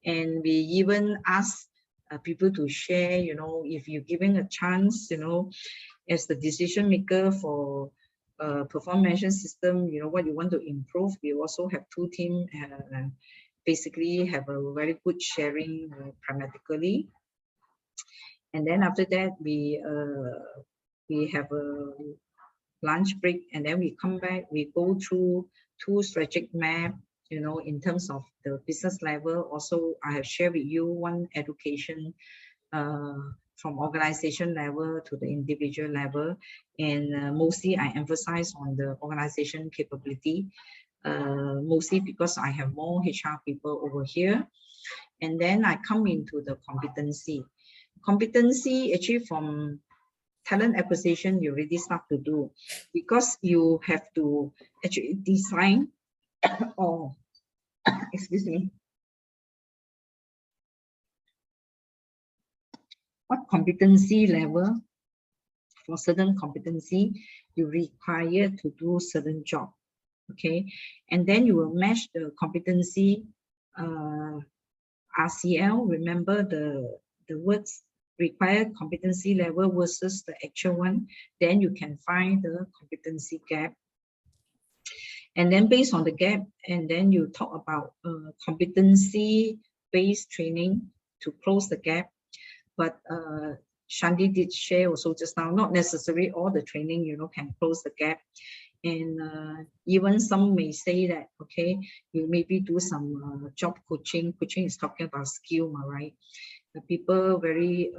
And we even ask people to share, you know, if you're giving a chance, you know, as the decision maker for performance management system, you know, what you want to improve. We also have 2 teams basically have a very good sharing pragmatically. And then after that, we have a lunch break, and then we come back, we go through 2 strategic map, you know, in terms of the business level. Also, I have shared with you 1 education from organization level to the individual level, and mostly I emphasize on the organization capability, mostly because I have more HR people over here. And then I come into the competency. Competency actually from talent acquisition, you already start to do, because you have to actually design or excuse me, what competency level, for certain competency you require to do certain job, okay? And then you will match the competency. RCL, remember the words required competency level versus the actual one, then you can find the competency gap. And then based on the gap, and then you talk about competency-based training to close the gap. But Shanti did share also just now, not necessarily all the training, you know, can close the gap. And even some may say that, okay, you maybe do some job coaching. Coaching is talking about skill, right? The people very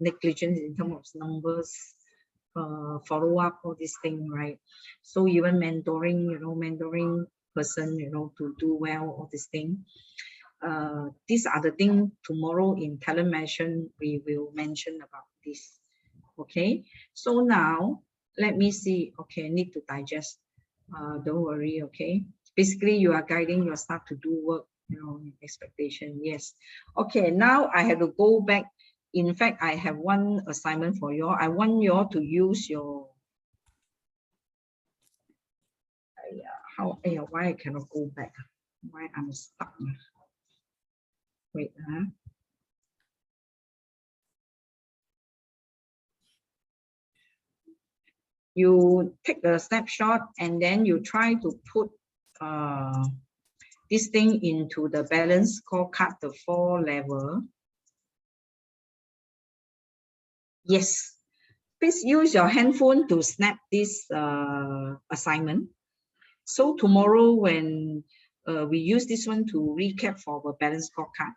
negligent in terms of numbers, follow up, all this thing, right? So even mentoring, you know, mentoring person, you know, to do well, all this thing. These are the things tomorrow in talent management we will mention about this. Okay, so now let me see. Okay, need to digest. Don't worry. Okay, basically you are guiding your staff to do work, you know, expectation. Yes. Okay, now I have to go back. In fact, I have one assignment for you all. I want you all to use your why I cannot go back? Why I'm stuck? Wait, you take a snapshot and then you try to put this thing into the balance scorecard, the 4 level. Yes, please use your handphone to snap this assignment. So tomorrow when we use this one to recap for our balance scorecard,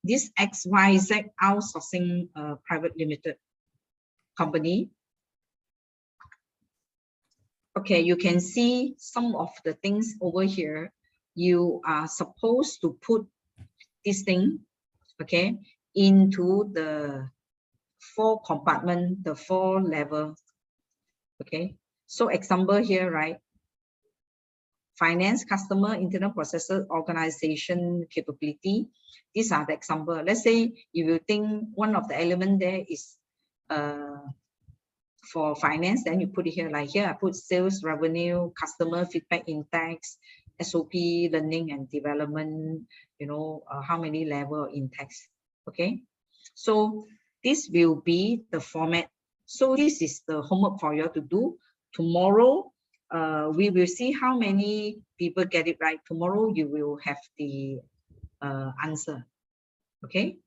this XYZ outsourcing private limited company. Okay, you can see some of the things over here. You are supposed to put this thing, okay, into the 4 compartment, the 4 level. Okay, so example here, right? Finance, customer, internal processes, organization capability. These are the example. Let's say if you think one of the element there is for finance, then you put it here. Like here, I put sales, revenue, customer feedback index, SOP, learning and development. You know, how many level in text. Okay, so this will be the format. So this is the homework for you to do tomorrow. We will see how many people get it right. Tomorrow you will have the answer. Okay.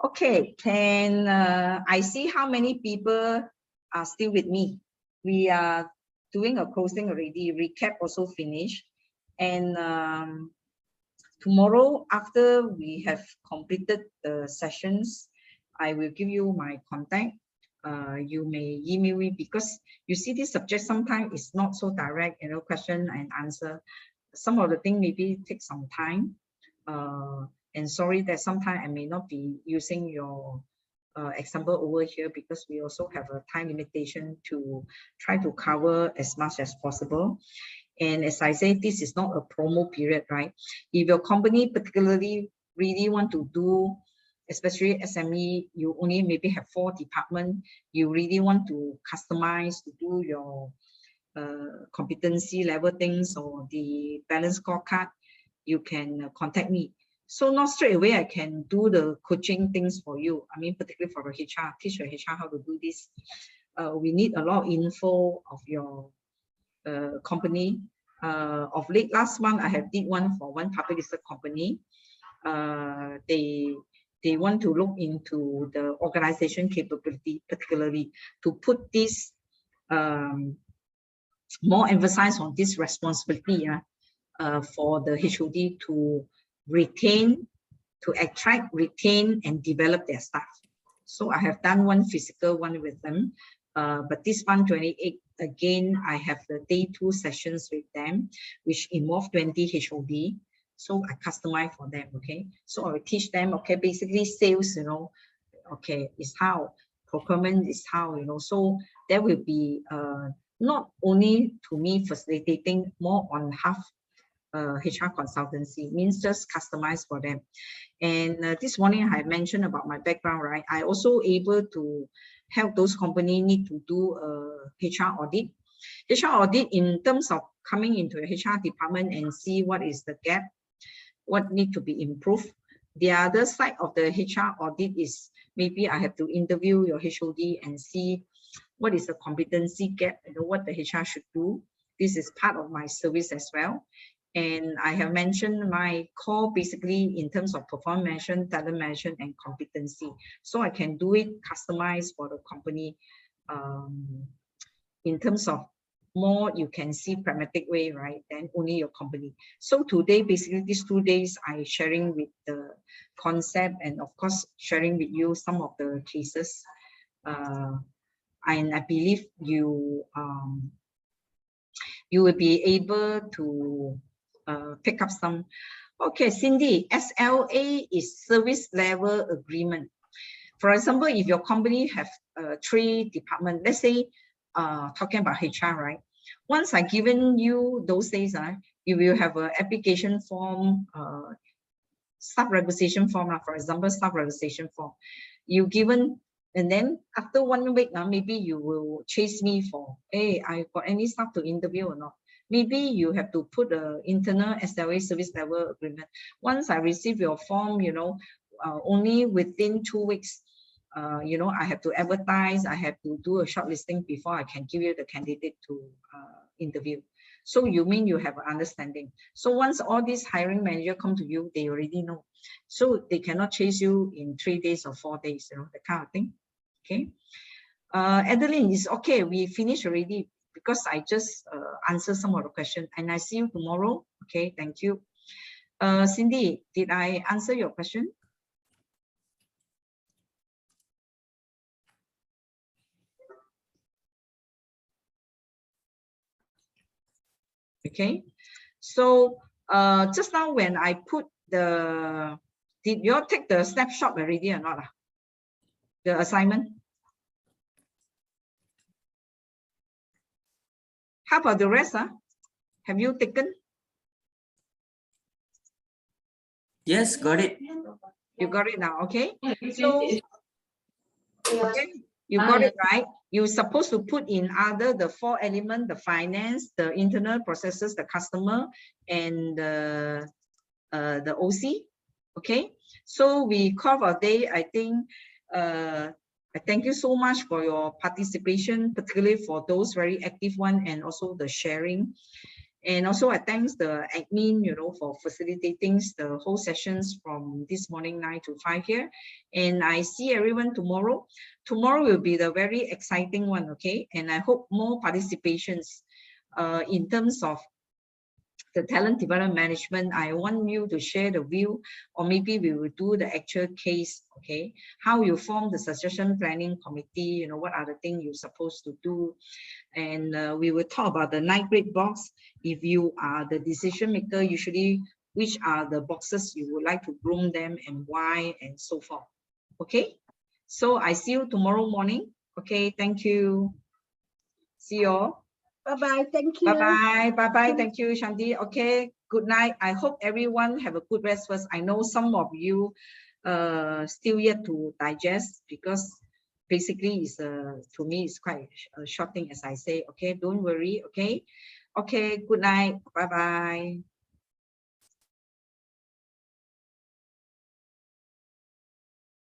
Okay, can I see how many people are still with me? We are doing a closing already. Recap also finished. And tomorrow, after we have completed the sessions, I will give you my contact. You may email me, because you see this subject sometimes is not so direct, you know, question and answer. Some of the thing maybe take some time. And sorry that sometimes I may not be using your example over here, because we also have a time limitation to try to cover as much as possible. And as I say, this is not a promo period, right? If your company particularly really want to do, especially SME, you only maybe have 4 departments, you really want to customize to do your competency level things or the balance scorecard, you can contact me. So not straight away I can do the coaching things for you. I mean, particularly for the HR, teach your HR how to do this. We need a lot of info of your company. Of late last month, I have did one for one public listed company. They want to look into the organization capability, particularly to put this more emphasis on this responsibility for the HOD to retain, to attract, retain, and develop their staff. So I have done one physical one with them, but this one 28 again, I have the day 2 sessions with them, which involve 20 HOD. So I customize for them. Okay, so I will teach them. Okay, basically sales, you know, okay, is how, procurement is how, you know. So there will be not only to me facilitating, more on half HR consultancy, means just customize for them. And this morning I mentioned about my background, right? I also able to help those companies need to do a HR audit. HR audit in terms of coming into a HR department and see what is the gap, what need to be improved. The other side of the HR audit is maybe I have to interview your HOD and see what is the competency gap, what the HR should do. This is part of my service as well. And I have mentioned my core basically in terms of performance management, talent management, and competency. So I can do it customized for the company in terms of more, you can see pragmatic way, right? Than only your company. So today, basically these 2 days, I sharing with the concept and of course sharing with you some of the cases. And I believe you will be able to pick up some. Okay, Cindy, SLA is service level agreement. For example, if your company have 3 departments, let's say talking about HR, right? Once I given you those days, you will have an application form, staff registration form, for example, staff registration form. You given, and then after 1 week, maybe you will chase me for, hey, I got any staff to interview or not. Maybe you have to put an internal SLA service level agreement. Once I receive your form, only within 2 weeks, I have to advertise, I have to do a shortlisting before I can give you the candidate to interview. So you mean you have an understanding. So once all these hiring manager come to you, they already know. So they cannot chase you in 3 days or 4 days, that kind of thing. Okay. Adeline, is okay. We finished already because I just answered some of the questions, and I see you tomorrow. Okay, thank you. Cindy, did I answer your question? Okay, so just now when I put the, did you all take the snapshot already or not? The assignment? How about the rest? Have you taken? Yes, got it. You got it now, okay? So, okay, you got it right. You're supposed to put in other the 4 elements: the finance, the internal processes, the customer, and the OC. Okay, so we cover a day. I think I thank you so much for your participation, particularly for those very active one, and also the sharing. And also I thanks the admin, for facilitating the whole sessions from this morning 9 to 5 here. And I see everyone tomorrow. Tomorrow will be the very exciting one, okay? And I hope more participations in terms of the talent development management. I want you to share the view, or maybe we will do the actual case, okay? How you form the succession planning committee, what are the things you're supposed to do. And we will talk about the 9 grid box. If you are the decision maker, usually which are the boxes you would like to groom them and why, and so forth. Okay, so I see you tomorrow morning. Okay, thank you. See you all. Bye-bye. Thank you. Bye-bye. Bye-bye. Thank you, Shanti. Okay, good night. I hope everyone have a good rest first. I know some of you still yet to digest, because basically it's to me it's quite a short thing, as I say. Okay, don't worry. Okay, good night. Bye-bye.